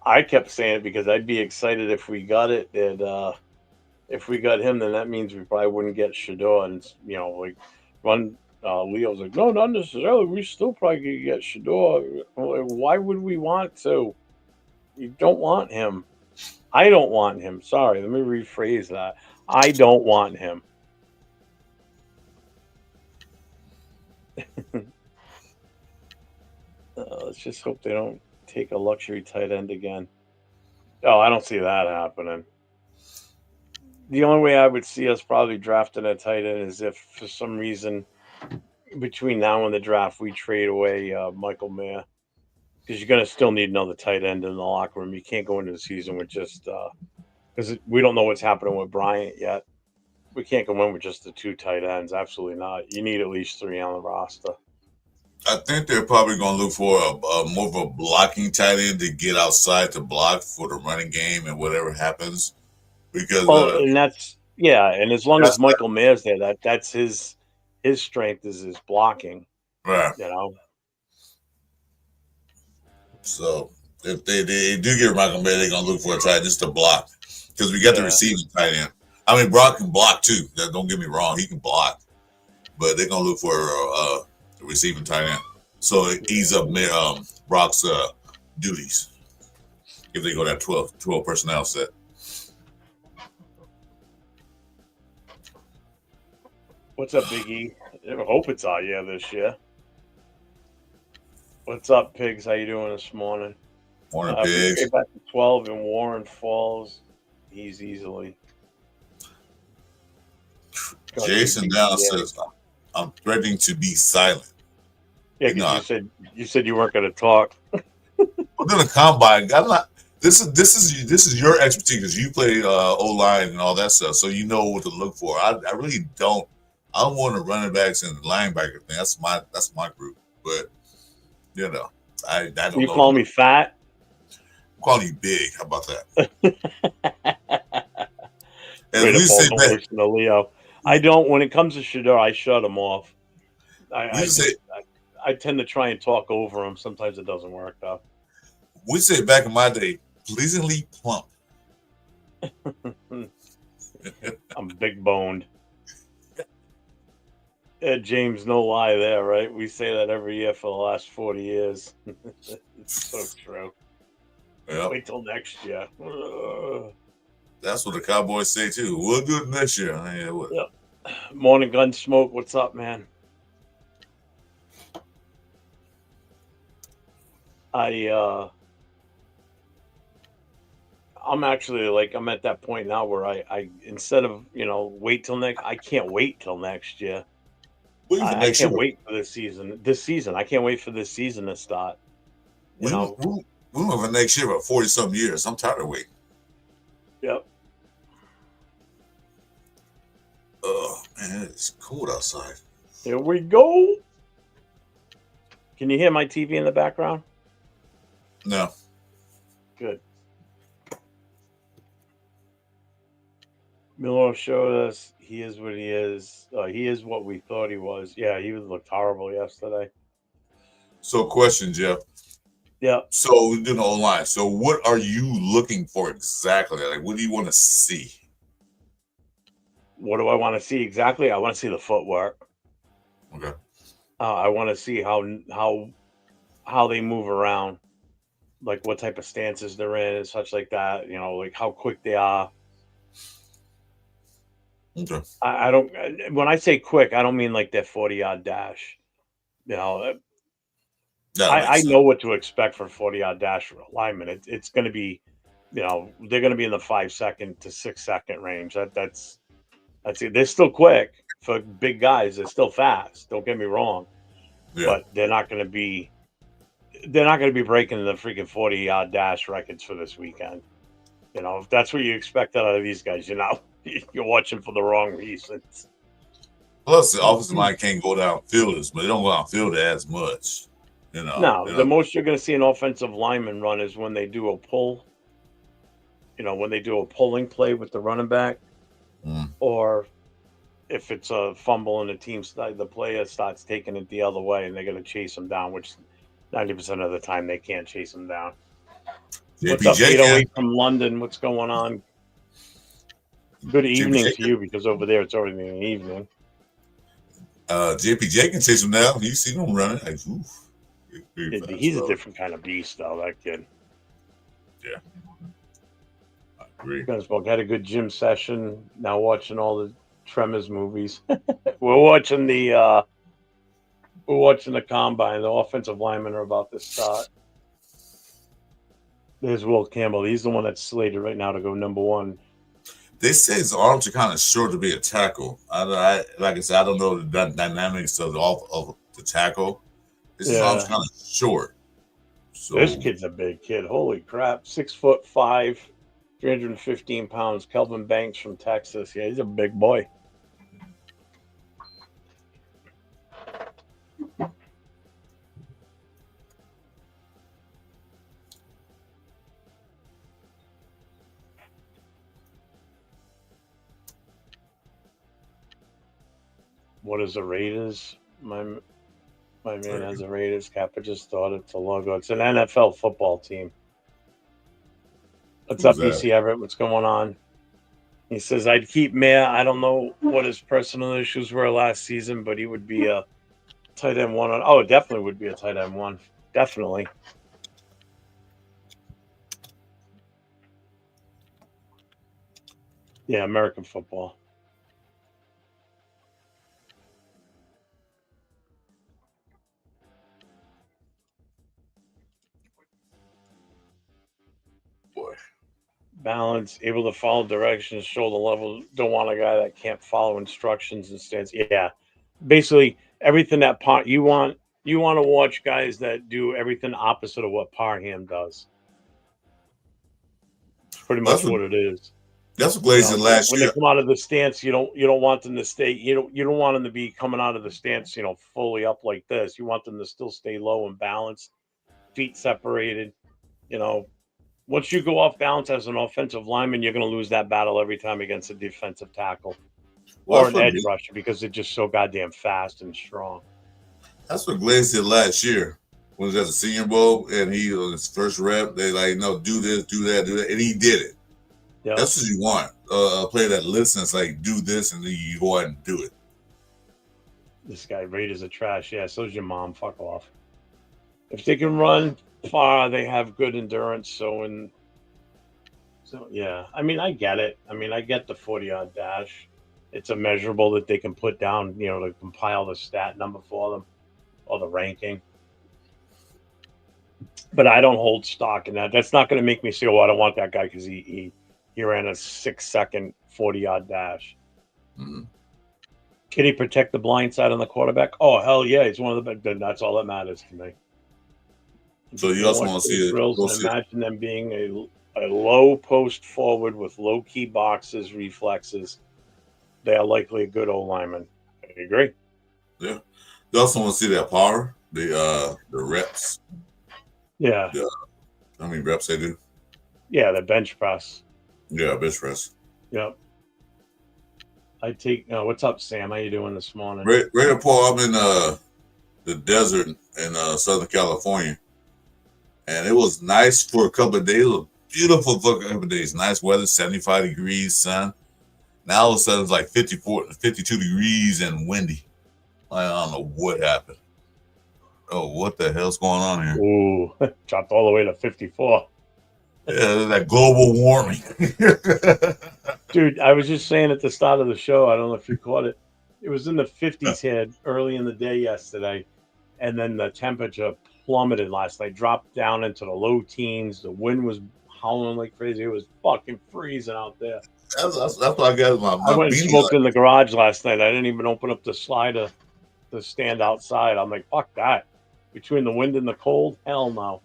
I kept saying it because I'd be excited if we got it, and if we got him, then that means we probably wouldn't get Shador, and like one. Leo's like, no, not necessarily. We still probably could get Shador. Why would we want to? You don't want him. I don't want him. Sorry, let me rephrase that. I don't want him. Let's just hope they don't take a luxury tight end again. Oh, I don't see that happening. The only way I would see us probably drafting a tight end is if, for some reason, between now and the draft, we trade away Michael Mayer, because you're going to still need another tight end in the locker room. You can't go into the season with just because we don't know what's happening with Bryant yet. We can't go in with just the two tight ends. Absolutely not. You need at least three on the roster. I think they're probably going to look for a more of a blocking tight end to get outside to block for the running game and whatever happens. Because Well, and that's yeah, and as long as that's Michael Mayer's there, that's his strength is his blocking. right. You know. So if they do get Michael Mayer, they're going to look for a tight end just to block. Because we got the Yeah. receiving tight end. I mean, Brock can block too. Don't get me wrong, he can block. But they're going to look for a receiving tight end. So it ease up Brock's duties if they go that 12 personnel set. What's up, Big E? I hope it's our year this year. What's up, Pigs? How you doing this morning? Morning If we Pigs. trade back to 12 and Warren falls, he's easily going to be Jason big. Down Yeah, says, I'm threatening to be silent. yeah, You because know, you said you weren't going to talk. I'm gonna combine. I'm not. This is your expertise because you play O line and all that stuff, so you know what to look for. I really don't. I don't want the running backs and the linebacker thing. That's my group. But you know, I don't You know. call me fat? I'm calling you big. How about that? Way And to we pull say the that. hoist in a Leo. I don't. When it comes to Shador, I shut him off. We I say just I tend to try and talk over him. Sometimes it doesn't work though. we say back in my day, pleasingly plump. I'm big boned. James, no lie there, right? We say that every year for the last 40 years. It's so true. Yep, Wait till next year. that's what the Cowboys say too. We'll do it next year. Yeah, what? Yep. Morning gun smoke. What's up, man? I I'm actually like I'm at that point now where I instead of wait till next, I can't wait till next year. Waiting for I next year. can't wait for this season. This season, I can't wait for this season to start. You We know. we we went for next year about 40 something years. I'm tired of waiting. Yep. Oh man, it's cold outside. Here we go. Can you hear my TV in the background? No, Good. Miller showed us he is what he is. He is what we thought he was. Yeah, he looked horrible yesterday. so question, Jeff. Yep. So we do the online. So what are you looking for exactly? Like, what do you want to see? What do I want to see exactly? I want to see the footwork. Okay. I want to see how they move around, like what type of stances they're in and such like that. Like how quick they are. Okay. I don't. When I say quick, I don't mean like that 40-yard dash. You know, That I makes sense. know what to expect for 40-yard dash for alignment. It's going to be, they're going to be in the 5 second to 6 second range. That's it. They're still quick for big guys. They're still fast. Don't get me wrong, Yeah. but they're not going to be. They're not going to be breaking the freaking 40-yard dash records for this weekend. If that's what you expect out of these guys, you're watching for the wrong reasons. Plus, the offensive line can't go downfield, but they don't go downfield as much. No, You the know. most you're going to see an offensive lineman run is when they do a pull. When they do a pulling play with the running back, Mm. or if it's a fumble and the player starts taking it the other way and they're going to chase them down, which 90% of the time they can't chase them down. What's up, JPJ can. 808 from London? What's going on? Good evening JPJ to you, because over there it's already in the evening. JPJ can chase him down. You see him running. Like, oof. He's a different kind of beast, though, that kid. Yeah. I agree. Gunsmoke had a good gym session. Now watching all the Tremors movies. We're watching the combine. The offensive linemen are about to start. There's Will Campbell. He's the one that's slated right now to go number one. They say his arms are kind of short to be a tackle. Like I said, I don't know the dynamics of the tackle. His arms kind of short. So this kid's a big kid. Holy crap! 6'5", 315 pounds. Kelvin Banks from Texas. Yeah, he's a big boy. What is the Raiders? My man has a Raiders cap. I just thought it's a logo. It's an NFL football team. What's up, EC Everett? What's going on? He says, I'd keep Mayer. I don't know what his personal issues were last season, but he would be a tight end one. Oh, definitely would be a tight end one. Definitely. Yeah, American football. Boy. Balance, able to follow directions, show the level. Don't want a guy that can't follow instructions and stands. Yeah, basically everything that you want. You want to watch guys that do everything opposite of what Parham does. It's pretty much what it is. That's what Glazer last year. When they come out of the stance, you don't want them to stay. You don't want them to be coming out of the stance, fully up like this. You want them to still stay low and balanced, feet separated. Once you go off balance as an offensive lineman, you're going to lose that battle every time against a defensive tackle or an edge rusher, because they're just so goddamn fast and strong. That's what Glaze did last year when he was at the Senior Bowl, and he on his first rep, they like, no, do this, do that, and he did it. Yep. That's what you want. A player that listens, like, do this, and then you go out and do it. This guy, Raiders are trash. Yeah, so's your mom. Fuck off. If they can run far, they have good endurance. So yeah. I mean, I get it. I mean, I get the 40-yard dash. It's a measurable that they can put down, to compile the stat number for them or the ranking. But I don't hold stock in that. That's not going to make me say, "Oh, I don't want that guy because he ran a 6-second 40-yard dash." Mm-hmm. Can he protect the blind side on the quarterback? Oh, hell yeah. He's one of the best. That's all that matters to me. So you also want to see it. Imagine them being a low post forward with low key boxes, reflexes. They are likely a good old lineman. I agree. Yeah. You also want to see that power, the reps. Yeah. How many reps they do? Yeah, the bench press. Yeah, bench press. Yep. I take. What's up, Sam? How you doing this morning? Right Paul. I'm in the desert in Southern California, and it was nice for a couple of days. It was beautiful for a couple of days. Nice weather, 75 degrees, sun. Now all of a sudden it's like 52 degrees and windy. I don't know what happened. Oh, what the hell's going on here? Ooh, dropped all the way to 54. Yeah, that global warming. Dude, I was just saying at the start of the show, I don't know if you caught it. It was in the 50s here early in the day yesterday, and then the temperature plummeted last night, dropped down into the low teens. The wind was howling like crazy. It was fucking freezing out there. That's what I got. I went and smoked in the garage last night. I didn't even open up the slider to stand outside. I'm like, fuck that. Between the wind and the cold, hell no.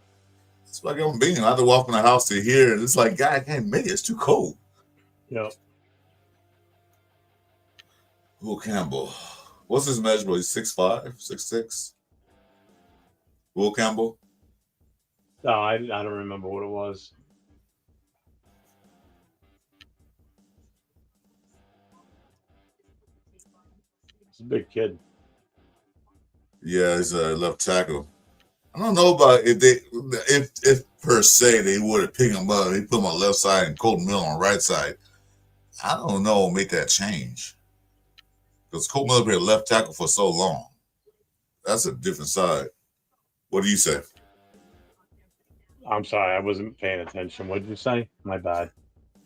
It's like I'm being. I had to walk from the house to here, and it's like, God, I can't make it. It's too cold. Yeah. Will Campbell. What's his measurable? He's 6'5", 6'6". Will Campbell. No, I don't remember what it was. He's a big kid. Yeah, he's a left tackle. I don't know about if per se they would have picked him up. They put him on the left side and Colton Miller on the right side. I don't know, make that change. Because Colton Miller played left tackle for so long. That's a different side. What do you say? I'm sorry, I wasn't paying attention. What did you say? My bad.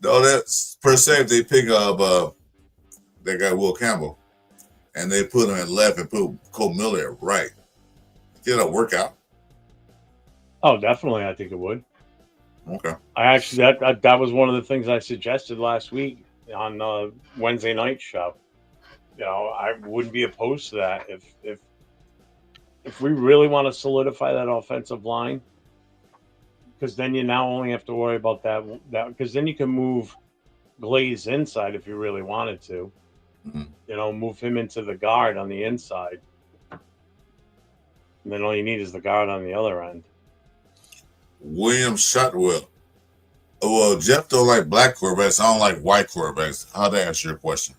No, that's per se if they pick up that guy Will Campbell and they put him at left and put Colton Miller at right. Get a workout. Oh, definitely, I think it would. Okay. I actually that was one of the things I suggested last week on Wednesday night show. You know, I wouldn't be opposed to that if we really want to solidify that offensive line, because then you now only have to worry about that because then you can move Glaze inside if you really wanted to. Mm-hmm. You know, move him into the guard on the inside, and then all you need is the guard on the other end. William Shotwell. Well, Jeff don't like black quarterbacks. I don't like white quarterbacks. How'd I answer your question?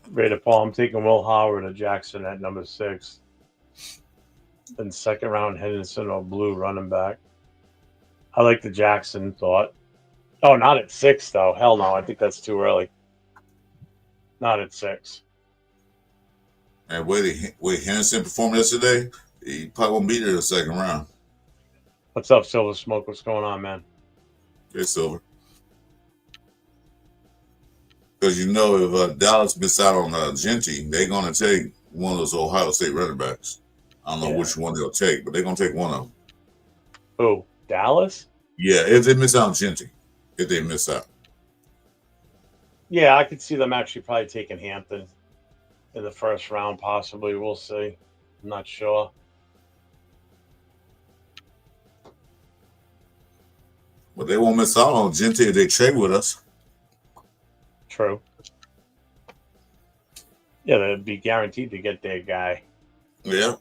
Raider Paul, I'm taking Will Howard or Jackson at number 6. Then second round Henderson or Blue running back. I like the Jackson thought. Oh, not at 6 though. Hell no, I think that's too early. Not at 6. And way Henderson performed yesterday, he probably won't be there in the second round. What's up, Silver Smoke? What's going on, man? Hey, Silver. Because you know, if Dallas miss out on Genty, they're going to take one of those Ohio State running backs. I don't know which one they'll take, but they're going to take one of them. Who? Dallas? Yeah, if they miss out on Genty. If they miss out. Yeah, I could see them actually probably taking Hampton in the first round, possibly. We'll see. I'm not sure. But they won't miss out on Genty if they trade with us. True. Yeah, they'd be guaranteed to get their guy. Yeah.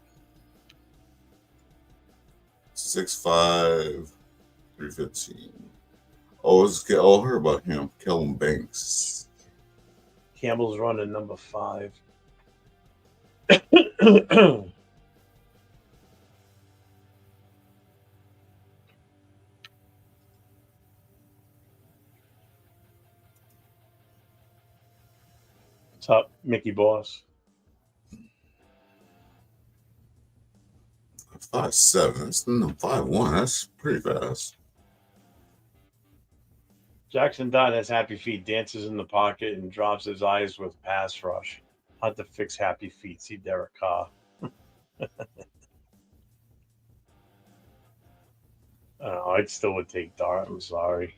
6'5", 315. I heard about him. Kellen Banks. Campbell's running number 5. What's up, Mickey Boss? 5'7". That's 5'1". That's pretty fast. Jackson Dunn has happy feet, dances in the pocket, and drops his eyes with pass rush. How to fix happy feet? See Derek Carr. I still would take Dart. I'm sorry.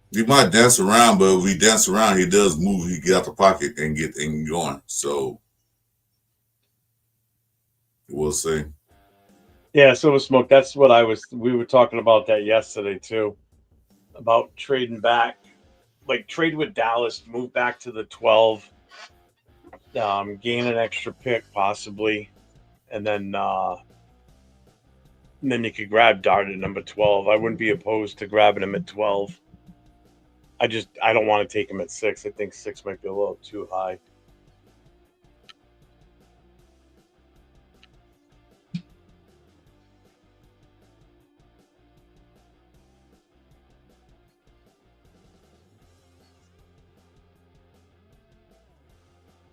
He might dance around, but if he dance around, he does move. He get out the pocket and get going. So we'll see. Yeah, Silver Smoke. That's what we were talking about that yesterday too. About trading back, like trade with Dallas, move back to the 12, gain an extra pick possibly, and then you could grab Dart at number 12. I wouldn't be opposed to grabbing him at 12. I don't want to take him at 6. I think 6 might be a little too high.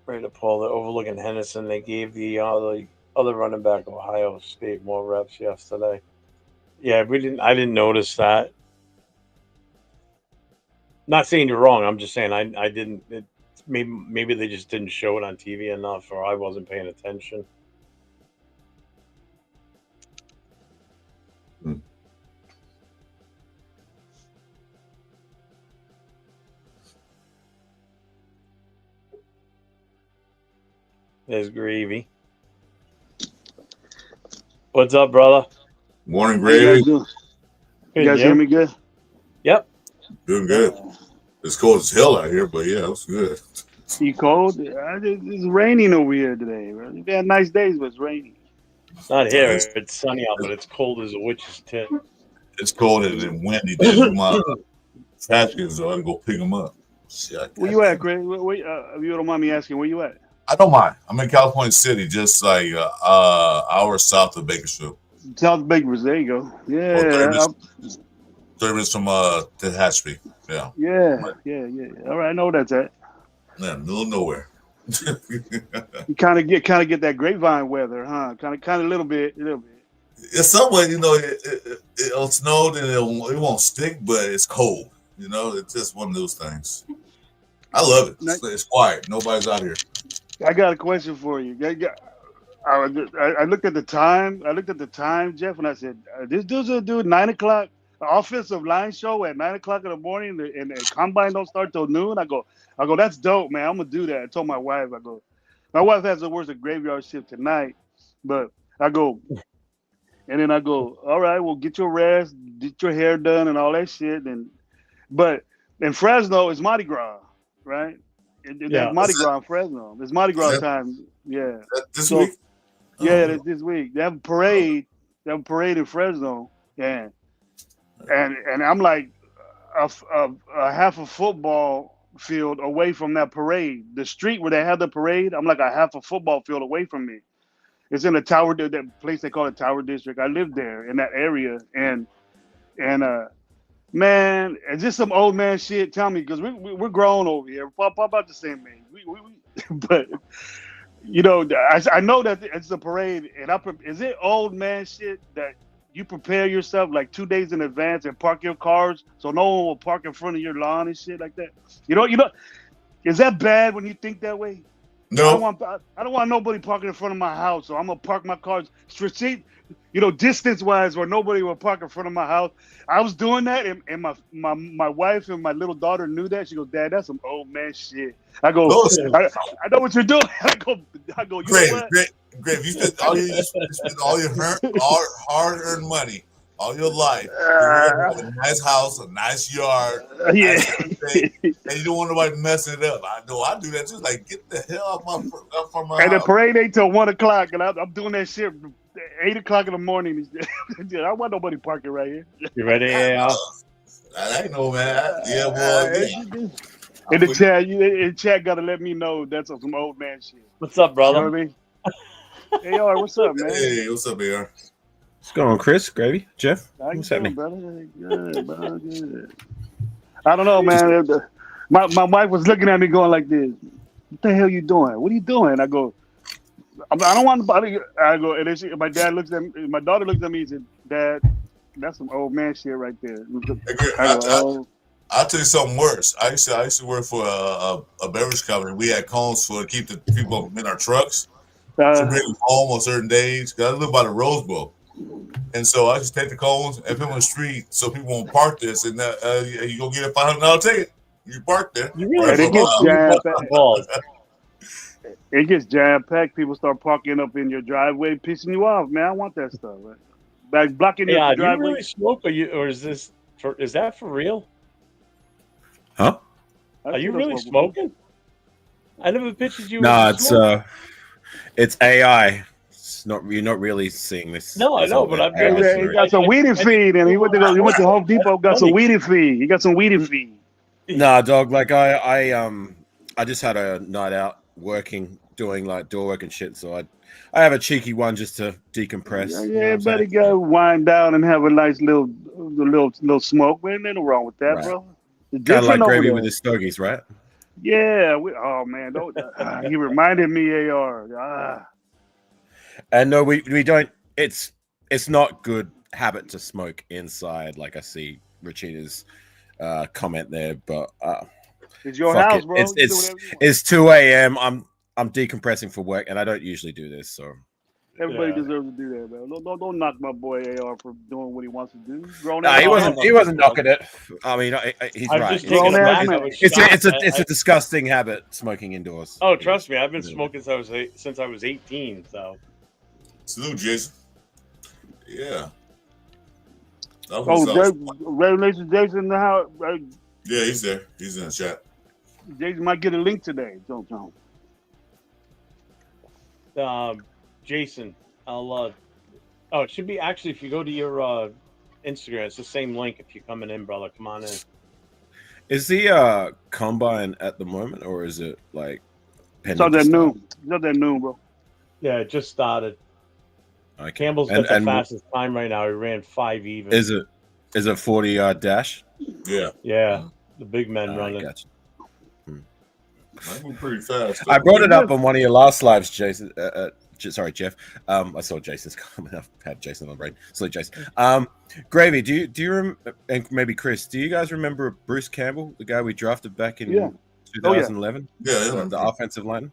Right to Paul, they're overlooking Henderson. They gave the other running back Ohio State more reps yesterday. Yeah, I didn't notice that. Not saying you're wrong. I'm just saying I didn't. Maybe they just didn't show it on TV enough, or I wasn't paying attention. There's Gravy. What's up, brother? Morning, Gravy. You guys hear me good? Yep. Doing good. It's cold as hell out here, but yeah, it's good. You cold? It's raining over here today. Right? We had nice days, but it's raining. Not here. It's sunny out, but it's cold as a witch's tit. It's cold and windy. My trash cans, so I can go pick them up. Where you at, Craig? If you don't mind me asking, where you at? I don't mind. I'm in California City, just like an hour south of Bakersfield. South Bakers. There you go. Well, Yeah, 30 minutes from Tehachapi. Yeah. yeah. All right, I know where that's at. Yeah, middle of nowhere. You kind of get that grapevine weather, huh? Kind of a little bit. In some way, it'll snow and it won't stick, but it's cold. It's just one of those things. I love it. It's quiet. Nobody's out here. I got a question for you. I looked at the time. Jeff, and I said, "This dude's gonna do 9 o'clock offensive line show at 9 o'clock in the morning, and the combine don't start till noon." I go, that's dope, man. I'm gonna do that. I told my wife, my wife has to work a graveyard shift tonight, but I go, and then I go, all right, well, get your rest, get your hair done, and all that shit. But in Fresno, it's Mardi Gras, right? There's Mardi Gras in Fresno. It's Mardi Gras time. Yeah. This week? Yeah, it's this week. They have a parade. In Fresno. Yeah. And I'm like a half a football field away from that parade. The street where they have the parade, I'm like a half a football field away from me. It's in the Tower, that place they call it Tower District. I live there in that area, and man, it's just some old man shit. Tell me, because we're grown over here. We're about the same age. But I know that it's a parade, and is it old man shit that you prepare yourself like 2 days in advance and park your cars so no one will park in front of your lawn and shit like that? Is that bad when you think that way? No. I don't want nobody parking in front of my house, so I'm gonna park my cars distance wise, where nobody will park in front of my house. I was doing that, and my wife and my little daughter knew that. She goes, "Dad, that's some old man shit." I go, I know what you're doing. I go. You great, know what? great. You spent all your hard-earned money all your life. You have a nice house, a nice yard, and you don't want nobody messing it up. I know I do that too. Like, get the hell out from my house. And the parade ain't till 1 o'clock, and I'm doing that shit 8 o'clock in the morning. I want nobody parking right here. You ready? I ain't know, man. Yeah, boy. In the chat, gotta let me know that's some old man shit. What's up, brother? You know what I mean? Hey, AR, what's up, man? Hey, what's up, AR? What's going on, Chris? Gravy? Jeff? What's happening? Brother? Good, brother. Good. I don't know, man. My wife was looking at me going like this. What the hell you doing? What are you doing? I go, I don't want nobody. I go, and then my daughter looks at me and said, "Dad, that's some old man shit right there." I'll tell you something worse. I used to work for a beverage company. We had cones to keep the people in our trucks to bring them home on certain days. Cause I live by the Rose Bowl. And so I just take the cones and put them on the street so people won't park this, and you go get a $500 ticket. You park there. It gets jam packed. People start parking up in your driveway, pissing you off, man. I want that stuff. Right? Like blocking your driveway. Do you really smoke, or is that for real? Huh? Are you really smoking? I never pictured you. No, it's AI. You're not really seeing this. No, I know, but he got some weedy feed, and he went to Home Depot, got some weedy feed. He got some weedy feed. Nah, dog. Like I just had a night out working, doing like door work and shit. So I have a cheeky one just to decompress. Yeah, everybody go wind down and have a nice little smoke. Man, ain't no wrong with that, bro. Kind of like Gravy with the stogies, right? Yeah. Oh man, he reminded me, AR. And no, we don't. It's not good habit to smoke inside. Like I see Rachina's comment there, but it's your house, bro. It's 2 a.m. I'm decompressing for work, and I don't usually do this. So everybody deserves to do that, man. Don't knock my boy AR for doing what he wants to do. He wasn't knocking it. I mean, he's right. It's a disgusting habit, smoking indoors. Oh, trust me, I've been smoking since I was 18. So. Salute, Jason. Yeah. Congratulations, Jason. In the house. Yeah, he's there. He's in the chat. Jason might get a link today. Don't. Jason, I'll. It should be actually if you go to your Instagram, it's the same link. If you're coming in, brother, come on in. Is the combine at the moment, or is it like? It's not that noon, bro. Yeah, it just started. Okay. Campbell's got the fastest time right now. He ran 5 even. Is it 40-yard dash? Yeah. Yeah, the big men running. Gotcha. I move pretty fast. I brought it up on one of your last lives, Jason. Sorry, Jeff. I saw Jason's comment. I've had Jason on the brain. So, Jason. Gravy, do you and maybe Chris, do you guys remember Bruce Campbell, the guy we drafted back in 2011? Yeah. The offensive line.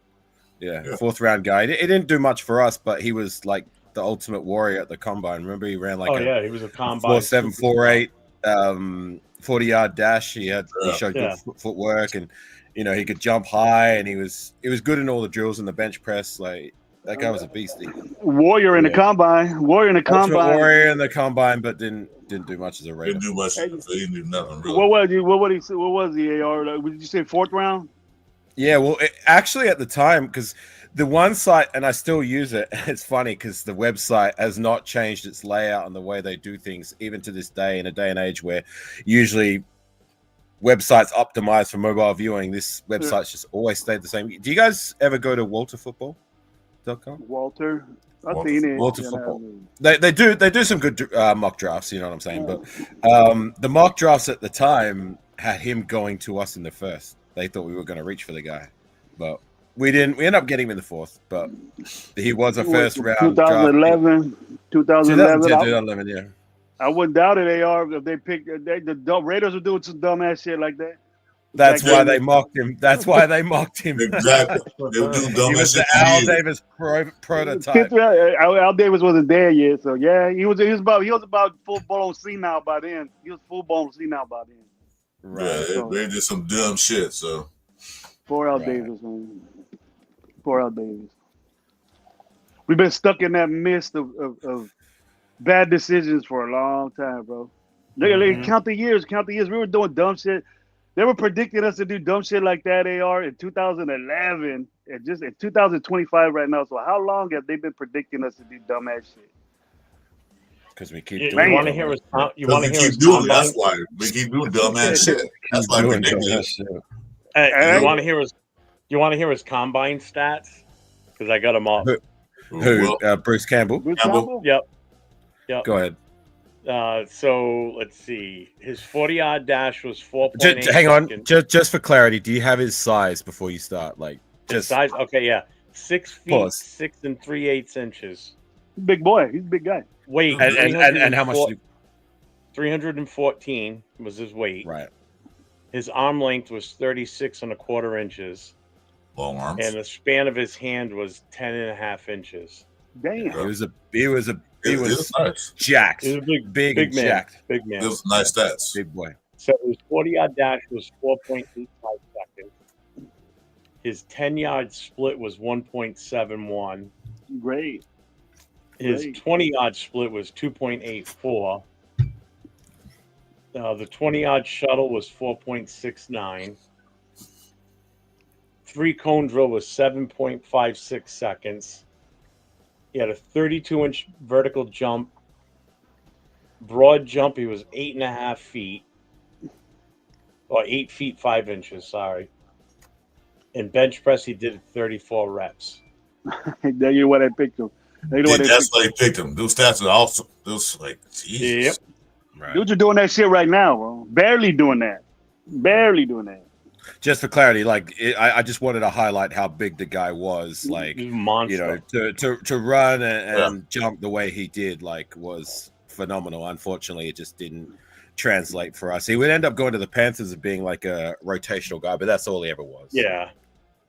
Yeah, 4th round guy. He didn't do much for us, but he was like the ultimate warrior at the combine. Remember, he ran like he was a combine 4.7, 4.8, 40-yard dash. He showed good footwork, and he could jump high, and he was good in all the drills and the bench press. Like that guy was a beast. Warrior in the combine. Warrior in the combine, but didn't do much as a Raider. Didn't do much. He didn't do nothing really. What was the AR? Did you say 4th round? Yeah, well, actually at the time, because the one site, and I still use it, it's funny because the website has not changed its layout and the way they do things, even to this day, in a day and age where usually websites optimized for mobile viewing. This website's just always stayed the same. Do you guys ever go to walterfootball.com? Walter? I've seen it. Walter Football. They do some good mock drafts, you know what I'm saying? But the mock drafts at the time had him going to us in the first. They thought we were going to reach for the guy, but we didn't. We ended up getting him in the 4th, but he was a first round. 2011, yeah. I wouldn't doubt it, AR, if they picked the Raiders would do some dumbass shit like that. That's why they mocked him. Exactly. They would do dumbass shit. Al Davis prototype. Al Davis wasn't there yet, so yeah, he was about full blown senile by then. He was full blown senile by then. Right. Yeah, they did some dumb shit. So poor Al Davis, man. Poor Al Davis. We've been stuck in that mist of bad decisions for a long time, bro. Count the years. We were doing dumb shit. They were predicting us to do dumb shit like that, AR, in 2011, and just in 2025 right now. So how long have they been predicting us to do dumbass shit? Because we keep doing. You want to hear us? That's why we keep doing dumbass shit. That's why we do this. You want to hear us? You want to hear his combine stats? Because I got them all. Who? Bruce Campbell. Yep. Go ahead. So let's see. His 40-yard dash was 4.8. Hang on. Just for clarity, do you have his size before you start? Like just size? Okay, yeah. 6 feet 6 3/8 inches. Big boy. He's a big guy. Weight and how much? 314 was his weight. Right. His arm length was 36 1/4 inches. Long arms. And the span of his hand was 10.5 inches. Damn. He was nice. jacked. He was a big man. Jacked. Big man. It was nice stats. Big boy. So his 40-yard dash was 4.85 seconds. His 10-yard split was 1.71. Great. His 20-yard split was 2.84. The 20-yard shuttle was 4.69. 3-cone drill was 7.56 seconds. He had a 32-inch vertical jump. Broad jump, he was 8.5 feet. Or 8 feet 5 inches, sorry. And bench press, he did 34 reps. There you what I picked him. That's why he picked him. Those stats are awesome. Those like, Jesus. Yep. Right. Dudes are doing that shit right now, bro. Barely doing that. Just for clarity, like I just wanted to highlight how big the guy was. Like, monster. To run and jump the way he did, like, was phenomenal. Unfortunately, it just didn't translate for us. He would end up going to the Panthers as being like a rotational guy, but that's all he ever was. Yeah.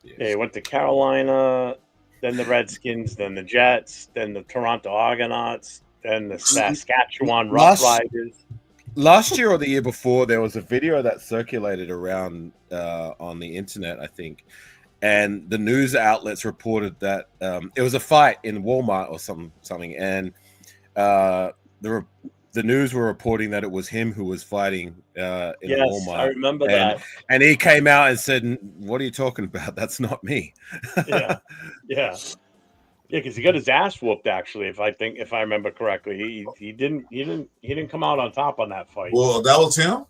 He went to Carolina, then the Redskins, then the Jets, then the Toronto Argonauts, then the Saskatchewan Roughriders. Last year or the year before, there was a video that circulated around on the internet, I think, and the news outlets reported that it was a fight in Walmart or something, and the news were reporting that it was him who was fiting in Walmart. I remember that. And he came out and said, "What are you talking about? That's not me." Yeah, because he got his ass whooped. Actually, if I remember correctly, he didn't come out on top on that fight. Well, that was him.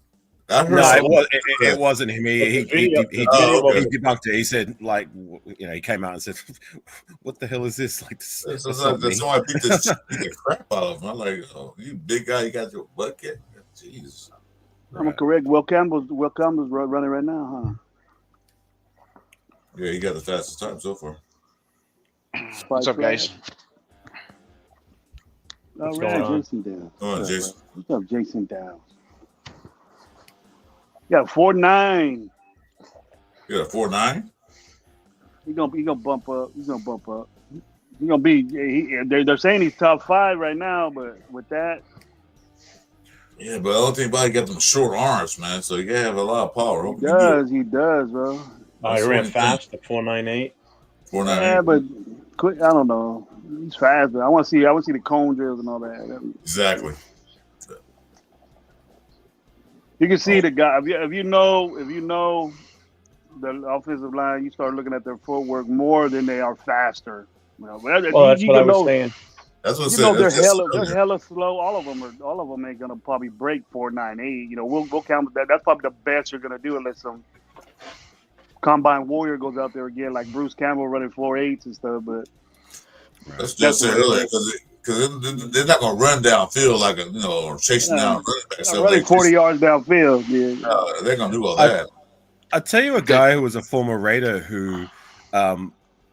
I heard No, someone- it wasn't him. He debunked it. He said, like, he came out and said, "What the hell is this? Like, That's that's like not me." someone beat the crap out of him. I'm like, oh, you big guy, you got your butt kicked. Jeez. I'm correct. Will Campbell's running right now, Yeah, he got the fastest time so far. huh? What's up, guys? All What's right, going on? Jason Downs. Come on, Jason. What's up, Jason Downs? Yeah, 4'9". You got a 4.9? He gonna bump up. He's gonna bump up. He's gonna be. They're saying he's top 5 right now, but with that, Yeah, but I don't think anybody got them short arms, man. So you gotta have a lot of power. Hope he you can do it. does, bro. He ran fast at 4.98. 4.9. Yeah, but quick. I don't know. He's fast. But I want to see the cone drills and all that. Exactly. You can see the guy. If you know the offensive line, you start looking at their footwork more than they are faster. Well, that's what I was saying. That's what You know they're they're hella slow. All of them ain't gonna probably break 4.98. You know, we'll count that. That's probably the best you're gonna do unless some combine warrior goes out there again, like Bruce Campbell running 4.8s and stuff. But That's just said earlier because they're not gonna run downfield like or chasing down running back. So running 40 yards downfield, yeah. They're gonna do all that. I'll tell you a guy who was a former Raider who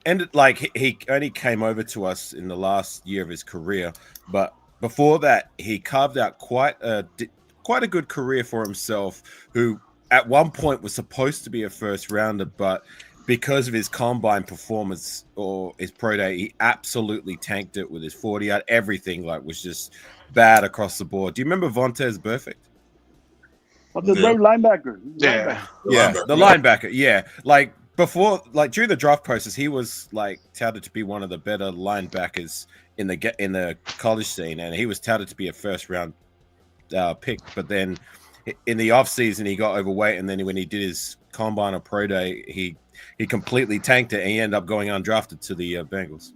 ended like he only came over to us in the last year of his career, but before that he carved out quite a good career for himself. Who at one point was supposed to be a first rounder, but because of his combine performance or his pro day, he absolutely tanked it with his 40-yard. Everything was just bad across the board. Do you remember Vontaze Burfict? The great linebacker. Yeah. The linebacker. Yeah. Like before, during the draft process, he was touted to be one of the better linebackers in the college scene, and he was touted to be a first round pick. But then in the offseason, he got overweight, and then when he did his combine or pro day, he completely tanked it, and he ended up going undrafted to the Bengals.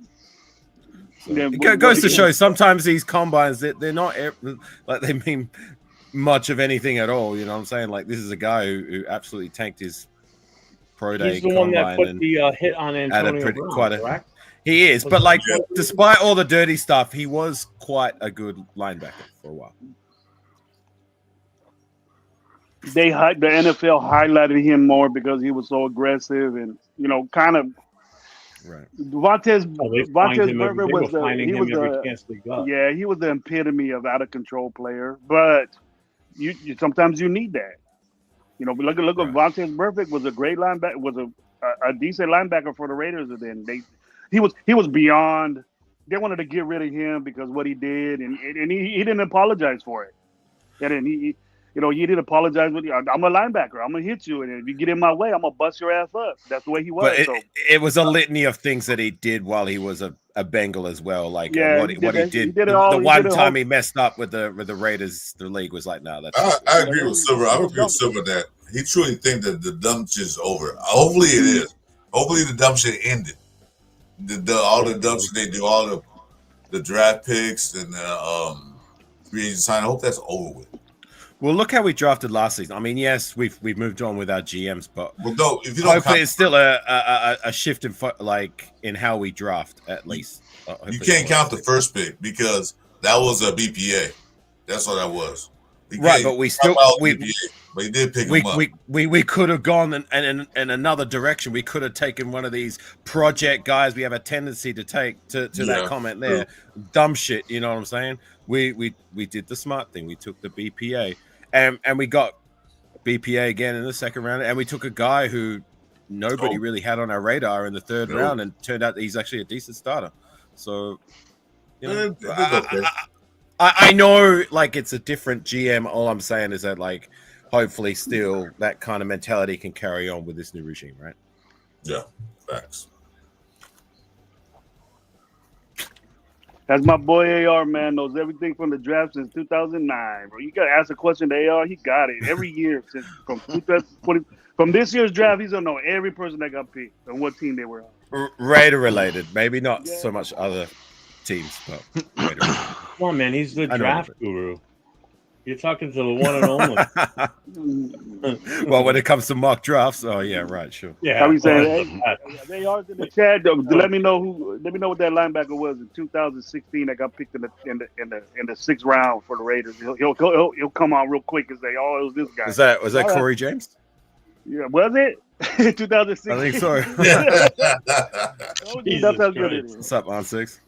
So it goes to show sometimes these combines they're not they mean much of anything at all. You know what I'm saying? Like, this is a guy who absolutely tanked his pro day. He's the one that put the hit on Antonio Brown, correct? He is, but despite all the dirty stuff, he was quite a good linebacker for a while. The NFL highlighted him more because he was so aggressive and kind of. Right. Vontaze Burfict he was the epitome of out of control player. But you sometimes you need that. Look at Vontaze Burfict was a great linebacker, was a decent linebacker for the Raiders. And then he was beyond. They wanted to get rid of him because what he did, and he didn't apologize for it. And then he didn't apologize with you. I'm a linebacker. I'm gonna hit you, and if you get in my way, I'm gonna bust your ass up. That's the way he was. But it was a litany of things that he did while he was a Bengal as well. Like what he did. The one time he messed up with the Raiders, the league was like, "No, that's." I agree with Silver. I agree with Silver that he truly thinks that the dumb shit's over. Hopefully it is. Hopefully the dumb shit ended. All the dumb shit they do, all the draft picks and the free agent sign. I hope that's over with. Well, look how we drafted last season. I mean, yes, we've moved on with our GMs, but no, if you don't hopefully it's still a shift in how we draft at least. You can't count the first pick because that was a BPA. That's what that was. Right, but we did pick him up. We could have gone in another direction. We could have taken one of these project guys. We have a tendency to take to that comment there. Dumb shit, you know what I'm saying? We did the smart thing. We took the BPA. And we got BPA again in the second round, and we took a guy who nobody really had on our radar in the third round, and turned out that he's actually a decent starter. So, I know, it's a different GM. All I'm saying is that, hopefully, still that kind of mentality can carry on with this new regime, right? Yeah, facts. That's my boy AR, man. Knows everything from the draft since 2009, bro. You got to ask a question to AR. He got it every year from 2020. From this year's draft, he's gonna know every person that got picked and what team they were on. Raider related, maybe not so much other teams, but Raider. Come on, man. He's the draft guru. You're talking to the one and only. Well, when it comes to mock drafts, oh yeah, right, sure. Yeah. How we saying? well, Hey, they are in the chat. Though, let me know what that linebacker was in 2016 that got picked in the sixth round for the Raiders. He'll come on real quick and say, "Oh, it was this guy." Was that All right. Corey James? Yeah, was it 2016? I think so. Oh, Jesus that's how good it Christ. is. What's up, on six?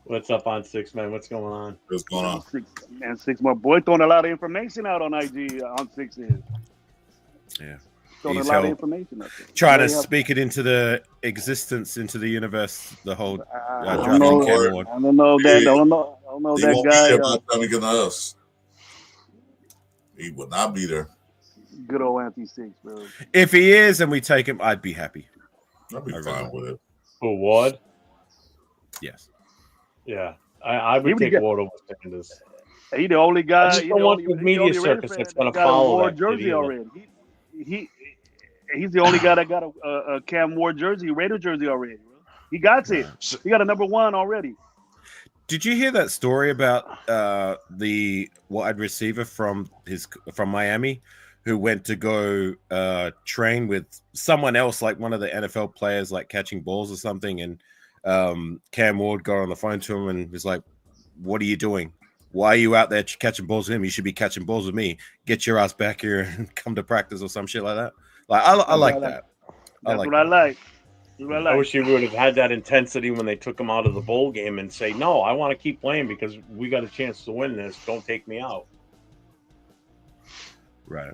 What's up on Six, man? What's going on? What's going on? Six more boy throwing a lot of information out on IG on Six is. Yeah. Throwing a He's lot of held- information out there. Trying to They have- speak it into the existence, into the universe. The whole I drafting don't know. Cam Ward. I don't know that. I don't know He that won't be guy. there by the time he get to us. He will not be there. Good old anti-six, bro. If he is and we take him, I'd be happy. I'll be I fine really- with it. Who, Ward? Yes. Yeah. I would He would take get- Ward over Sanders. He the only guy. I just he don't the want only- the he media only Raider circus fan that's that gonna got a follow Ward that jersey either. already. He's the only guy that got a Cam Ward jersey, Raider jersey already. Bro. He got it. He got a number 1 already. Did you hear that story about the wide receiver from Miami who went to go train with someone else, like one of the NFL players, like catching balls or something, and Cam Ward got on the phone to him and was like, "What are you doing? Why are you out there catching balls with him? You should be catching balls with me. Get your ass back here and come to practice," or some shit like that. Like I like that. That's like what I that. like. That's what I I like. wish he would have had that intensity when they took him out of the bowl game and say, "No, I want to keep playing because we got a chance to win this. Don't take me out." Right.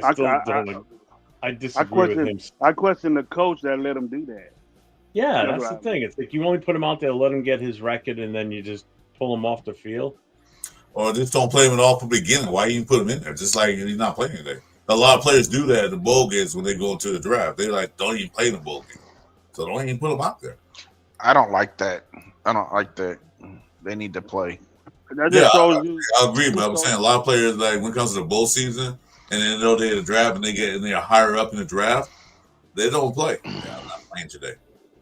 I disagree with him. I question the coach that let him do that. Yeah, That's that's the right. thing. It's like you only put him out there, let him get his record, and then you just pull him off the field. Or just don't play him at all from the beginning. Why you put him in there? Just like he's not playing today. A lot of players do that at the bowl games when they go into the draft. They like don't even play the bowl game, so don't even put him out there. I don't like that. I don't like that. They need to play. That Yeah, just shows you. I agree, but I'm saying a lot of players like when it comes to the bowl season and they know they're the draft and they're higher up in the draft, they don't play. Yeah, I'm not playing today.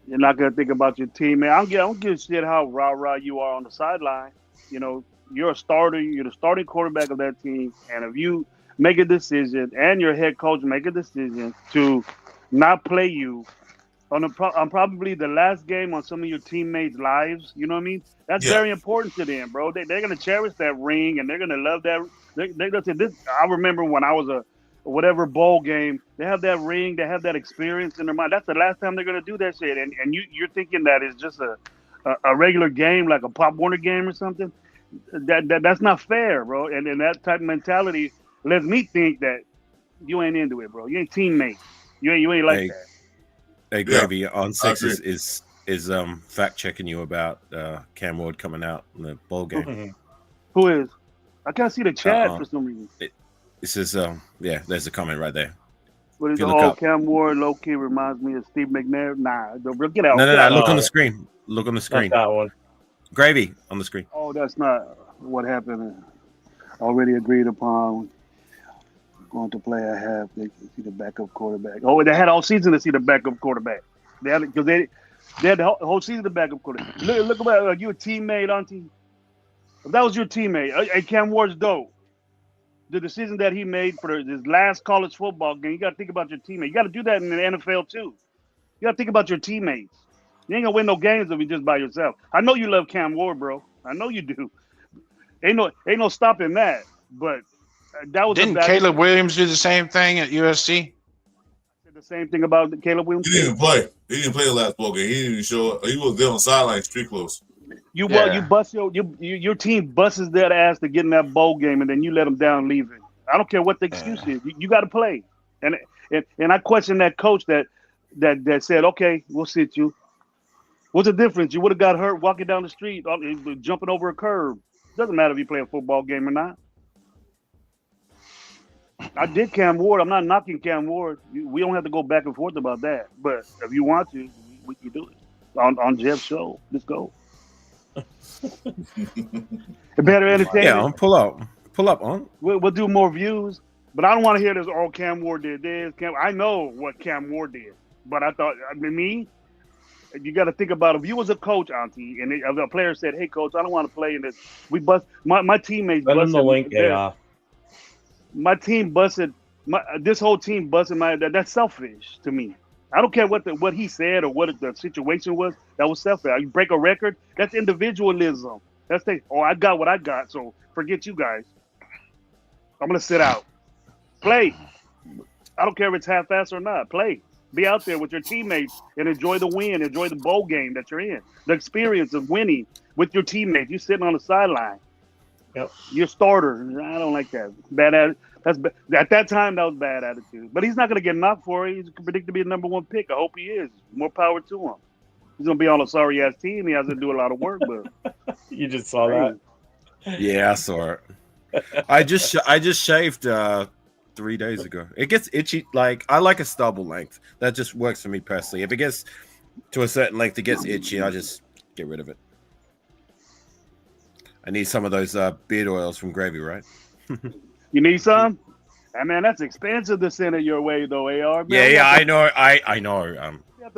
You're not gonna think about your teammate. I don't give a shit how rah you are on the sideline. You know, you're a starter. You're the starting quarterback of that team, and if you make a decision and your head coach make a decision to not play you on probably the last game on some of your teammates' lives, you know what I mean? That's Yeah. very important to them, bro. They're gonna cherish that ring and they're gonna love that. They're gonna say this. I remember when I was a whatever bowl game, they have that ring, they have that experience in their mind. That's the last time they're gonna do that shit. And you're thinking that it's just a regular game like a Pop Warner game or something. That's not fair, bro. And that type of mentality lets me think that you ain't into it, bro. You ain't teammate. You ain't like Hey, that. Hey, Yeah, Gravy, on six agree. is fact checking you about Cam Ward coming out in the bowl game. Who is? I can't see the chat Uh-uh. for some reason. This is yeah, there's a comment right there. What is If the you look old up- Cam Ward low key reminds me of Steve McNair? Nah, get out. No, Get out. look on Oh. the screen. Look on the Not screen. that one. Gravy on the screen. Oh, that's not what happened. Already agreed upon. Going to play a half. They can see the backup quarterback. Oh, they had all season to see the backup quarterback. They had because they had the whole season the backup quarterback. Look about like you a teammate, auntie. If that was your teammate, hey, Cam Ward's dope. The decision that he made for his last college football game, you got to think about your teammate. You got to do that in the NFL too. You got to think about your teammates. You ain't gonna win no games if you just by yourself. I know you love Cam Ward, bro. I know you do. Ain't no stopping that. But that was Didn't Caleb Williams do the same thing at USC? the same thing about Caleb Williams. He didn't even play. He didn't play the last ball game. He didn't even show up. He was there on the sideline, street clothes. You Yeah. bust your team busts that ass to get in that bowl game, and then you let them down leaving. I don't care what the excuse is. You got to play. And I question that coach that said, okay, we'll sit you. What's the difference? You would have got hurt walking down the street, jumping over a curb. Doesn't matter if you play a football game or not. I did Cam Ward. I'm not knocking Cam Ward. We don't have to go back and forth about that. But if you want to, we can do it on Jeff's show. Let's go. Better entertainment. Yeah, pull up on. We'll do more views. But I don't want to hear this. Oh, Cam Ward did this. I know what Cam Ward did. But you got to think about if you was a coach, Auntie, and a player said, "Hey, coach, I don't want to play in this. We bust my teammates." Send him the busted link, there. AR. my team busted. This whole team busted my. That's selfish to me. I don't care what he said or what the situation was. That was selfish. You break a record. That's individualism. That's I got what I got. So forget you guys. I'm gonna sit out. Play. I don't care if it's half-assed or not. Play. Be out there with your teammates and enjoy the win. Enjoy the bowl game that you're in. The experience of winning with your teammates. You're sitting on the sideline. Yep. You're starter. I don't like that. Bad attitude. At that time, that was bad attitude. But he's not going to get knocked for it. He's predicted to be a number one pick. I hope he is. More power to him. He's going to be on a sorry-ass team. He has to do a lot of work. But You just saw that. Yeah, I saw it. I just shaved 3 days ago. It gets itchy. Like I like a stubble length. That just works for me personally. If it gets to a certain length, it gets itchy. I just get rid of it. I need some of those beard oils from Gravy, right? you need some? Man, that's expensive to send it your way, though, AR. Man, Yeah, I know. I know.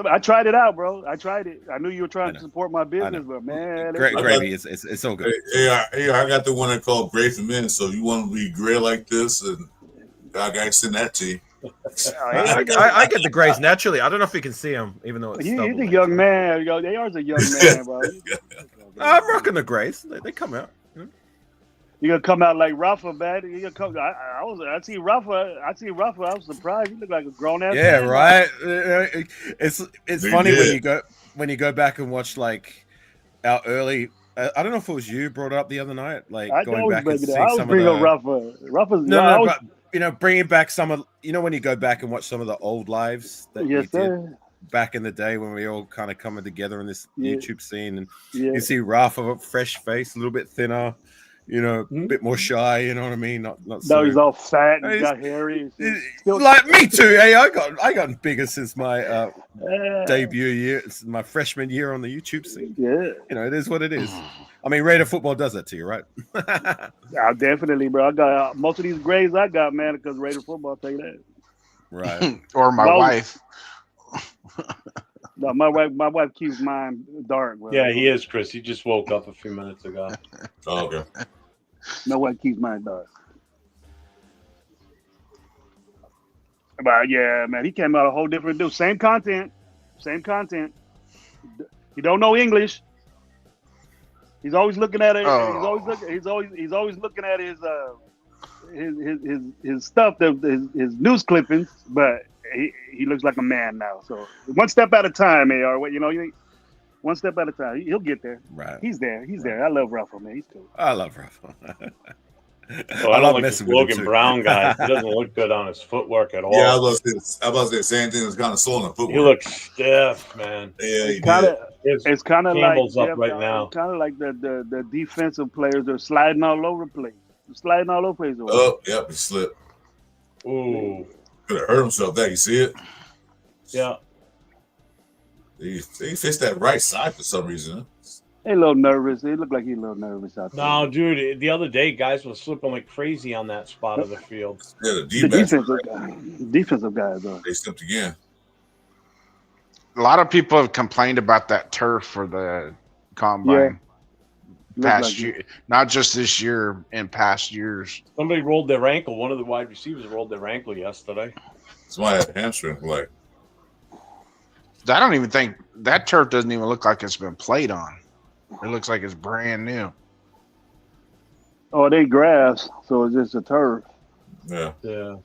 I tried it out, bro. I tried it. I knew you were trying to support my business, but man, Gravy, it's so good. Hey, I got the one that called Gray for Men. So you want to be gray like this, and I gotta send that to you. I get the grays naturally. I don't know if you can see them, even though it's he's stubble. a young man. AR's a young man, bro. I'm rocking the grays. They come out. You gonna come out like Rafa, man? You gonna come? I see Rafa. I was surprised. You look like a grown ass. Yeah, man. right. It's They funny did. when you go back and watch like our early. I don't know if it was you brought it up the other night, like I going always back and bring it seeing up. I always some of bring up the. Rafa. Rafa's No, but bringing back some of when you go back and watch some of the old lives that we yes, did sir. back in the day when we all kind of coming together in this Yeah. YouTube scene, and Yeah. you see Rafa, fresh face, a little bit thinner, a bit more shy. You know what I mean? Not so. No, he's all fat and He's- got hairy. And shit. Like me too. Hey, I got bigger since my debut year. It's my freshman year on the YouTube scene. Yeah, It is what it is. I mean, Raider football does that to you, right? definitely, bro. I got most of these grades I got, man, because Raider football. I'll tell you that. Right. Or my Well, wife. No, my wife keeps mine dark. Bro. Yeah, he is, Chris. He just woke up a few minutes ago. Oh, okay. My wife keeps mine dark. But yeah, man, he came out a whole different dude. Same content. He don't know English. He's always looking at it. Oh. He's always looking at his stuff, his news clippings. But he looks like a man now. So one step at a time, AR. One step at a time. He'll get there. Right. He's there. I love Rafa, man. He's cool. I love Rafa. So I don't like this Logan Brown guy. He doesn't look good on his footwork at all. Yeah, I was about to say the same thing. It's kind of soul in footwork. He looks stiff, man. Yeah, he It's kind of like Campbell's up right now. Kind of like the defensive players are sliding all over the place. Oh, yep, he slipped. Ooh, Could have hurt himself. There, you see it? yeah. He fits that right side for some reason. He a little nervous. He looked like he's a little nervous out there. No, dude. The other day, guys were slipping like crazy on that spot of the field. Yeah, the The D-backs, defensive guys are. they slipped again. A lot of people have complained about that turf for the combine Look past like year, not just this year, in past years. Somebody rolled their ankle. One of the wide receivers rolled their ankle yesterday. Somebody had a hamstring. Like, I don't even think that turf doesn't even look like it's been played on. It looks like it's brand new. Oh, it ain't grass, so it's just a turf. yeah. Yeah.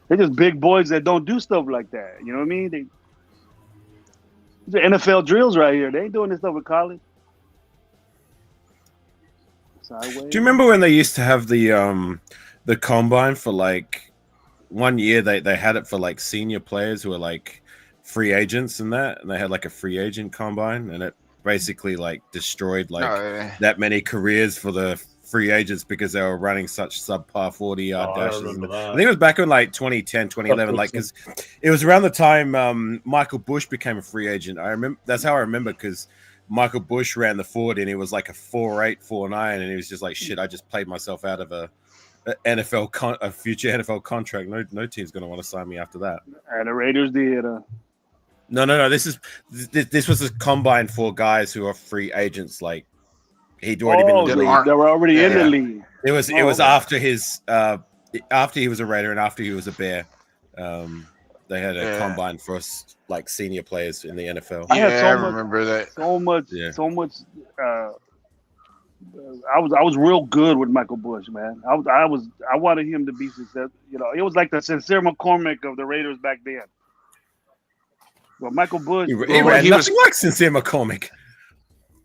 They're just big boys that don't do stuff like that. You know what I mean? These are NFL drills right here. They ain't doing this stuff in college. Sideways. Do you remember when they used to have the combine for like 1 year? They had it for like senior players who were like free agents and that, and they had like a free agent combine, and it basically like destroyed like that many careers for the free agents because they were running such subpar 40-yard I dashes. remember I that. think it was back in like 2010, 2011, like because it was around the time Michael Bush became a free agent. I remember that's how I remember because Michael Bush ran the 40 and he was like a 4.8, 4.9, and he was just like, shit, I just played myself out of a future NFL contract. No team's gonna want to sign me after that. And the Raiders did. No. This was a combine for guys who are free agents, like He'd already been in the Didn't league. Mark- They were already in Yeah. the league. It was Oh, okay. after he was a Raider and after he was a Bear. They had a Yeah. combine for us like senior players in the NFL. I had Yeah, so I much- remember that. So much. Yeah. I was real good with Michael Bush, man. I wanted him to be successful. You know, it was like the Sincere McCormick of the Raiders back then. Well, Michael Bush. He Well, ran he was- nothing like Sincere McCormick.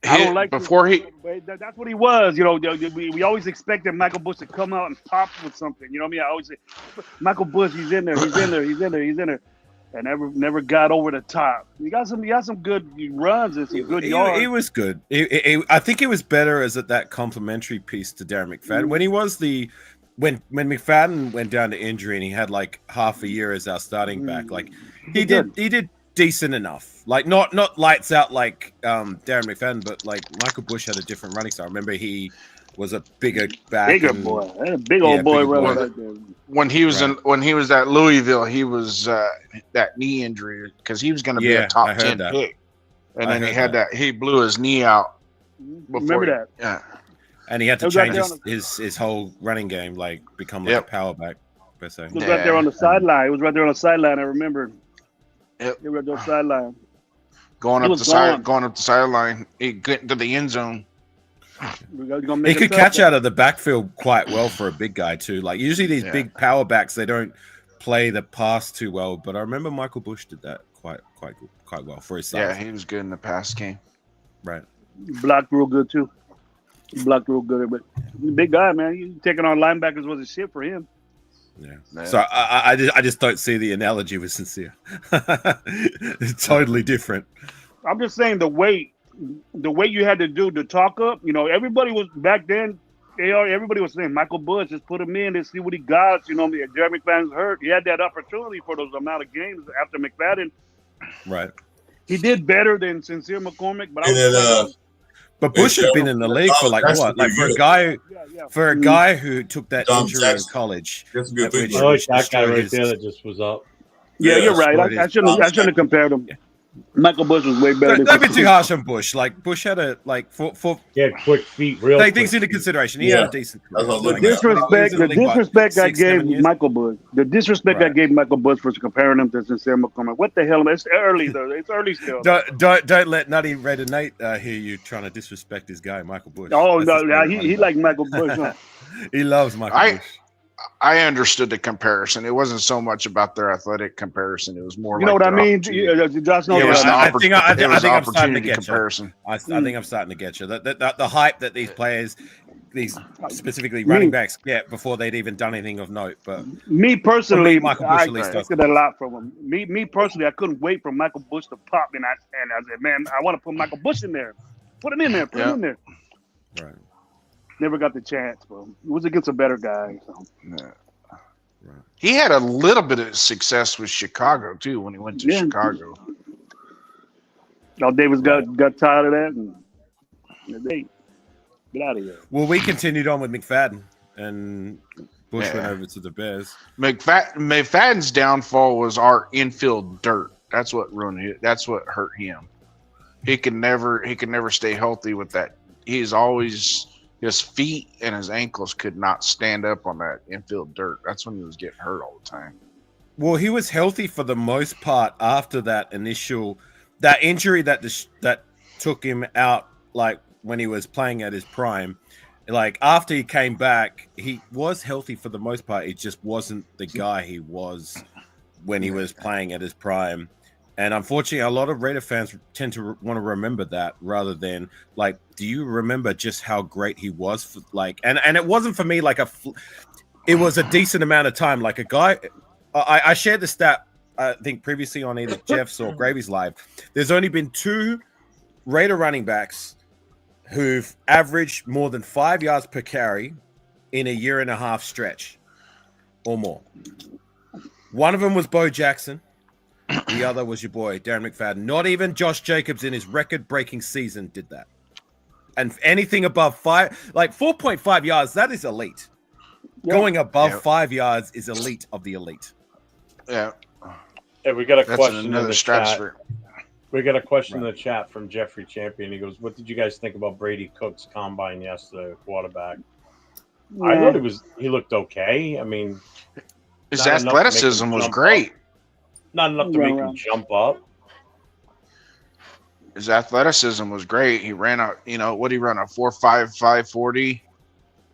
I don't like before he. That's what he was. You know, we always expected Michael Bush to come out and pop with something. You know what I mean? I always say, Michael Bush, he's in there, and never got over the top. He got some good runs and some good yards. He was good. I think he was better as that complementary piece to Darren McFadden. When he was when McFadden went down to injury and he had like half a year as our starting back, like he did decent enough. Like not lights out like Darren McFadden, but like Michael Bush had a different running style. Remember, he was a bigger back, Bigger and- boy, a big old Yeah, boy big running boy. back there. When he was Right. when he was at Louisville, he was that knee injury because he was going to be Yeah, a top I heard 10 that. pick, and I then he heard had that. He blew his knee out. Remember that? Yeah, and he had to He was right change there on his whole running game, like become like Yep. a power back per se. He was right there on the sideline. He was right there on the sideline. I remember. Yep. He was right there on the sideline. going He up was the side, gone. going up the sideline, he getting to the end zone. We're gonna He make could a catch touchdown. out of the backfield quite well for a big guy too. Like usually these Yeah. big power backs, they don't play the pass too well. But I remember Michael Bush did that quite well for his Yeah, size. he was good in the pass game. Right. Blocked real good too. Blocked real good, but big guy, man. You taking on linebackers was a shit for him. Yeah. Man. So I just don't see the analogy with Sincere. It's totally different. I'm just saying the way you had to do to talk up. You know, everybody was back then. Everybody was saying Michael Bush, just put him in and see what he got. You know, Jerry McFadden's hurt. He had that opportunity for those amount of games after McFadden. Right. He did better than Sincere McCormick, but I And then, was But Bush had been in the league for like That's what? Like pretty for a good. guy yeah. a guy who took that Dom injury Jackson. in college. That's a good Which- thing. I like that guy destroyed right his- there that just was up. Yeah, Yeah, you're right. destroyed I shouldn't have compared him. Michael Bush was way better. Don't be too harsh on Bush. Like Bush had a like for He had quick feet, real take quick things into feet. consideration. He Yeah. had a decent That's what I'm The looking at. disrespect, He was in the league, what, 6-7 years? Michael Bush. The disrespect I Right. gave Michael Bush for comparing him to Sincere McCormick. What the hell? It's early though. It's early still. Don't let Nutty Raider Nate hear you trying to disrespect his guy Michael Bush. Oh That's no, his no, favorite he running like Michael Bush. Huh? back. He loves Michael I- Bush. I understood the comparison. It wasn't so much about their athletic comparison. It was more. You know like what I their mean? opportunity. Josh knows It Yeah, was what the I mean. I think I'm starting to opportunity get you. comparison. I think I'm starting to get you. The hype that these players, these specifically running backs, get before they'd even done anything of note. But Me personally, Michael Bush I at least does. expected a lot from him. Me personally, I couldn't wait for Michael Bush to pop, and I said, man, I want to put Michael Bush in there. Put him in there. Put him in there. right. Never got the chance, bro. It was against a better guy. So. Yeah. He had a little bit of success with Chicago too when he went to Yeah. Chicago. Al Davis got tired of that, and they get out of here. Well, we continued on with McFadden, and Bush went Yeah. over to the Bears. McFadden's downfall was our infield dirt. That's what ruined it. That's what hurt him. He can never stay healthy with that. He's always his feet and his ankles could not stand up on that infield dirt. That's when he was getting hurt all the time. Well, he was healthy for the most part after that injury that took him out, like when he was playing at his prime. Like after he came back, he was healthy for the most part. He just wasn't the guy he was when he was playing at his prime. And unfortunately, a lot of Raider fans tend to want to remember that rather than like, do you remember just how great he was? For, like, and it wasn't for me like it was a decent amount of time. Like a guy, I shared the stat I think previously on either Jeff's or Gravy's live. There's only been 2 Raider running backs who've averaged more than 5 yards per carry in a year and a half stretch or more. One of them was Bo Jackson. The other was your boy, Darren McFadden. Not even Josh Jacobs in his record-breaking season did that. And anything above 4.5 yards, that is elite. Yeah. Going above Yeah. 5 yards is elite of the elite. Yeah, Hey, we got a that's question in another the chat. stratosphere. We got a question in the chat from Jeffrey Champion. He goes, "What did you guys think about Brady Cook's combine yesterday, quarterback?" I thought he looked okay. I mean, His not enough to make him athleticism was jump great. up. Not enough to make him jump up. His athleticism was great. He ran out, what he run a 4.5, 5.40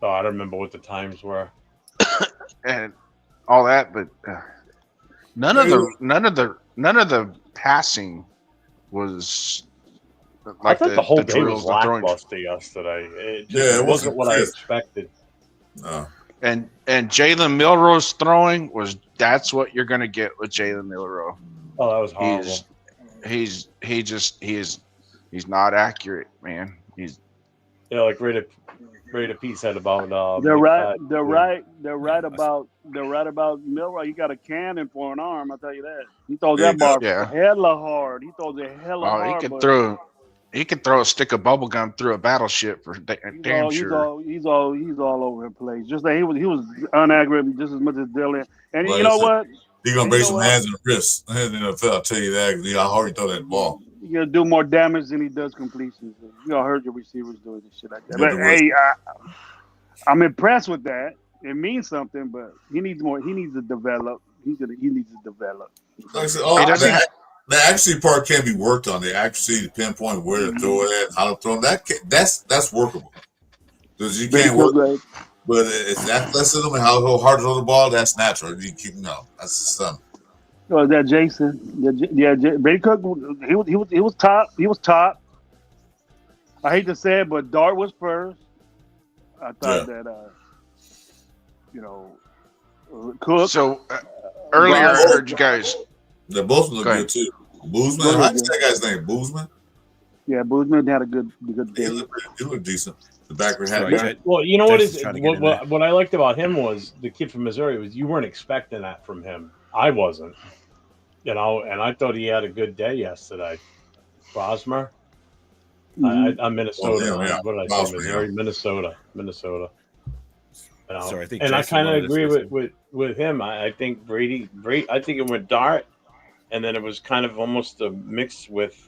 Oh, I don't remember what the times were. and all that, but none of the passing was I thought the whole game drills, was the throwing. lackluster yesterday. it wasn't what I crisp. expected. No. And Jalen Milroe's throwing that's what you're gonna get with Jalen Milroe. Oh, that was horrible. He's not accurate, man. Like Rita Pete said about They're right McFadden. about Milroy. He got a cannon for an arm. I'll tell you that. He throws There that you go. bar Yeah. hella hard. He throws it hella hard. He could throw a stick of bubble gum through a battleship for damn sure. He's all over the place. Just like he was unaccurate just as much as Dylan. And Well, you know what? He's gonna You break know some what? hands and wrists in the NFL. I'll tell you that. How hard he throw that ball. He's gonna do more damage than he does completions. You gonna hurt your receivers doing this shit like that. Yeah, But the hey, I'm impressed with that. It means something, but he needs more. He needs to develop. He needs to develop. Like I said, He doesn't- the accuracy part can be worked on. The accuracy to pinpoint where to throw it at, how to throw it. That's workable. Because you can't work. But it's athleticism and how hard to throw the ball. That's natural. That's something. Oh, that Jason? Brady Cook. He was top. He was top. I hate to say it, but Dart was first. I thought that Cook. So earlier I heard you guys. They both look Go ahead. good too. Boozman, how is that guy's name? Boozman. Yeah, Boozman had a good He day. looked decent. The backer had. Right. Well, you know what Jason's is trying to get in what I liked about him was the kid from Missouri was you weren't expecting that from him. I wasn't, and I thought he had a good day yesterday. Brosmer, I'm Minnesota. Oh, yeah. What did I say? Brosmer, Missouri, Minnesota. Sorry, I think and I Jason kind of wanted to agree say with him. I think Brady. I think it went Dart, and then it was kind of almost a mix with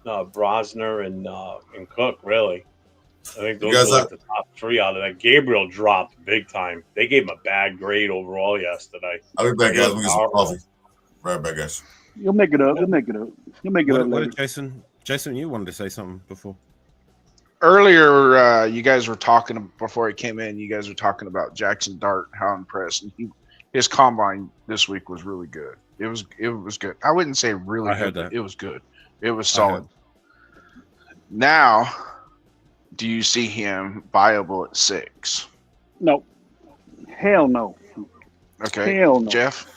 Brosner and Cook. Really, I think those guys were like the top three out of that. Gabriel dropped big time. They gave him a bad grade overall yesterday. I'll be back, guys. Let me get some coffee. Right back, guys. You'll make it up. You'll make it up What later. did Jason, you wanted to say something before. Earlier, you guys were talking before he came in. You guys were talking about Jackson Dart, how impressed, and his combine this week was really good. It was good. I wouldn't say really I good. heard that. But it was good. It was solid. Now, do you see him viable at 6? No. Hell no. Okay, Hell no. Jeff.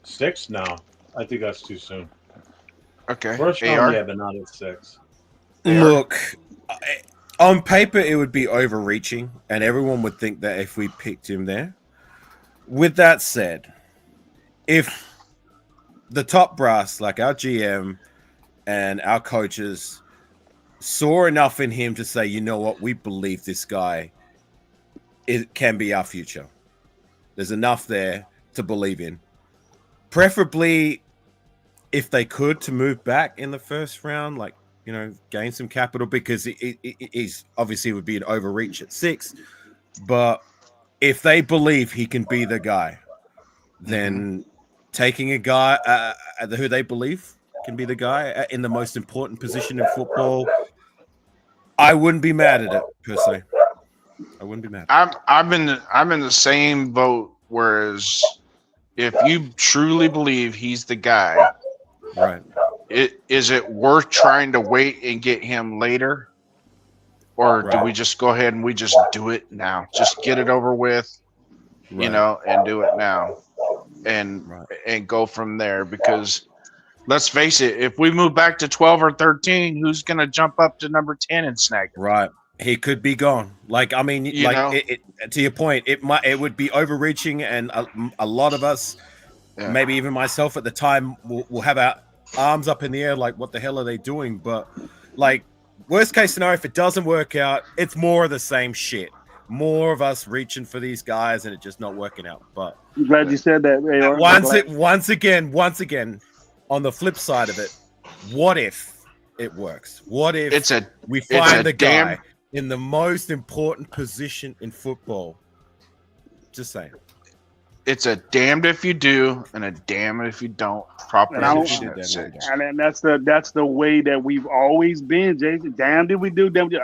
6? No, I think that's too soon. Okay, First AR? round, yeah, but not at 6. Look, on paper, it would be overreaching, and everyone would think that if we picked him there. With that said, if the top brass, like our GM and our coaches, saw enough in him to say, you know what, we believe this guy, it can be our future. There's enough there to believe in. Preferably, if they could, to move back in the first round, like, gain some capital, because he's obviously would be an overreach at 6. But if they believe he can be the guy, then taking a guy who they believe can be the guy in the most important position in football, I wouldn't be mad at it per se. I wouldn't be mad. I'm in the same boat. Whereas, if you truly believe he's the guy, Right. Is it worth trying to wait and get him later, or do we just go ahead and we just do it now? Just get it over with, and do it now, and go from there. Because let's face it, if we move back to 12 or 13, who's going to jump up to number 10 and snag it? Right. He could be gone. Like, I mean, to your point, it would be overreaching, and a lot of us, maybe even myself at the time, will have our arms up in the air, like, what the hell are they doing? But, like, worst case scenario, if it doesn't work out, it's more of the same shit. More of us reaching for these guys and it just not working out. But I'm glad you said that, AR. once again, on the flip side of it, what if it works? What if we it's a find the damn- guy in the most important position in football? Just saying. It's a damned if you do and a damn if you don't And proposition. I don't- at six. And then that's the way that we've always been, Jason. Damn did we do, damn did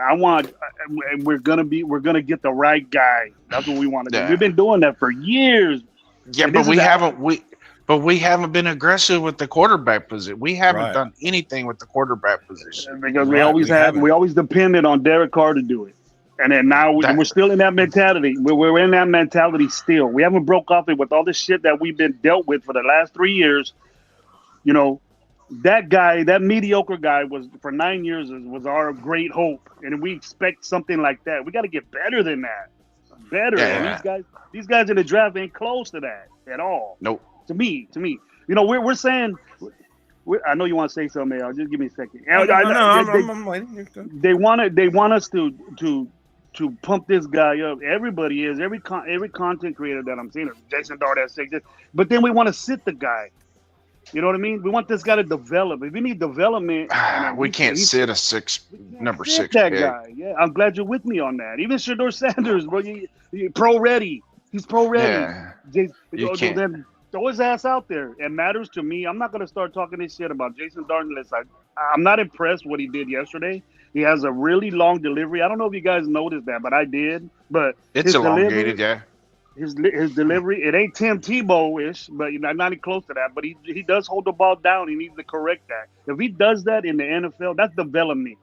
we're gonna get the right guy. That's what we want to do. Yeah. We've been doing that for years. Yeah, And but this we is haven't been aggressive with the quarterback position. We haven't Right. done anything with the quarterback position. Because Right, we always depended on Derek Carr to do it. And then now we're still in that mentality. We're in that mentality still. We haven't broke off it with all the shit that we've been dealt with for the last 3 years. You know, that guy, that mediocre guy was for 9 years was our great hope. And we expect something like that. We got to get better than that. Better. Yeah. And these guys in the draft ain't close to that at all. Nope. To me. You know, we're saying I know you want to say something, Al. Just give me a second. I'm waiting. They want us to pump this guy up. Everybody is every content creator that I'm seeing, Jason Dart has said this, but then we want to sit the guy. You know what I mean? We want this guy to develop. If we need development, We can't sit a number six that pick. guy. Yeah, I'm glad you're with me on that. Even Shedeur Sanders, bro, you pro ready. He's pro ready. Yeah. You can't. Then throw his ass out there. It matters to me. I'm not gonna start talking this shit about Jason Dart unless I'm not impressed what he did yesterday. He has a really long delivery. I don't know if you guys noticed that, but I did. But It's his elongated, delivery, yeah. his delivery, it ain't Tim Tebow-ish, but not even close to that. But he does hold the ball down. He needs to correct that. If he does that in the NFL, that's development.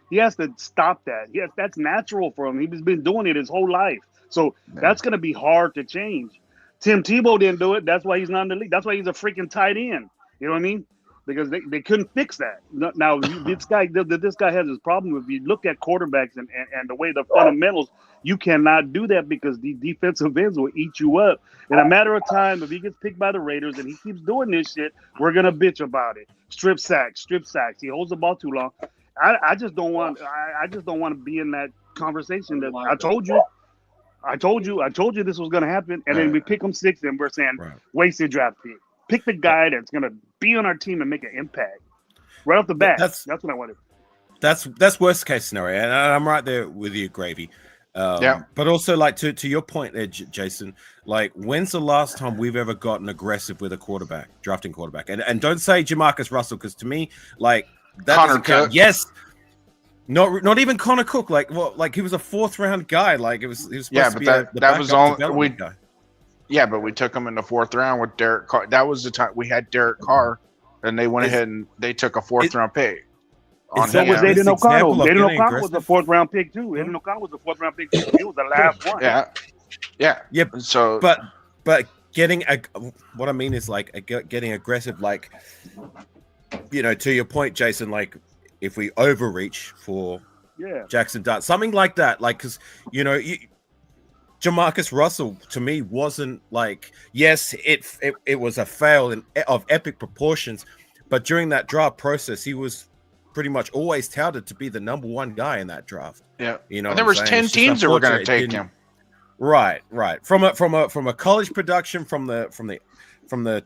He has to stop that. Yes, that's natural for him. He's been doing it his whole life. So that's going to be hard to change. Tim Tebow didn't do it. That's why he's not in the league. That's why he's a freaking tight end. You know what I mean? Because they couldn't fix that. Now this guy has his problem. If you look at quarterbacks and the way the fundamentals, you cannot do that because the defensive ends will eat you up in a matter of time. If he gets picked by the Raiders and he keeps doing this shit, we're gonna bitch about it. Strip sacks. He holds the ball too long. I just don't want to be in that conversation. That I told you this was gonna happen, and then we pick him sixth, and we're saying wasted draft pick. Pick the guy that's gonna be on our team and make an impact right off the bat. That's what I wanted. That's worst case scenario, and I'm right there with you, Gravy. But also, like to your point there, Jason. Like, when's the last time we've ever gotten aggressive with a drafting quarterback? And don't say Jamarcus Russell, because to me, like that Connor doesn't count. Cook. Yes. Not even Connor Cook. Like he was a 4th round guy. Like he was supposed to be that was all guy. Yeah, but we took him in the 4th round with Derek Carr. That was the time we had Derek Carr, and they went ahead and they took a 4th round pick. So was Aiden O'Connell. Aiden O'Connell was a 4th round pick too. Aiden O'Connell was a 4th round pick too. He was the last one. Yeah. So, but getting what I mean is like getting aggressive. Like, you know, to your point, Jason. Like, if we overreach for Jackson Dart, something like that. Like, because you know. Jamarcus Russell to me wasn't like, yes, it was a fail of epic proportions, but during that draft process, he was pretty much always touted to be the number 1 guy in that draft. Yeah, you know, there was 10 teams that were going to take him. Right. From a college production, from the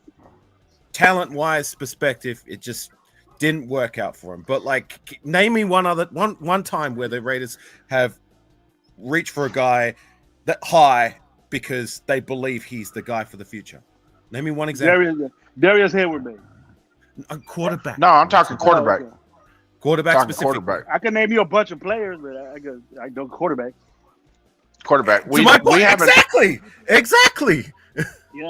talent wise perspective, it just didn't work out for him. But like, name me one time where the Raiders have reached for a guy that high because they believe he's the guy for the future. Name me one example. Darius Hayward, baby. A quarterback. No, I'm talking quarterback. Quarterback specific. Quarterback. I can name you a bunch of players, but I don't quarterback. Quarterback. We haven't exactly.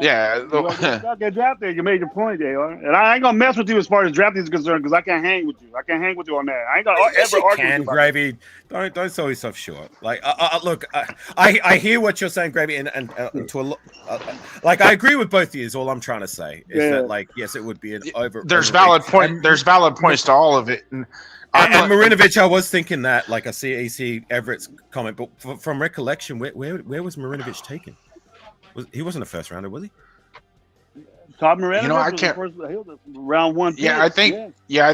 Yeah. You get drafted. You made your point there, and I ain't gonna mess with you as far as drafting is concerned because I can't hang with you. I can't hang with you on that. I ain't gonna ever argue with you. Gravy, don't sell yourself short. Like, look, I hear what you're saying, Gravy, and to like I agree with both of you. Is all I'm trying to say is that, like, yes, it would be an over. There's valid point. There's valid points to all of it. And Marinovich, I was thinking that. Like, I see Everett's comment, but from recollection, where was Marinovich taken? He wasn't a 1st rounder, was he? Todd Marinovich. You know, I can't. He was round 1. Yeah, I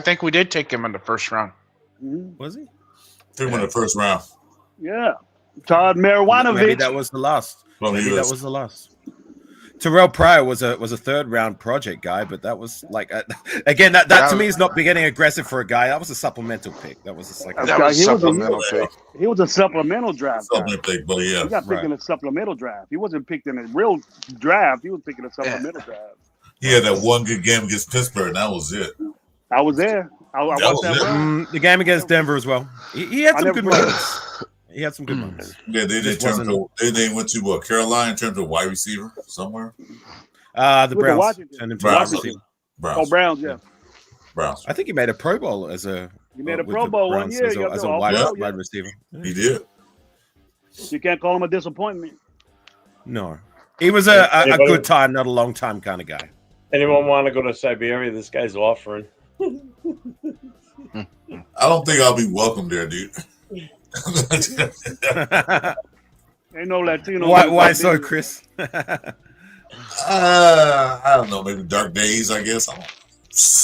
think we did take him in the 1st round. Mm-hmm. Was he? Took him in the 1st round. Yeah, Todd Marinovich. Maybe that was the last. Well, Maybe that was the last. Terrell Pryor was a 3rd round project guy, but that was like again that to me is not getting aggressive for a guy. That was a supplemental pick. That was just like That was He was a- supplemental pick. He was a supplemental draft guy. Something big, but yeah. He got picked in a supplemental draft. He wasn't picked in a real draft. He was picked in a supplemental draft. He had that one good game against Pittsburgh, and that was it. I was there. I That watched was that. it. run. the game against Denver as well. He had I some never good forget. moments. He had some good moments. Yeah, they Just went to Carolina in terms of wide receiver somewhere. The the Browns Washington. turned him to Browns. wide receiver. Oh, Browns, yeah. Browns. I think he made a Pro Bowl as a. He made a with Pro the Bowl one Browns year. as He got a the wide, All-Pro, yeah. wide receiver. He did. You can't call him a disappointment. No, he was a Anybody- good time, not a long time kind of guy. Anyone want to go to Siberia? This guy's offering. I don't think I'll be welcome there, dude. Ain't no Latino. Why so, Chris? I don't know, maybe dark days, I guess.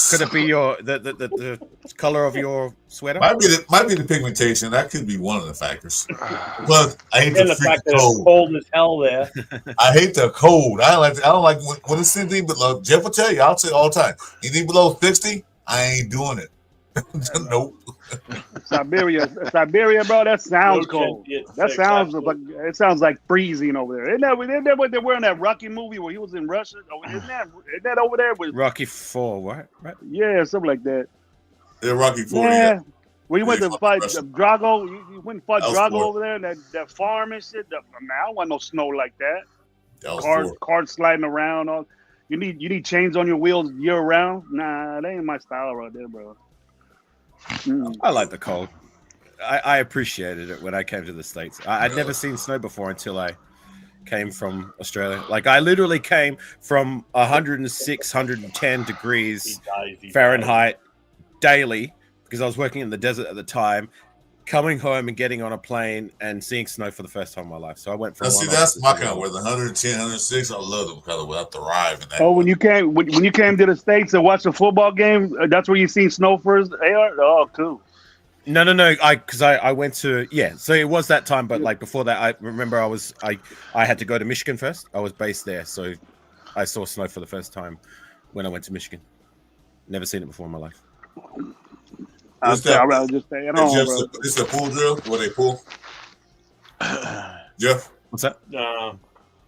Could it be the color of your sweater? Might be the pigmentation. That could be one of the factors. But I hate And the the fact that freaking it's cold. cold as hell there. I hate the cold. I don't like when it's anything below. Jeff will tell you. I'll say all the time. Anything below 60, I ain't doing it. Nope. Siberia, bro. That sounds No cold. chance to get That sick, sounds absolutely. like it sounds like freezing over there. Isn't that what they were in that Rocky movie where he was in Russia? Oh, isn't that over there? With, Rocky 4, what? Right? yeah, something like that. Yeah, Rocky 40. Yeah. Yeah. When you went Yeah, to fuck fight Russia. Drago, you went and fought That was Drago four. over there, and that farm and shit. Man, I don't want no snow like that. That was Cars, 4. cars sliding around. All you need chains on your wheels year round. Nah, that ain't my style right there, bro. I like the cold. I appreciated it when I came to the States. I'd never seen snow before until I came from Australia. Like I literally came from 106, 110 He degrees dies, he Fahrenheit daily because I was working in the desert at the time, coming home and getting on a plane and seeing snow for the first time in my life. So I went from Now, see, one that's opposite my to the kind of other. weather. 110, 106. I love them because I thrive in that. Oh, when you came to the States and watched a football game, that's where you seen snow first. AR? Oh, cool. No. I went to So it was that time, but like before that, I remember I had to go to Michigan first. I was based there, so I saw snow for the first time when I went to Michigan. Never seen it before in my life. What's that? I'd rather just stay at Hey, home, Jeff, bro. this is a pool drill where they pull. Jeff, What's that?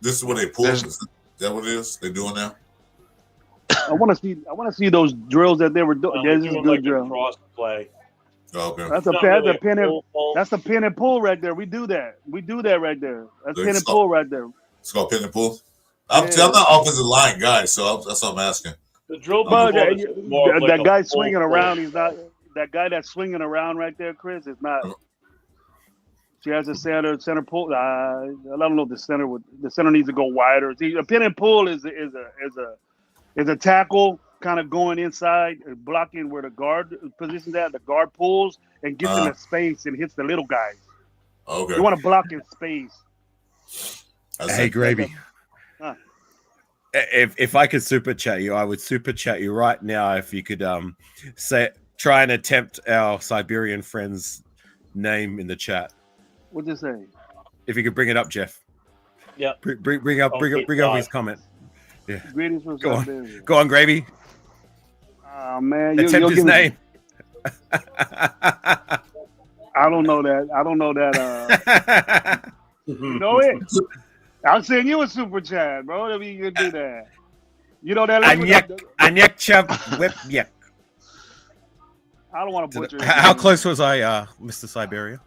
this is where they pull. There's- Is that what it is? They doing now? I want to see those drills that they were doing. They're This is a doing good like a drill. cross play. Oh, okay. That's a Not pin. really That's a pin and pull. that's a pin and pull right there. We do that. We do that right there. That's Good pin and stuff. pull right there. It's called pin and pull. Yeah. See, I'm not offensive line guy, so that's what I'm asking. The drill But ball is more of like that a guy full swinging pull. around, he's not. That guy that's swinging around right there, Chris, is not. She has a center pull. I don't know if the center needs to go wider. See, a pin and pull is a tackle kind of going inside, blocking where the guard positions at. The guard pulls and gets in the space and hits the little guys. Okay. You want to block in space. That's Hey, it. Gravy. Huh. If I could super chat you, I would super chat you right now. If you could try and attempt our Siberian friend's name in the chat. What'd you say? If you could bring it up, Jeff. Yeah. Bring up his comment. Greetings from Go on. Siberia. Go on, Gravy. Oh man, Attempt his name. I don't know that. You know it. I'll send you a super chat, bro. If you can do that. You know that. Anyak Chav Whip Yak. I don't want to butcher it. How close was I, Mr. Siberia?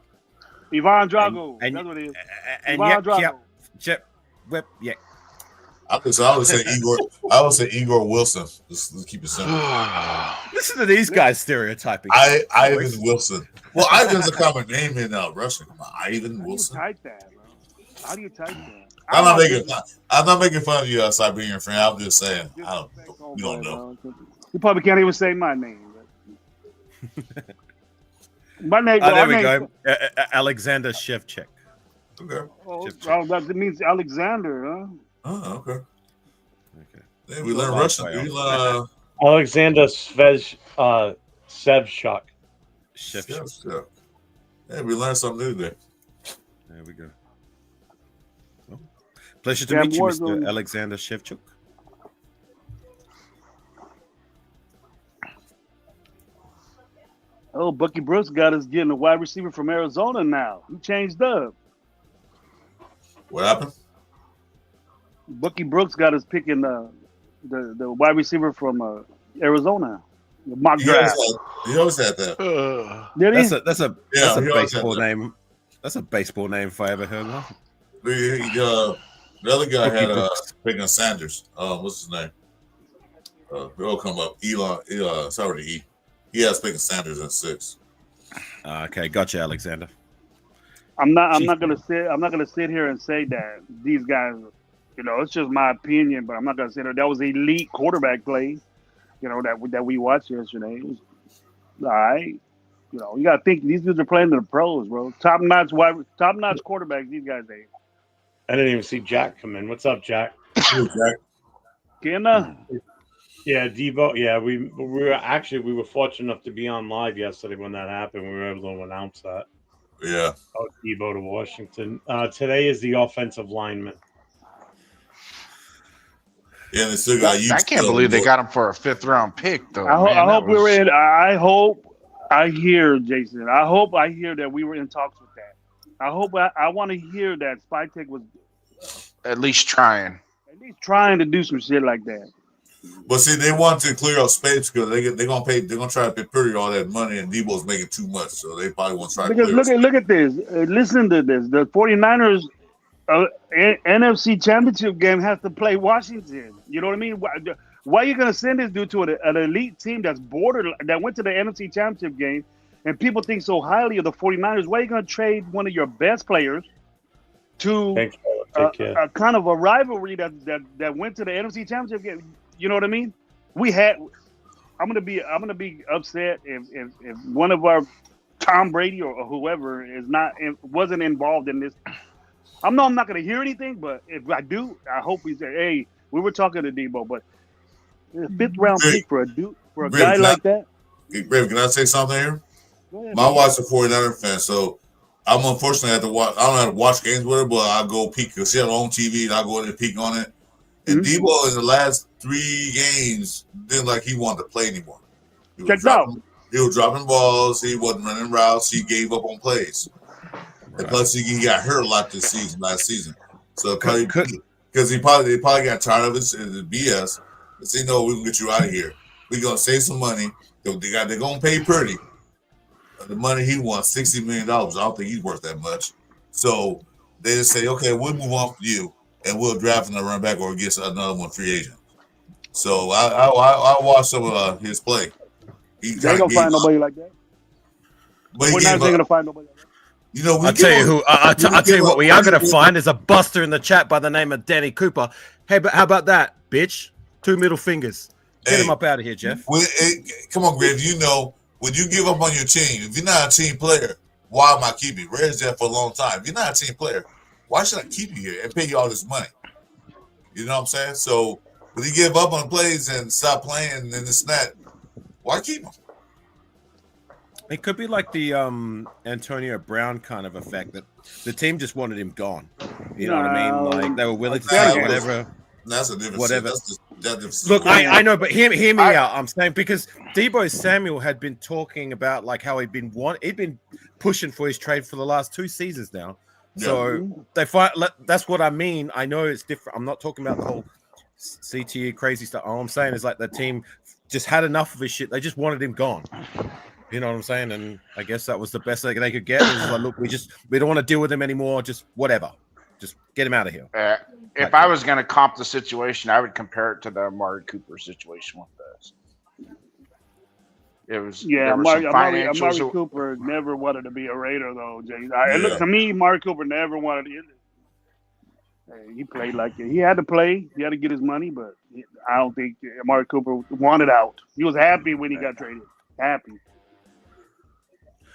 Ivan Drago. And- That's what it is. And Ivan Drago. Chip Whip Yak. I would say Igor. I would say Igor Wilson. Let's keep it simple. Listen to these guys stereotyping. Ivan Wilson. Well, Ivan's a common name in Russian. Come on, Ivan How do you Wilson. type that, bro? How do you type that? I'm not making fun of you, Siberian friend. I'm just saying. We don't know. You probably can't even say my name. My name. There we go. Alexander Shevchuk. Okay. That means Alexander, huh? Oh, okay. Okay. Hey, we learn Russian. We learn. Alexander Sevchuk. Shevchuk. Yeah. Hey, we learned something new today. There we go. Well, Pleasure to Yeah, meet you, Mr. Warzone. Alexander Shevchuk. Oh, Bucky Brooks got us getting a wide receiver from Arizona now. He changed up. What happened? Bucky Brooks got us picking the wide receiver from Arizona. The mock draft. He always had that. Did he? That's a Yeah, he always had baseball that. name. That's a baseball name if I ever heard one. The other guy Bucky had Brooks. picking Sanders. What's his name? They all come up. Elon. Sorry, E. He has picking Sanders at 6. Okay, gotcha, Alexander. I'm not Chief- gonna sit here and say that these guys, it's just my opinion, but I'm not gonna say that was elite quarterback play, that we watched yesterday. It was all right. You gotta think these dudes are playing to the pros, bro. Top notch quarterbacks. These guys ain't. I didn't even see Jack come in. What's up, Jack? Who, Jack? Kenna, Yeah, Debo. Yeah, we were fortunate enough to be on live yesterday when that happened. We were able to announce that. Yeah. Oh, Debo to Washington. Today is the offensive lineman. Yeah, they still got you. I can't believe they got him for a 5th round pick, though. I hope we were in. I hear Jason. I hope I hear that we were in talks with that. I want to hear that Spytek was at least trying. at least trying to do some shit like that. But see, they want to clear up space because they're gonna try to pay Purdy all that money, and Debo's making too much, so they probably want to try to Because clear. look at this. Listen to this. The 49ers NFC Championship game has to play Washington. You know what I mean? Why are you going to send this dude to an elite team that went to the NFC Championship game, and people think so highly of the 49ers? Why are you going to trade one of your best players to Thanks, brother. Take care. a kind of a rivalry that went to the NFC Championship game? You know what I mean? I'm gonna be upset if one of our Tom Brady or whoever wasn't involved in this. I'm not gonna hear anything, but if I do, I hope he said, "Hey, we were talking to Debo, but a 5th round pick for a guy like that." Hey, Brave, can I say something here? Go ahead, My man. wife's a 49er fan, so I'm unfortunately have to watch. I don't have to watch games with her, but I go peek because she has her own TV, and I go in and peek on it. And Debo in the last 3 games didn't like he wanted to play anymore. He was dropping balls. He wasn't running routes. He gave up on plays. And plus, he got hurt a lot last season. So probably because they probably got tired of his BS. They say, "No, we can get you out of here. We're gonna save some money. They're gonna pay Purdy the money he wants, $60 million. I don't think he's worth that much. So they just say, okay, we'll move on from you, and we'll draft another run back or get another one free agent." So I watched some of his play. They ain't gonna find nobody like that. But he We're gave not up. gonna find nobody like that. I'll tell you what we are going to find is a buster in the chat by the name of Danny Cooper. Hey, but how about that, bitch? 2 middle fingers. Get him up out of here, Jeff. Come on, Grave. When you give up on your team, if you're not a team player, why am I keeping you? Red's there for a long time. If you're not a team player, why should I keep you here and pay you all this money? You know what I'm saying? So when you give up on plays and stop playing and this and that, why keep him? It could be like the Antonio Brown kind of effect that the team just wanted him gone. You know what I mean? Like they were willing to say whatever. That's a different. Whatever. That's Look, I know, but hear me out. I'm saying because Deebo Samuel had been talking about like how he'd been pushing for his trade for the last 2 seasons now. So that's what I mean. I know it's different. I'm not talking about the whole CTE crazy stuff. All I'm saying is like the team just had enough of his shit. They just wanted him gone. You know what I'm saying? And I guess that was the best they could get. It was like, look, we don't want to deal with him anymore. Just whatever. Just get him out of here. If I was going to comp the situation, I would compare it to the Amari Cooper situation with this. It was Amari Cooper never wanted to be a Raider though, Jay. Look, to me, Amari Cooper never wanted to. He played like it. He had to play. He had to get his money, but I don't think Amari Cooper wanted out. He was happy when he got traded. Happy.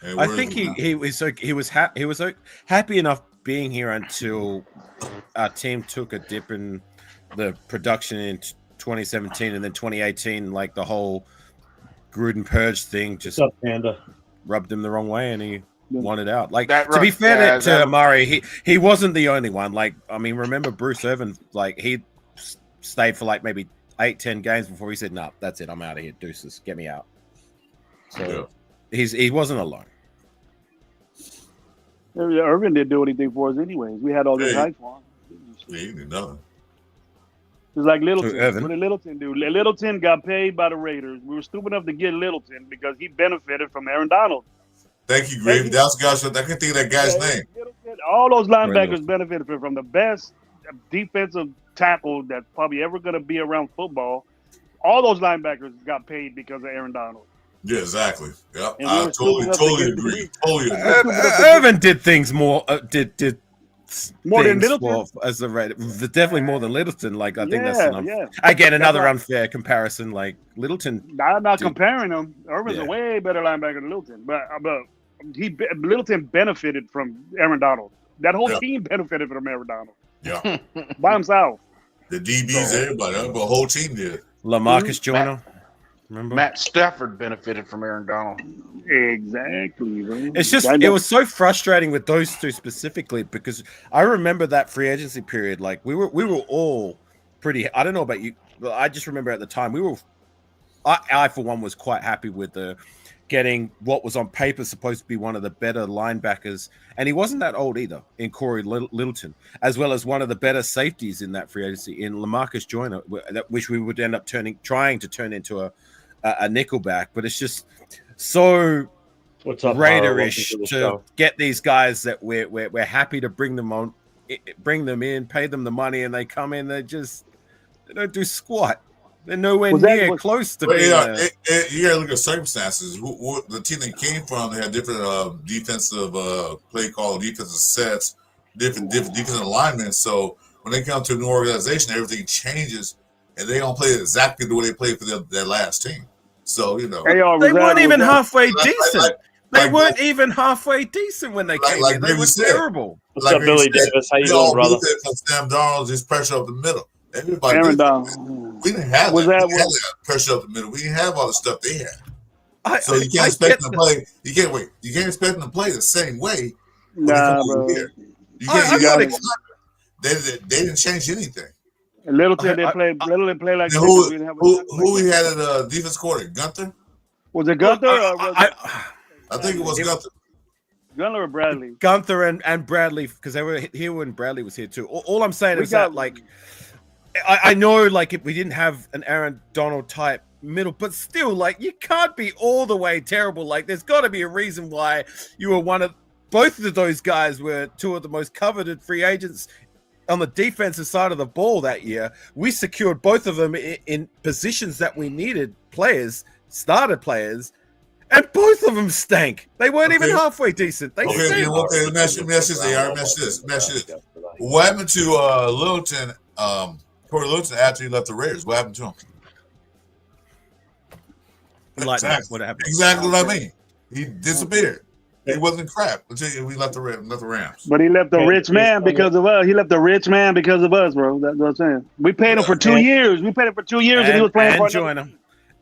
I think he was happy enough being here until our team took a dip in the production in 2017 and then 2018, like the whole Gruden purge thing just rubbed him the wrong way, and he wanted out. Like That to be right- fair yeah, to that- Amari, he wasn't the only one. Like I mean, remember Bruce Irvin? Like he stayed for like maybe 8-10 games before he said, "No, that's it. I'm out of here. Deuces, get me out." So he wasn't alone. Irvin didn't do anything for us anyways. We had all this Yeah. hype for him. Yeah, he did nothing. It's like Littleton. Irvin. What did Littleton do? Littleton got paid by the Raiders. We were stupid enough to get Littleton because he benefited from Aaron Donald. Thank you, Gravy. That's the guy. I can't think of that guy's name. Littleton, all those linebackers Littleton. benefited from the best defensive tackle that's probably ever going to be around football. All those linebackers got paid because of Aaron Donald. Yeah, exactly. Yep. And we I were stupid enough to totally get agree. the- Totally agree. Irvin did things more. Did More than things Littleton? for- as a Raider. Definitely more than Littleton. Like I think that's yeah. again another why- unfair comparison. Like Littleton. I'm not Dude. comparing them. Irvin's Yeah. a way better linebacker than Littleton, but Littleton benefited from Aaron Donald. That whole Yeah. team benefited from Aaron Donald Yeah. by himself. The DBs, everybody, the whole team did. LaMarcus Joyner. Remember? Matt Stafford benefited from Aaron Donald. Exactly. Bro. It's just it was so frustrating with those two specifically because I remember that free agency period. Like we were all pretty. I don't know about you, but I just remember at the time I for one was quite happy with the getting what was on paper supposed to be one of the better linebackers, and he wasn't that old either in Corey Littleton, as well as one of the better safeties in that free agency in LaMarcus Joyner, which we would end up trying to turn into a nickelback, but it's just so What's up, Raiderish Welcome the to show. get these guys that we're happy to bring them in, pay them the money, and they come in. They don't do squat. They're nowhere Was that- near was- close to But being. you got to look at circumstances. The team they came from, they had different defensive play call, defensive sets, different defensive alignments. So when they come to a new organization, everything changes, and they don't play exactly the way they played for their last team. So AR, they was weren't that- even was that- halfway like- decent. like- They weren't even halfway decent when they came like in. They David were said. terrible. What's up, Billy you said, Davis? How you we all doing, brother? moved it from Sam Darnold, just pressure up the middle. Everybody, Aaron did. Donald. We didn't have Was that. that We didn't have what- that pressure up the middle. We didn't have all the stuff they had. So I you can't I expect get them to play. You can't wait. You can't expect them to play the same way. when they Nah, come over bro. here. You I can't. got You it. they didn't change anything. Littleton, they I- played. Littleton played like And this. We didn't have a- who we had at defense coordinator? Gunther. Was it Gunther or was it I think it was Gunther. Gunter or Bradley? Gunther and Bradley, because they were here when Bradley was here too. All I'm saying We is got- that, like, I know, like, if we didn't have an Aaron Donald type middle, but still, like, you can't be all the way terrible. Like, there's got to be a reason why you were both of those guys were two of the most coveted free agents on the defensive side of the ball that year. We secured both of them in positions that we needed started players. And both of them stank. They weren't even Okay. halfway decent. They Okay, stank. let me ask you this, AR. Let me ask you this. What happened to Littleton? Corey Littleton after he left the Raiders. What happened to him? Like, what happened? Exactly what I mean. He disappeared. He wasn't crap until we left the Rams. But he left a Yeah, rich man because of us. He left a rich man because of us, bro. That's what I'm saying. We paid him for 2 years. We paid him for 2 years, and he was playing for another- Joyner.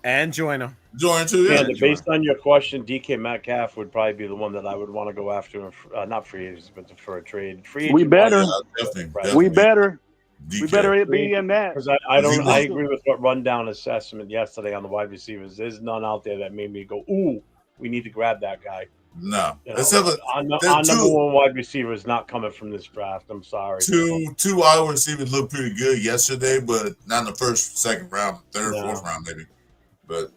And Joyner. Jordan too. Yeah, Yeah. based on your question, DK Metcalf would probably be the one that I would want to go after, not free agents, but for a trade. Free We agent- better. Definitely. We better. DK. We better be in that. Because I don't. Zero. I agree with what rundown assessment yesterday on the wide receivers. There's none out there that made me go, "Ooh, we need to grab that guy." No. You know, Except for our there's number two- one wide receiver is not coming from this draft. I'm sorry. two wide receivers looked pretty good yesterday, but not in the first, second round, third, No. fourth round, maybe. But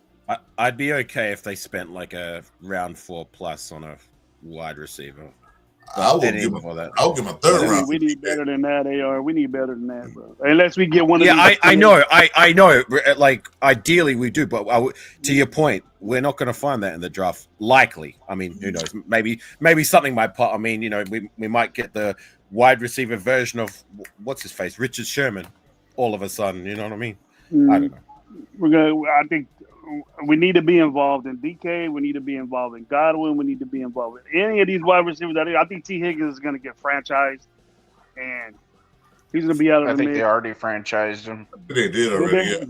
I'd be okay if they spent like a round 4+ on a wide receiver. I will Anything give him. before that. I will give him a third round. We need better than that, AR. We need better than that, bro. Unless we get one of Yeah, these. I know. I know. Like, ideally, we do. But to your point, we're not going to find that in the draft. Likely. I mean, who knows? Maybe something might pop. I mean, we might get the wide receiver version of what's his face, Richard Sherman, all of a sudden. You know what I mean? I don't know. I think we need to be involved in DK. We need to be involved in Godwin. We need to be involved in any of these wide receivers. I think T. Higgins is going to get franchised, and he's going to be out of I the think mix. they already franchised him. They did already. Yeah.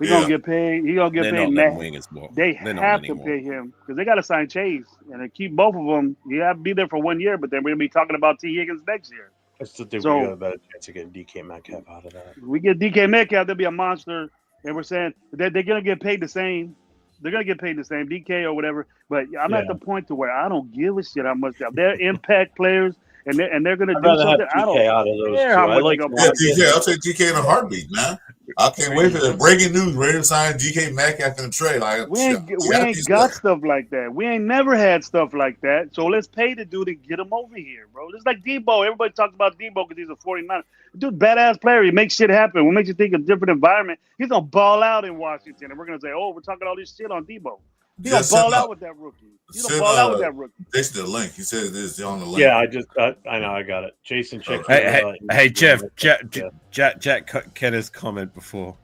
He's Yeah. gonna get paid. He's gonna get They're paid. not letting Max. wingers walk. They They're not have letting to him pay him because they got to sign Chase and they keep both of them. You have to be there for 1 year, but then we're gonna be talking about T. Higgins next year. I still think So- we got a better chance of getting DK Metcalf out of that. We get DK Metcalf, they'll be a monster, and we're saying that they're gonna get paid the same. They're gonna get paid the same, DK or whatever. But I'm at Yeah. the point to where I don't give a shit how much they're impact players, and they're gonna I'd do rather have something. I DK don't out of those care two. how I much like they're gonna Yeah, pay. DK. I'll take DK in a heartbeat, man. I can't wait for the breaking news. Ready to sign DK Metcalf in the trade. Like, We ain't got stuff like that. We ain't never had stuff like that. So let's pay the dude and get him over here, bro. It's like Debo. Everybody talks about Debo because he's a 49. Dude, badass player. He makes shit happen. What makes you think a different environment? He's gonna ball out in Washington, and we're gonna say, "Oh, we're talking all this shit on Debo." He's gonna ball out with that rookie. He's gonna ball out with that rookie. Jason, the link. He said this on the link. Yeah, I know, I got it. Jason, check. Hey, Jeff, Jack Kenner's comment before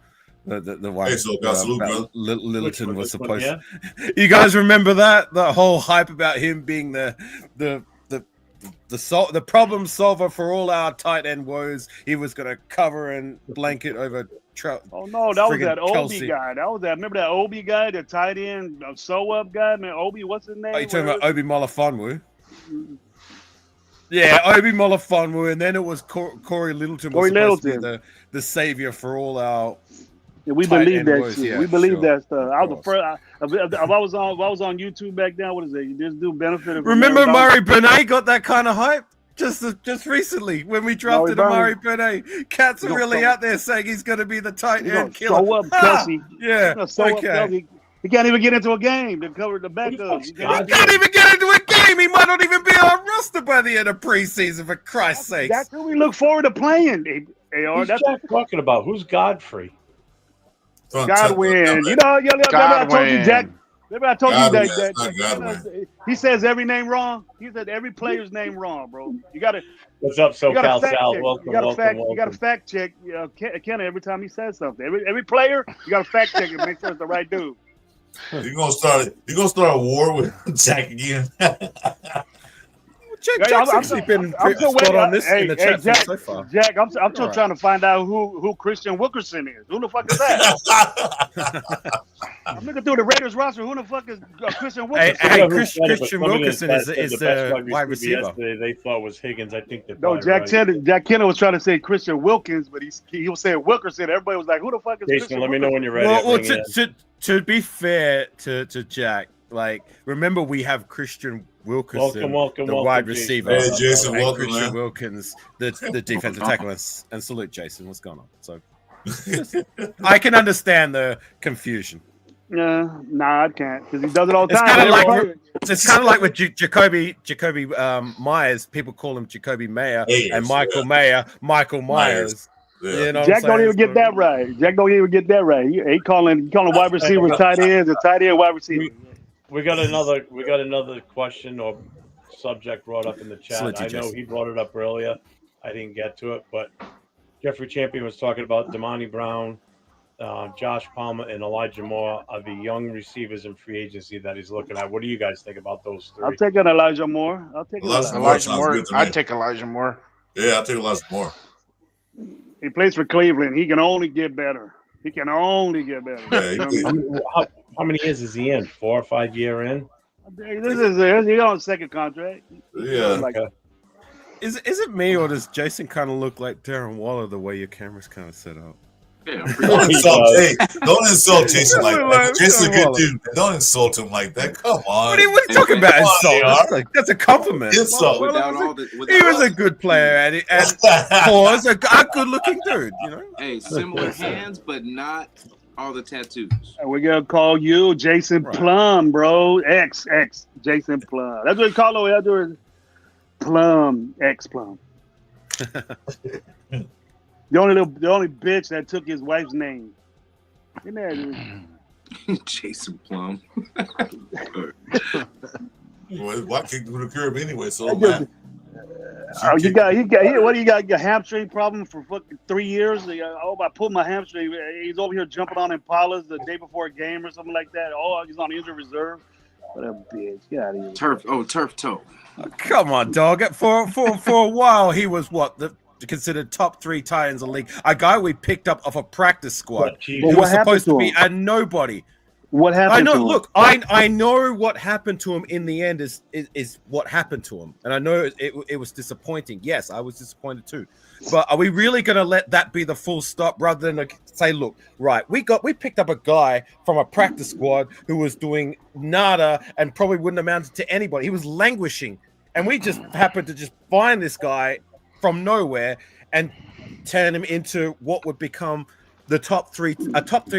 the one Hey, so got salute, about brother. Littleton was Which one, supposed. You guys remember that whole hype about him being the problem solver for all our tight end woes. He was going to cover and blanket over. Oh no, that was friggin' that Obi Kelsey. guy. That was that. Remember that Obi guy, the tight end, sew up guy, man. Obi, what's his name? Are you talking about Obi Molafonwu? Yeah, Obi Molafonwu, and then it was Corey Littleton. Was supposed to be the savior for all our. Yeah, we tight believe end that woes. shit. Yeah, We believe sure. that stuff. I was the Of first. If I was on YouTube back then, what is it? This dude benefited. From Remember Aaron Murray Burnett got that kind of hype just recently when we drafted Murray Amari Burnett. Cats are He's really gonna- out there saying he's going to be the tight He's gonna end killer. show up, Ah, Kelsey. yeah, He's gonna show up, okay. Kelsey. He can't even get into a game to cover the backup. fuck's He can't even get into a game. He might not even be on roster by the end of preseason, for Christ's sake. That's who we look forward to playing. AR, Who's that's Jack talking about? Who's Godfrey? Godwin. You know, remember I told you, Jack. Remember I told you Godwin, that it's not Godwin. he says every name wrong. He said every player's name wrong, bro. You gotta What's up, you gotta SoCal fact Sal? check. Welcome, You gotta welcome. fact check. Kenna every time he says something. Every player, you gotta fact check and make sure it's the right dude. You're gonna start a war with Jack again. Jack's actually been spot on this in the chat Jack, so far. Jack, I'm still Alright. trying to find out who Christian Wilkerson is. Who the fuck is that? I'm looking through the Raiders roster. Who the fuck is Christian Wilkerson? Hey, Whoever said it, but Christian somebody Wilkerson that is said the best wide receiver. Yesterday they thought was Higgins. I think they're No, probably Jack Kenner was trying to say Christian Wilkins, but he was saying Wilkerson. Everybody was like, "Who the fuck is Jason, Christian let me know Wilkerson?" when you're ready. Well, I'll bring it in. to be fair to Jack, like remember we have Christian Wilkerson, Welcome, the wide Jason. receiver, Hey, Jason, and welcome, Christian man. Wilkins, the defensive tackle, and salute Jason. What's going on? So I can understand the confusion. Nah, I can't because he does it all the It's time. kinda like- Everybody- It's kind of like with Jacoby Myers. People call him Jacoby Mayer, Myers, and Michael yeah. Mayer, Michael Myers. Yeah. You know, Jack don't even get that right. Jack don't even get that right. He calling wide receivers tight ends and tight end wide receivers. We got another question or subject brought up in the chat. Salute you, I know Jason. he brought it up earlier. I didn't get to it, but Jeffrey Champion was talking about Damani Brown, Josh Palmer, and Elijah Moore are the young receivers in free agency that he's looking at. What do you guys think about those three? I'm taking Elijah Moore. I'll take Elijah Elijah. Moore Elijah sounds Moore. good to me. I'd take Elijah Moore. Yeah, I'll take a lot more. He plays for Cleveland. He can only get better. He can only get better. Yeah, You know what I mean? How many years is he in? 4 or 5 year in? This is he's on second contract. Yeah. Like, Is it me or does Jason kind of look like Darren Waller the way your camera's kind of set up? Yeah, Don't insult, don't insult Jason like Like, that. Jason's a good Waller. dude. Don't insult him like that. Come on. What are you talking about? Come on, Insult? That's a compliment. Insult. without all the, He without was all a good player and Paul's a good-looking dude. You know. hey, similar hands, but not all the tattoos. we're gonna call you Jason Right. Plum, bro. X Jason Plum. That's what we call him. That's what Plum X Plum. The only bitch that took his wife's name. Isn't that- Jason Plum. Well, why kick through the curb anyway? So I just- man. Oh, you got what do you got? Your hamstring problem for fucking 3 years? Oh, I pulled my hamstring. He's over here jumping on Impalas the day before a game or something like that. Oh, he's on injured reserve. What a bitch! Get out of here. Turf toe. Come on, dog. For a while, he was what the considered top 3 tight ends in the league. A guy we picked up off a practice squad But he- But who what was happened supposed to to be him? a nobody. What happened I know. to him? Look, I know what happened to him in the end is what happened to him, and I know it was disappointing. Yes, I was disappointed too. But are we really going to let that be the full stop rather than like, say, look, right? We picked up a guy from a practice squad who was doing nada and probably wouldn't amount to anybody. He was languishing, and we just happened to just find this guy from nowhere and turn him into what would become a top three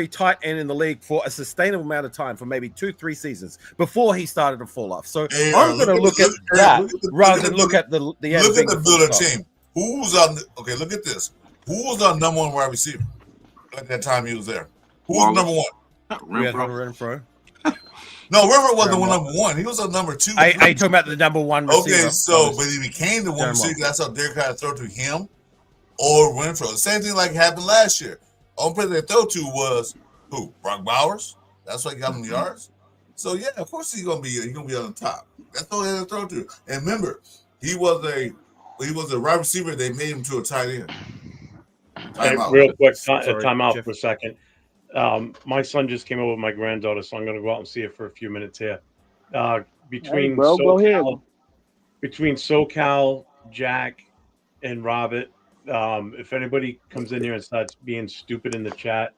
tight end in the league for a sustainable amount of time, for maybe 2-3 seasons before he started to fall off. So Hey, I'm going to look at that rather than look at the Look at the builder team. Who was on? Okay, look at this. Who was our number 1 wide receiver at that time he was there? Who was number 1? We had Renfro. No, Renfro wasn't number 1. He was a number 2. I talking about the number 1 receiver. Okay, so but he became the 1 receiver. That's how Derek had to throw to him or Renfro. Same thing like happened last year. Only person they throw to was who? Brock Bowers. That's why he got him the yards. So yeah, of course he's gonna be on the top. That's all they had to throw to. And remember, he was a wide receiver. They made him to a tight end. Hey, real quick, time out for a second. My son just came over with my granddaughter, so I'm going to go out and see it for a few minutes here. Between SoCal, Jack, and Robert, if anybody comes in here and starts being stupid in the chat,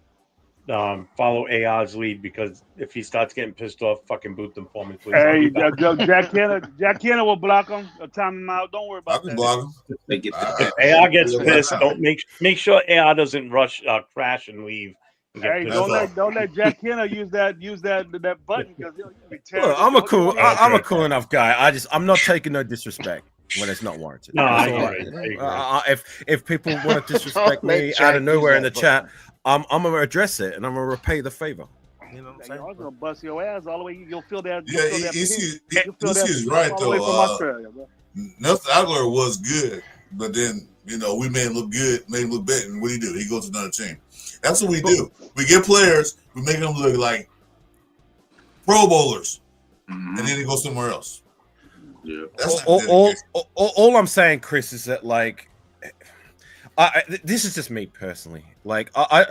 follow AR's lead, because if he starts getting pissed off, fucking boot them for me, please. Hey, Jack Kenner will block him. Time him out. Don't worry about that. Block him. They get If AR gets pissed, don't make sure AR doesn't rush, crash, and leave. And get Hey, pissed. don't let Jack Kenner use that button, because he'll be terrible. Look, I'm a cool enough guy. I'm not taking no disrespect when it's not warranted. No, I That's all agree. if people want to disrespect me out of nowhere in the chat, I'm gonna address it and I'm gonna repay the favor. You know what I'm saying? You're gonna bust your ass all the way. You'll feel that. Yeah, he's right all the way from though. Australia, bro. Nelson Aguilar was good, but then we made him look good, made him look bad, and what do? He goes to another team. That's what we do. We get players, we make them look like Pro Bowlers, and then he goes somewhere else. Yeah. That's All I'm saying, Chris, is that like, this is just me personally. Like, I'm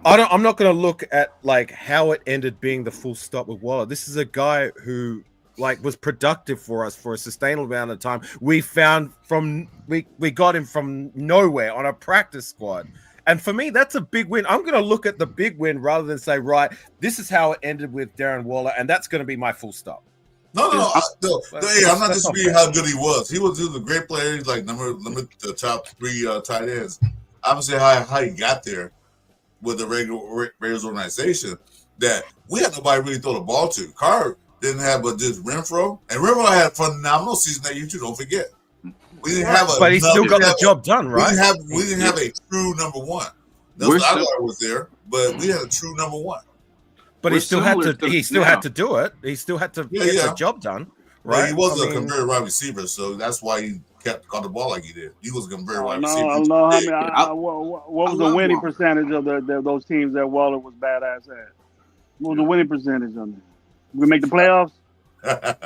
not going to look at like how it ended being the full stop with Waller. This is a guy who like was productive for us for a sustainable amount of time. We got him from nowhere on a practice squad. And for me, that's a big win. I'm going to look at the big win rather than say, right, this is how it ended with Darren Waller, and that's going to be my full stop. No, I'm not disagreeing how good he was. He was a great player. He's like the top 3 tight ends. Obviously, how he got there with the Raiders organization, that we had nobody really throw the ball to. Carr didn't have but just Renfro, and Renfro had a phenomenal season that year too. Don't forget, we didn't have but he still got the job done, right? We didn't have a true number 1. Nelson Aguilar was there, but we had a true number 1. But he still had to. He still had to do it. He still had to get the job done, right? But he was a converted wide receiver, so that's why he caught the ball like he did. He was a converted wide receiver. I don't know how many. What was the winning percentage of those teams that Waller was badass at? What was the winning percentage on that? We make the playoffs.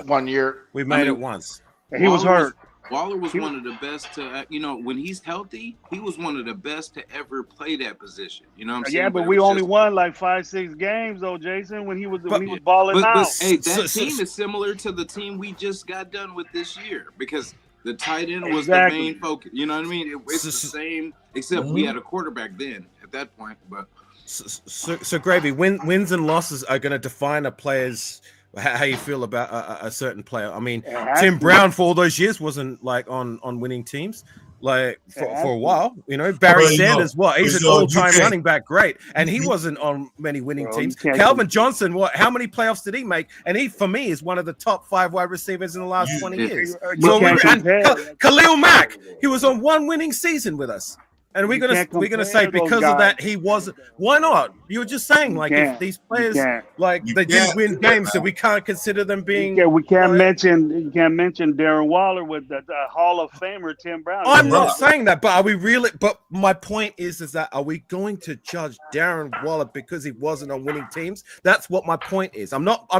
1 year. We made it once. He was hurt. Waller was one of the best to, when he's healthy, he was one of the best to ever play that position. You know what I'm saying? Yeah, but we only won like 5-6 games though, Jason, when he was balling out. Hey, that team is similar to the team we just got done with this year, because the tight end was the main focus. You know what I mean? It's the same, except we had a quarterback then at that point. But so Gravy, wins and losses are going to define a player's how you feel about a certain player. I mean, Tim Brown for all those years wasn't like on winning teams, like for a while. Barry Sanders, he's an all-time running back, great, and he wasn't on many winning teams. Calvin Johnson, how many playoffs did he make? And he, for me, is one of the top 5 wide receivers in the last 20 years. And Khalil Mack, he was on 1 winning season with us. And we're You gonna can't say compare those because of that guys. he wasn't. Why not? You were just saying like if can't. these You players can't. like You they didn't can't win do that, games, so man. we can't consider them being. Yeah, we can't like- mention Darren Waller with the Hall of Famer Tim Brown. I'm Brown. not saying that, but are we really? But my point is that are we going to judge Darren Waller because he wasn't on winning teams? That's what my point is. I'm not. I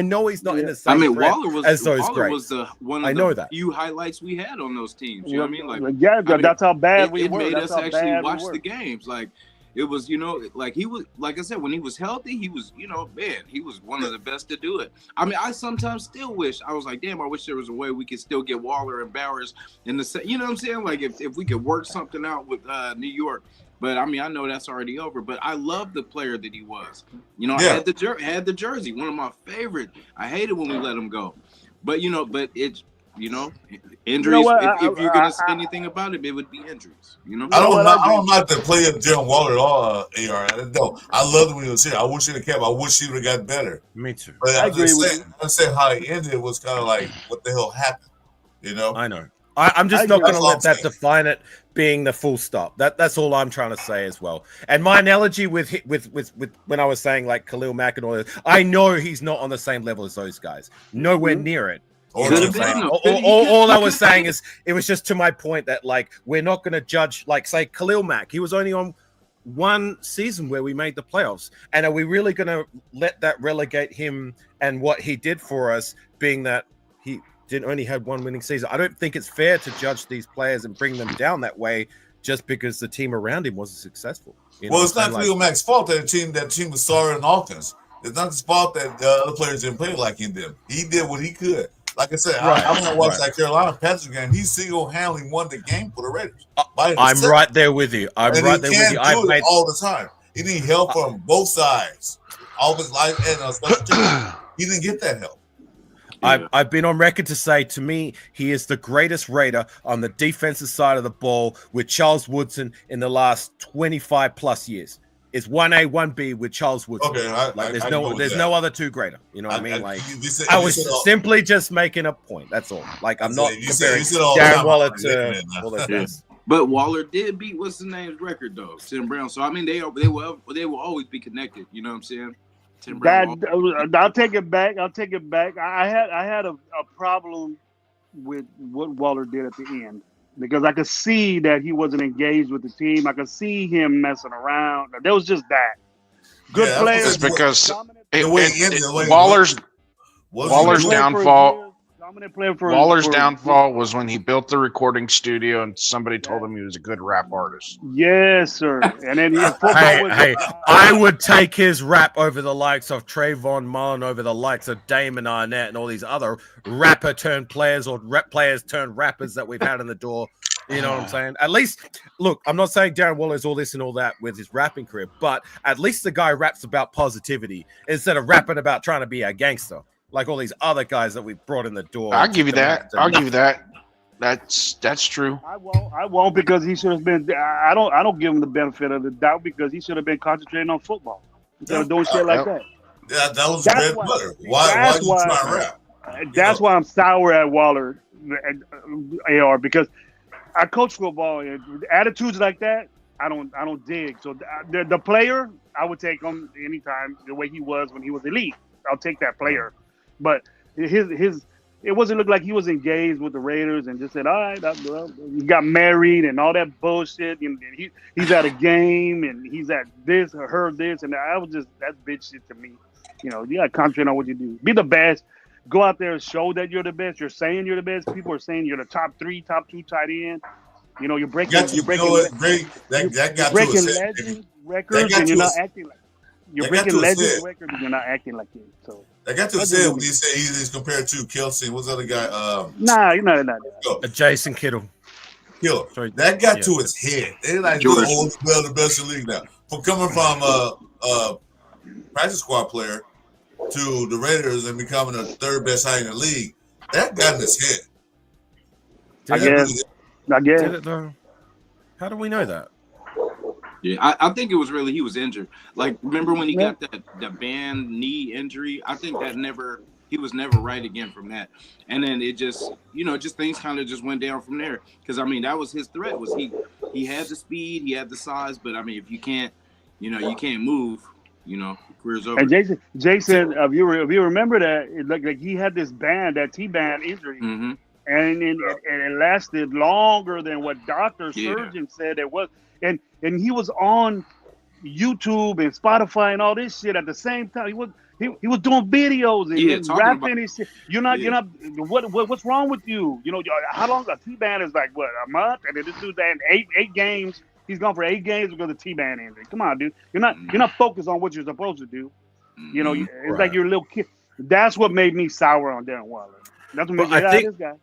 know he's not in the I same. mean, thread Waller was as those Waller greats. was the one of I the know that. few highlights we had on those teams. You know what I mean? Like yeah, I mean, that's how bad we it were. made That's us how actually bad watch we were. the games. Like it was, you know, like he was, like I said, when he was healthy, he was, you know, man, he was one of the best to do it. I mean, I sometimes still wish, I was like, damn, I wish there was a way we could still get Waller and Bowers in the, you know what I'm saying? Like if we could work something out with New York. But I mean, I know that's already over. But I love the player that he was. You know, Yeah. I had the jersey, one of my favorite. I hated when we let him go. But you know, it's, you know, injuries. what? If you're gonna say anything about it, it would be injuries. You know. I don't I like the play of Darren Waller at all, AR. No, I loved when he was here. I wish he'd have kept. I wish he would have got better. Me too. But I I'm agree just with saying, I'm saying how he ended was kind of like, what the hell happened? You know? I know. I'm just I not agree. going to That's all let that I'm saying. define it being the full stop. That's all I'm trying to say as well. And my analogy with when I was saying like Khalil Mack and all that, I know he's not on the same level as those guys. Nowhere near it. Or You know Could've what I'm been, saying? though. All I was saying is it was just to my point that like we're not going to judge like say Khalil Mack. He was only on one season where we made the playoffs, and are we really going to let that relegate him and what he did for us, being that he didn't only had one winning season? I don't think it's fair to judge these players and bring them down that way just because the team around him wasn't successful. You know Well, it's what I'm not saying? Khalil Mack's fault that the team was sorry in offense. It's not his fault that the other players didn't play like he did. He did what he could. Like I said, Right, I'm going to watch right. that Carolina Panthers game. He single-handedly won the game for the Raiders. by I'm himself. right there with you. I'm And right he there with can't you. do I've it made all the time. He need help from both sides. All of his life and special teams. He didn't get that help. I've been on record to say, to me, he is the greatest Raider on the defensive side of the ball with Charles Woodson in the last 25 plus years. It's 1A, 1B with Charles Woodson. Okay, There's I go with that. no other two greater. You know what I mean? Like I I was simply just making a point. That's all. Like I'm not comparing Darren Waller to all those guys. But Waller did beat what's his name's record though, Tim Brown. So I mean, they will always be connected. You know what I'm saying? Tim Brown. I'll take it back. I had a problem with what Waller did at the end because I could see that he wasn't engaged with the team. I could see him messing around. There was just that. Good players. It's because Waller's downfall. Waller's for- downfall was when he built the recording studio and somebody told him he was a good rap artist. Yes, sir. And then Hey, I would take his rap over the likes of Trayvon Mullen, over the likes of Damon Arnett, and all these other rapper turned players or rap players turned rappers that we've had in the door. You know what I'm saying? At least, look, I'm not saying Darren Waller is all this and all that with his rapping career, but at least the guy raps about positivity instead of rapping about trying to be a gangster, like all these other guys that we've brought in the door. I'll give you that. I'll give you that. That's true. I won't because he should have been. I don't give him the benefit of the doubt because he should have been concentrating on football instead of doing shit like that. Yeah, that was That's bread why- butter. Why you trying to rap? That's why I'm sour at Waller, AR, because I coach football and attitudes like that I don't dig. So the player I would take him anytime the way he was when he was elite. I'll take that player, but his it wasn't look like he was engaged with the Raiders and just said, all right, he got married and all that bullshit. And he's at a game and he's at this or her this. And I was just, that's bitch shit to me. You know, you got to concentrate on what you do. Be the best. Go out there and show that you're the best. You're saying you're the best. People are saying you're the top 3, top 2 tight end. You know, you're breaking That got to his head. legend records and you're not acting like you're breaking legend records and you're not acting like it. So I got to his head when he said he's compared to Kelsey. What's the other guy? Nah, you're not. Jason Kittle. Killer. Sorry. That got to his head. They're like the best in the league now. From coming from a practice squad player to the Raiders and becoming the third best high in the league, that got in his head. I guess. Did it though? How do we know that? Yeah, I think it was really he was injured. Like, remember when he got that band knee injury? I think he was never right again from that. And then it just, just things kind of just went down from there. Because I mean, that was his threat. Was he had the speed, he had the size, but I mean, if you can't, you can't move, career's over. And Jason, if you remember that, like he had this band, that T-band injury, Mm-hmm. and it lasted longer than what doctor surgeon said it was, and he was on YouTube and Spotify and all this shit at the same time. He was doing videos and rapping and shit. You're not what's wrong with you? How long a T-band is like what, a month? And then this dude's in eight games. He's gone for 8 games because of T-band injury. Come on, dude. You're not focused on what you're supposed to do. It's like you're a little kid. That's what made me sour on Darren Waller. That's what made me this guy.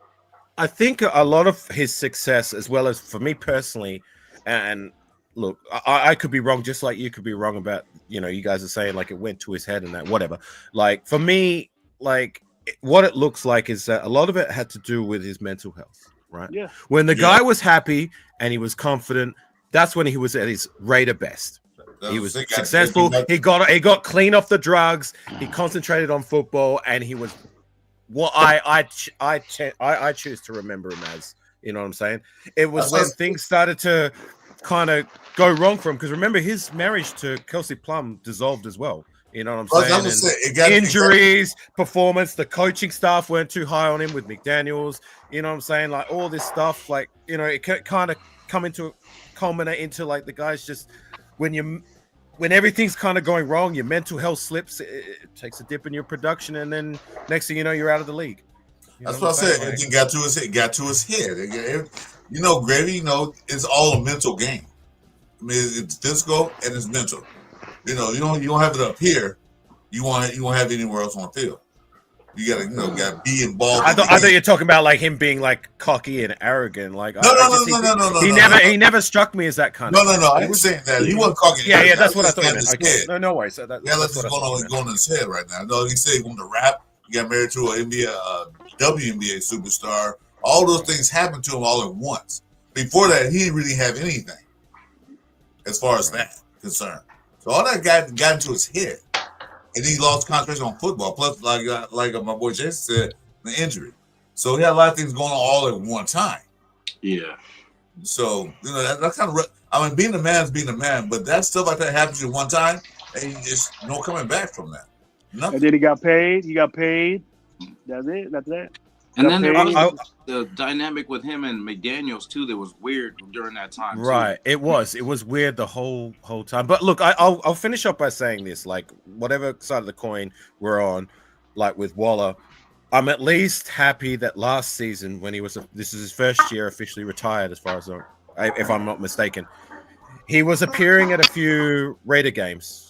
I think a lot of his success, as well as for me personally, and look, I could be wrong, just like you could be wrong about, you guys are saying like it went to his head and that, whatever. Like for me, like what it looks like is that a lot of it had to do with his mental health, right? Yeah. When the guy was happy and he was confident, that's when he was at his Raider best. He was successful. He got clean off the drugs. He concentrated on football, and he was what I choose to remember him as. You know what I'm saying? It was when things started to kind of go wrong for him, because remember his marriage to Kelsey Plum dissolved as well. You know what I'm saying? Injuries, performance, the coaching staff weren't too high on him with McDaniels. You know what I'm saying? Like all this stuff, like it kind of culminate into like the guys just when everything's kind of going wrong, your mental health slips, it takes a dip in your production, and then next thing you know, you're out of the league. That's what I said. Everything got to his head. Gravy, it's all a mental game. I mean, it's physical and it's mental. You don't have it up here. You won't have it anywhere else on the field. You gotta be involved. I thought you were talking about like him being like cocky and arrogant. Like no. He never struck me as that kind of. No. I didn't say that. He wasn't cocky. Yeah, that's what I thought. Okay. No worries. That's what's going on in his head right now. No, he said he wanted to rap. He got married to an WNBA superstar. All those things happened to him all at once. Before that, he didn't really have anything as far as that concerned. So all that got into his head. And he lost concentration on football. Plus, like my boy Jason said, the injury. So he had a lot of things going on all at one time. Yeah. So, that's kind of, I mean, being a man is being a man, but that stuff like that happens at one time, and you just no coming back from that. Nothing. And then he got paid. That's it. That's that. And then there was the dynamic with him and McDaniels too that was weird during that time. Right. It was weird the whole time. But look, I'll finish up by saying this: like whatever side of the coin we're on, like with Waller, I'm at least happy that last season when this is his first year officially retired, as far as if I'm not mistaken, he was appearing at a few Raider games.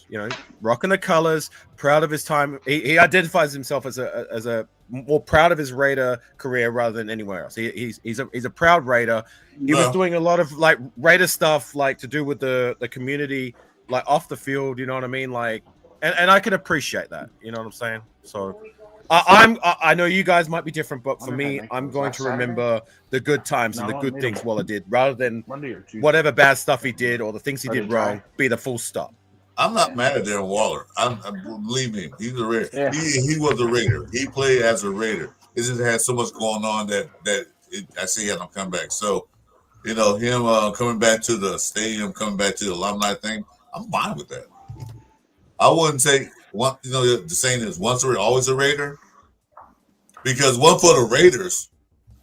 Rocking the colors, proud of his time. He identifies himself as a more proud of his Raider career rather than anywhere else. He's a proud Raider. He was doing a lot of like Raider stuff, like to do with the community, like off the field. You know what I mean? Like, and I can appreciate that. You know what I'm saying? So, I know you guys might be different, but for me, I'm going to remember the good times and the good things Waller did, rather than whatever bad stuff he did or the things he did wrong be the full stop. I'm not mad at Darren Waller. Believe me, he's a Raider. Yeah. He was a Raider. He played as a Raider. It just had so much going on that I see he had no comeback. So, him coming back to the stadium, coming back to the alumni thing, I'm fine with that. I wouldn't say the saying is once a Raider, always a Raider, because one for the Raiders,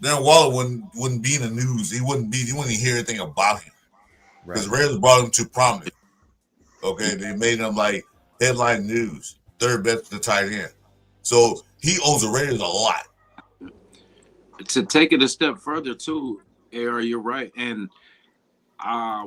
Darren Waller wouldn't be in the news. You wouldn't hear anything about him because the Raiders brought him to prominence. Okay, they made him like headline news, third best to tight end. So he owes the Raiders a lot. To take it a step further too, AR, you're right, and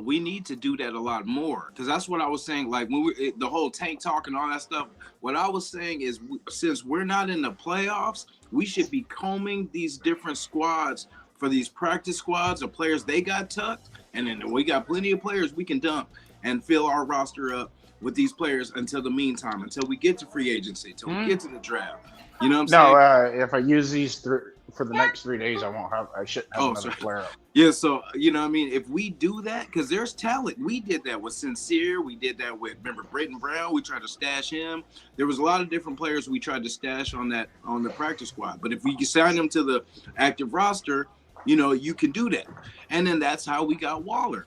we need to do that a lot more, because that's what I was saying. Like when the whole tank talk and all that stuff. What I was saying is, since we're not in the playoffs, we should be combing these different squads for these practice squads of players they got tucked, and then we got plenty of players we can dump and fill our roster up with these players until we get to free agency, until we get to the draft. You know what I'm saying? If I use these for the next 3 days, I shouldn't have another flare up. Yeah, so you know what I mean? If we do that, because there's talent. We did that with Sincere. We did that with, remember, Britton Brown. We tried to stash him. There was a lot of different players we tried to stash on the practice squad. But if we can sign them to the active roster, you can do that. And then that's how we got Waller.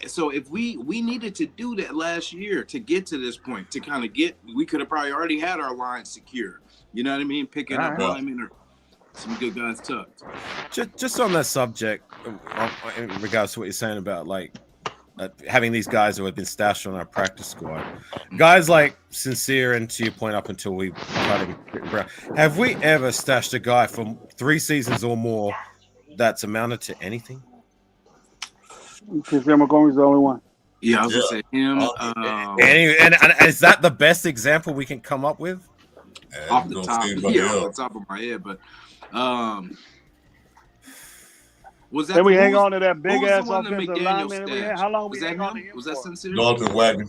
So if we needed to do that last year to get to this point, to kind of we could have probably already had our line secure. You know what I mean? Picking up linemen or some good guys tucked. Just on that subject, in regards to what you're saying about like having these guys who have been stashed on our practice squad, guys like Sincere, and to your point, up until we cut him, have we ever stashed a guy for 3 seasons or more that's amounted to anything? Sincere Montgomery's the only one. Yeah, I was gonna say him. And is that the best example we can come up with? Off the top of my head, but was that? Then we hang on to that big ass one that offensive McDaniel lineman. How long was we that hang on to him? him? Was that Sincere? Dalton Wagner.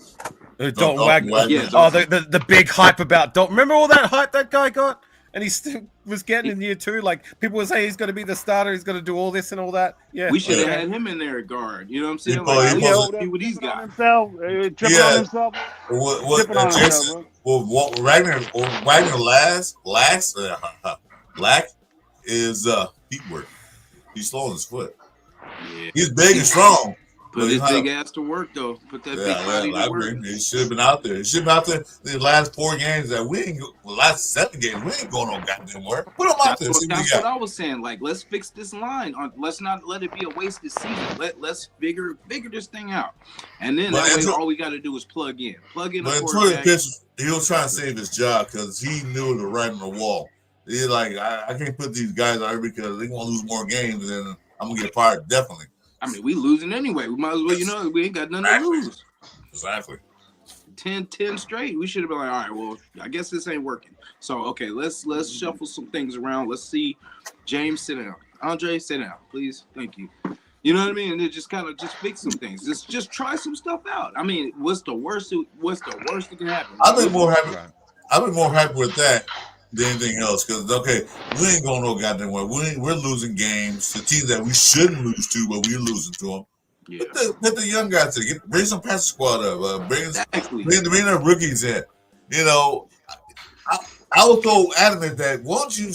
Dalton Wagner. Yeah, Oh, the big hype about Dalton. Remember all that hype that guy got? And he still was getting in year 2. Like, people were saying he's going to be the starter. He's going to do all this and all that. Yeah, we should have had him in there at guard. You know what I'm saying? He see what he's got. Tripping on himself. Wagner lack is feet work. He's slow on his foot. Yeah. He's big and strong. Put his big ass to work though. Put that big body to work. He should have been out there. He should have been out there the last 4 games that last 7 games. We ain't going no goddamn work. Put him out there. That's what I was saying. Like, let's fix this line. Let's not let it be a wasted season. Let's figure this thing out. And then that way, all we got to do is plug in. But in Twitter pitches, he was trying to save his job because he knew the writing on the wall. He's like, I can't put these guys out here because they're going to lose more games and I'm going to get fired, definitely. I mean, we losing anyway. We might as well, we ain't got nothing to lose. Exactly. 10 straight. We should have been like, all right, well, I guess this ain't working. So, okay, let's shuffle some things around. Let's see. James, sit down. Andre, sit down, please. Thank you. You know what I mean? And it just kind of fix some things. Just try some stuff out. I mean, what's the worst that can happen? I've been more happy with that than anything else, because we ain't going no goddamn way. We're losing games to teams that we shouldn't lose to, but we're losing to them. Yeah. Put the young guys to bring some practice squad up, bring the rookies in. You know, I was so adamant that why don't you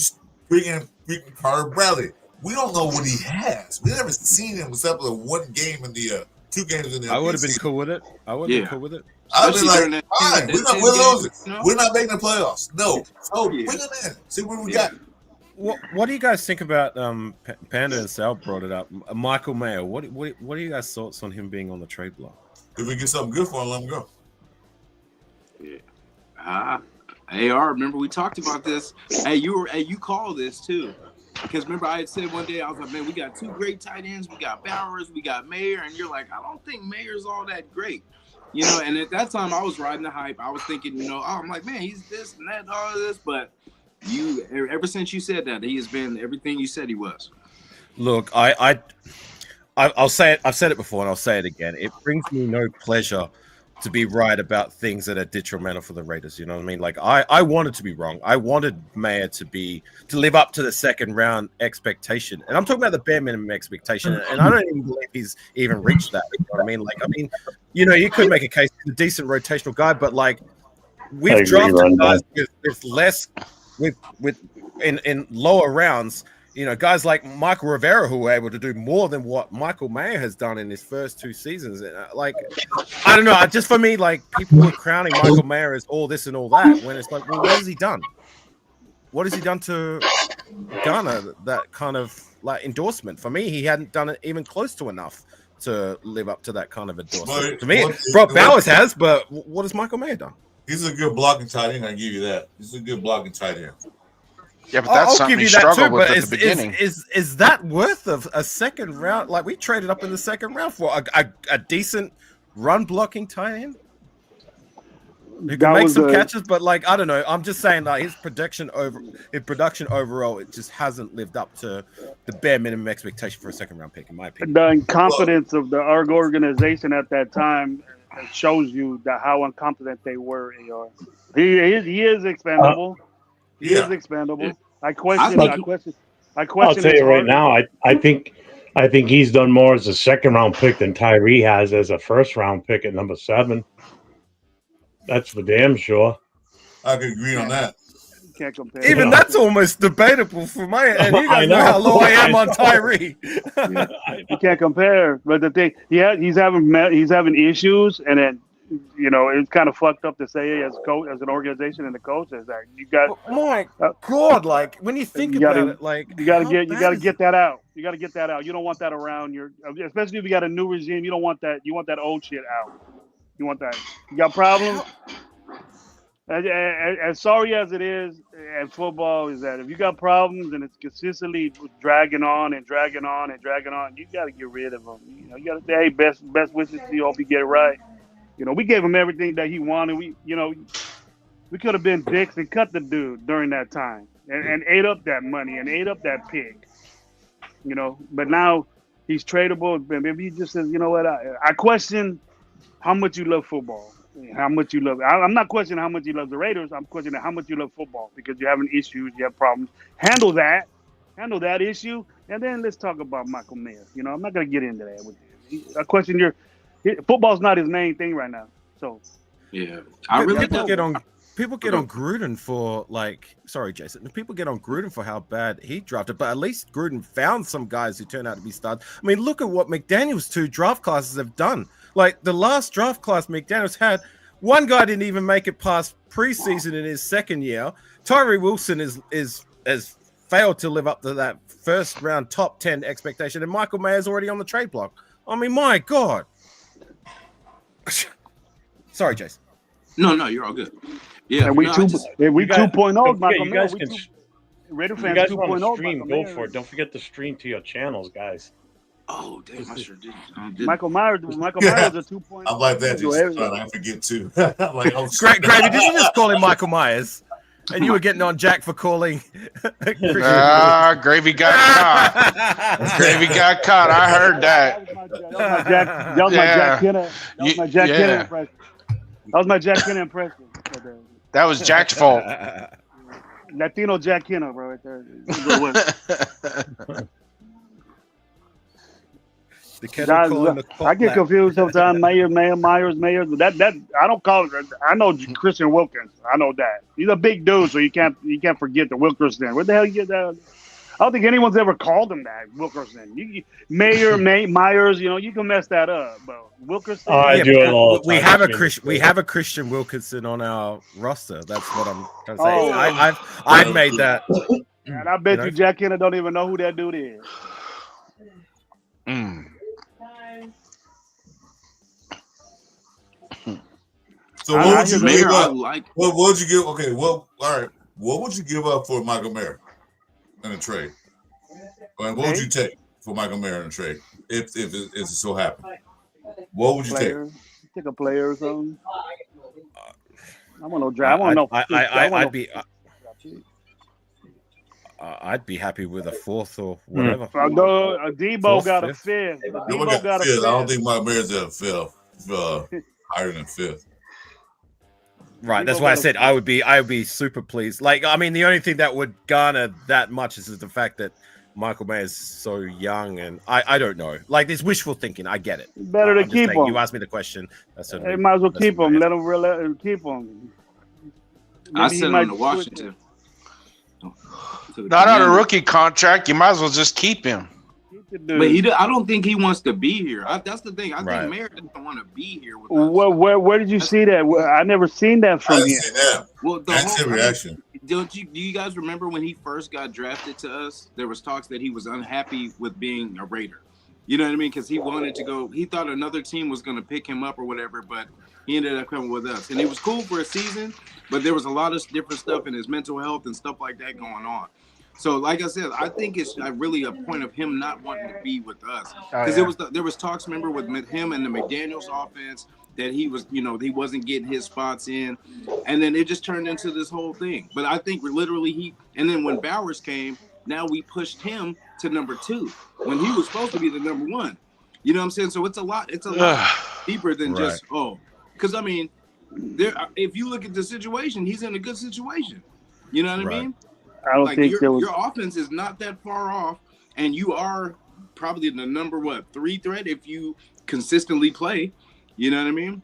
bring in freaking Carter Bradley? We don't know what he has. We never seen him except for 1 game in the 2 games in the. I would have been cool with it. I'd be like, fine, we're losing. We're not making the playoffs. No. So bring him in. See what we got. What do you guys think about Panda and Sal brought it up? Michael Mayer. What are you guys' thoughts on him being on the trade block? If we get something good for him, let him go. Yeah. AR, remember we talked about this. Hey, you called this too. Because remember I had said one day, I was like, man, we got 2 great tight ends. We got Bowers, we got Mayer. And you're like, I don't think Mayer's all that great. You know, and at that time I was riding the hype. I was thinking, I'm like, man, he's this and that and all of this. But ever since you said that, he has been everything you said he was. Look, I'll say it. I've said it before and I'll say it again. It brings me no pleasure to be right about things that are detrimental for the Raiders. You know what I mean? Like I wanted to be wrong. I wanted Mayer to live up to the second round expectation. And I'm talking about the bare minimum expectation. And I don't even believe he's even reached that. You know what I mean? Like, you could make a case he's a decent rotational guy, but like we've drafted guys with less in lower rounds. Guys like Michael Rivera who were able to do more than what Michael Mayer has done in his first 2 seasons. Like, I don't know. Just for me, like, people were crowning Michael Mayer as all this and all that when it's like, well, what has he done? What has he done to garner that kind of like endorsement? For me, he hadn't done it even close to enough to live up to that kind of endorsement. To me, Brock Bowers has, but what has Michael Mayer done? He's a good blocking tight end. I give you that. He's a good blocking tight end. Yeah, but that's something he struggled with at the beginning. Is that worth of a second round? Like, we traded up in the second round for a decent run blocking tight end who can make some catches, but like, I don't know. I'm just saying, like, his production overall, it just hasn't lived up to the bare minimum expectation for a second round pick, in my opinion. The incompetence of the ARG organization at that time shows you how incompetent they were. He is expendable. He is expendable. I question. I'll tell you right now. I think he's done more as a second round pick than Tyree has as a first round pick at number 7. That's for damn sure. I can agree on that. can't compare. Even that's almost debatable for my end. You I guys know know. how low I am I on know. Tyree. You can't compare. But the thing, he's having issues, and then it's kind of fucked up to say as coach, as an organization and the coach is that you got. My Uh, God, like when you think You gotta- about it, like You got to how get bad is get it? that out. You got to get that out. You don't want that around especially if you got a new regime. You don't want that. You want that old shit out. You want that. You got problems. As sorry as it is at football, is that if you got problems and it's consistently dragging on and dragging on and dragging on, you got to get rid of them. You got to say, hey, best wishes to you. Hope you get it right. We gave him everything that he wanted. We could have been dicks and cut the dude during that time and ate up that money and ate up that pig. But now he's tradable. Maybe he just says, you know what? I question how much you love football. How much you love. I'm not questioning how much you love the Raiders. I'm questioning how much you love football because you're having issues, you have problems. Handle that issue, and then let's talk about Michael Mayer. I'm not going to get into that with you. I question football's not his main thing right now. So Yeah, I really people don't. get on Gruden for sorry, Jason. People get on Gruden for how bad he drafted, but at least Gruden found some guys who turned out to be studs. I mean, look at what McDaniel's 2 draft classes have done. Like the last draft class McDaniel's had, one guy didn't even make it past preseason in his second year. Tyree Wilson has failed to live up to that first round top 10 expectation, and Michael Mayer's already on the trade block. I mean, my God. Sorry, Jason. No, you're all good. Yeah, and we no, I 2.0. Michael You Mayer. guys can. Raider You fans guys want 2.0. to stream? Michael Go Mayer. for it. Don't forget to stream to your channels, guys. Oh, damn, I sure did. Michael Myers. Michael Myers is a 2.0. I'm like that, Go Jason. ahead. I forget too. I'm like, oh, Gravy, did you just call him Michael Myers? And you were getting on Jack for calling. Gravy got caught. Gravy got caught. I heard that. That was my Jack Kenna. That was my Jack Kenna impression. That was my Jack Kenna impression. That was Jack's fault. Latino Jack Kenna, bro, right there. The kettle calling the I get confused sometimes. Myers. That I don't call it. I know Christian Wilkins. I know that he's a big dude, so you can't forget the Wilkerson. Where the hell you get that? I don't think anyone's ever called him that, Wilkerson. Myers. You can mess that up, but Wilkerson. Oh, I do it all the We time. have a Stream. Christian. We have a Christian Wilkinson on our roster. That's what I'm trying to say. Oh. I've made that. And I bet you Jack Kenna don't even know who that dude is. So what would you Mayer, give I up? like. What would you give? Okay, well, all right. What would you give up for Michael Mayer in a trade? What would you take for Michael Mayer in a trade if it so happened? What would you take? Take a player or something. I want no draft. I want no. I'd be happy with a fourth or whatever. Debo got a fifth. Debo got a fifth. I don't think Michael Mayer's at a fifth. Higher than fifth. Right, that's why I said I would be super pleased. Like, I mean, the only thing that would garner that much is the fact that Michael Mayer is so young, and I don't know. Like, it's wishful thinking. I get it. Better to keep him. You asked me the question. They might as well keep him. Let him keep him. I sent him to Washington. Not on a rookie contract. You might as well just keep him. But I don't think he wants to be here. That's the thing. I think Mayer doesn't want to be here with us. Where did you see that? I never seen that from him. Well, that's the reaction. Do you guys remember when he first got drafted to us? There was talks that he was unhappy with being a Raider. You know what I mean? Because he wanted to go. He thought another team was going to pick him up or whatever, but he ended up coming with us. And it was cool for a season, but there was a lot of different stuff in his mental health and stuff like that going on. So, like I said, I think it's really a point of him not wanting to be with us because there was talks. Remember with him and the McDaniels offense that he was, he wasn't getting his spots in, and then it just turned into this whole thing. But I think literally and then when Bowers came, now we pushed him to number 2 when he was supposed to be the number 1. You know what I'm saying? So it's a lot deeper than just because I mean, if you look at the situation, he's in a good situation. You know what I mean? I don't think your offense is not that far off, and you are probably the number 3 threat if you consistently play. You know what I mean?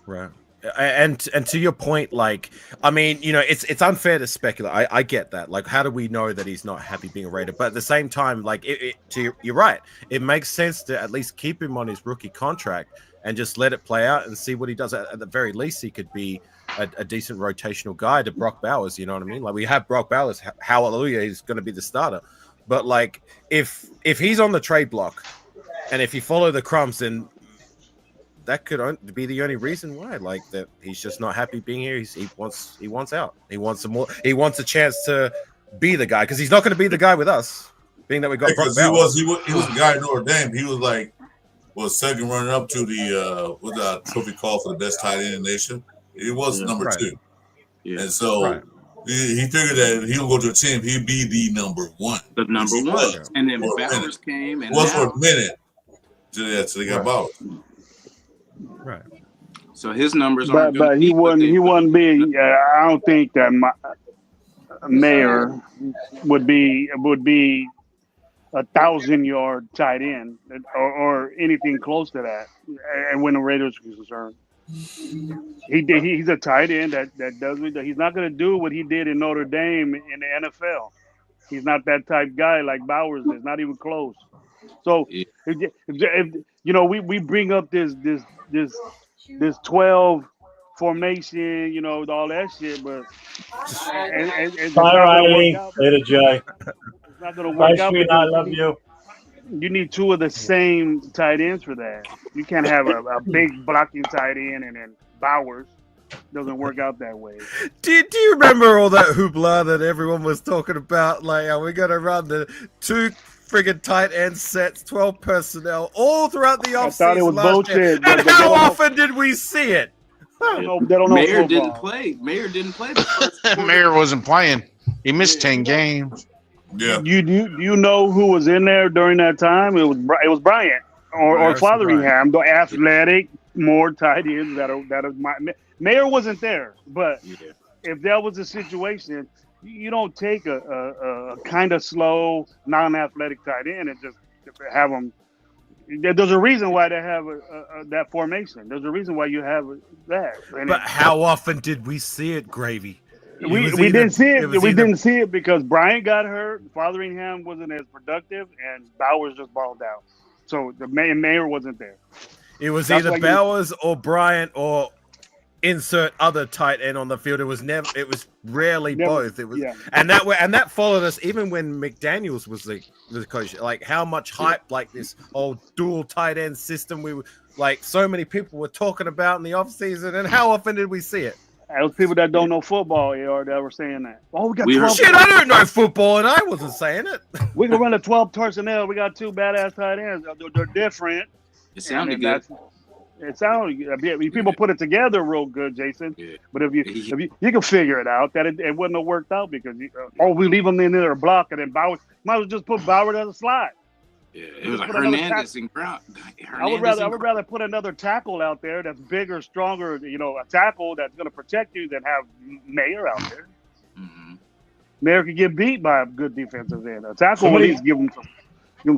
Right. And to your point, like, I mean, you know, it's unfair to speculate. I get that. Like, how do we know that he's not happy being a Raider? But at the same time, like, you're right. It makes sense to at least keep him on his rookie contract and just let it play out and see what he does. At the very least, he could be a decent rotational guy to Brock Bowers. You know what I mean? Like, we have Brock Bowers. Hallelujah, he's going to be the starter. But like, if he's on the trade block, and if you follow the crumbs, then that could be the only reason why, like, that he's just not happy being here. He wants out. He wants some more. He wants a chance to be the guy, because he's not going to be the guy with us, being that we got. Because he was the guy in Notre Dame. He was like second runner up to the with the trophy call for the best tight end in the nation. He was number 2, and so he figured that he would go to a team. He'd be the number 1. The number 1, and then Bowers came, and was for a minute till they got Bowers. Right. So his numbers aren't. But he wouldn't be. I don't think that Mayer would be 1,000-yard tight end or anything close to that. And when the Raiders are concerned, he's a tight end that does. He's not going to do what he did in Notre Dame in the NFL. He's not that type guy like Bowers is. Not even close. So if you know, we bring up this 12 formation, you know, all that shit, but it's not Bye, gonna Riley. work out. Later, Jay. It's not going to Bye, work out. sweetheart. I love you. You need 2 of the same tight ends for that. You can't have a big blocking tight end and then Bowers. Doesn't work out that way. Do you remember all that hoopla that everyone was talking about? Like, are we going to run the 2 friggin' tight end sets, 12 personnel, all throughout the offseason? I thought it was last year? bullshit. And how often did we see it? They don't know Mayer football. didn't play. Mayer didn't play the first quarter. Mayer wasn't playing. He missed 10 games. Yeah. You know who was in there during that time? It was Bryant or Fotheringham, the athletic, more tight ends that are Mayer wasn't there, but if that was a situation, you don't take a kind of slow, non-athletic tight end and just have them. There's a reason why they have that formation. There's a reason why you have that. And But how often did we see it, Gravy? we didn't see it. We didn't see it because Bryant got hurt. Fotheringham wasn't as productive, and Bowers just balled out. So the Mayer wasn't there. It was That's either why Bowers or Bryant or insert other tight end on the field. It was rarely both. It was, and that followed us even when McDaniels was the coach. Like, how much hype like this whole dual tight end system we were, like, so many people were talking about in the offseason, and how often did we see it? Those people that don't know football or that were saying that. Oh, we got 12. Shit, I don't know football, and I wasn't saying it. We can run a 12 personnel. We got 2 badass tight ends. They're different. It sounded good. It sounded good. People put it together real good, Jason. Yeah. But if you can figure it out, that it wouldn't have worked out because we leave them in their block and then Bowers. Might as well just put Bowers as a slot. Yeah, it was like Hernandez and Brown. I would rather put another tackle out there that's bigger, stronger. You know, a tackle that's going to protect you than have Mayer out there. Mm-hmm. Mayer could get beat by a good defensive end. A tackle will at least give him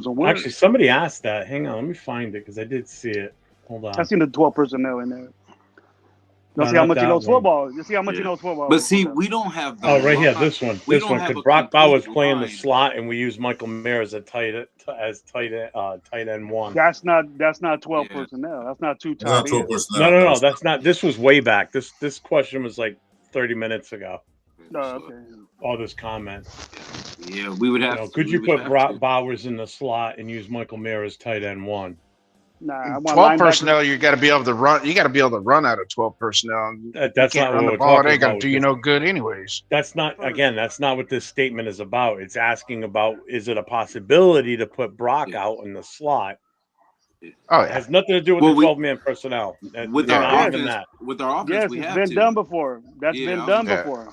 some work. Actually, somebody asked that. Hang on, let me find it because I did see it. Hold on. I seen the 12 personnel in there. Let's see how much he knows football. You see how much he knows football. But see, we don't have the right here, this one. This one, because Brock Bowers playing the slot, and we use Michael Mayer as a tight end 1. That's not 12 personnel. That's not 2 tight ends. 12 personnel. No, that's not. This was way back. This question was like 30 minutes ago. Okay. All this comment. Yeah, we would have. Could you put Brock Bowers in the slot and use Michael Mayer as tight end 1? Nah, 12 personnel. You got to be able to run. You got to be able to run out of 12 personnel. That's not what we're ball. talking It ain't gonna about. do you no good, anyways. That's not what this statement is about. It's asking about, is it a possibility to put Brock out in the slot? Oh, It has nothing to do with the 12-man personnel. With our offense, yes, we it's have been to. done before. That's been done before.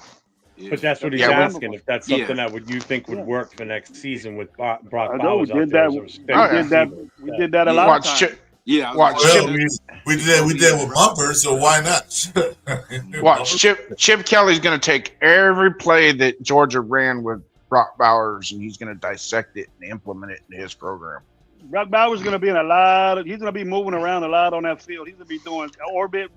But that's what he's asking. If that's something that you think would work for next season with Brock Bowers out there. We did that a lot of times. We did that with Bumper, so why not? Watch Chip Kelly's going to take every play that Georgia ran with Brock Bowers, and he's going to dissect it and implement it in his program. Brock Bowers going to be in a lot of. He's going to be moving around a lot on that field. He's going to be doing orbit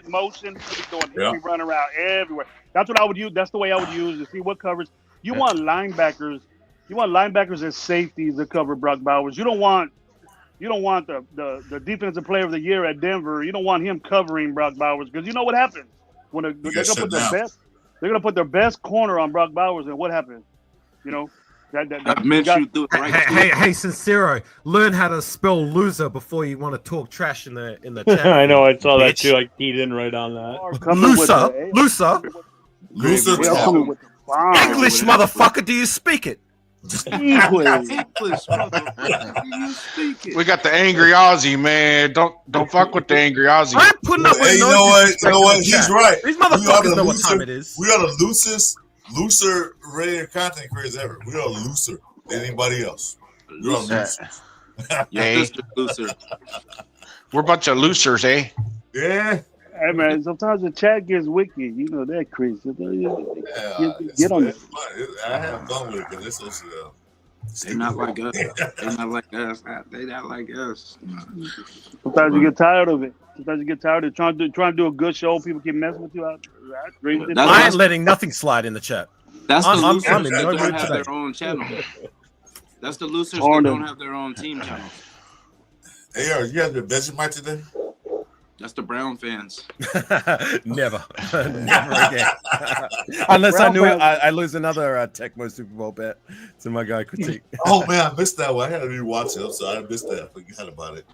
motion. He's going to be doing. He'll be running around everywhere. That's what I would use. That's the way I would use to see what coverage. You want linebackers. You want linebackers and safeties to cover Brock Bowers. You don't want the defensive player of the year at Denver. You don't want him covering Brock Bowers because you know what happens when they're going to put their best. They're going to put their best corner on Brock Bowers, and what happens? You know. Hey, Sincero, learn how to spell loser before you want to talk trash in the chat. I know, I saw that too. I keyed in right on that. Loser. English, motherfucker. Do you speak it? English. We got the angry Aussie, man. Don't fuck with the angry Aussie. I'm putting up with you know what? He's right. These motherfuckers know what time it is. We are the looser rated content creators ever. We are looser than anybody else. We are losers. Yeah, looser. We're a bunch of losers, eh? Yeah. Hey man, sometimes the chat gets wicked. You know that crazy. Get on it. I have fun with it because it's so. They're not like us. They're not like us. They're not like us. Sometimes you get tired of it. Sometimes you get tired of trying to do a good show. People keep messing with you out. I ain't letting nothing slide in the chat. That's the losers I'm that no don't have today. their own channel. That's the losers that don't have their own team channel. Hey, you have the Vegemite today? That's the Brown fans. Never again. Unless I knew I lose another Tecmo Super Bowl bet to my guy Critique. Oh man, I missed that one. I had to rewatch it. I'm sorry, I missed that. I forgot about it.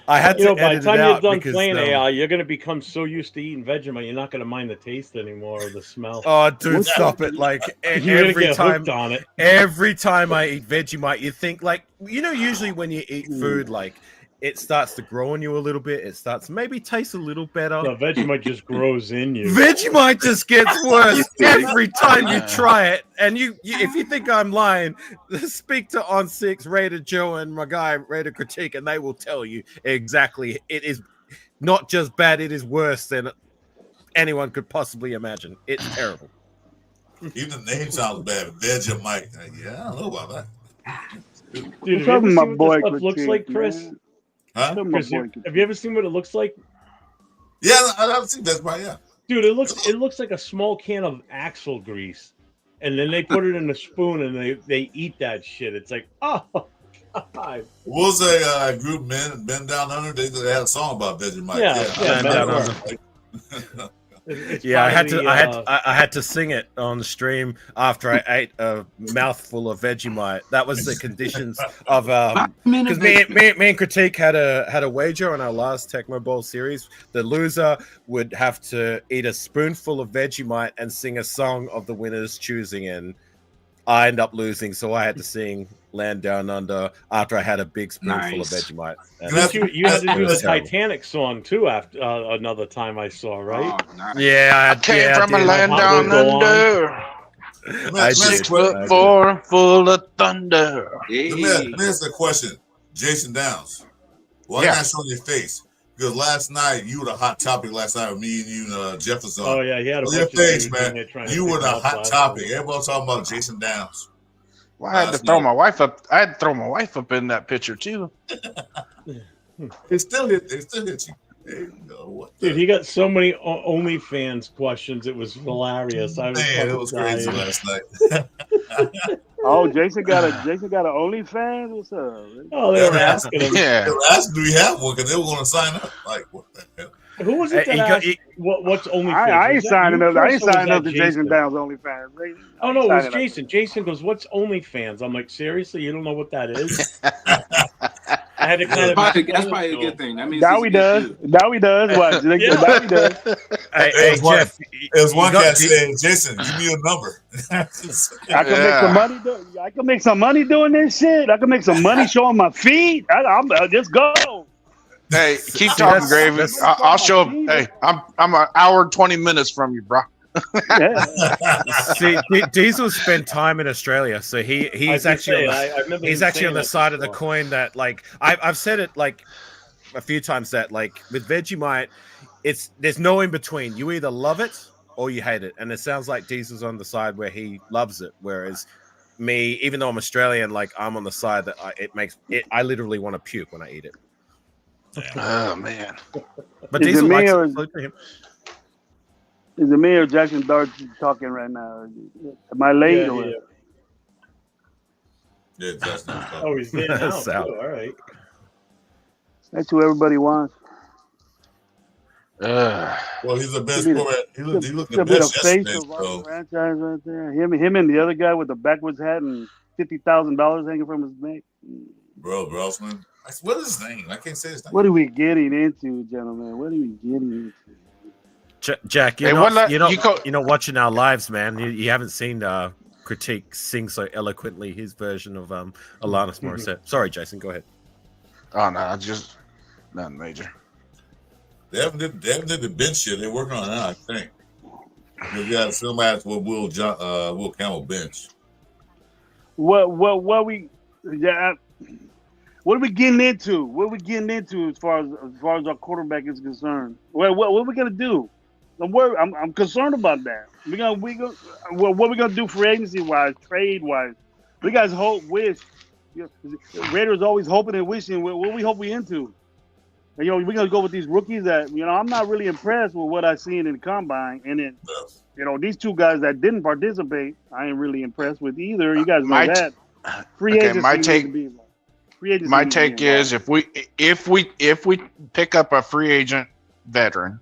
I had to. By the time you're done playing because, AI, you're going to become so used to eating Vegemite, you're not going to mind the taste anymore or the smell. Oh, dude, stop it! Like every time on it. Every time I eat Vegemite, you think like usually when you eat food, like it starts to grow on you a little bit. It starts to maybe taste a little better. No, Vegemite just grows in you. Vegemite just gets worse every time you try it. And you if you think I'm lying, speak to On Six, Raider Joe, and my guy Raider Critique, and they will tell you exactly. It is not just bad; it is worse than anyone could possibly imagine. It's terrible. Even the name sounds bad. Vegemite. Yeah, I don't know about that. Dude, have you ever seen what this stuff looks like, Chris? Huh? Chris, have you ever seen what it looks like? Yeah, I've seen Vegemite. Yeah, dude, it looks like a small can of axle grease, and then they put it in a spoon and they eat that shit. It's like, oh God. What was a group Men Down Under? They had a song about Vegemite. Yeah, Men Down Under. Yeah, I had to sing it on the stream after I ate a mouthful of Vegemite. That was the conditions of because me and Critique had a wager on our last Tecmo Bowl series. The loser would have to eat a spoonful of Vegemite and sing a song of the winner's choosing, and I ended up losing, so I had to sing Land Down Under after I had a big spoonful of Vegemite. You had to do the Titanic song too after another time I saw, right? Oh, nice. Yeah, I came from a land down under. 6'4", full of thunder. Let me ask the question, Jason Downs. Why not showing your face? Because last night you were the hot topic. Last night with me and you, Jefferson. Oh yeah, he had a bunch your of face, man. You were the hot topic. Everybody was talking about Jason Downs. Well, I had to throw my wife up. I had to throw my wife up in that picture too. It still hit you. There you go. Dude, he got so many OnlyFans questions. It was hilarious. It was crazy last night. Oh, Jason got an OnlyFans. What's up? Oh, they were asking him. Yeah, they were asking, do we have one? Because they were going to sign up. Like, what the hell? Who was it that asked what's OnlyFans? I ain't signing up. I ain't signing up to Jason Downs OnlyFans. Oh no, it was Jason. Jason goes, "What's OnlyFans?" I'm like, seriously, you don't know what that is? I had to kind of. That's probably a good thing. That means Dowie does. Dowie does. What? Dowie does. Hey, Jeff. There's one guy saying, "Jason, give me your number." I can make some money. I can make some money doing this shit. I can make some money showing my feet. I'm just go. Hey, keep talking, Gravy. I'll show up. Hey, I'm an hour and 20 minutes from you, bro. See, Diesel spent time in Australia, so he's actually on the side of the coin that, like, I've said it like a few times that, like, with Vegemite, there's no in between. You either love it or you hate it, and it sounds like Diesel's on the side where he loves it, whereas me, even though I'm Australian, like I'm on the side that I literally want to puke when I eat it. Oh man! But Is it Diesel me likes or it. So to him. Is it me or Jackson Dart talking right now? Am I late Yeah, or? yeah. Yeah, that's not Oh, he's there now. too. Sal. All right. That's what everybody wants. Well, he's the best Could be quarterback. He looked Could the be the best face yesterday. of our So, franchise right there. Him and the other guy with the backwards hat and $50,000 hanging from his neck. bro, Brosman. What is his name? I can't say his name. What are we getting into, gentlemen? What are we getting into? Jack, Hey, you're not watching our lives, man. You haven't seen Critique sing so eloquently his version of Alanis Morissette. Sorry, Jason, go ahead. Oh no, just nothing major. They haven't did the bench yet. They're working on it now, I think. We got some ads with Will Campbell bench. What are we getting into? What are we getting into as far as our quarterback is concerned? What are we gonna do? I'm concerned about that. What are we gonna do free agency wise, trade wise? We guys wish. Raiders always hoping and wishing. What we hope we into? And, we're gonna go with these rookies that I'm not really impressed with what I seen in the combine, and then these two guys that didn't participate, I ain't really impressed with either. You guys know that. Free agency. My take is if we pick up a free agent veteran,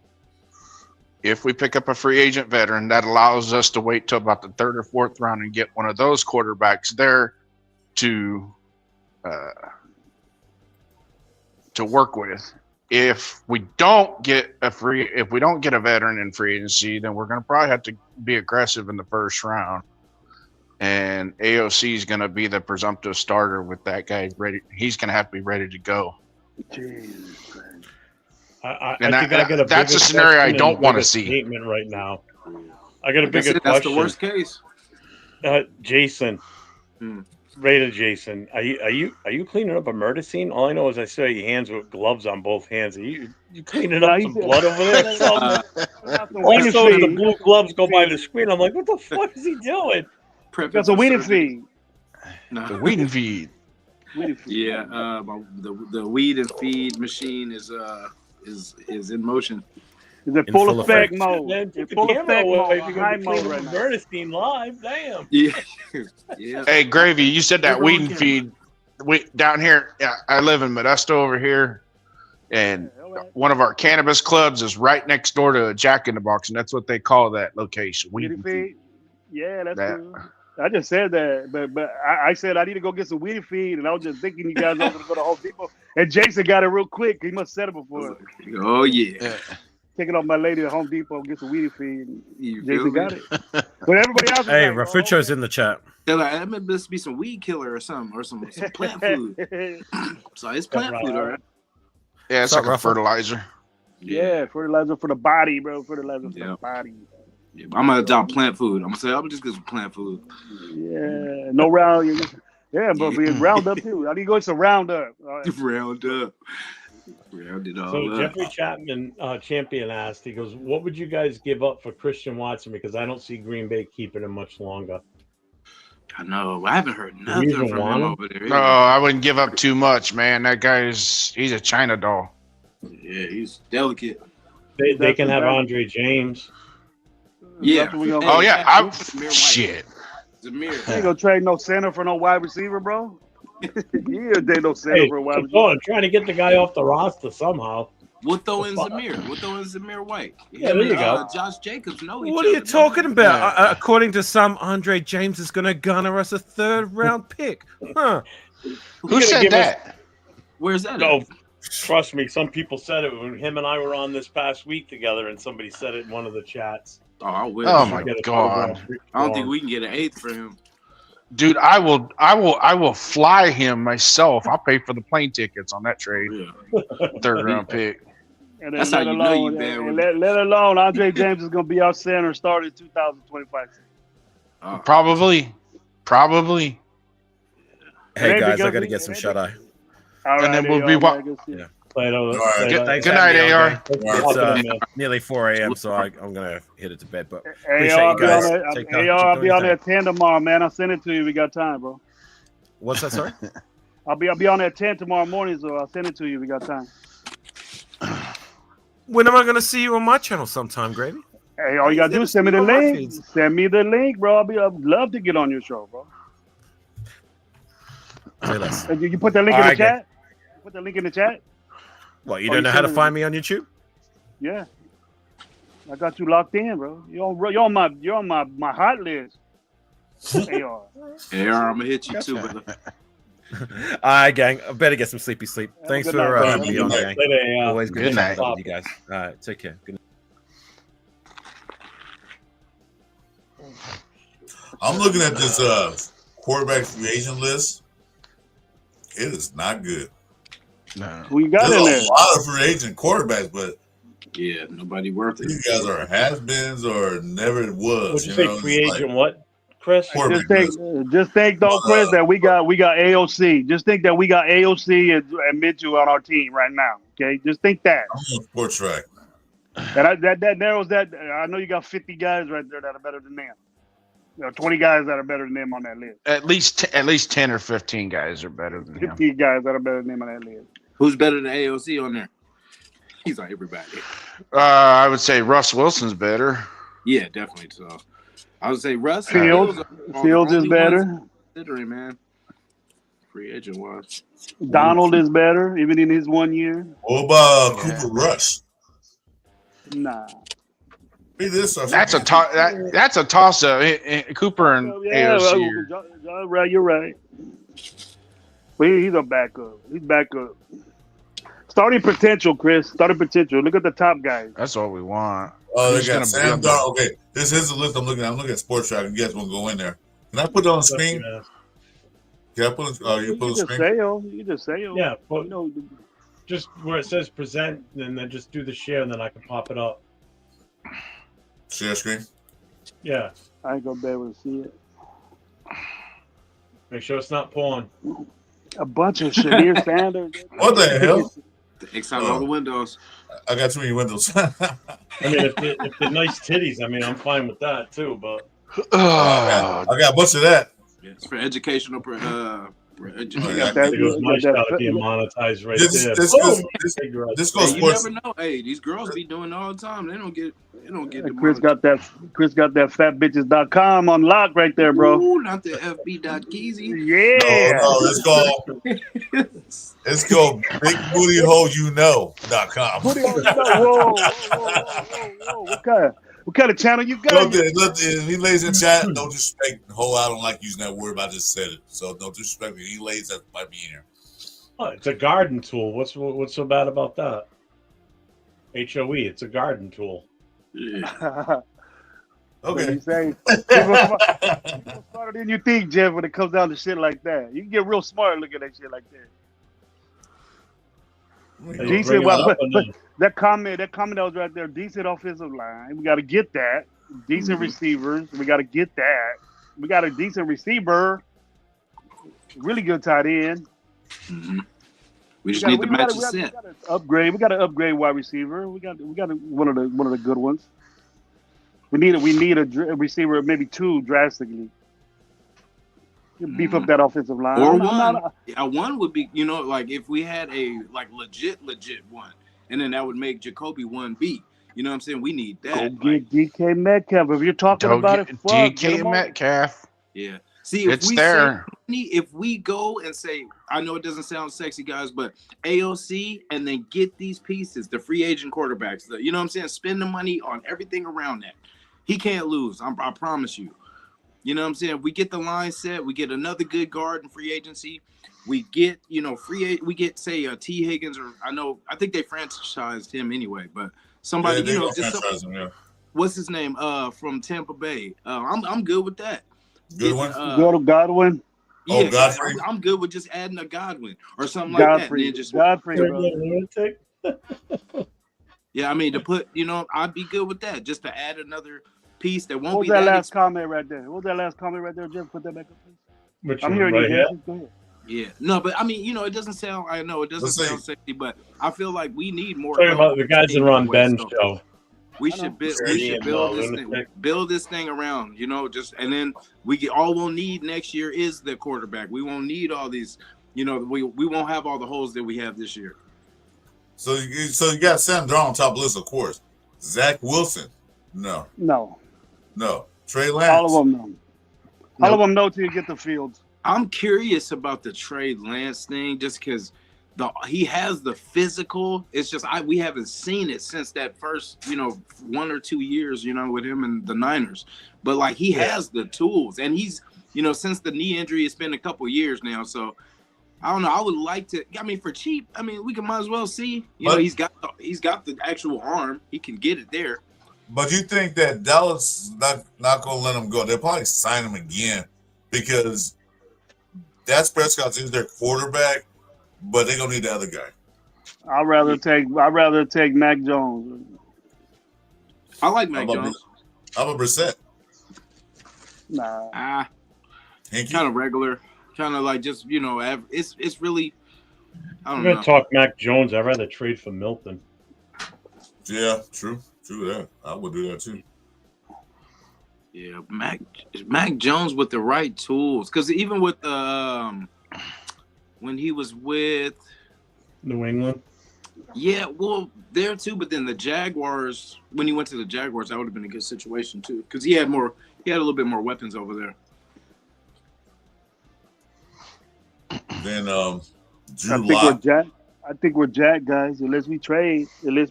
that allows us to wait till about the third or fourth round and get one of those quarterbacks there to work with. If we don't get a veteran in free agency, then we're going to probably have to be aggressive in the first round. And AOC is going to be the presumptive starter with that guy ready. He's going to have to be ready to go. That's a scenario I don't want to see. Statement right now. I got a bigger question. That's the worst case. Jason, Raider Jason, are you cleaning up a murder scene? All I know is I saw your hands with gloves on both hands. Are you cleaning up some blood over there? All I saw was the blue gloves go by the screen. I'm like, what the fuck is he doing? That's a weeding feed. No. The weed and feed. Yeah, the weed and feed machine is in motion. Is it full effect mode? It's full effect mode. High mode right now. Murder scene live. Damn. Yeah. Yeah. Hey, Gravy, you said that weed and feed. Down here, I live in Modesto over here, and one of our cannabis clubs is right next door to a Jack in the Box, and that's what they call that location. Weed and feed. Yeah, that's good. I just said that, but I said I need to go get some weed feed, and I was just thinking you guys were going to go to Home Depot. And Jason got it real quick. He must have said it before. Oh, yeah. Taking off my lady at Home Depot and get some weed feed. Jason got it. But everybody else. Hey, Rafucho's in the chat. They're like, that must be some weed killer or something, or some plant food. So it's plant food, all right. Yeah, it's like a fertilizer. Yeah, fertilizer for the body, bro. Fertilizer for the body. Yeah, I'm gonna adopt plant food. I'm gonna say I'm just get some plant food. Yeah, no round. Yeah, but be Roundup too. I need to go some Roundup. Right. Roundup. Round it all So up. Jeffrey Chapman, champion, asked. He goes, "What would you guys give up for Christian Watson? Because I don't see Green Bay keeping him much longer." I know. I haven't heard nothing from him over there. No, I wouldn't give up too much, man. That he's a China doll. Yeah, he's delicate. They can have Andre James. Yeah. Oh yeah. Shit. Zamir. You ain't gonna trade no center for no wide receiver, bro. You ain't trade no center for a wide receiver. I'm trying to get the guy off the roster somehow. We'll throw in Zamir. We'll throw in Zamir White. Yeah, there you go. Josh Jacobs know each What other. are you talking about? According to some, Andre James is going to garner us a third-round pick. Huh? Who said that? Where's that? No, trust me. Some people said it when him and I were on this past week together, and somebody said it in one of the chats. Oh, I wish. Oh my god! I don't think we can get an eighth for him. Dude, I will fly him myself. I'll pay for the plane tickets on that trade. Yeah. Third round pick. And That's how you know you bad with let alone Andre James is gonna be our center starting 2025. Probably. Hey guys, I got to get some shut eye. All And then we'll be Later. right. Thanks Good for having night, me on, AR. gang. Awesome, It's man. nearly 4 a.m., so I'm gonna hit it to bed. But Hey, appreciate I'll you be on guys. that. Take Hey, care. I'll Keep be doing on your that thing. 10 tomorrow, man. I'll send it to you. We got time, bro. What's that? Sorry. I'll be on that 10 tomorrow morning, so I'll send it to you. We got time. When am I gonna see you on my channel? Sometime, Gravy. Hey, all you gotta do is send me the On my link. feeds. Send me the link, bro. I'd love to get on your show, bro. Say less. You put that link All in the right, gang. chat. You put that link in the chat. What? You Oh, don't you know how to send it- find me on YouTube? Yeah, I got you locked in, bro. You're on my hot list. AR. Hey, I'm gonna hit you too, brother. All right, gang. I better get some sleepy sleep. Have a Thanks good for night, bro. having me on, Good gang. Later, yeah. Always good Good to night. chat with you guys. All right, take care. Good night. I'm looking at this quarterback free agent list. It is not good. No. Who you got in There's there? a lot of free agent quarterbacks, but Yeah, nobody worth it. these guys are has-beens or never was. What'd you say? know, Free it's like agent? What, Chris? quarterback Just think, though, Chris, that we got AOC. Just think that we got AOC and Mitchell on our team right now. Okay, just think that. I'm on Sports Track. And that narrows that. I know you got 50 guys right there that are better than them. 20 guys that are better than them on that list. At least 10 or 15 guys are better than him. 50 guys that are better than them on that list. Who's better than AOC on there? He's like everybody. I would say Russ Wilson's better. Yeah, definitely. So I would say Russ Fields is better. Considering, man, free agent wise. Donald is better, even in his 1 year. What about Cooper Rush? Nah. Read this. That's a toss up. Cooper and AOC. Right, you're right. But he's a backup. He's backup. Starting potential, Chris. Starting potential. Look at the top guys. That's what we want. Oh, they Who's got gonna Sam be on Darnold. Okay, this is the list I'm looking at. I'm looking at Sports Track. You guys want to go in there? Can I put it on the screen? Can I put it? You put it on the screen. You just say it. Yeah, but You know, just where it says present, and then just do the share, and then I can pop it up. Share screen. Yeah. I ain't gonna be able to see it. Make sure it's not porn. A bunch of Shadir Sanders. What the hell? X out all the windows. I got too many windows. I mean, if they're nice titties, I mean, I'm fine with that too. But I got a bunch of that. Yeah, it's for educational. Yeah, it was my shot being monetized right This- there. this Boom! goes- this- Cigarette. this goes Hey, you sports. never know. Hey, these girls be doing it all the time. They don't get. Chris got that fatbitches.com on lock right there, bro. Ooh, not the FB.Keezy. Yeah. No, let's go bigbootyholeyouKnow.com. Whoa. What kind of channel you got? Look, he lays in chat. No disrespect. I don't like using that word, but I just said it. So no disrespect. He lays that might be in here. Oh, it's a garden tool. What's so bad about that? HOE. It's a garden tool. Yeah. Okay. You say people smarter than you think, Jeff. When it comes down to shit like that, you can get real smart looking at shit like that. Hey, Decent. bring it up But and then- that comment that was right there. Decent offensive line. We got to get that. Decent receivers. We got to get that. We got a decent receiver. Really good tight end. Mhm. We just need to match the set. We got to upgrade. We got to upgrade wide receiver. We got one of the good ones. We need a receiver, maybe two drastically. Beef up that offensive line. Or I'm one. not- One would be, like if we had a legit one, and then that would make Jacoby 1B. You know what I'm saying? We need Go that. get DK Metcalf. If you're talking Don't about get it, fuck, get DK him on. Metcalf. Yeah. See, if It's we there. if we go and say, I know it doesn't sound sexy, guys, but AOC, and then get these pieces, the free agent quarterbacks, you know what I'm saying? Spend the money on everything around that. He can't lose. I promise you. You know what I'm saying? We get the line set. We get another good guard in free agency. We get, we get, say, T. Higgins, or I think they franchised him anyway, but somebody, Yeah, they gonna just franchise him, yeah. what's his name? From Tampa Bay. I'm good with that. Good one. Go to Godwin. Oh, Yeah, Godfrey. I'm good with just adding a Godwin or something like that. And Godfrey. then just Godfrey, bro. Lunatic. yeah, I mean to put, I'd be good with that. Just to add another piece that won't What was be that that last comment right there? What was that last comment right there, Jeff? Put that back up, please. Which I'm one, hearing right you, here? Jeff. Go ahead. Yeah, no, but I mean, you know, it doesn't sound. I know it doesn't Let's see. sound sexy, but I feel like we need more. Talking help about the guys in taking Ron away Ben's stuff. show. We I know. should build. We Journey should and, build this thing. Lunatic. Build this thing around. You know, just and then we get all we'll need next year is the quarterback. We won't need all these. You know, we won't have all the holes that we have this year. So you got Sam Darnold on top of the list, of course. Zach Wilson, no. Trey Lance, All of them no. All of them no till you get the Fields. I'm curious about the Trey Lance thing, just because he has the physical. It's just we haven't seen it since that first 1 or 2 years with him and the Niners. But like he has the tools, and he's since the knee injury, it's been a couple years now. So I don't know. I would like to. I mean, for cheap, I mean, we can might as well see. He's got the actual arm. He can get it there. But you think that Dallas not going to let him go? They'll probably sign him again because Dak Prescott is their quarterback, but they're gonna need the other guy. I'd rather take Mac Jones. I like Mac Jones. How about Brissett? Nah. Kind of regular. Kind of like just it's really. I don't I'm know. gonna talk Mac Jones. I'd rather trade for Milton. Yeah, true that. I would do that too. Yeah, Mac Jones with the right tools, because even with when he was with New England. Yeah, well, there too. But then the Jaguars, when he went to the Jaguars, that would have been a good situation too, because he had a little bit more weapons over there. Then Drew Lock. I think we're jacked, guys. Unless we trade, we're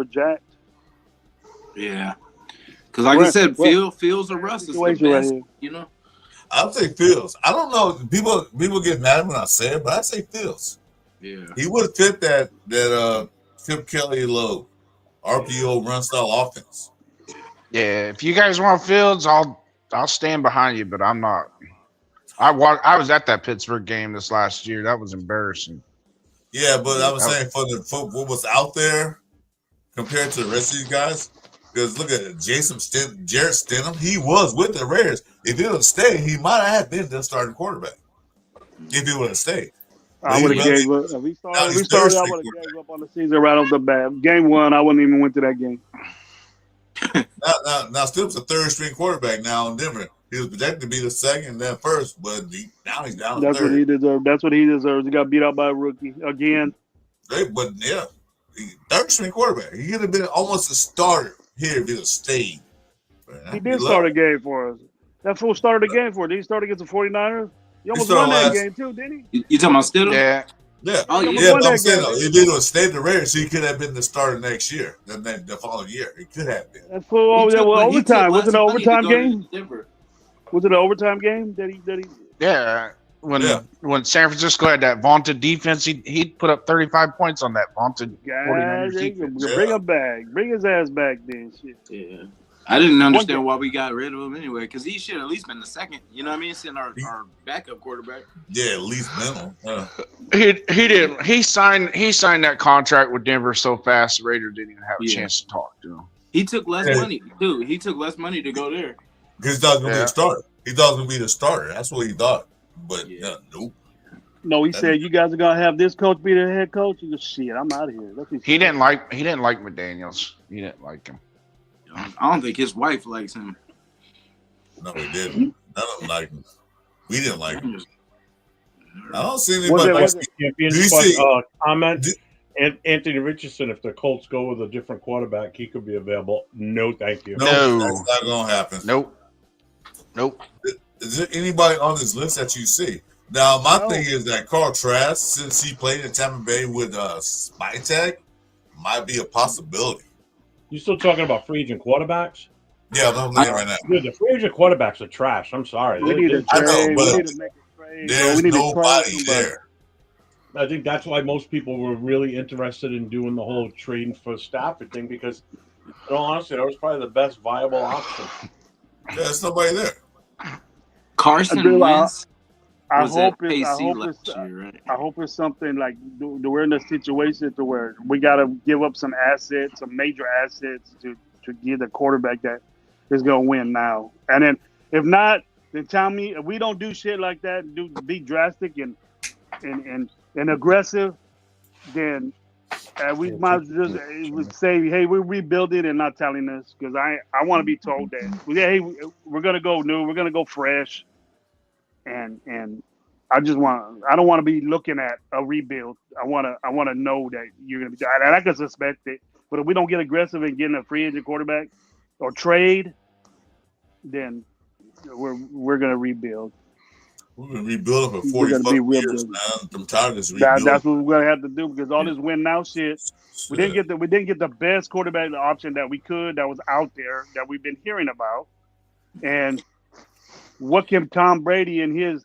jacked. Yeah, because like I said, Fields or Russ is the best. Right, I'll say Fields. I don't know. People get mad when I say it, but I say Fields. Yeah, he would fit that Chip Kelly low RPO run style offense. Yeah, if you guys want Fields, I'll stand behind you, but I'm not. I was at that Pittsburgh game this last year. That was embarrassing. Yeah, but I was saying for what was out there compared to the rest of these guys, because look at it, Jarrett Stidham, he was with the Raiders. If he would have stayed, he might have been the starting quarterback. If he would have stayed. I would have gave up. If we started, I would have gave up on the season right off the bat. Game 1, I wouldn't even went to that game. Now Stidham's a third string quarterback now in Denver. He was projected to be the second, then first, but now he's down to That's third. what he deserved. That's what he deserves. He got beat out by a rookie again. But yeah, third string quarterback. He could have been almost a starter here if he had stayed. He did start a game for us. That fool started a game for us. Did he start against the 49ers? He almost won that game too, didn't he? You talking about Stidham? Yeah. Oh, yeah, but I'm saying if he would have stayed the Raiders, he could have been the starter next year. The following year, he could have been. That fool overtime. Was it an overtime game? Was it an overtime game that he? Yeah. When San Francisco had that vaunted defense, he'd put up 35 points on that vaunted 49ers defense. Bring him back. Bring his ass back then. Shit. Yeah. I didn't understand why we got rid of him anyway, because he should have at least been the second. You know what I mean? Send our backup quarterback. Yeah, at least minimum. He didn't. He signed that contract with Denver so fast the Raiders didn't even have a chance to talk to him. He took less money too. He took less money to go there. Because he thought he was going to be a starter. He thought he was going to be the starter. That's what he thought. But nope. No, he said you guys are gonna have this coach be the head coach. He goes, shit, I'm out of here. He didn't like McDaniels. He didn't like him. I don't think his wife likes him. No, he didn't. None of them liked him. We didn't like him. I don't see anybody like him. Comment. Anthony Richardson, if the Colts go with a different quarterback, he could be available. No, thank you. No, that's not going to happen. Nope. Is there anybody on this list that you see? Now, my thing is that Carl Trask, since he played in Tampa Bay with Spytech, might be a possibility. You still talking about free agent quarterbacks? Yeah, I'm looking right now. Dude, the free agent quarterbacks are trash. I'm sorry. We need to trade. We need to make a trade. There's nobody there. I think that's why most people were really interested in doing the whole trading for Stafford thing, because, in all honesty, that was probably the best viable option. Yeah, there's nobody there. Carson Wentz. I hope it's something like we're in a situation to where we got to give up some assets, some major assets to get a quarterback that is going to win now. And then if not, then tell me if we don't do shit like that, be drastic and aggressive, then we might just say, hey, we're rebuilding and not telling us, because I want to be told that, hey, we're gonna go new, we're gonna go fresh, and I don't want to be looking at a rebuild. I want to know that you're gonna be, and I can suspect it. But if we don't get aggressive and getting a free agent quarterback or trade, then we're gonna rebuild. We're gonna rebuild them for 40 years, man. I'm tired of this rebuild. That's what we're gonna have to do, because all this win now shit. We didn't get the best quarterback option that we could, that was out there, that we've been hearing about. And what can Tom Brady and his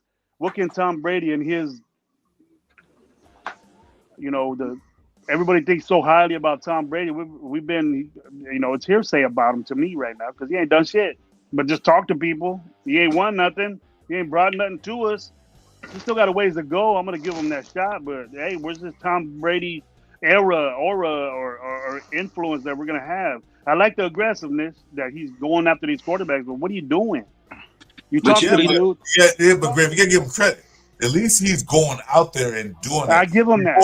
everybody thinks so highly about Tom Brady. We've been, it's hearsay about him to me right now, because he ain't done shit but just talk to people. He ain't won nothing. He ain't brought nothing to us. We still got a ways to go. I'm gonna give him that shot, but hey, where's this Tom Brady aura or influence that we're gonna have? I like the aggressiveness that he's going after these quarterbacks, but what are you doing? You talk to the dude. Yeah, but Graham, you gotta give him credit. At least he's going out there and doing it. I give him that.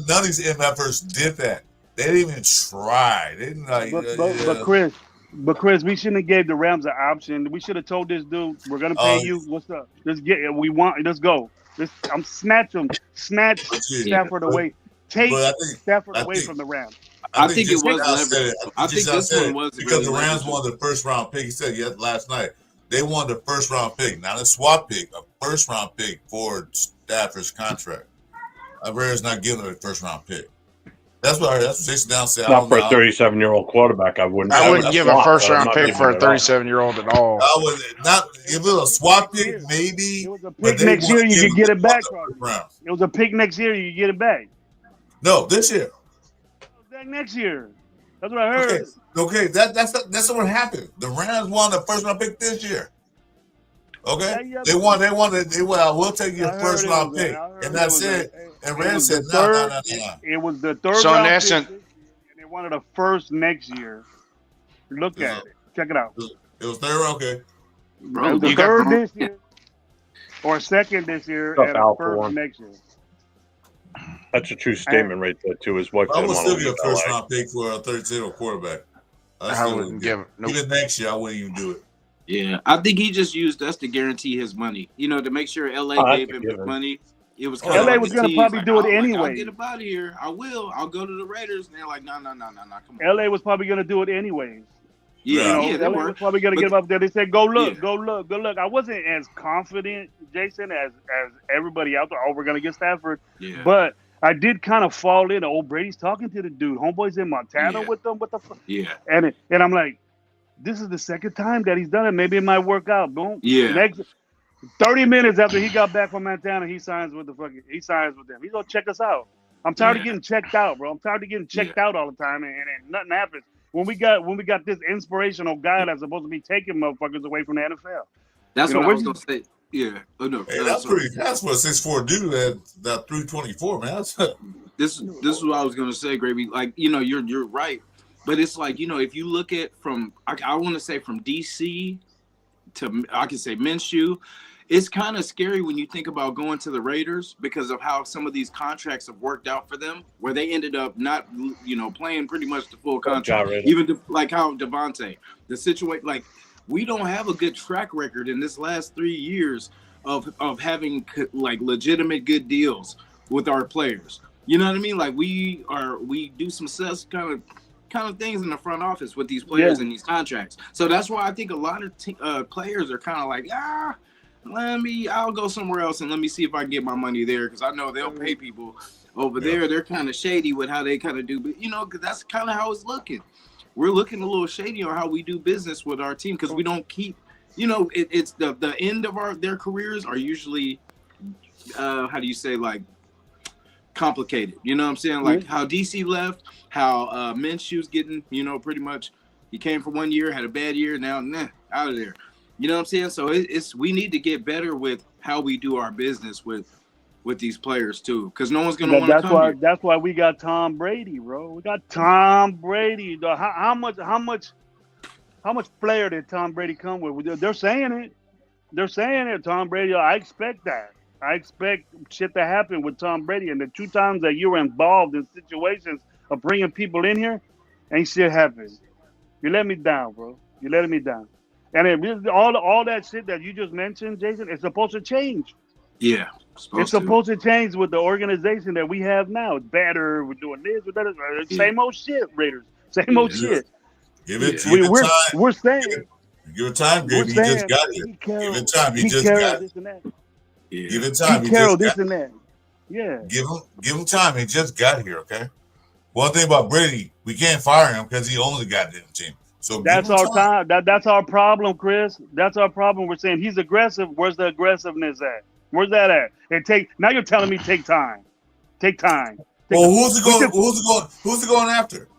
None of these MFers did that. They didn't even try. They didn't But Chris, we shouldn't have gave the Rams an option. We should have told this dude, we're gonna pay you. What's up? Let's go. Snatch Stafford away. Take Stafford away from the Rams. I think it was leverage. I think this one was because the Rams wanted the first round pick. He said last night they wanted the first round pick, not a swap pick, a first round pick for Stafford's contract. Rivera's not giving him a first round pick. That's what Jason Down said. Not for a 37-year-old quarterback. I wouldn't give a first round pick for a 37-year-old at all. I would not. If it was a swap pick, maybe. It was a pick next year, you could get it back. It was a pick next year, you could get it back. No, this year. Next year. That's what I heard. Okay. That's what happened. The Rams won the first round pick this year. Okay, they wanted. We'll take your first round pick, and that's it. And Rams said, no. It was the third so round in essence, pick, and they wanted a first next year. Look at it. Check it out. It was third. Okay. Bro, the third this year, or second this year, and a first next year. That's a true statement right there, too. His wife. I would still give a first round pick for a 37 quarterback. I wouldn't give it. Nope. Even next year, I wouldn't even do it. Yeah, I think he just used us to guarantee his money. To make sure LA gave him his money. It was LA was going to probably do it anyway. I'll get up out of here. I will. I'll go to the Raiders. And they're like, no. Come on. LA was probably going to do it anyways. Yeah, LA was probably going to get him up there. They said, go look. I wasn't as confident, Jason, as everybody out there. Oh, we're going to get Stafford. Yeah. But I did kind of fall in. Oh, Brady's talking to the dude. Homeboy's in Montana with them. What the fuck? Yeah. And I'm like, this is the second time that he's done it. Maybe it might work out. Boom. Yeah. Next 30 minutes after he got back from Montana, he signs with them. He's gonna check us out. I'm tired of getting checked out, bro. I'm tired of getting checked out all the time, and nothing happens. When we got this inspirational guy that's supposed to be taking motherfuckers away from the NFL. That's what I was gonna say. Yeah. Oh no. Hey, that's for a 6'4" dude that 324, man. This is what I was gonna say, Gravy. Like, you're right. But it's like, if you look at I want to say from DC to, I can say Minshew, it's kind of scary when you think about going to the Raiders because of how some of these contracts have worked out for them, where they ended up not, playing pretty much the full contract. Even like how Devontae, the situation, like we don't have a good track record in this last 3 years of having like legitimate good deals with our players. You know what I mean? Like we do some kind of things in the front office with these players and these contracts. So that's why I think a lot of players are kind of like, I'll go somewhere else and let me see if I can get my money there, because I know they'll pay people over there. They're kind of shady with how they kind of do, but because that's kind of how it's looking. We're looking a little shady on how we do business with our team, because we don't keep, it's the end of their careers are usually, how do you say, like, complicated. You know what I'm saying? Like how DC left, how Minshew's getting, pretty much he came for 1 year, had a bad year, now out of there. You know what I'm saying? So we need to get better with how we do our business with these players too, because no one's gonna want to come here. That's why we got Tom Brady, bro. We got Tom Brady. How much player did Tom Brady come with? They're saying it. They're saying it, Tom Brady. I expect that. I expect shit to happen with Tom Brady. And the 2 times that you were involved in situations of bringing people in here, ain't shit happened. You let me down, bro. You letting me down. And all that shit that you just mentioned, Jason, it's supposed to change. Yeah, It's supposed to change with the organization that we have now. It's better. We're doing this. We're better. Same old shit, Raiders. Same old shit. Give it We're time. saying. Give it time, Gabe. He just got here. Give it time. He just got this and that. Yeah. Give it time. Pete He Carroll, just this got and that. Yeah. Give him time. He just got here, okay? One thing about Brady, we can't fire him because he owns the goddamn team. So That's our time. That's our problem, Chris. That's our problem. We're saying he's aggressive. Where's the aggressiveness at? Where's that at? Now you're telling me take time. Take time. Well, who's it going after?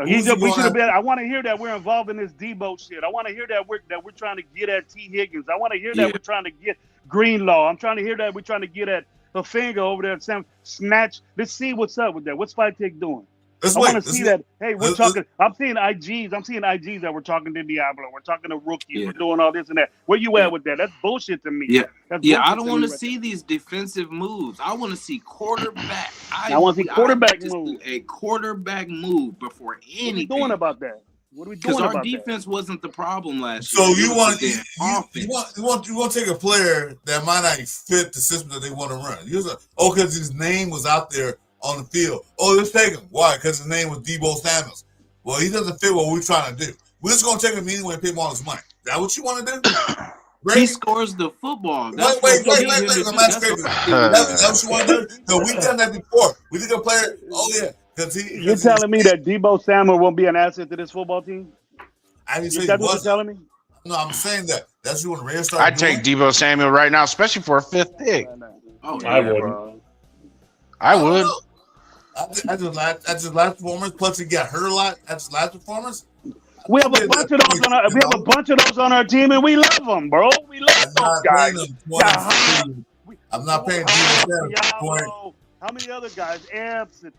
We should have been. I want to hear that we're involved in this Debo shit. I want to hear that we're trying to get at T. Higgins. I want to hear that we're trying to get Greenlaw. I'm trying to hear that we're trying to get at a finger over there. Sam Snatch. Let's see what's up with that. What's Fight Tick doing? I want to see that. Hey, we're talking. I'm seeing IGs that we're talking to Diablo. We're talking to rookies. We're doing all this and that. Where you at with that? That's bullshit to me. Yeah. That's I don't want to see these defensive moves. I want to see quarterback. I want to see quarterback move. A quarterback move before anything. What are we doing about that? What are we doing about that? Because our defense wasn't the problem last year. So you want to take a player that might not fit the system that they want to run. Because his name was out there on the field. Oh, let's take him. Why? Because his name was Debo Samuels. Well, he doesn't fit what we're trying to do. We're just going to take him anyway and pay him all his money. Is that what you want to do? He scores the football. Wait. That's what you want to do? No, we've done that before. We took a player. Oh, yeah. You're telling me that Debo Samuel won't be an asset to this football team? I didn't say Is that what you're telling me? No, I'm saying that. That's what Ray started. I'd take Debo Samuel right now, especially for a 5th pick. Oh, I wouldn't. I would. That's his last performance. Plus, he got hurt a lot. That's his last performance. We have a bunch of those on our. We have a bunch of those on our team, and we love them, bro. We love those guys. I'm not paying Debo. How many other guys? Epps and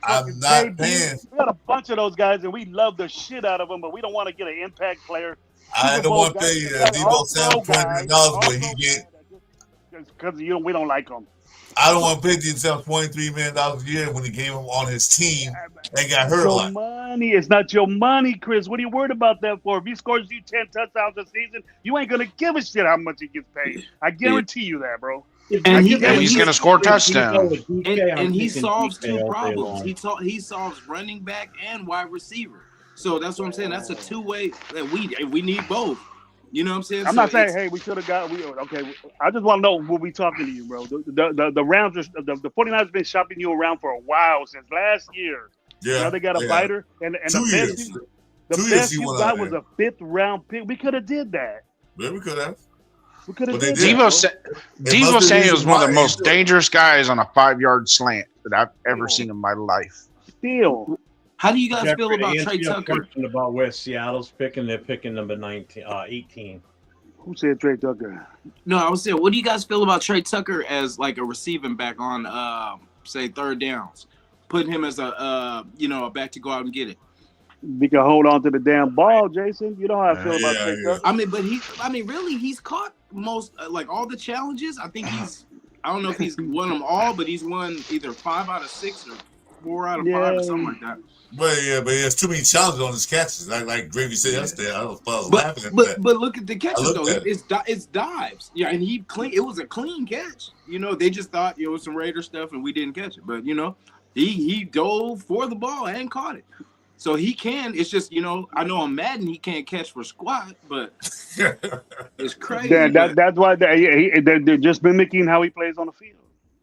I'm not paying. We got a bunch of those guys, and we love the shit out of them, but we don't want to get an impact player. I don't want to pay Debo Samuel $20 but he get because we don't like him. I don't want to pay himself $23 million a year when he came on his team and got hurt a lot. Money, it's not your money, Chris. What are you worried about that for? If he scores you 10 touchdowns a season, you ain't gonna give a shit how much he gets paid. I guarantee you that, bro. And he's going to score touchdowns. And he solves 2 problems. He solves running back and wide receiver. So that's what I'm saying. That's a 2-way that we need both. You know what I'm saying? I'm not saying, hey, we should have got. Okay, I just want to know what we talking to you, bro. The Rams, the 49ers have been shopping you around for a while since last year. Yeah, now they got a biter, and the best you got was a 5th round pick. We could have did that. Yeah, we could have. Debo Samuel is one of the most dangerous guys on a 5-yard slant that I've ever seen in my life. Still. How do you guys feel about Trey Tucker? About where Seattle's picking, they're picking number 18. Who said Trey Tucker? No, I was saying, what do you guys feel about Trey Tucker as like a receiving back on, say, 3rd downs? Putting him as a back to go out and get it. We can hold on to the damn ball, Jason. You know how I feel about Trey Tucker. I mean, really, he's caught most all the challenges. I think I don't know if he's won them all, but he's won either 5 out of 6 or 4 out of 5 or something like that. But he has too many challenges on his catches. Like Gravy said yesterday, I was laughing at that. But look at the catches though. It's dives. Yeah, and it was a clean catch. They just thought it was some Raider stuff and we didn't catch it. But he dove for the ball and caught it. So he can. It's just I know on Madden he can't catch for squat, but it's crazy. That's why they're just mimicking how he plays on the field.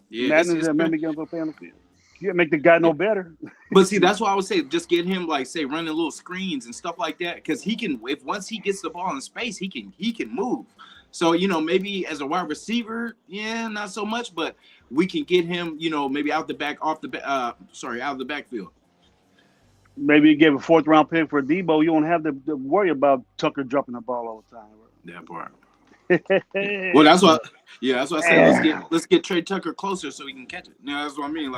Yeah, Madden is mimicking how he plays on the field. You can't make the guy no better. But see, that's why I would say just get him running little screens and stuff like that, because he can. Once he gets the ball in space, he can move. So maybe as a wide receiver, not so much, but we can get him, maybe out the backfield. Maybe you give a 4th round pick for Debo. You don't have to worry about Tucker dropping the ball all the time. That part. Well, that's what I said. Let's get Trey Tucker closer so he can catch it. That's what I mean.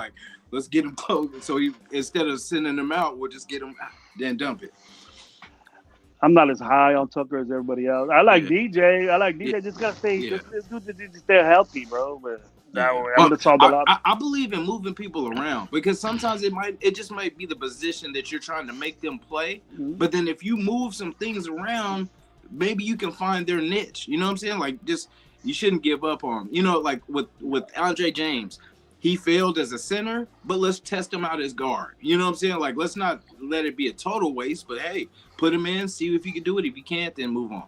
Let's get him close. So instead of sending him out, we'll just get him then dump it. I'm not as high on Tucker as everybody else. I like DJ. I like DJ. Yeah. Just gotta stay. Yeah. Just stay healthy, bro. But that Yeah. way, I would have solved a lot. I believe in moving people around because sometimes it just might be the position that you're trying to make them play. Mhm. But then if you move some things around, maybe you can find their niche. You know what I'm saying? Like just you shouldn't give up on them. You know, like with Andre James, he failed as a center, but let's test him out as guard. You know what I'm saying? Like let's not let it be a total waste. But hey, put him in, see if he can do it. If he can't, then move on.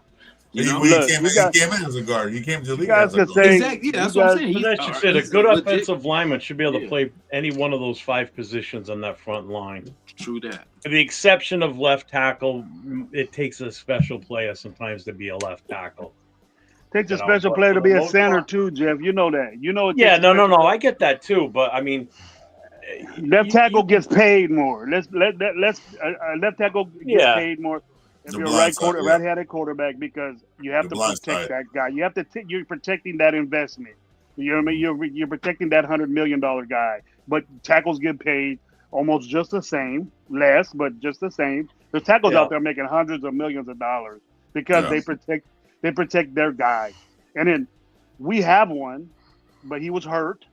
You know? He Look, came you guys- in as a guard. He came to the league guys as a can guard. say- Exactly. Yeah, that's you what I'm guys- saying. But that's just it. A he's good legit. offensive lineman should be able to Yeah. play any one of those 5 positions on that front line. True that. With the exception of left tackle, it takes a special player sometimes to be a left tackle. Takes a You know, special but player to for the be a most center part- too, Jeff. You know that. You know. It Yeah, takes a no, special- I get that too. But I mean, Left tackle gets paid more. Left tackle gets Yeah. paid more. If The you're a blind side, yeah. right-handed quarterback, because you have The to blind protect side. that guy. You have to. You're protecting that investment. You know what I mean? You're protecting that $100 million guy. But tackles get paid almost just the same, less, but just the same. There's tackles Yeah. out there making hundreds of millions of dollars because Yeah. they protect their guy. And then we have one, but he was hurt.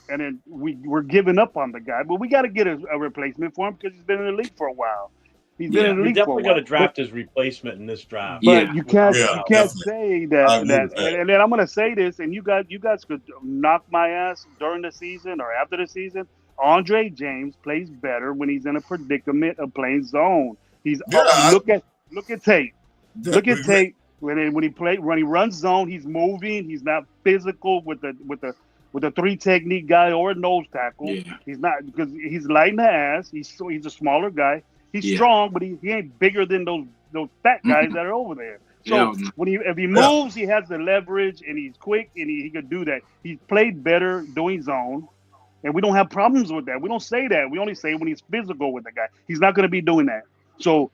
And then we're giving up on the guy, but we got to get a replacement for him because he's been in the league for a while. He's been in the we league for a definitely while. got to draft his replacement in this draft. But Yeah. you can't Yeah, you can't definitely. say I that, agree with that. and then I'm gonna say this, and you guys could knock my ass during the season or after the season. Andre James plays better when he's in a predicament of playing zone. He's Yeah, look at tape. Yeah, Look at we- tape when he runs zone. He's moving. He's not physical with a 3 technique guy or a nose tackle. Yeah. He's not because he's light in the ass. He's a smaller guy. He's Yeah. strong, but he ain't bigger than those fat guys Mhm. that are over there. So Hell no. if he moves, he has the leverage and he's quick and he could do that. He's played better doing zone, and we don't have problems with that. We don't say that. We only say when he's physical with the guy. He's not going to be doing that. So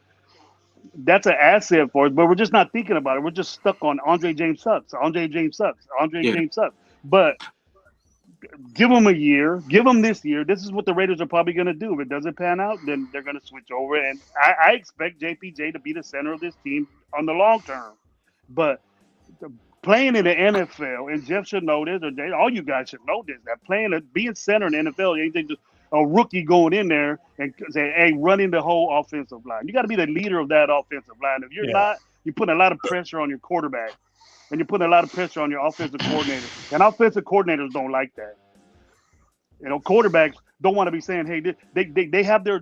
that's an asset for us, but we're just not thinking about it. We're just stuck on Andre James sucks. Andre James sucks. Andre Yeah. James sucks. But give him a year. Give him this year. This is what the Raiders are probably going to do. If it doesn't pan out, then they're going to switch over. And I expect JPJ to be the center of this team on the long term. But playing in the NFL, and Jeff should know this, or all you guys should know this, that being center in the NFL, ain't just a rookie going in there and say, hey, running the whole offensive line. You got to be the leader of that offensive line. If you're not, you're putting a lot of pressure on your quarterback. And you're putting a lot of pressure on your offensive coordinator. And offensive coordinators don't like that. You know, quarterbacks don't want to be saying, hey, they have their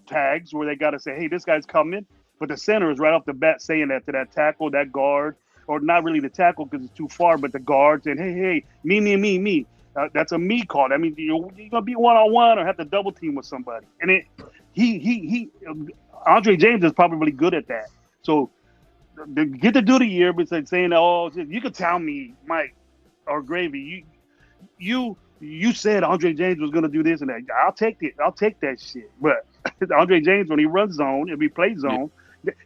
tags where they got to say, hey, this guy's coming. But the center is right off the bat saying that to that tackle, that guard, or not really the tackle because it's too far, but the guard saying, hey, me. That's a me call. I mean, you're going to be one-on-one or have to double team with somebody. And Andre James is probably good at that. So, get to do the year, but saying, oh, you could tell me, Mike or Gravy, you said Andre James was going to do this and that. I'll take it. I'll take that shit. But Andre James, when he runs zone, if he plays zone,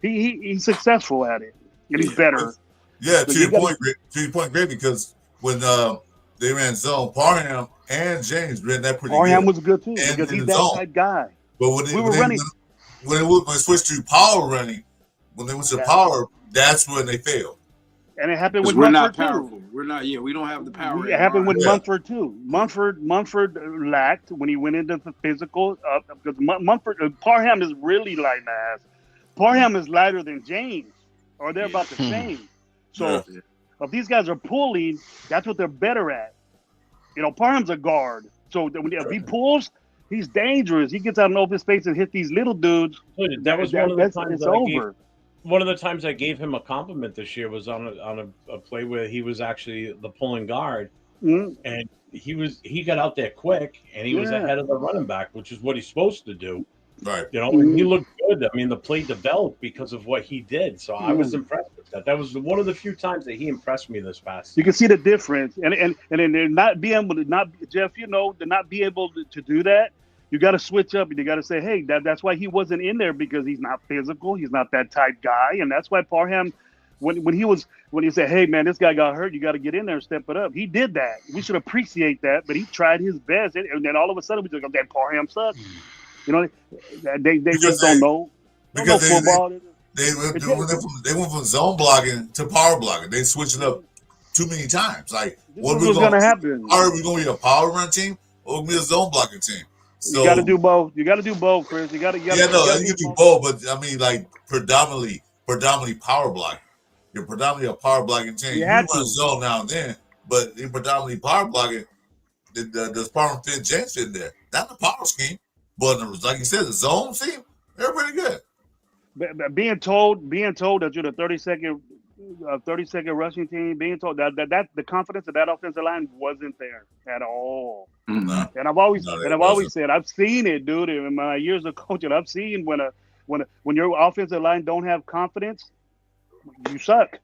he's successful at it, and he's better. Yeah, But to you your point, Greg, because when they ran zone, Parham and James ran that pretty Parham good. was good too And because in he's the that zone. type guy. But when they, We were when running. they switched to power running, when they went to power, that's when they failed. And it happened 'Cause with we're not Munford powerful. too. We're not. Yeah, we don't have the power. It happened with Yeah. Munford too. Munford lacked when he went into the physical because Munford Parham is really light in the ass. Parham is lighter than James, or they're about the same. So Yeah. if these guys are pulling, that's what they're better at. You know, Parham's a guard, so if he pulls, he's dangerous. He gets out in open space and hit these little dudes. That was one of the times it's that I gave, over. one of the times I gave him a compliment this year was on a play where he was actually the pulling guard, Mhm. and he got out there quick and he was Yeah. ahead of the running back, which is what he's supposed to do. Right. You know, and he looked good. I mean, the play developed because of what he did. So I was Mhm. impressed with that. That was one of the few times that he impressed me this past. You can see the difference, and then they're not being able to Jeff, to not be able to do that. You got to switch up, and you got to say, hey, that's why he wasn't in there because he's not physical, he's not that type guy, and that's why Parham, when he said, hey man, this guy got hurt, you got to get in there and step it up. He did that. We should appreciate that, but he tried his best, and then all of a sudden we just go, that Parham sucks. You know, they just don't know. Don't know because football. They went from zone blocking to power blocking. They switched it up too many times. Like, what was going to happen. Are we going to be a power run team or we be a zone blocking team? So, you got to do both. You got to do both, Chris. You can do both. But I mean, like predominantly power blocking. You're predominantly a power blocking team. You run zone now and then, but you're predominantly power blocking. The Spartan fit James fit there. Not the power scheme, but like you said, the zone scheme, they're pretty good. But being told that you're the 30-second rushing team, being told that the confidence of that offensive line wasn't there at all. Mm-hmm. And I've always said, I've seen it, dude, in my years of coaching. I've seen when your offensive line don't have confidence, you suck.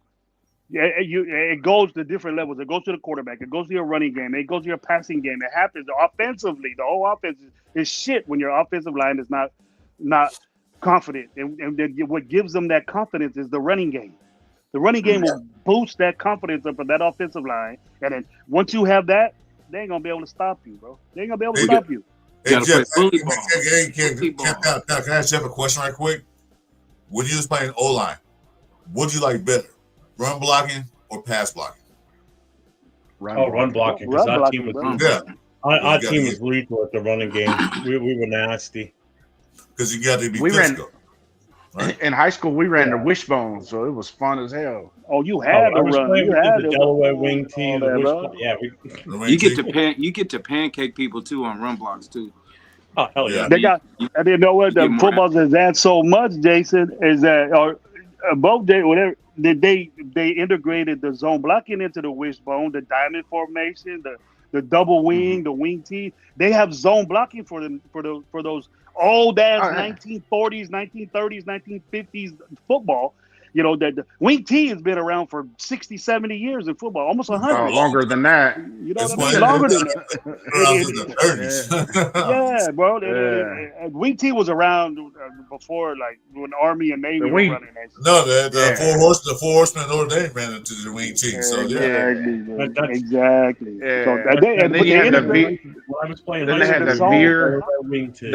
Yeah, it goes to different levels. It goes to the quarterback. It goes to your running game. It goes to your passing game. It happens offensively. The whole offense is shit when your offensive line is not confident. And what gives them that confidence is the running game. The running game will boost that confidence up of that offensive line. And then once you have that, they ain't gonna be able to stop you, bro. They ain't gonna be able to stop you. Hey, Jeff, can I ask Jeff a question right quick? When you was playing O-line, what do you like better? Run blocking or pass blocking? Run blocking. Because our team was lethal at the running game. We were nasty. Because you got to be physical. In high school, we ran the wishbone, so it was fun as hell. Oh, you had to run. You had the Delaware wing team. You get to pancake people too on run blocks too. Oh hell yeah! I didn't know what the footballs is that so much, Jason, is that both days whatever they integrated the zone blocking into the wishbone, the diamond formation, the double wing, the wing tee. They have zone blocking for those old ass 1940s, 1930s, 1950s football. You know, that the wing tee has been around for 60, 70 years in football, almost 100. Longer than that. You know what I mean? Longer than that. Yeah, bro. Wing tee was around before, like, when Army and Navy were running that. No, the Four Horsemen of Notre Dame ran into the wing tee. So, Exactly. Yeah. So, and then you had the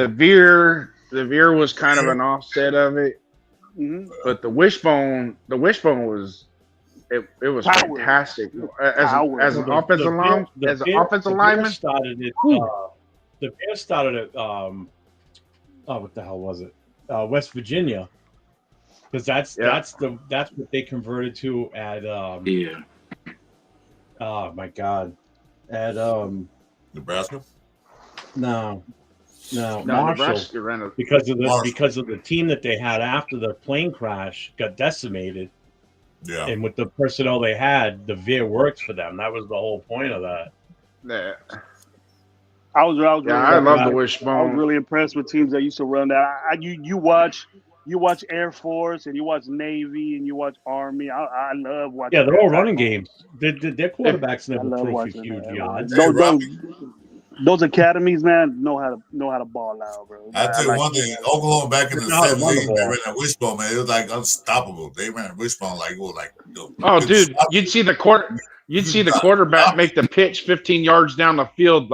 veer. The veer was kind of an offset of it. Mm-hmm. But the wishbone was fantastic as an offensive lineman. Started it. The Bears started it. What the hell was it? West Virginia, because that's what they converted to at. Oh my God, at Nebraska. No, Marshall, because of the team that they had after the plane crash got decimated. Yeah, and with the personnel they had, the veer worked for them. That was the whole point of that. Yeah, I love the wishbone. I was really impressed with teams that used to run that. You watch Air Force and you watch Navy and you watch Army. I love watching. Yeah, they're all running games. Their quarterbacks never threw for huge yards. Those academies, man, know how to ball out, bro. I tell you one thing, Oklahoma back in the 70s, they ran that wishbone, man. It was like unstoppable. They ran wishbone like it was like. Dude, you'd see the quarterback make the pitch 15 yards down the field,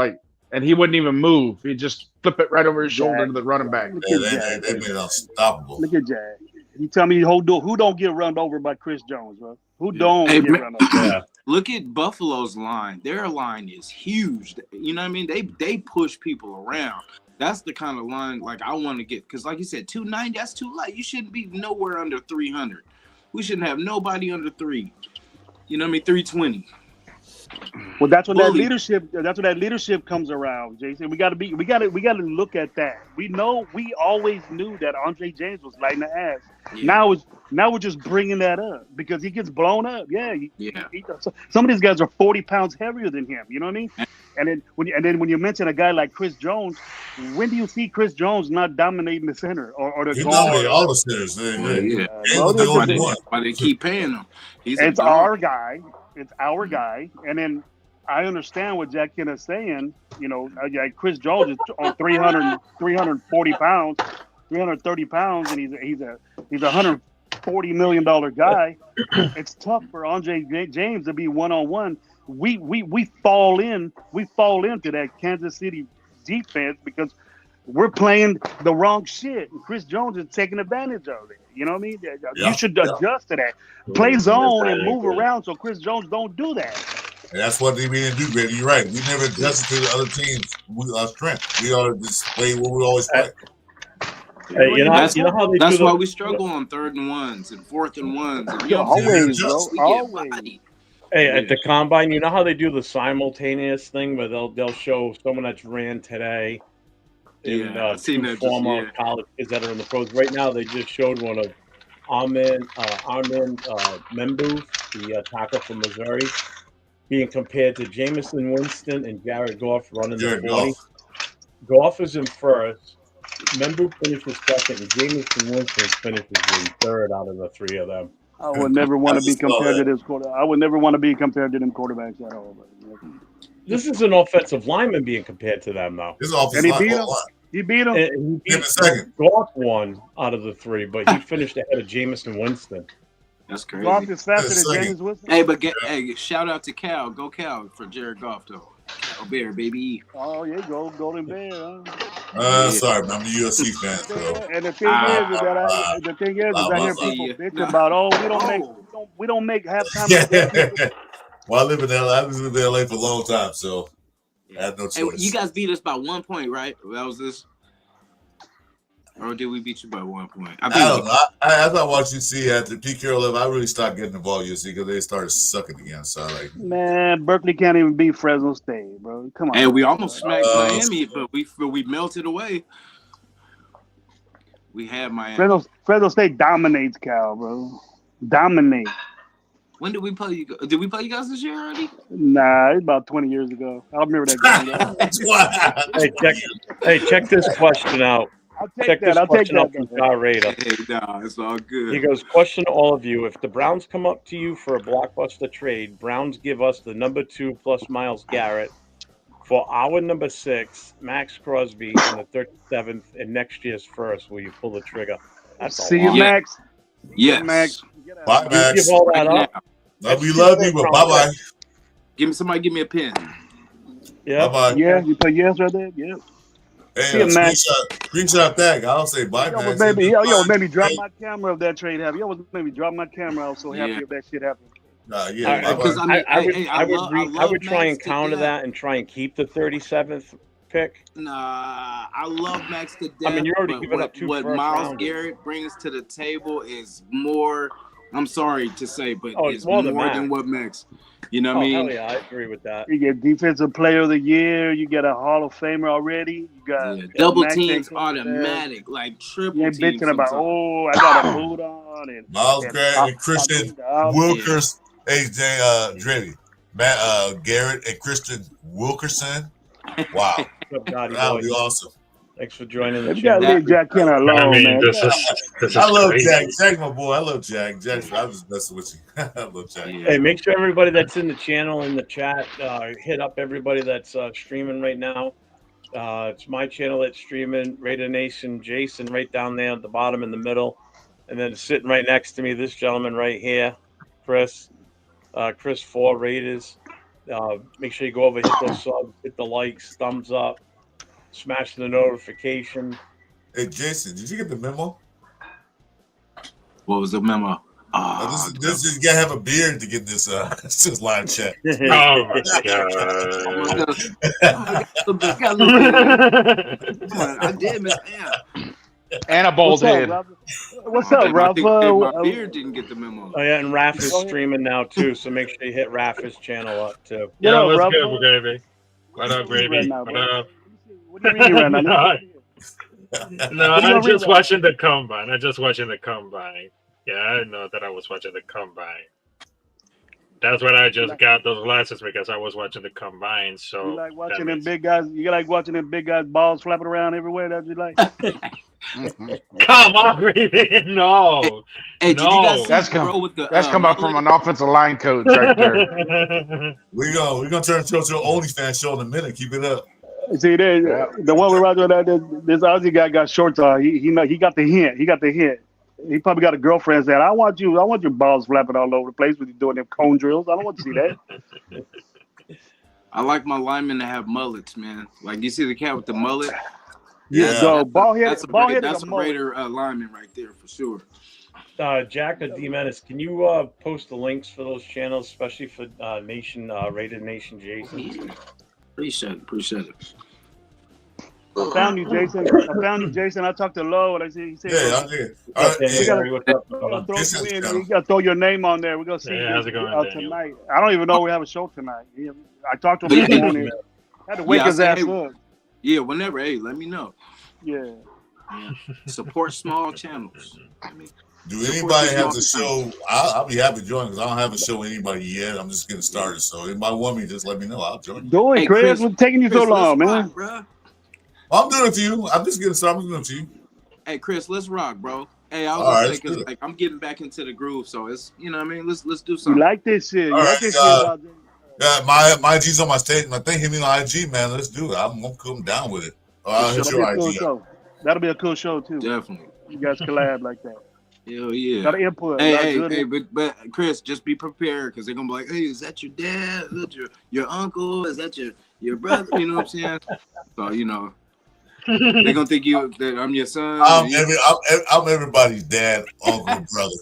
and he wouldn't even move. He'd just flip it right over his shoulder to the running back. They made it unstoppable. Look at Jack. You tell me who don't get run over by Chris Jones, bro? Who don't get run over? Yeah. Look at Buffalo's line. Their line is huge. You know what I mean? They push people around. That's the kind of line I want to get. Because like you said, 290, that's too light. You shouldn't be nowhere under 300. We shouldn't have nobody under 3. You know what I mean? 320. Well, that's when that leadership comes around, Jason. We got to look at that. We always knew that Andre James was lighting the ass. Yeah. Now we're just bringing that up because he gets blown up. Yeah. Some of these guys are 40 pounds heavier than him. You know what I mean? And then when you mention a guy like Chris Jones, when do you see Chris Jones not dominating the center or the guard? All the centers. Why they keep paying him? It's our guy. It's our guy. And then I understand what Jack Ken is saying. You know, Chris Jones is on 340 pounds, 330 pounds, and he's a $140 million guy. It's tough for Andre James to be one-on-one. We fall into that Kansas City defense because we're playing the wrong shit. And Chris Jones is taking advantage of it. You know what I mean? Yeah, You should yeah. adjust to that. Play zone and move around so Chris Jones don't do that. And that's what they didn't do, Grady. You're right. We never adjusted to the other team's strength. We ought to just play what we always play. Hey, you know how they That's do why the- we struggle on 3rd and 1s and 4th and 1s. And Yeah, always, bro. we get Always. bodied. Hey, at the combine, you know how they do the simultaneous thing where they'll show someone that's ran today in Yeah, I've seen two that just, former yeah. college kids that are in the pros. Right now, they just showed one of Armin Membu, the tackle from Missouri, being compared to Jamison Winston and Jared Goff running Jared the 40. Goff is in first. Membu finishes second, and Jamison Winston finishes in third out of the three of them. I would never want to be just saw compared to that. this quarter. I would never want to be compared to them quarterbacks at all. This is an offensive lineman being compared to them, though. This offense And he line, beat him. line. He beat him. And he Give it a second. Goff won out of the three, but he finished ahead of Jamison Winston. That's crazy. Goff is faster Just than saying. James Winston. Hey, but hey, shout out to Cal. Go Cal for Jared Goff, though. Cal Bear, baby. Oh, yeah, go Golden Bear. Huh? Sorry, man. I'm a USC fan, so. And the thing is that I hear people bitch about, we don't make halftime. Yeah. Well, I live in LA. I was in LA for a long time, so I had no Hey, choice. you guys beat us by 1 point, right? That was this. Or did we beat you by 1 point? I don't know. I thought what you see after Pete Carroll left, I really stopped getting involved USC because they started sucking again. So I like, Man, Berkeley can't even beat Fresno State, bro. Come on. Hey, we almost smacked Uh, Miami, but we melted away. We had Miami. Fresno State dominates Cal, bro. Dominate. When did we play you? Did we play you guys this year already? Nah, it's about 20 years ago. I remember that game. that's why. Check this question out. I'll take Check this that. I'll take question out that. from Star Raider. Hey, nah, it's all good. He goes, question to all of you. If the Browns come up to you for a blockbuster trade, Browns give us the number 2 plus Myles Garrett for our number 6, Max Crosby, in the 37th, and next year's first. Will you pull the trigger? That's a See you, lot. Yeah. Max. Yes. Max. Bye, You Max. give all that Right up? now. We love you, but bye-bye. Somebody give me a pen. Yeah. Bye-bye. Yeah, you put yes right there. Yeah. See Hey, you, Max. screenshot that. I'll say bye, Yo, Max. made me drop Hey, my camera if that trade happened. Yo, made me drop my camera. I was so happy Yeah. if that shit happened. yeah, bye-bye. Because I love would try and Max to counter death. that and try and keep the 37th pick. Nah, I love Max to death. I mean, you're already but giving up 2 what first Myles rounders. Garrett brings to the table is more. I'm sorry to say, but Oh, it's more more than than that. what Max. You know Oh, what I mean? hell yeah, I agree with that. You get defensive player of the year. You get a Hall of Famer already. You got Yeah, double Max teams ain't coming there. automatic, like triple You ain't teams. bitching about, sometimes. I got a boot on. And Miles and Garrett and Christian Wilkers, Dreddy, Matt Garrett and Christian Wilkerson. Wow, What's up, Dottie that would boy? be awesome. Thanks for joining the You got to channel. leave Jack Kenner alone, I mean, man. this is I love crazy. Jack. Jack, my boy. I love Jack. Jack, I'm just messing with you. I love Jack. Hey, make sure everybody that's in the channel, in the chat, hit up everybody that's streaming right now. It's my channel that's streaming, Raider Nation, Jason right down there at the bottom in the middle. And then sitting right next to me, this gentleman right here, Chris. Chris 4 Raiders. Make sure you go over, hit those subs, hit the likes, thumbs up, smash the notification. Hey, Jason, did you get the memo? What was the memo? This is you gotta have a beard to get this this line check. Oh my god! I did miss out. And a bald head. What's up, I think Rafa? my beard didn't get the memo. Oh yeah, and Raph is streaming now too, so make sure you hit Rafa's channel up too. Yeah, Yo, what's Rafa. good, Gravy? What up, Gravy? Right now, What bro. up? What do you mean right now? No, I'm just watching the combine. I'm just watching the combine. Yeah, I didn't know that I was watching the combine. That's when I just got those glasses because I was watching the combine. So You like watching that them makes- big guys? You like watching them big guys' balls flapping around everywhere? That's what you like? Come on, Gravy! No, Hey, did you guys see That's the bro come- with the That's come up from an offensive line coach right there. We're gonna turn to an OnlyFans show in a minute. Keep it up. See, the one we're watching, this Aussie guy got shorts on. He got the hint. He got the hint. He probably got a girlfriend saying, I want your balls flapping all over the place when you're doing them cone drills. I don't want to see that. I like my linemen to have mullets, man. Like you see the cat with the mullet. Yeah. Go ball head. That's Ball head that's is a a mullet. Raider lineman right there for sure. Jack or D Menace, can you post the links for those channels, especially for Rated Nation Jason? Yeah. Appreciate it. I found you, Jason. I talked to Lo, and he said, Yeah, I did. What's up, we're brother? gonna throw This you is in. Daniel. You gotta throw your name on there. We're gonna see Yeah, how's it you going, Daniel? tonight. I don't even know we have a show tonight. I talked to him this morning. I had to wake I his said, ass hey, up. Yeah, whenever. Hey, let me know. Yeah. Yeah. Support small channels. I mean, Do anybody have a show? I'll be happy to join because I don't have a show with anybody yet. I'm just getting started. So anybody want me, just let me know. I'll join you. Do it, Hey, Chris. What's taking you so Chris, long, let's man? rock, bro. I'm doing it for you. I'm just getting started. I'm doing it for you. Hey, Chris, let's rock, bro. Hey, I was All gonna right, say let's do because it. like I'm getting back into the groove, so it's what I mean. Let's do You something. like this shit? You All like right, this shit? Yeah, my IG's on my stage. My thing hit me on IG, man. Let's do it. I'm down with it. I'll hit That'll be your a cool IG. show. That'll be a cool show too. Definitely. You guys collab like that. Hell yeah. Got input. Got good input. But Chris, just be prepared because they're gonna be like, hey, is that your dad? Is that your uncle? Is that your brother? You know what I'm saying? So they're gonna think that I'm your son. I'm everybody's dad, uncle, brother.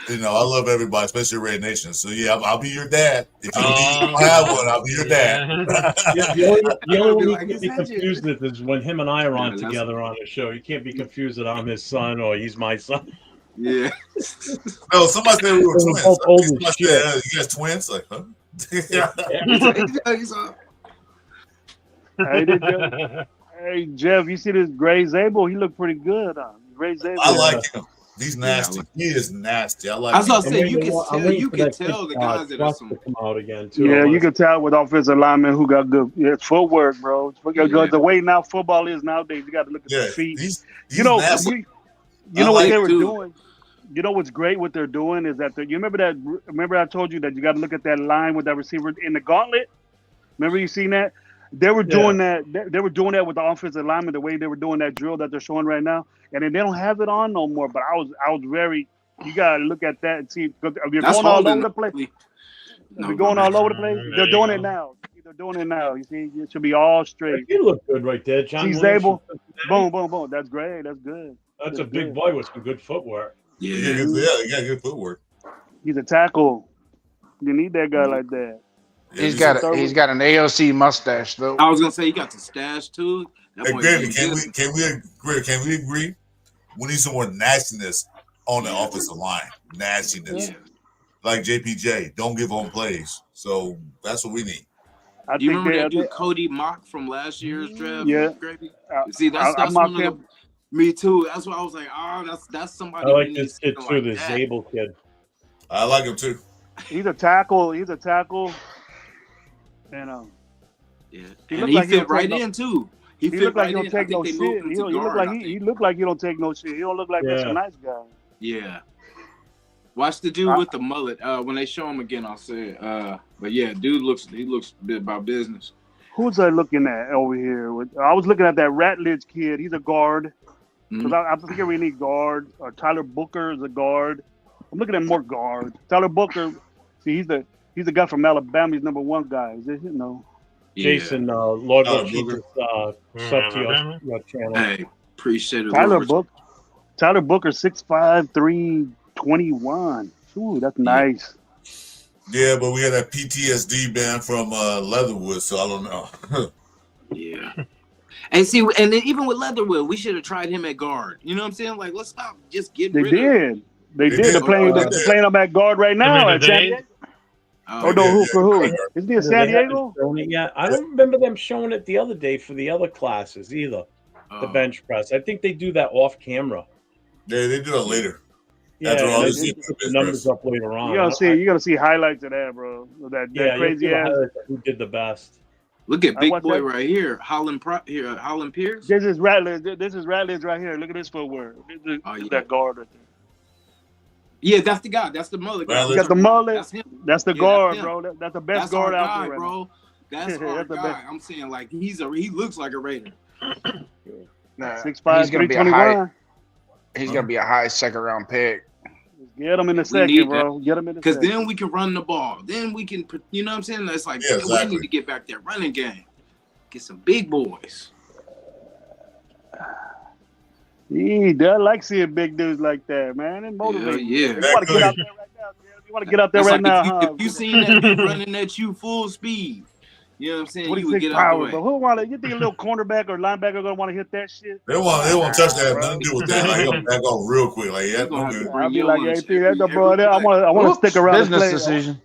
I love everybody, especially Red Nation. So yeah, I'll be your dad. If you don't have one, I'll be your dad. The only way you can be confused with is when him and I are on together on the show. You can't be confused that I'm his son or he's my son. Yeah. No, somebody said we were twins. Both old as Somebody shit. said, you guys twins? Like, huh? Hey, Jeff, you see this Gray Zabel? He looked pretty good. Gray Zabel. I like him. He's nasty. He is nasty. I like I was him. gonna say you can tell the guys that are some. To come out again too. Yeah, you can tell with offensive linemen who got good footwork, bro. The way now football is nowadays, you got to look at the feet. He's you know what they were too. doing. You know what's great? What they're doing is that you remember that. Remember I told you that you got to look at that line with that receiver in the gauntlet. Remember you seen that? They were doing that. They were doing that with the offensive lineman. The way they were doing that drill that they're showing right now, and then they don't have it on no more. But I was very. You gotta look at that and see. If you're going all over the place. They're going all over the place. They're doing it now. They're doing it now. You see, it should be all straight. You look good right there, John. He's able. Boom, boom, boom. That's great. That's good. That's a big boy with some good footwork. Yeah, you got good footwork. He's a tackle. You need that guy like that. Yeah, he's got an AOC mustache though. I was gonna say he got the stash too. Hey, Gravy, can we agree? We need some more nastiness on the offensive line. Nastiness. Yeah. Like JPJ. Don't give home plays. So that's what we need. Do you remember that dude Cody Mock from last year's draft? Yeah. Gravy? See, that's one of the, me too. That's why I was like, that's somebody. I like this kid too, the Zabel kid. I like him too. He's a tackle. You know. Yeah. He And he fit right in too. He looked like right he don't in. take no shit. He looked like he don't take no shit. He don't look like that's a nice guy. Yeah. Watch the dude with the mullet. When they show him again, I'll say it. But yeah, dude looks about business. Who's I looking at over here? I was looking at that Ratledge kid. He's a guard. Because I think we need guard. Tyler Booker is a guard. I'm looking at more guard. Tyler Booker. See, he's the guy from Alabama. He's '1 guy. Is it? No. Jason, Lord will keep us sub to your channel. Hey, appreciate it. Tyler Booker, 6'5", 321. Ooh, that's nice. Yeah, but we had that PTSD band from Leatherwood, so I don't know. Yeah. And see, and then even with Leatherwood, we should have tried him at guard. You know what I'm saying? Like, let's stop just getting rid of him. They did. They're playing him at guard right now at San Diego. Who? Isn't he in San Diego? Yeah, I don't remember them showing it the other day for the other classes either. The bench press. I think they do that off camera. Yeah, they do it later. Yeah, the numbers up later on. You're gonna see highlights of that, bro. That crazy ass. Who did the best? Look at big boy right here, Holland Pierce. This is Ratledge right here. Look at this footwork. That guard right there. Yeah, that's the guy. That's the mullet. He got the mullet. That's him. That's the guard, that's bro. That's the best guard out there, right bro. now. That's our guy. I'm saying, like, he looks like a Raider. 6'5", 321. He's gonna be a high second round pick. Get him in the second, bro. Get him in the second. Because then we can run the ball. Then we can, you know what I'm saying? It's like, we need to get back that running game. Get some big boys. I like seeing big dudes like that, man. It motivates. Yeah. You want to get out there right now. You want to get out there That's right like now, huh? if you seen that dude running at you full speed, you know what I'm saying? You would 26 get out power, the but way. who want to? You think a little cornerback or linebacker gonna want to hit that shit? They won't touch that. bro. Nothing to do with that. Like he'll back off real quick. Like yeah, You gonna have to no I'll bring be your like, lunch hey, that's the every bro. I play. want to stick around and Business play. decision.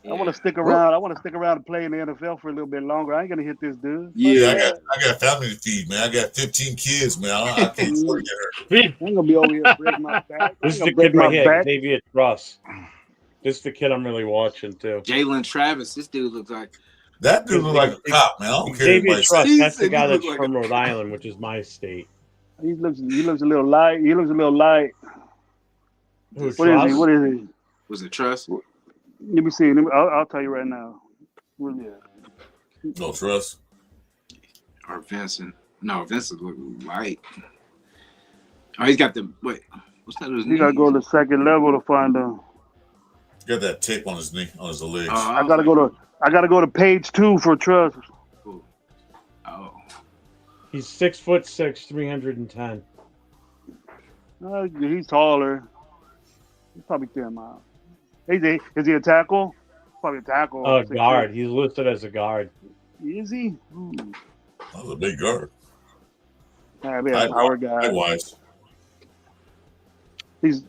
I want to stick around. I want to stick around and play in the NFL for a little bit longer. I ain't gonna hit this dude. Yeah. I got family to feed, man. I got 15 kids, man. I can't afford to get hurt. I ain't gonna be over here breaking my back. This is I the ain't gonna kid break my right here, back. Xavier Truss. This is the kid I'm really watching too. Jalen Travis, this dude looks like That dude look like a cop, man. I don't care. Xavier Anybody Truss, says. that's the He guy look that's like from a- Rhode Island, which is my state. He looks a little light. He looks a little light. Who, What is Truss? he? What is he? was it Trust? Let me see. I'll tell you right now. Well, yeah. No trust. Or Vincent? No, Vincent look light. Oh, he's got the wait. What's that? His You gotta knees? go to the second level to find him. Got that tape on his knee, on his legs. I gotta go to page 2 for trust. Oh, He's 6'6", 310. He's taller. He's probably 10 miles. Is he a tackle? Probably a tackle. Guard. He's listed as a guard. Is he? That was a big guard. Yeah, be a power guy. Likewise. Here's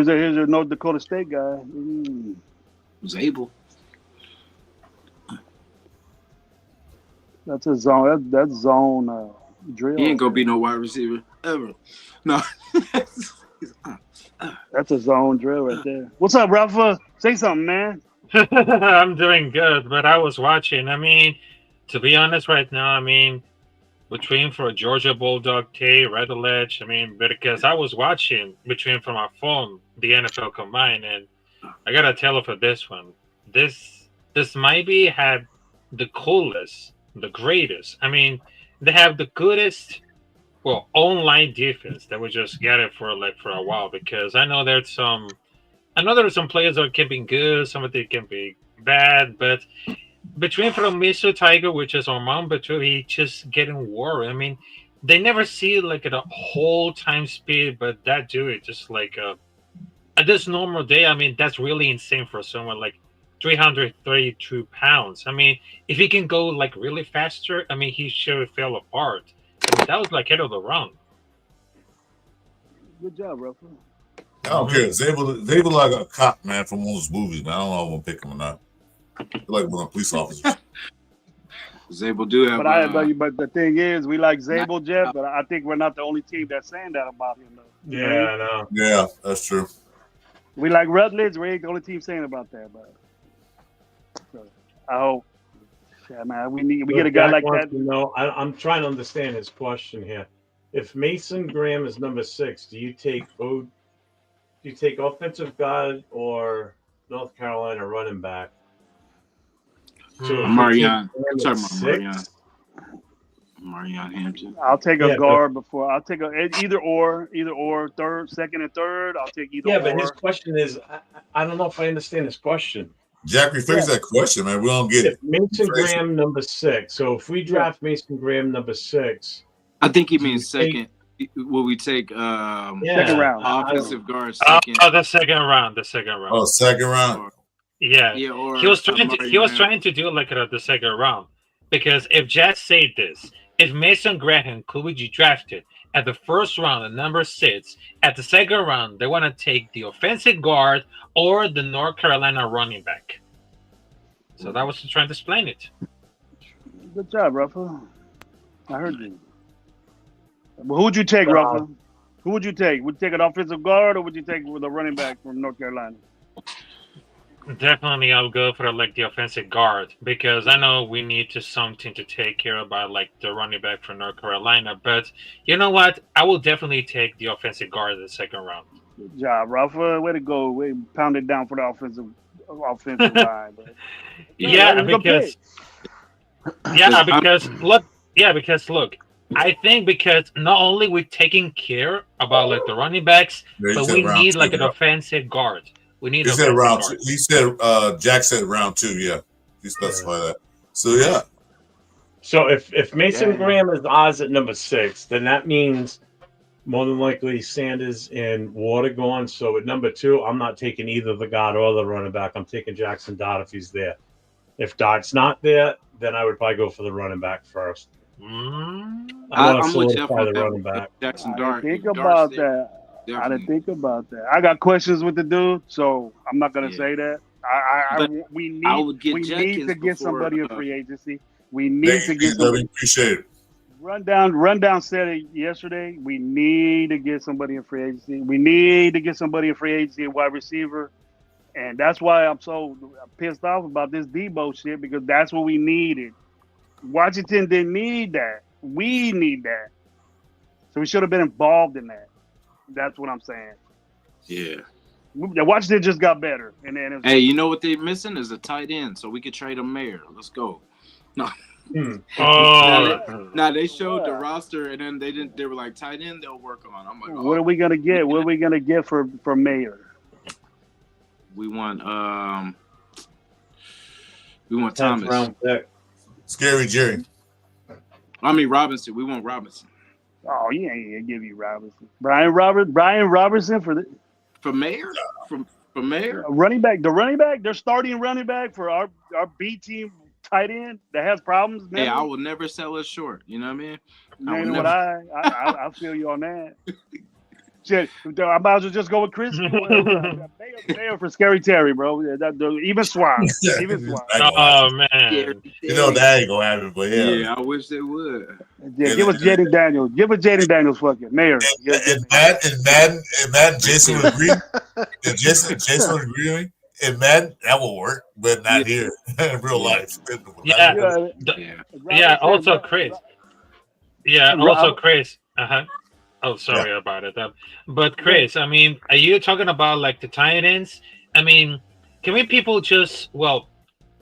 a North Dakota State guy. was able. That's a zone. That's zone drill. He ain't gonna be no wide receiver ever. No. That's a zone drill right there. What's up, Rafa? Say something, man. I'm doing good, but I was watching. I mean, to be honest, right now, I mean, between for Georgia Bulldog T, Red-Ledge, I mean, because I was watching between from my phone the NFL Combine, and I gotta tell you for this one, this might be had the coolest, the greatest. I mean, they have the goodest, well, online defense that we just get it for a while, because I know there's some players that can be good, some of them can be bad, but between from Mr. Tiger, which is Armand Batou, he just getting worried. I mean, they never see like at a whole time speed, but that dude just like at this normal day, I mean, that's really insane for someone like 332 pounds. I mean, if he can go like really faster, I mean, he should fell apart. I mean, that was like head of the round. Good job, Rafa. I don't care. Zabel like a cop, man, from one of those movies, man. I don't know if I'm gonna pick him or not. I feel like one of the police officers. Zabel do have. But the thing is, we like Zabel, Jeff, but I think we're not the only team that's saying that about him, though. Yeah, I know. Yeah, that's true. We like Rutledge. We ain't the only team saying about that, but so, I hope. Yeah, man, we get a guy Jack like wants that. to know, I'm trying to understand his question here. If Mason Graham is number 6, do you take offensive guard or North Carolina running back? So Marion. I'm talking about Marion Hampton. I'll take a guard before. I'll take either or, second and third. I'll take either. Yeah, or. but his question is, I don't know if I understand his question. Jack, rephrase that question, man. We don't get it. Mason Graham number 6. So if we draft Mason Graham number 6, I think he means second. Will we take second round offensive guard? Second. The second round. Oh, second round. Yeah, or he was trying to do like the second round, because if Jazz said this, if Mason Graham could be drafted at the first round at number 6, at the second round they want to take the offensive guard or the North Carolina running back. So that was trying to explain it. Good job, Rafa. I heard you. Well, who would you take, Rafa? Who would you take? Would you take an offensive guard or would you take with a running back from North Carolina? Definitely, I'll go for the offensive guard, because I know we need something to take care about the running back from North Carolina. But you know what? I will definitely take the offensive guard in the second round. Good job, Rafa. Way to go. Way pound it down for the offensive line. But, because look, I think because not only we're taking care about the running backs, but we need an offensive guard. We need. He said round 2. He said Jack said round 2. Yeah, he specified that. So yeah. So if Mason Graham is odds at number 6, then that means more than likely Sanders and Water gone. So at number 2, I'm not taking either the guard or the running back. I'm taking Jackson Dart if he's there. If Dart's not there, then I would probably go for the running back first. Mm. I want to I'm with Jeff solidify on the that running one. back. Jackson I Dart. didn't think Dart's about there. that. I didn't Definitely. think about that. I got questions with the dude, so I'm not gonna Yeah. say that. But We I need would get we need Jenkins to get before, somebody in free agency. We Thank need to you, get Brother. somebody. Appreciate it. Rundown said it yesterday. We need to get somebody in free agency. We need to get somebody in free agency, a wide receiver. And that's why I'm so pissed off about this Debo shit, because that's what we needed. Washington didn't need that. We need that. So we should have been involved in that. That's what I'm saying. Yeah. Washington just got better. And then Hey, you know what they're missing is a tight end, so we could trade a Mayer. Let's go. No. Oh, Now they showed the roster, and then they didn't. They were like tight end. They'll work on. I'm like, what are we gonna get? What are we gonna get for Mayer? We want Thomas. 10th round pick. Scary Jerry. I mean Robinson. We want Robinson Oh, he ain't gonna give you Robinson. Brian Robertson for Mayer. For Mayer. running back. The running back, they're starting running back for our B team tight end that has problems. Hey, I mentally. will never sell us short. You know what I mean? You know what I feel you on that. Shit, I might as well just go with Chris. Mayer for Scary Terry, bro. Even Swab. Even Swab. oh man. You know that ain't gonna happen, but yeah. Yeah, I wish they would. Yeah, give us Jaden Daniels. Give us Jaden Daniels, fucking Mayer. And Madden, Jason would agree. And Jason would agree with me. And Madden, that will work, but not here in real life. Yeah. Yeah. Yeah. Also, Chris. Yeah. Also, Chris. Oh, sorry about it. But Chris, I mean, are you talking about like the tight ends? I mean, can we people just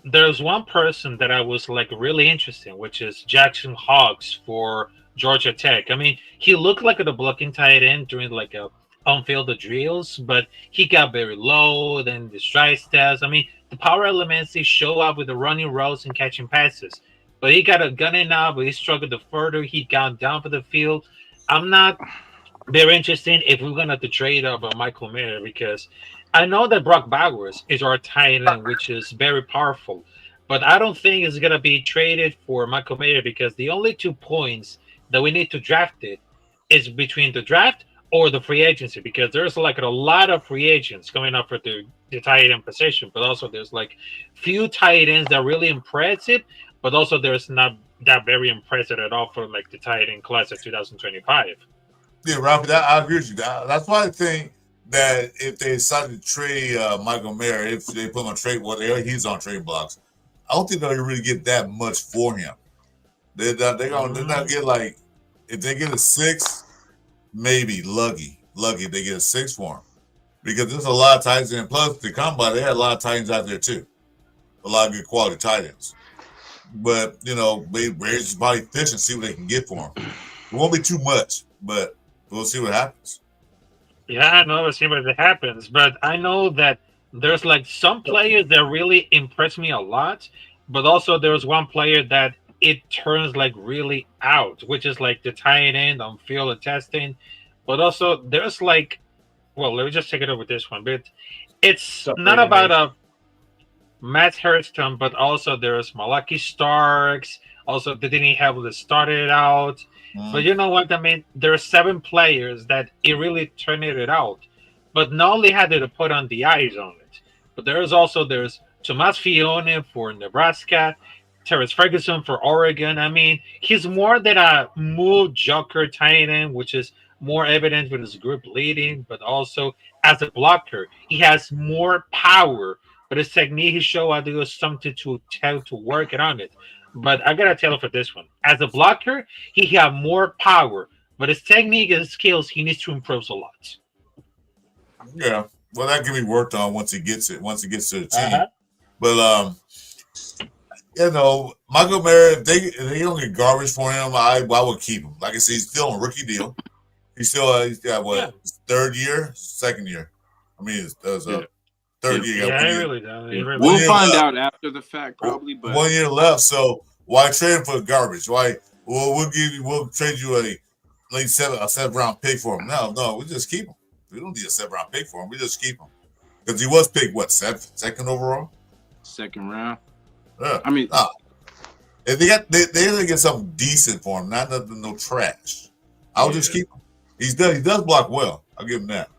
there's one person that I was like really interested in, which is Jackson Hawks for Georgia Tech. I mean, he looked like a blocking tight end during like a on-field drills, but he got very low. Then the stride stats. I mean, the power elements they show up with the running routes and catching passes. But he got a gun in now, but he struggled the further he got down for the field. I'm not very interested if we're gonna have to trade up Michael Mayer, because I know that Brock Bowers is our tight end, which is very powerful, but I don't think it's gonna be traded for Michael Mayer, because the only 2 points that we need to draft it is between the draft or the free agency, because there's like a lot of free agents coming up for the tight end position, but also there's like few tight ends that are really impressive, but also there's not that very impressive at all for like the tight end class of 2025. Yeah, Robert, I agree with you. That's why I think that if they decided to trade Michael Mayer, if they put him on trade, he's on trade blocks. I don't think they'll really get that much for him. They're not get like, if they get a 6, maybe lucky they get a 6 for him, because there's a lot of tight ends, and plus the combine they had a lot of tight ends out there too, a lot of good quality tight ends. But they raise his body fish and see what they can get for him. It won't be too much, but we'll see what happens. Yeah, I know. We'll see what happens. But I know that there's like some players that really impress me a lot, but also there's one player that it turns like really out, which is like the tight end on field of testing. But also there's like, well, let me just take it over this one. But it's not about Matt Hairston, but also there's Malaki Starks. Also, they didn't have to start it out. But you know what I mean? There are 7 players that it really turned it out. But not only had to put on the eyes on it, but there's Tomas Fione for Nebraska, Terrence Ferguson for Oregon. I mean, he's more than a move joker tight end, which is more evident with his group leading, but also as a blocker, he has more power. But his technique, he showed I do something to tell to work it on it. But I gotta tell you for this one, as a blocker, he had more power, but his technique and skills, he needs to improve a lot. Yeah, well, that can be worked on once he gets to the team. But Michael Mayer, if they don't get garbage for him, I would keep him. Like I said, he's still on a rookie deal. He's got his second year. I mean, it's third year. Yeah, he really does. We'll find out after the fact, probably. But 1 year left, so why trade him for garbage? Why? Well, we'll trade you like a 7th-round pick for him. No, we just keep him. We don't need a 7th-round pick for him. We just keep him because he was picked what 2nd overall, 2nd round. Yeah. I mean, if they gonna get something decent for him, not nothing, no trash. I'll just keep him. He does block well. I'll give him that.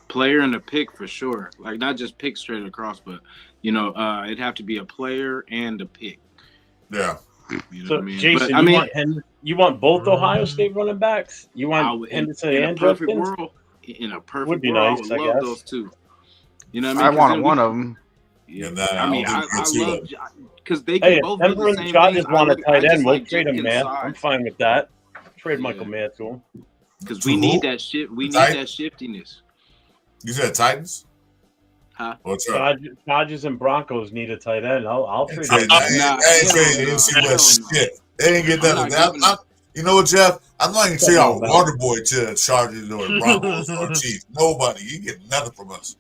Player and a pick for sure. Like not just pick straight across, but it'd have to be a player and a pick. Yeah. You know So, what I mean? Jason, But, you want both Ohio State running backs? You want Henderson in and a perfect Judkins? world? In a perfect Would be world, nice, I I would love guess. those two. You know what I mean? I wanted one of them. Yeah. Nah, I mean, I I don't think love it's because they can Hey, if both do Denver the and same the Chargers things. want a I tight end, just we'll like trade him, Judkins' man. I'm size. fine with that. Trade Yeah. Michael Mayer to him. Because To we who? need that shit. We need Tight- that shiftiness. You said Titans? Huh? What's up? Chargers and Broncos need a tight end. I'll trade I him. ain't trading NC West shit. They ain't get I'm nothing. not giving You know what, Jeff? I'm not even Something trading our about water boy to Chargers or Broncos or Chiefs. Nobody. You get nothing from us.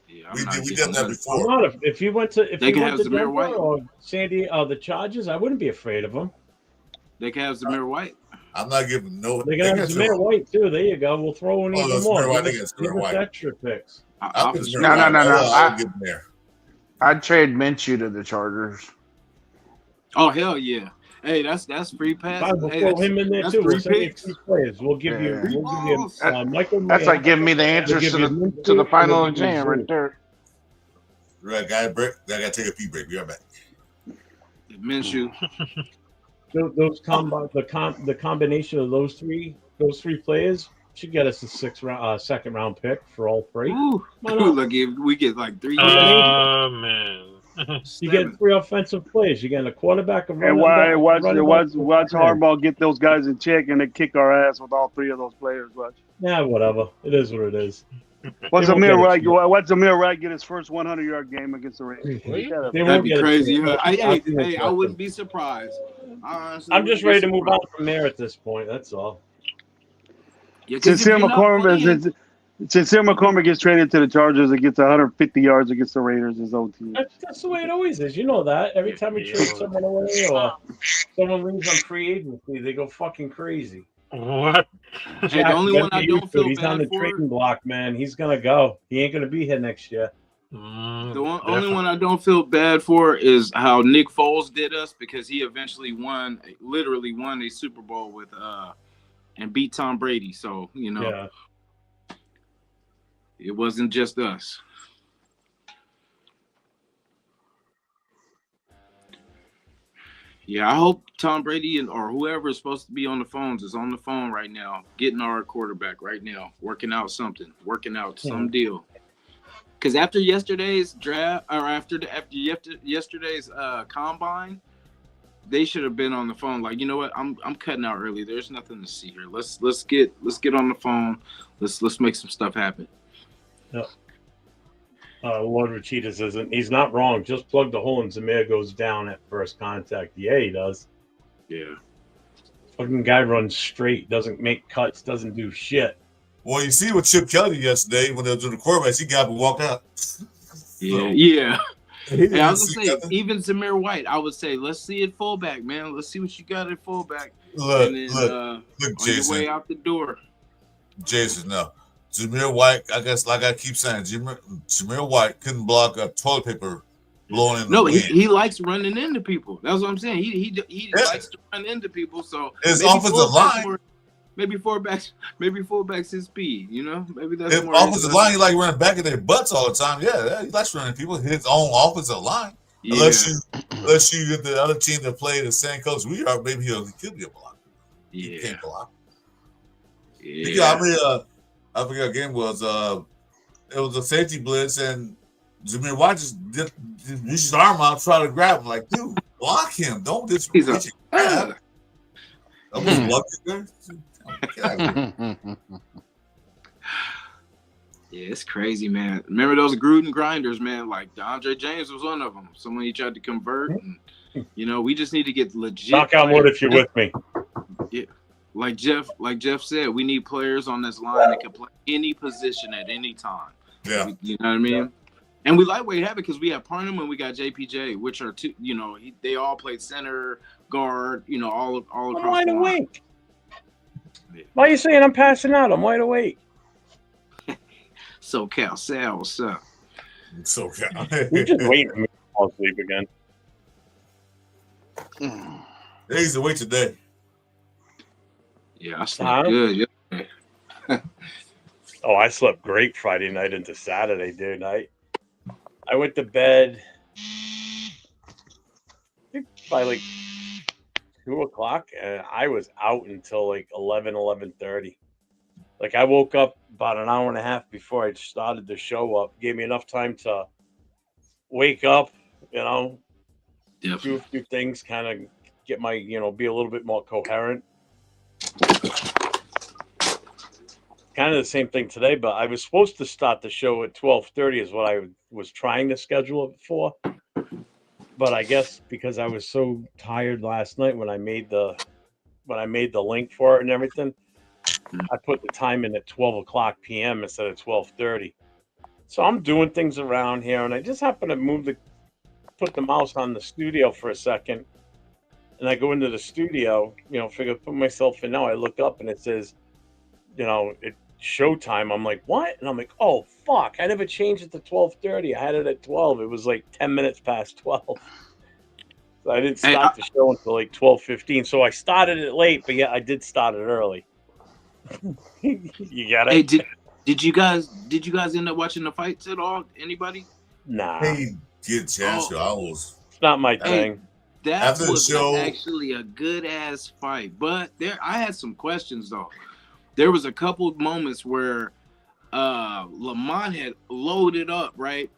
Yeah, We not done giving that nothing. before. I'm not. If you went to They can have Zamir Denver White. or San Diego, the Chargers, I wouldn't be afraid of them. They can have Zamir White. I'm not giving no. They can have Zamir White too. There you go. We'll throw in Oh, even Zamir more. White, Give they us, get Zamir give us White. extra picks. I'll put Zamir No, White. no. I'll give him there. I'd trade Minshew to the Chargers. Oh hell yeah! Hey, that's free pass. Fine, we'll Hey, throw him in there that's too. We'll free send you picks. 3 players. We'll give you. Yeah. We'll give you Michael. That's Mayer. like giving me the We'll answers give to you the Minshew, final and we'll give you exam right Zeus. there. Right, guys, break. I gotta take a pee break. Be right back. Minshew. Those the combination of those three players should get us a 2nd round pick for all 3. Ooh, Why not? look, if we get like 3 Oh man. You get 3 offensive players. You get a quarterback, a And running watch back, watch Harbaugh get those guys in check and then kick our ass with all 3 of those players. Watch. Yeah, whatever. It is what it is. What's They won't Zamir get Wright? it. What's Zamir Wright get his first 100-yard game against the Raiders? They That'd won't be get it. crazy. Hey, Honestly, I wouldn't be surprised. Honestly, I'm just wouldn't be ready to move surprised. on from there at this point. That's all. Yeah, 'cause if Sincere you're not playing- McCormick gets traded to the Chargers and gets 150 yards against the Raiders as OT. That's the way it always is. You know that. Every time we trade someone away or someone leaves on free agency, they go fucking crazy. What? Hey, the only one I don't feel he's on bad the for. trading block, man. He's gonna go. He ain't gonna be here next year. The only one I don't feel bad for is how Nick Foles did us because he eventually literally won a Super Bowl with and beat Tom Brady. So Yeah. It wasn't just us. Yeah, I hope Tom Brady or whoever is supposed to be on the phones is on the phone right now, getting our quarterback right now, working out something, working out some deal. Because after yesterday's draft, or after yesterday's combine, they should have been on the phone. Like, you know what? I'm cutting out early. There's nothing to see here. Let's get on the phone. Let's make some stuff happen. Yep. Lord Rachitas isn't. He's not wrong. Just plug the hole and Zamir goes down at first contact. Yeah, he does. Yeah. Fucking guy runs straight, doesn't make cuts, doesn't do shit. Well, you see what Chip Kelly yesterday when they were doing the quarterbacks, he got up and walked out. Yeah. He Hey, I was didn't gonna see say, nothing. even Zamir White, I would say, let's see it fullback, man. Let's see what you got at fullback. Look, and then look, on your Jason. way out the door. Jason, no. Zamir White, I guess, like I keep saying, Zamir White couldn't block up toilet paper blowing in the No, wind. he likes running into people. That's what I'm saying. He likes to run into people. So His maybe offensive fullback's line. maybe fullback's his speed. Maybe that's His more. offensive line, he like running back at their butts all the time. Yeah, he likes running people. His own offensive line. Yeah. Unless you get the other team that play the same coach we are, maybe he could be a blocker. He Yeah. can't block. Yeah. I forget what game it was. It was a safety blitz, and Zamir White just reached his arm out, try to grab him. Like, dude, block him. Don't just He's reach and grab. Almost blocked it there. Yeah, it's crazy, man. Remember those Gruden grinders, man? Like DeAndre James was one of them. Someone he tried to convert. And, we just need to get legit. Knock on wood if you're with me. Yeah. Like Jeff said, we need players on this line that can play any position at any time. Yeah. You know what I mean? Yeah. And we lightweight have it because we have Parnham and we got JPJ, which are two, they all played center, guard, all across the line. Why are you saying I'm passing out? I'm wide awake. SoCal Sal, what's up? So You're just waiting for me to fall asleep again. They used to wait today. Yeah, I slept good. Yeah. Oh, I slept great Friday night into Saturday, dude. I went to bed by like 2 o'clock, and I was out until like 11:30. Like I woke up about an hour and a half before I started the show up. Gave me enough time to wake up, do a few things, kind of get my, be a little bit more coherent. Kind of the same thing today, but I was supposed to start the show at 12:30 is what I was trying to schedule it for. But I guess because I was so tired last night when I made the link for it and everything, I put the time in at 12 o'clock p.m. instead of 12:30. So I'm doing things around here, and I just happen to put the mouse on the studio for a second, and I go into the studio, put myself in now. I look up and it says, it's showtime. I'm like, what? And I'm like, oh fuck! I never changed it to 12:30. I had it at 12. It was like 10 minutes past 12. So I didn't start the show until like 12:15. So I started it late, but yeah, I did start it early. You got it. Hey, did you guys end up watching the fights at all? Anybody? Nah. Hey, get a chance to. I was. It's not my thing. That was actually a good ass fight, but I had some questions though. There was a couple moments where Lamont had loaded up, right?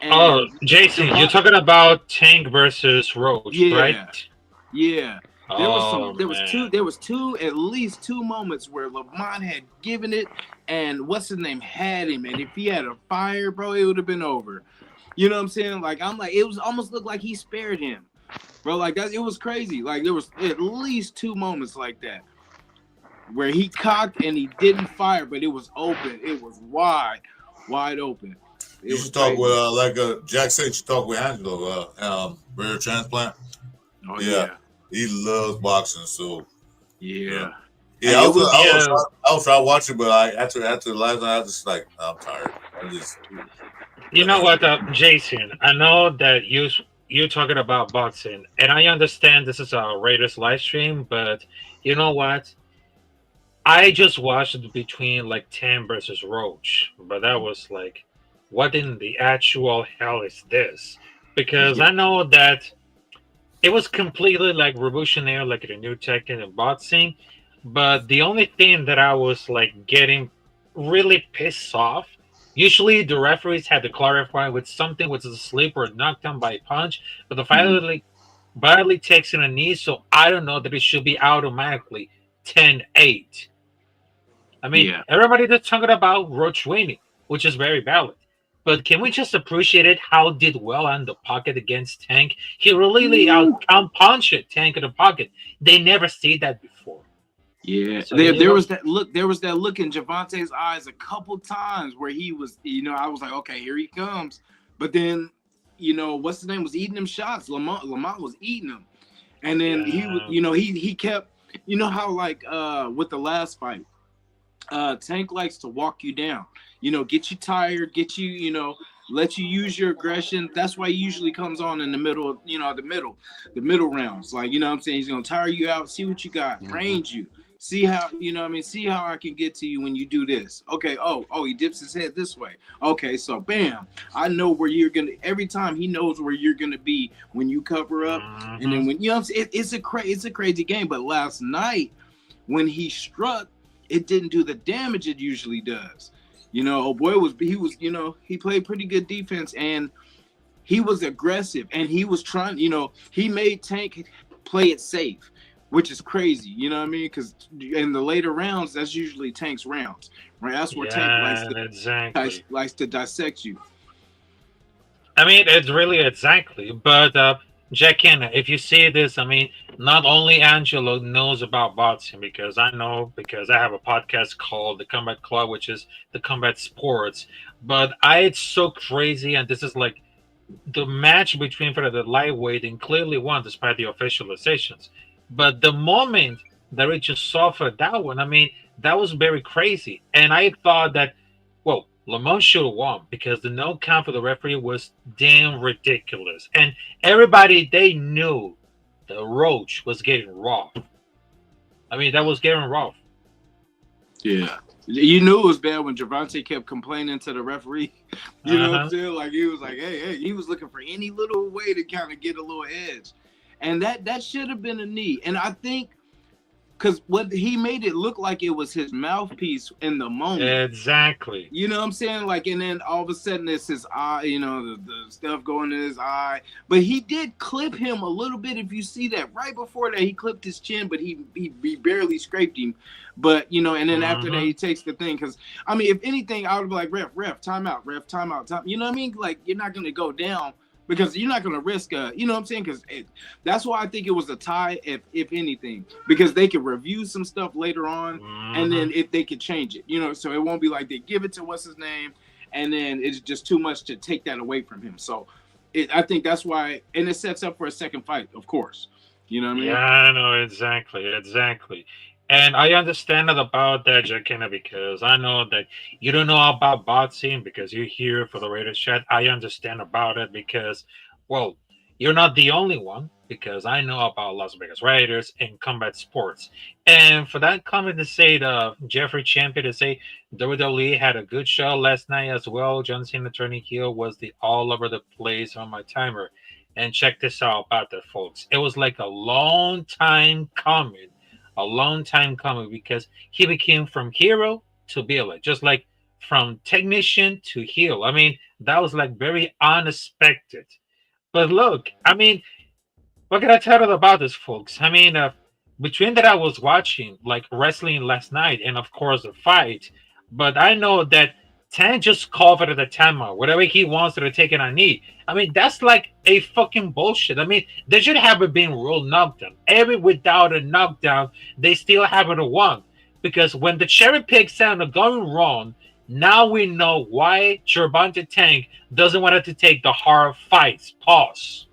And Jason, you're talking about Tank versus Roach, right? Yeah. There was at least two moments where Lamont had given it, and what's his name had him, and if he had a fire, bro, it would have been over. You know what I'm saying? Like it was almost looked like he spared him, bro. Like that, it was crazy. Like there was at least two moments like that where he cocked and he didn't fire, but it was open. It was wide open. You should talk with Jack said. You should talk with Angelo, rare transplant. Oh yeah. He loves boxing, so yeah. I was trying to watch it, but after the last night, I was just like, I'm tired. You know what, Jason? I know that you're talking about boxing, and I understand this is a Raiders live stream, but you know what? I just watched between like Tank versus Roach, but that was like, what in the actual hell is this? Because I know that it was completely like revolutionary, like a new tech in boxing. But the only thing that I was like getting really pissed off, usually the referees had to clarify with something which is a slip or knocked down by a punch, but the fighter badly takes in a knee, so I don't know that it should be automatically 10-8. I mean, everybody that's talking about Roach winning, which is very valid. But can we just appreciate it? How did well on the pocket against Tank? He really out-punched Tank in the pocket. They never see that before. Yeah, so there was that look. There was that look in Javante's eyes a couple times where he was, I was like, okay, here he comes. But then, what's his name was eating him shots. Lamont was eating him, and then he was, he kept, how like with the last fight. Tank likes to walk you down, get you tired, get you, let you use your aggression. That's why he usually comes on in the middle, the middle rounds. Like, what I'm saying? He's going to tire you out, see what you got, range you, see how, see how I can get to you when you do this. Okay. Oh, he dips his head this way. Okay. So bam, I know where you're going to, every time he knows where you're going to be when you cover up. And then when, it's a crazy game. But last night when he struck, it didn't do the damage it usually does. He played pretty good defense and he was aggressive and he was trying, he made Tank play it safe, which is crazy. You know what I mean? Because in the later rounds, that's usually Tank's rounds, right? That's where Tank likes to dissect you. I mean, it's really exactly, but Jack Hanna, if you see this, I mean, not only Angelo knows about boxing, because I have a podcast called The Combat Club, which is the combat sports, but it's so crazy, and this is like the match between for the lightweight and clearly won despite the officializations. But the moment that he just suffered that one. I mean, that was very crazy. And I thought that, well, Lamont should have won because the no count for the referee was damn ridiculous. And everybody, they knew the Roach was getting rough. I mean, that was getting rough. Yeah. You knew it was bad when Gervonta kept complaining to the referee. You know what I'm saying? Like, he was like, hey, he was looking for any little way to kind of get a little edge. And that should have been a knee. And I think because what he made it look like it was his mouthpiece in the moment. Exactly. You know what I'm saying? Like, and then all of a sudden it's his eye, you know, the stuff going in his eye. But he did clip him a little bit. If you see that right before that, he clipped his chin, but he barely scraped him. But, you know, and then after that, he takes the thing. Because, I mean, if anything, I would be like, ref, timeout, ref, timeout, time. You know what I mean? Like, you're not going to go down. Because you're not going to risk you know what I'm saying? Because that's why I think it was a tie, if anything. Because they could review some stuff later on, and then if they could change it. You know, so it won't be like they give it to what's-his-name, and then it's just too much to take that away from him. So I think that's why, and it sets up for a second fight, of course. You know what I mean? Yeah, I know, exactly. And I understand about that, Jakina, because I know that you don't know about boxing because you're here for the Raiders chat. I understand about it because, well, you're not the only one because I know about Las Vegas Raiders and combat sports. And for that comment to say Jeffrey Champion to say WWE had a good show last night as well. John Cena turning heel was the all over the place on my timer. And check this out about that, folks. It was like a long time coming. A long time coming because he became from hero to villain, just like from technician to heel. I mean, that was like very unexpected. But look, I mean, what can I tell you about this, folks? I mean, between that I was watching like wrestling last night and of course the fight, but I know that Tank just called it the timeout. Whatever he wants to take it on knee. I mean, that's like a fucking bullshit. I mean, they should have it been ruled knockdown. Without a knockdown, they still have it a one. Because when the cherry pick sounded going wrong, now we know why Gervonta Tank doesn't want to take the hard fights. Pause.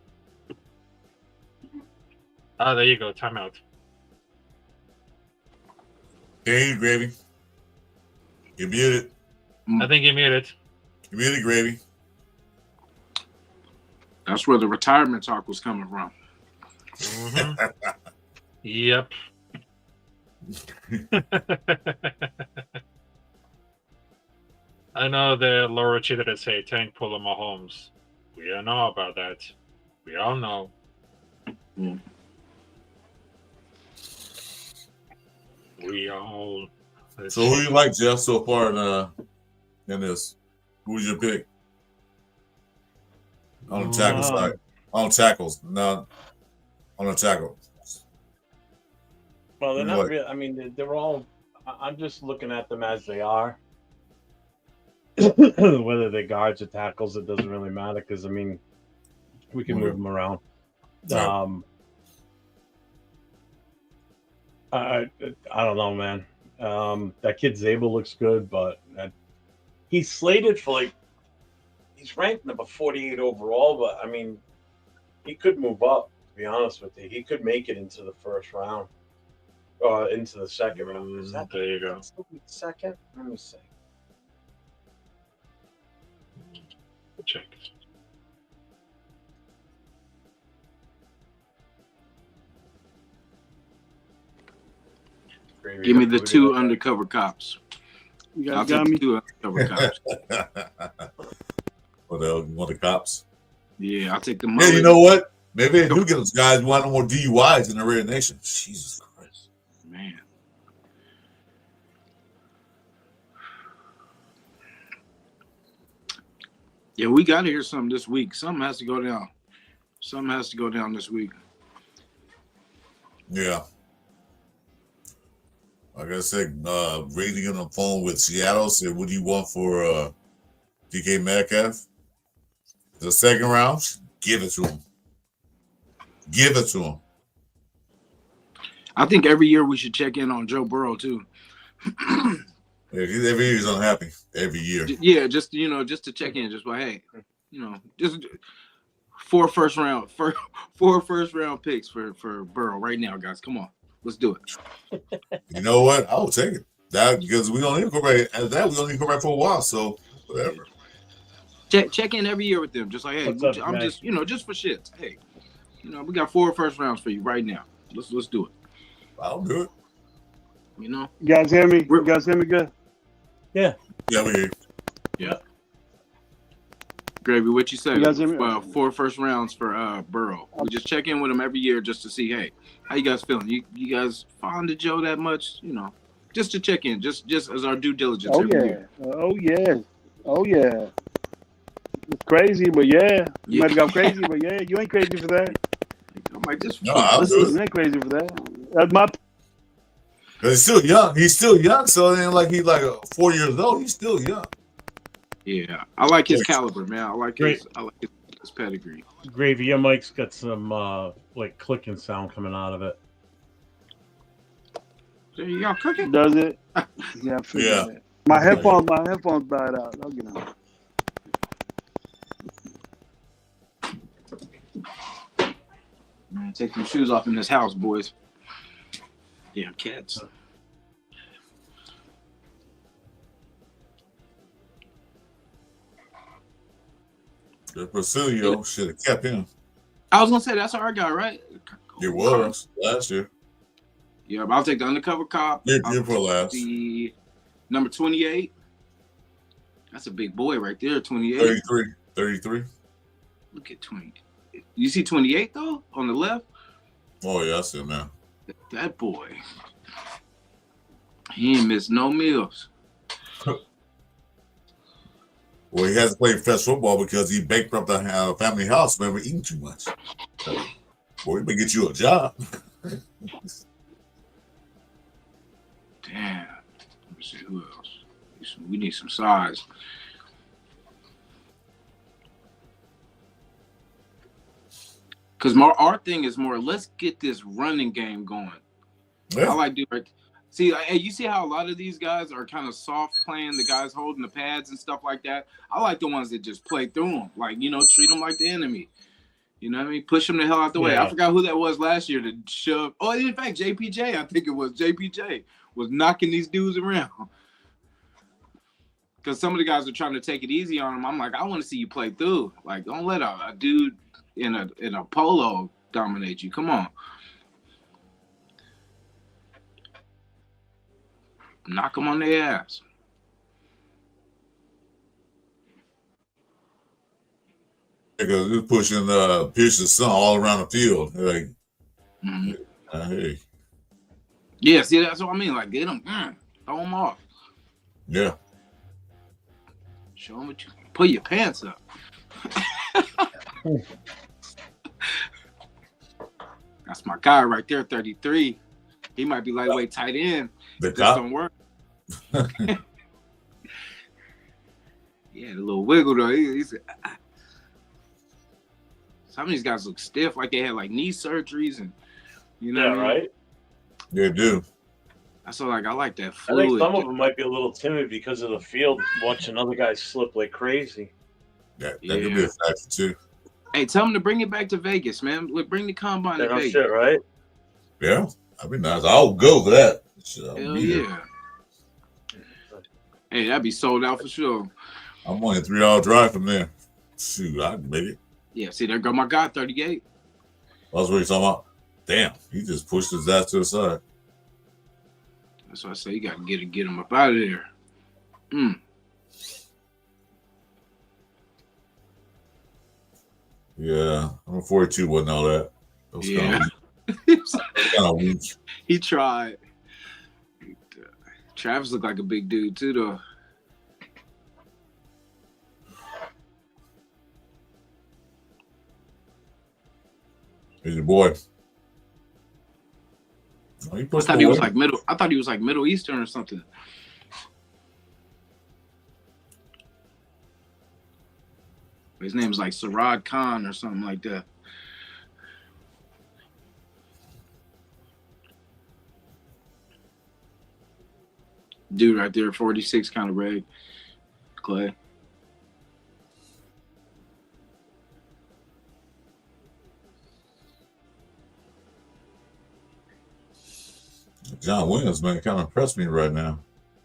Oh, there you go. Timeout. Hey, Gravy. You're muted. I think you muted. You're muted, Gravy. That's where the retirement talk was coming from. Yep. I know that Laura cheated to say Tank pull of Mahomes. We all know about that. We all know. We all. So who you like, Jeff, so far in this? Who's your pick? On the tackle side. On tackles. No. On the tackle. Well, they're not really. I mean, they're all. I'm just looking at them as they are. Whether they're guards or tackles, it doesn't really matter because I mean, we can move them around. I don't know, man. That kid Zabel looks good, but he's slated for like he's ranked number 48 overall. But I mean, he could move up. To be honest with you, he could make it into the first round, or into the second round. Is that there you go? Second? Let me see. Check. Give me the two undercover cops. You I'll guys got take me? the two undercover cops. What the one of the cops? Yeah, I'll take the Yeah, money. you know what? Maybe they do get those guys one more DUIs in the Raider Nation. Jesus Christ. Man. Yeah, we got to hear something this week. Something has to go down. Something has to go down this week. Yeah. Like I said, Brady on the phone with Seattle said, what do you want for DK Metcalf? The second round? Give it to him. Give it to him. I think every year we should check in on Joe Burrow, too. Every year he's unhappy. Every year. Yeah, just to check in, just like, hey, just four first round picks for Burrow right now, guys. Come on, Let's do it. You know what? I will take it. That because we don't incorporate as that we don't incorporate for a while. So whatever. Check in every year with them. Just like, hey, What's up, I'm Mac? just just for shits. Hey, we got 4 first rounds for you right now. Let's do it. I'll do it. You guys hear me? You guys hear me good? Yeah. Yeah, we hear. Gravy, what you say? You guys hear me? 4 first rounds for Burrow. We just check in with him every year just to see, hey, how you guys feeling? You guys fond of Joe that much? Just to check in, just as our due diligence. Oh every yeah. year. Oh yeah. It's crazy, but yeah. You Yeah. might have gone crazy, but yeah, you ain't crazy for that. I'm like, just No, I'll do You ain't crazy for that. That's my Cause he's still young. He's still young. So then, like he's like 4 years old. He's still young. Yeah, I like his caliber, man. I like Great. his pedigree. Gravy, your mic's got some like clicking sound coming out of it. There you go, cooking. does it. Yeah, I figured Yeah. that. My headphones died out. I'll get on. Man, take some shoes off in this house, boys. Damn cats. The Brasilio should have kept him. I was gonna say that's our guy, right? It was last year. Yeah, but I'll take the undercover cop. You're I'll for take last. the number 28. That's a big boy right there, 28. 33. Look at 20. You see 28 though on the left? Oh yeah, I see him now. That boy. He ain't missed no meals. Well, he hasn't played fresh football because he bankrupted the family house. Remember, eating too much. Boy, we may get you a job. Damn. Let me see who else. We need some size. Because our thing is more, let's get this running game going. Yeah. I like doing it. See, hey, you see how a lot of these guys are kind of soft playing, the guys holding the pads and stuff like that? I like the ones that just play through them. Like, treat them like the enemy. You know what I mean? Push them the hell out the way. Yeah. I forgot who that was last year to shove. Oh, in fact, JPJ, I think it was JPJ, was knocking these dudes around. Because some of the guys are trying to take it easy on him. I'm like, I want to see you play through. Like, don't let a dude in a polo dominate you. Come on. Knock them on their ass. Because we're pushing Pearson's son all around the field. Like, hey. Yeah, see, that's what I mean. Like, get them, throw them off. Yeah. Show them what you put your pants up. That's my guy right there, 33. He might be lightweight tight end. The This cop. don't work. Yeah, the little wiggle though. He's some of these guys look stiff, like they had like knee surgeries and what I mean? Right. They do. I like that I fluid. think some of them might be a little timid because of the field, watching other guys slip like crazy. That could be a factor too. Hey, tell them to bring it back to Vegas, man. Bring the combine to No Vegas. shit, right? Yeah, that'd be nice. I'll go for that. Hell yeah. Hey, that'd be sold out for sure. I'm only a 3-hour drive from there. Shoot, I can make it. Yeah, see, there go my guy, 38. That's what you're talking about. Damn, he just pushed his ass to the side. That's why I say you got to get him up out of there. Yeah, I'm 42, wasn't all that. That was Yeah. kind of weak. He tried. Travis looked like a big dude too, though. He's your boy. Oh, he I pushed thought he was away. like Middle. I thought he was like Middle Eastern or something. His name's like Sarad Khan or something like that. Dude right there, 46 kind of red. Clay. John Williams, man, kind of impressed me right now.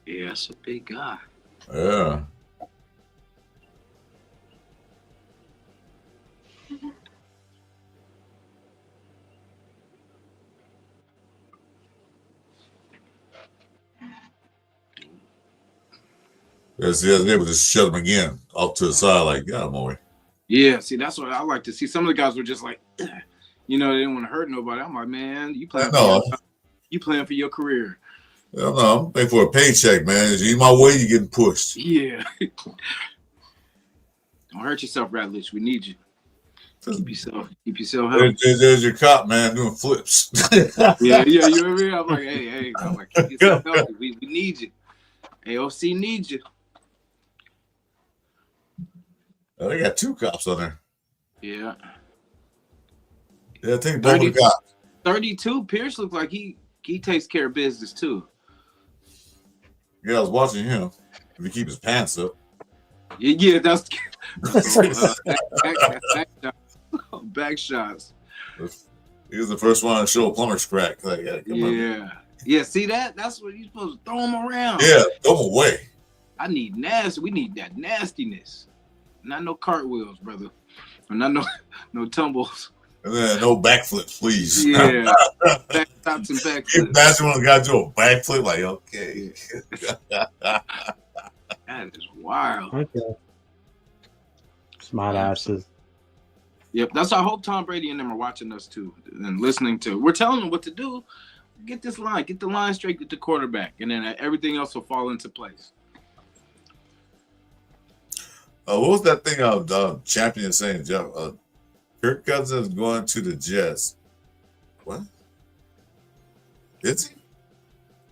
Yeah, that's a big guy. Yeah. Yes, they would just shut him again off to the side, like, get him away. Yeah, see, that's what I like to see. Some of the guys were just like, you know, they didn't want to hurt nobody. I'm like, man, you playing for your career. No, I'm paying for a paycheck, man. If you my way, you're getting pushed. Yeah. Don't hurt yourself, Radlich. We need you. Keep yourself healthy. There's your cop, man, doing flips. yeah, you know what I mean? I'm like, hey, I'm like, keep yourself healthy. We need you. AOC needs you. Oh, they got 2 cops on there. Yeah. Yeah, I think both of the cops. 32, Pierce looks like he takes care of business too. Yeah, I was watching him. If he keep his pants up. Yeah, that's back shots. He was the first one to show a plumber's crack. Like, yeah. See that? That's what you're supposed to throw him around. Yeah, throw him away. I need nasty. We need that nastiness. Not no cartwheels, brother. Or not no tumbles. And then no backflips, please. Yeah. Backstops and backflips. Imagine when a guy do a backflip, like, okay. That is wild. Okay. Smart asses. Yep, that's I hope Tom Brady and them are watching us too and listening to. We're telling them what to do. Get this line, get the line straight, get the quarterback, and then everything else will fall into place. What was that thing champion saying, Jeff? Kirk Cousins going to the Jets. What? Is he?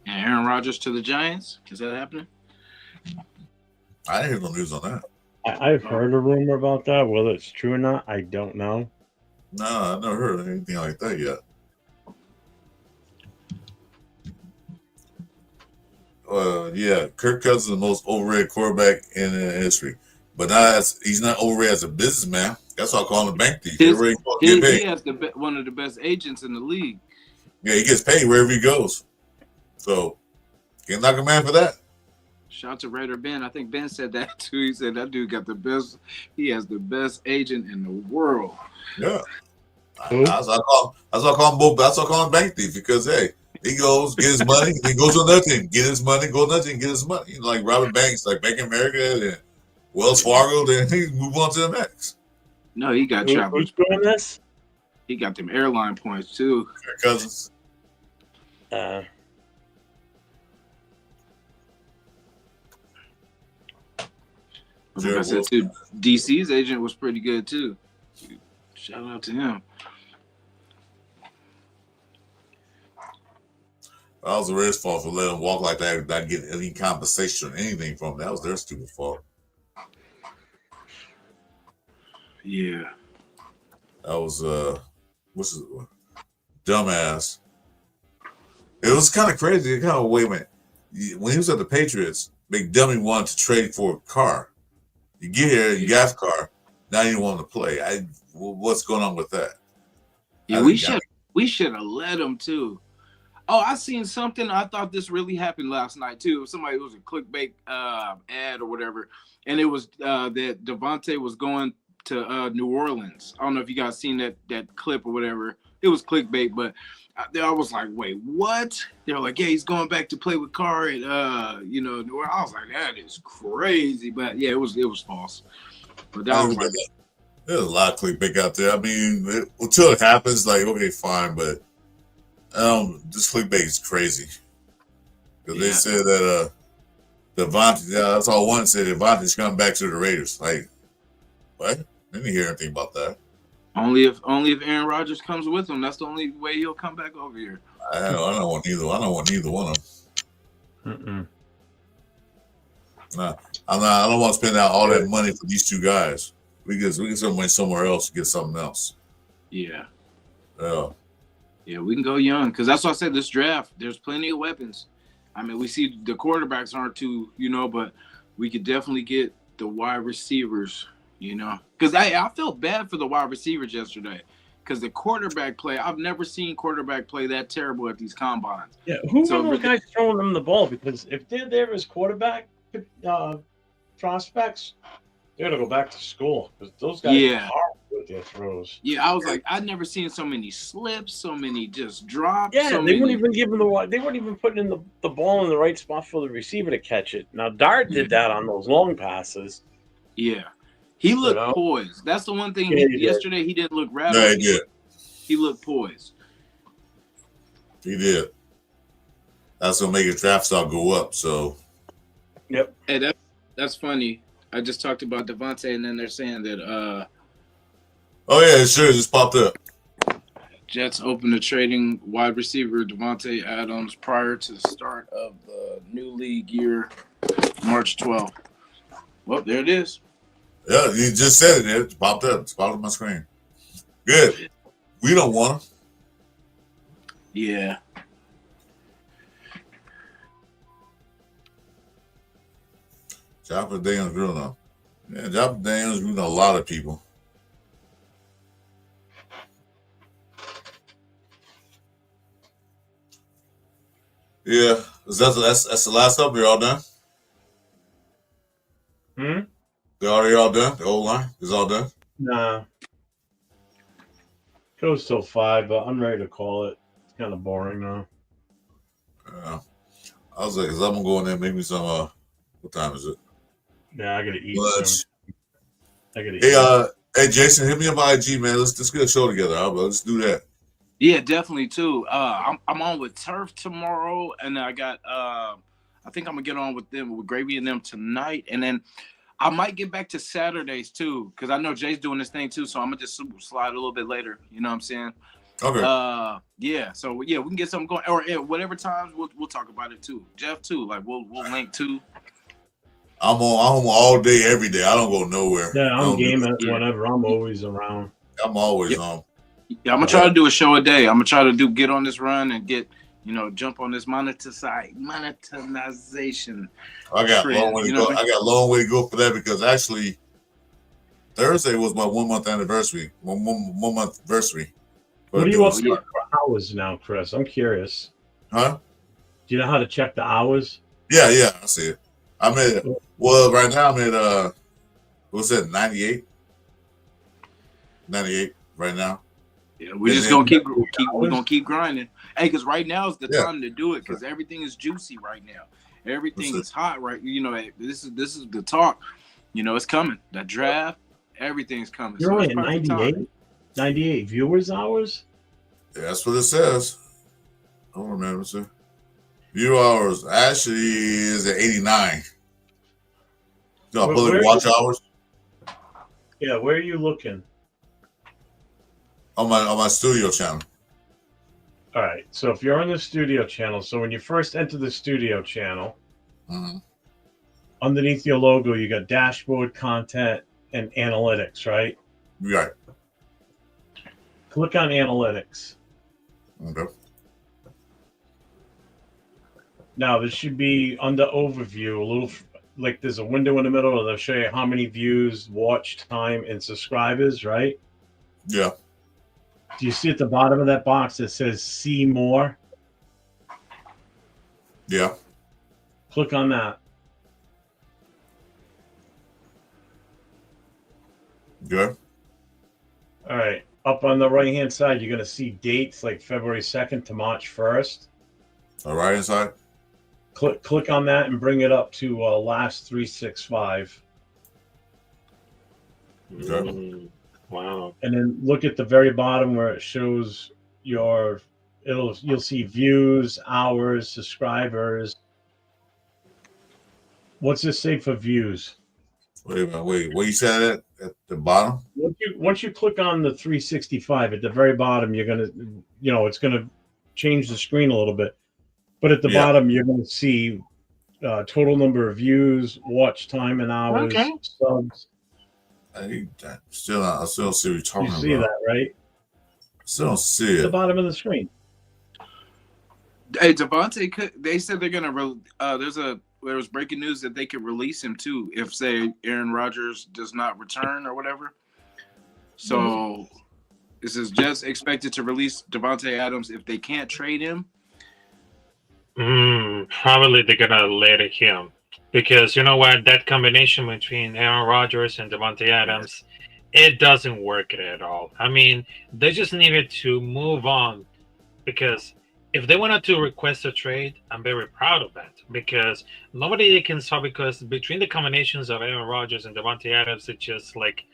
And Aaron Rodgers to the Giants? Is that happening? I didn't hear no news on that. I've heard a rumor about that. Whether it's true or not, I don't know. No, I've never heard of anything like that yet. Yeah, Kirk Cousins is the most overrated quarterback in history. But he's not overrated as a businessman. That's why I call him a bank thief. He has one of the best agents in the league. Yeah, he gets paid wherever he goes. So, can't knock a man for that. Shout out to Raider Ben. I think Ben said that too. He said that dude got the best. He has the best agent in the world. Yeah. That's why I call him both. That's why I call him bank thief, because hey, he goes, get his money, he goes to another team, get his money, go to another team, get his money. Like Robert Banks, like Bank of America and Wells Fargo, then he move on to the next. No, he got travel. Who's doing this? He got them airline points too. Kirk Cousins. Like I said too, DC's agent was pretty good too. Shout out to him. That was the Reds' fault for letting him walk like that, not getting any compensation or anything from him. That was their stupid fault. Yeah. That was dumbass. It was kind of crazy. Kind of wait a minute. When he was at the Patriots, McDummy wanted to trade for a car. You get here, you got a car. Now you want to play. What's going on with that? Yeah, we should have let him too. Oh, I seen something. I thought this really happened last night too. Somebody, it was a clickbait ad or whatever, and it was that Devontae was going to New Orleans. I don't know if you guys seen that clip or whatever. It was clickbait, but I was like, wait, what? They were like, yeah, he's going back to play with Carr at New Orleans. I was like, that is crazy, but yeah, it was false. But that was like, there's a lot of clickbait out there. I mean, until it happens, like, okay, fine, but this clickbait is crazy. Because they said that Devontae, that's all one said, Devontae's coming back to the Raiders. Like, what? I didn't hear anything about that. Only if Aaron Rodgers comes with him. That's the only way he'll come back over here. I don't want either. I don't want either one of them. Nah, I don't want to spend out all that money for these two guys. We get some money somewhere else to get something else. Yeah. Yeah, we can go young, because that's why I said this draft, there's plenty of weapons. I mean, we see the quarterbacks aren't too, but we could definitely get the wide receivers, because I felt bad for the wide receivers yesterday. because the quarterback play, I've never seen quarterback play that terrible at these combines. Yeah, who So are those really- guys throwing them the ball? Because if they're there as quarterback prospects, they're gonna go back to school because those guys Yeah. are horrible with their throws. Yeah, I was like, I'd never seen so many slips, so many just drops. Yeah, so they many. weren't even giving they weren't even putting in the ball in the right spot for the receiver to catch it. Now Dart did that on those long passes. Yeah, he looked know? poised. That's the one thing. Yeah, he did. Yesterday, he didn't look rattled. Yeah, he did. He looked poised. He did. That's gonna make his draft stock go up. So Yep. Hey, that's funny. I just talked about Devontae, and then they're saying that oh yeah, sure, it just popped up. Jets open to trading wide receiver Devontae Adams prior to the start of the new league year, March 12th. Well, there it is. Yeah, you just said it. It popped up. It's popped on my screen. Good. We don't want him. Yeah. Chopper Daniels grew on. Yeah, Chopper Daniels grew on a lot of people. Yeah, that's the last up. They're all done. They're already all done. The old line is all done. Nah. Goes till 5, but I'm ready to call it. It's kind of boring now. I was like, cause I'm gonna go in there and make me some. What time is it? Yeah, I gotta eat Lunch. soon. I gotta Hey, eat. hey, Jason, hit me up on IG, man. Let's get a show together. Let's do that. Yeah, definitely too. I'm on with Turf tomorrow, and I got I think I'm gonna get on with them with Gravy and them tonight, and then I might get back to Saturdays too, because I know Jay's doing this thing too, so I'm gonna just slide a little bit later. You know what I'm saying? Okay. Yeah. So yeah, we can get something going, or at whatever times we'll talk about it too. Jeff too, like we'll link too. I'm home all day, every day. I don't go nowhere. Yeah, I I'm don't do game that. at whenever. I'm always around. I'm always on. Yeah, I'm gonna try to do a show a day. I'm gonna try to get on this run and get, jump on this monetization. I got trend, long way to you go. know what I I got a long way to go for that because actually Thursday was my 1 month anniversary. One month anniversary. What are you up to for hours now, Chris? I'm curious. Huh? Do you know how to check the hours? Yeah, I see it. I'm at right now I'm at what's that, 98? 98 right now. Yeah, we're just gonna keep grinding. Hey, because right now is the time to do it because everything is juicy right now. Everything is hot right. This is the talk. It's coming. The draft, everything's coming. You're So only it's at perfect 98? time. 98 viewers hours? Yeah, that's what it says. I don't remember, sir. View hours actually is at 89. Public watch hours. Yeah, where are you looking? On my studio channel. All right. So if you're on the studio channel, so when you first enter the studio channel, underneath your logo, you got dashboard, content, and analytics, right? Right. Click on analytics. Okay. Now this should be under overview, a little like there's a window in the middle that'll show you how many views, watch time, and subscribers, right? Yeah. Do you see at the bottom of that box that says see more? Yeah. Click on that. Good. All right. Up on the right-hand side, you're going to see dates like February 2nd to March 1st. All right, inside. Click on that and bring it up to last 365. Okay. Wow. And then look at the very bottom where it shows you'll see views, hours, subscribers. What's this say for views? Wait a minute. What you said at the bottom? Once you click on the 365 at the very bottom, you're gonna, it's gonna change the screen a little bit. But at the bottom, you're gonna see total number of views, watch time and hours, subs. I still don't see what you're talking about. You see that, right? Still don't see it. The bottom of the screen. Hey, Devontae, they said they're gonna. There was breaking news that they could release him too if, say, Aaron Rodgers does not return or whatever. So It says Jets expected to release Devontae Adams if they can't trade him. Probably they're gonna let him because you know what? That combination between Aaron Rodgers and Devontae Adams, it doesn't work at all. I mean, they just needed to move on because if they wanted to request a trade, I'm very proud of that because nobody can solve because between the combinations of Aaron Rodgers and Devontae Adams, it's just like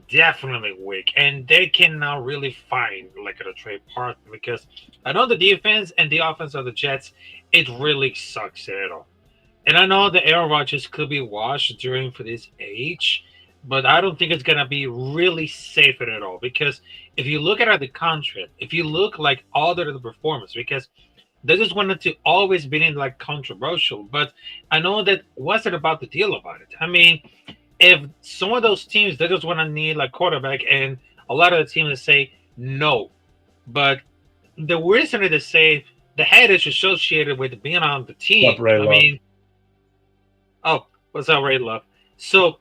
definitely weak, and they cannot really find like a trade partner because I know the defense and the offense of the Jets, it really sucks at all. And I know that Aaron Rodgers could be washed during for this age, but I don't think it's gonna be really safe at all because if you look at the contract, if you look like all the performance, because they just wanted to always be in like controversial, but I know that what's it about the deal about it? I mean, if some of those teams they just want to need like quarterback, and a lot of the teams say no, but the reason they say the head is associated with being on the team. I mean, oh, what's up, Ray Love? So,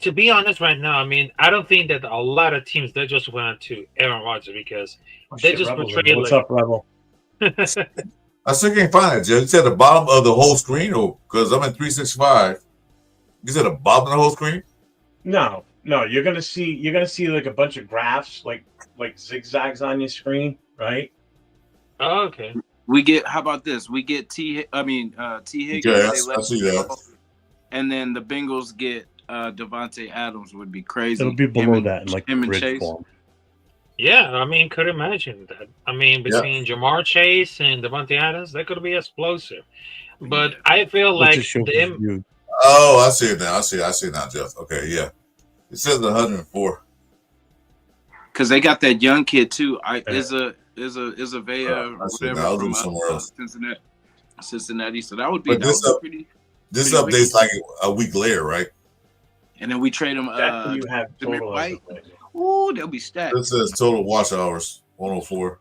to be honest, right now, I mean, I don't think that a lot of teams they just went to Aaron Rodgers because they just portray. What's up, Rebel? I still can't find it, Jeff. You said the bottom of the whole screen, or because I'm at 365. You said the bottom of the whole screen? No. You're gonna see like a bunch of graphs, like zigzags on your screen, right? Oh, okay. We get. How about this? We get T. Higgins. Yes, I see that. And then the Bengals get Devontae Adams. Would be crazy. It'll be below that in like him and grid Chase. form. Yeah, I mean, could imagine that. I mean, between Jamar Chase and Devontae Adams, that could be explosive. But I feel like them. Oh, I see it now. I see it now, Jeff. Okay, yeah. It says 104. Because they got that young kid too. Is a Vea whatever from somewhere else. Cincinnati. So that would be. This update's like a week later, right? And then we trade him. You have total White. Ooh, they'll be stacked. This says total watch hours 104.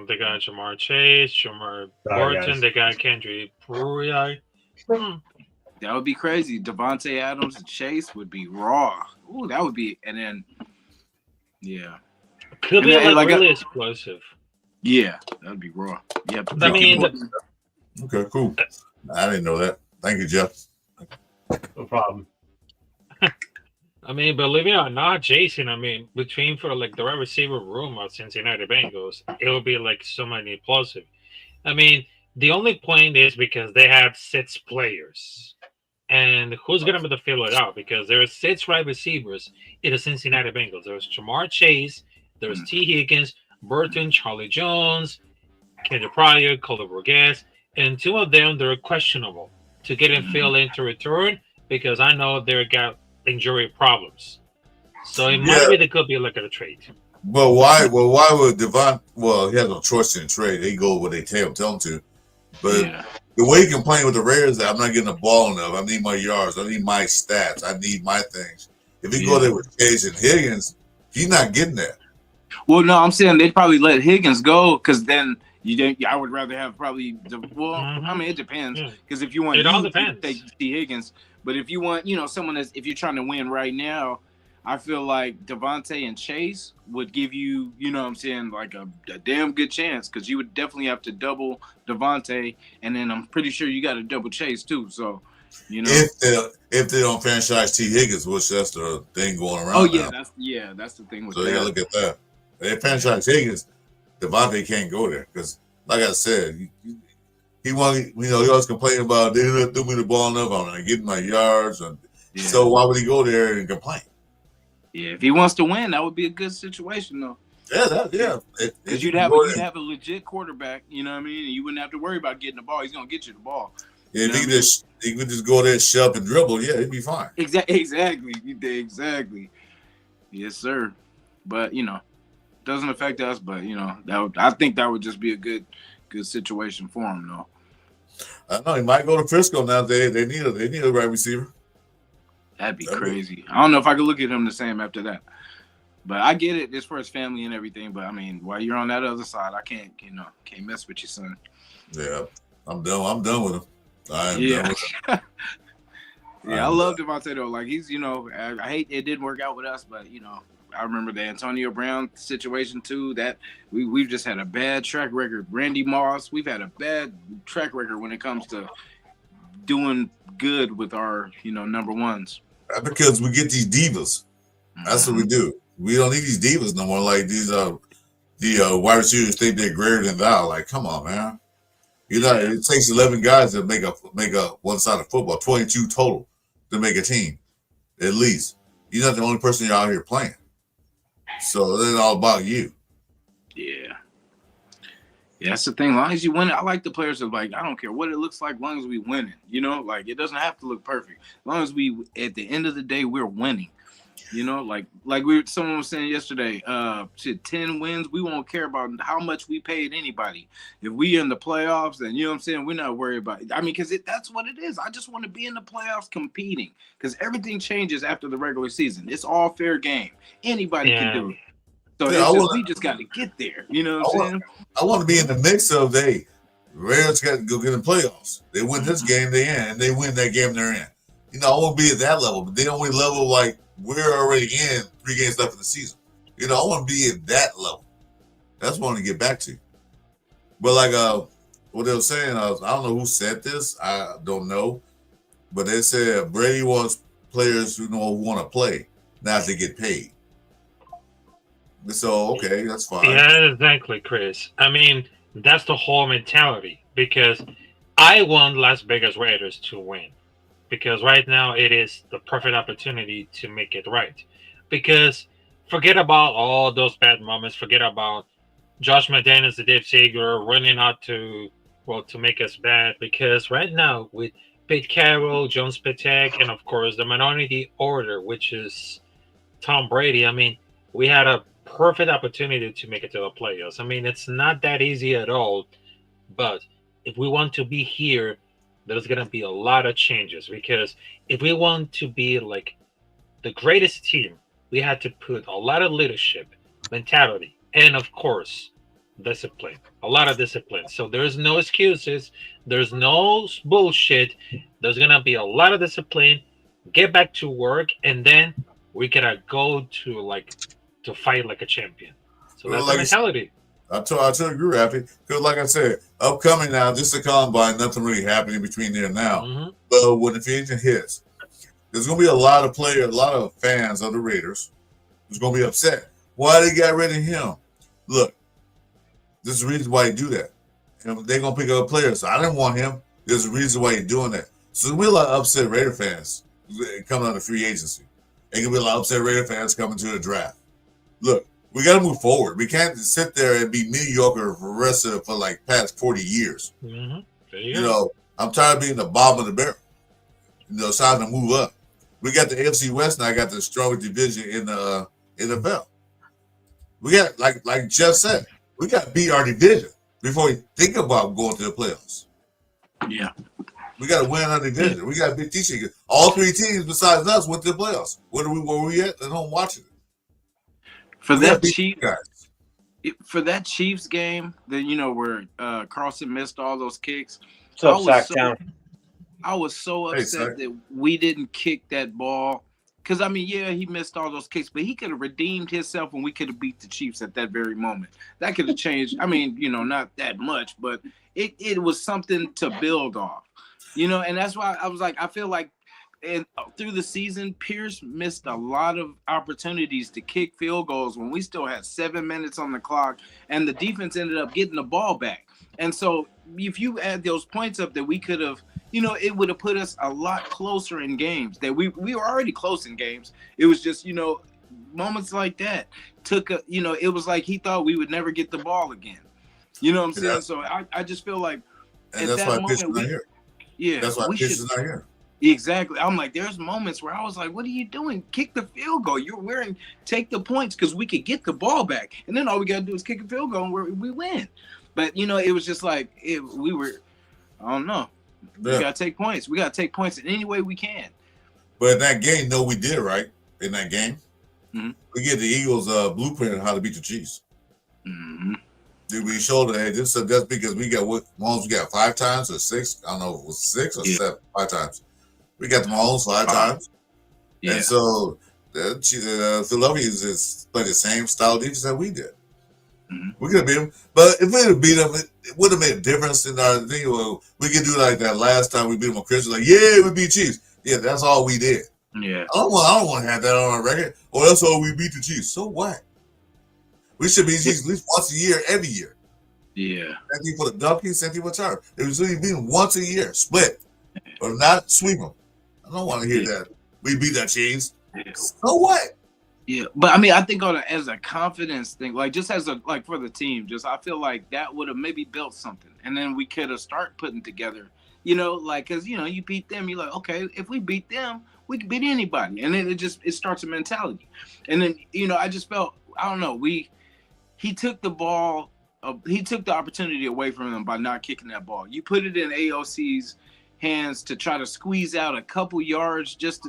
They got Jamar Chase, Jamar Burton. They got Kendrick Brewer. That would be crazy. Devontae Adams and Chase would be raw. Ooh, that would be. And then, yeah, could be like really explosive. Yeah, that'd be raw. Yeah, I mean, okay, cool. I didn't know that. Thank you, Jeff. No problem. I mean, believe it or not, Jason, I mean, between for like the wide receiver room of Cincinnati Bengals, it will be like so many explosive. I mean, the only point is because they have 6 players. And who's going to be the fill it out? Because there are 6 wide receivers in the Cincinnati Bengals. There's Jamar Chase, there's T. Higgins, Burton, Charlie Jones, Kendrick Pryor, Calder Burgess, and 2 of them, they're questionable to get him filled in to return because I know they got injury problems. So it might be they could be looking at a trade. But why? Well, why would Devon? Well, he has no choice in trade. They go where they tell him to. But the way he complained with the Raiders that I'm not getting the ball enough. I need my yards. I need my stats. I need my things. If he go there with Chase and Higgins, he's not getting that. Well, no, I'm saying they'd probably let Higgins go because then I would rather have probably I mean, it depends because if you want, it all depends. Take T. Higgins, but if you want, someone that's if you're trying to win right now, I feel like Devontae and Chase would give you, what I'm saying, like a damn good chance because you would definitely have to double Devontae, and then I'm pretty sure you got to double Chase too. So, if they don't franchise T. Higgins, which that's the thing going around. Oh yeah, that's the thing with so that. you gotta look at that. If they franchise Higgins, Devontae can't go there because, like I said, he wanted. He always complain about they didn't throw me the ball enough. I'm not getting my yards, and so why would he go there and complain? Yeah, if he wants to win, that would be a good situation, though. Yeah. Because you'd have a legit quarterback, you know what I mean? And you wouldn't have to worry about getting the ball. He's gonna get you the ball. Yeah, if he could just go there and shove and dribble, he'd be fine. Exactly. Yes, sir. But doesn't affect us. But I think that would just be a good situation for him, though. I know he might go to Frisco now. They need a right receiver. That'd be crazy. I don't know if I could look at him the same after that. But I get it. It's for his family and everything. But I mean, while you're on that other side, I can't mess with your son. Yeah, I'm done with him. I am done with him. Yeah, I love Devontae though. Like he's, I hate it didn't work out with us, but I remember the Antonio Brown situation too. That we've just had a bad track record. Randy Moss, we've had a bad track record when it comes to doing good with our, number ones. Because we get these divas. That's what we do. We don't need these divas no more. Like these the wide receivers think they're greater than thou. Like, come on, man. It takes 11 guys to make a one side of football, 22 total to make a team, at least. You're not the only person you're out here playing. So it's all about you. Yeah. Yeah, that's the thing. As long as you win it, I like the players that I don't care what it looks like, as long as we win it. Like it doesn't have to look perfect. As long as we, at the end of the day, we're winning. Someone was saying yesterday, to 10 wins, we won't care about how much we paid anybody. If we in the playoffs, then we're not worried about it. I mean, because that's what it is. I just want to be in the playoffs competing, because everything changes after the regular season. It's all fair game. Anybody can do it. So we just got to get there. You know what I'm saying? I want to be in the mix of Raiders got to go get in the playoffs. They win this game, they in, and they win that game, they're in. I want to be at that level, but they only level we're already in 3 games left in the season. I want to be at that level. That's what I want to get back to. But what they were saying, I don't know who said this. I don't know. But they said Brady wants players who want to play, not to get paid. So, okay, that's fine. Yeah, exactly, Chris. I mean, that's the whole mentality, because I want Las Vegas Raiders to win. Because right now it is the perfect opportunity to make it right. Because forget about all those bad moments. Forget about Josh McDaniels, the Dave Ziegler, running out to make us bad. Because right now with Pete Carroll, John Spatek, and of course the minority order, which is Tom Brady, I mean, we had a perfect opportunity to make it to the playoffs. I mean, it's not that easy at all. But if we want to be here, there's going to be a lot of changes, because if we want to be like the greatest team, we had to put a lot of leadership, mentality, and of course, discipline, a lot of discipline. So there's no excuses. There's no bullshit. There's going to be a lot of discipline, get back to work, and then we got to go to fight like a champion. So that's the mentality. I totally agree, Rafi. Because like I said, upcoming now, this is a combine, nothing really happening between there and now. Mm-hmm. But when the free agent hits, there's going to be a lot of players, a lot of fans of the Raiders who's going to be upset. Why they got rid of him? Look, this is the reason why you do that. And they're going to pick up players. So I didn't want him. There's a reason why you're doing that. So there'll be a lot of upset Raider fans coming on the free agency. There can be a lot of upset Raider fans coming to the draft. Look, we got to move forward. We can't sit there and be mediocre for the rest of for past 40 years. Mm-hmm. I'm tired of being the bottom of the barrel. It's time to move up. We got the AFC West now. I got the strongest division in the NFL. We got, like Jeff said, we got to beat our division before we think about going to the playoffs. Yeah. We got to win our division. We got to beat these teams. All 3 teams besides us went to the playoffs. Where were we at home watching it? For that Chiefs game, where Carlson missed all those kicks. I was so upset that we didn't kick that ball. Because, I mean, yeah, he missed all those kicks, but he could have redeemed himself and we could have beat the Chiefs at that very moment. That could have changed. I mean, not that much, but it was something to build off. And that's why I was like, I feel like, and through the season, Pierce missed a lot of opportunities to kick field goals when we still had 7 minutes on the clock, and the defense ended up getting the ball back. And so if you add those points up that we could have, it would have put us a lot closer in games. That we were already close in games. It was just, moments like that it was like he thought we would never get the ball again. You know what I'm saying? So I just feel like at that moment, Pierce is not here. Yeah. That's why Pierce is not here. Exactly. I'm like, there's moments where I was like, what are you doing? Kick the field goal. Take the points because we could get the ball back. And then all we got to do is kick a field goal and we win. But, it was just like, I don't know. We got to take points. We got to take points in any way we can. But in that game, we did, right? In that game, mm-hmm. We get the Eagles blueprint on how to beat the Chiefs. Mm-hmm. We showed that, hey, that's because we got 5 times or 6. I don't know if it was 6 or 7, 5 times. We got the Mahomes 5 times. Yeah. And so Philadelphia is play the same style defense that we did. Mm-hmm. We could have beat them. But if we had beat them, it would have made a difference in our thing. Well, we could do like that last time we beat them on Christmas. Like, yeah, we beat Chiefs. Yeah, that's all we did. Yeah. I don't want to have that on our record. Oh, that's all we beat the Chiefs. So what? We should beat the Chiefs at least once a year, every year. Yeah. Same thing for the Duckies, same thing for Chargers. It was really beating once a year, split, or not sweep them. I don't want to hear that. We beat the Chiefs. Yeah. So what? Yeah, but I mean, I think as a confidence thing, like just as a for the team, just I feel like that would have maybe built something, and then we could have start putting together, because you beat them, you're like, okay, if we beat them, we can beat anybody, and then it starts a mentality, and then I just felt I don't know he took the ball, he took the opportunity away from them by not kicking that ball. You put it in AOC's hands to try to squeeze out a couple yards, just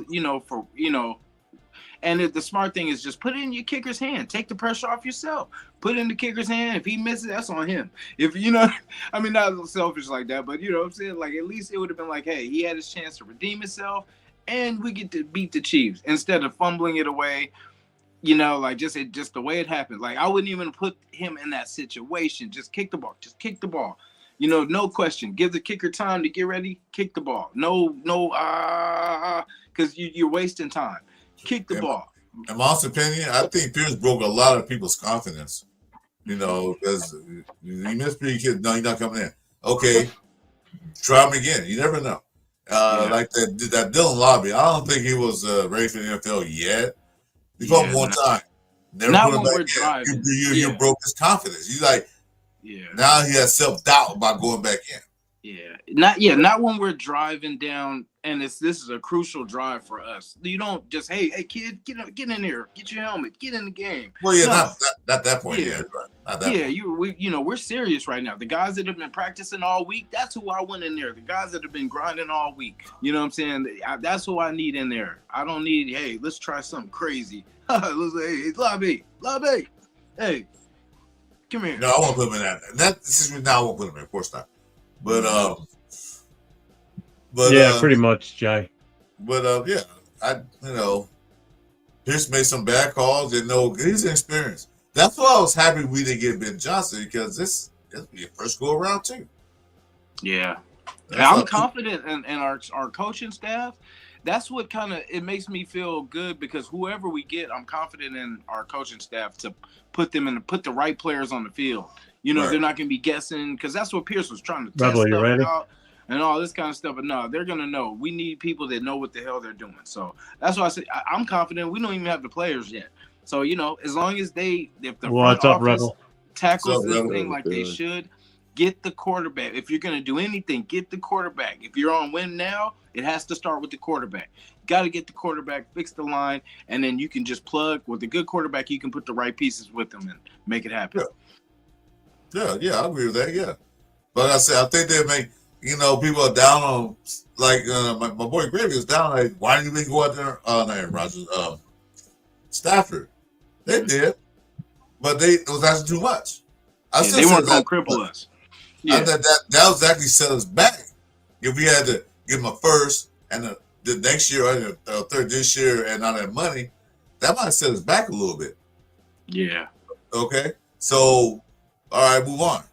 And the smart thing is just put it in your kicker's hand. Take the pressure off yourself. Put it in the kicker's hand. If he misses, that's on him. If I mean, not selfish like that, but you know what I'm saying? Like, at least it would have been like, hey, he had his chance to redeem himself, and we get to beat the Chiefs instead of fumbling it away. Just the way it happened. Like, I wouldn't even put him in that situation. Just kick the ball. Just kick the ball. No question. Give the kicker time to get ready. Kick the ball. No, because you're wasting time. Kick the ball. In my honest opinion, I think Pierce broke a lot of people's confidence. Because you missed pretty kid. No, you're not coming in. Okay, try him again. You never know. Like that Dylan Lobby. I don't think he was ready for the NFL yet. You put him one time. Never not put him when we're back driving. You broke his confidence. He's like, now he has self-doubt about going back in. Not when we're driving down, and this is a crucial drive for us. You don't just, hey kid, get in there, get your helmet, get in the game. Well, not that point. Not that point. We're serious right now. The guys that have been practicing all week, that's who I want in there. The guys that have been grinding all week, you know what I'm saying? That's who I need in there. I don't need, hey, let's try something crazy. Let's say, hey, Lobby, hey, come here. No, I won't put him in that. I won't put him in. Of course not. But pretty much, Jay. But Pierce made some bad calls. And he's inexperienced. That's why I was happy we didn't get Ben Johnson, because this be a first go around too. Yeah, I'm confident in our coaching staff. That's what it makes me feel good, because whoever we get, I'm confident in our coaching staff to put the right players on the field. Right. They're not going to be guessing, because that's what Pierce was trying to test Rebel, you ready? out and all this kind of stuff. But no, they're going to know. We need people that know what the hell they're doing. So that's why I say I'm confident. We don't even have the players yet. So, as long as if the front office tackles this thing like they should, get the quarterback. If you're going to do anything, get the quarterback. If you're on win now, it has to start with the quarterback. You got to get the quarterback, fix the line, and then you can just plug with a good quarterback. You can put the right pieces with them and make it happen. Yeah, I agree with that. Yeah, but like I said, I think they make people are down on, like my boy Gravy is down, like, why didn't you go out there? Aaron Rodgers, Stafford, they did, but it was actually too much. They weren't going to cripple us. Yeah, that was actually set us back. If we had to give them a first and the next year or the third this year and all that money, that might set us back a little bit. Yeah. Okay. So, all right, move on.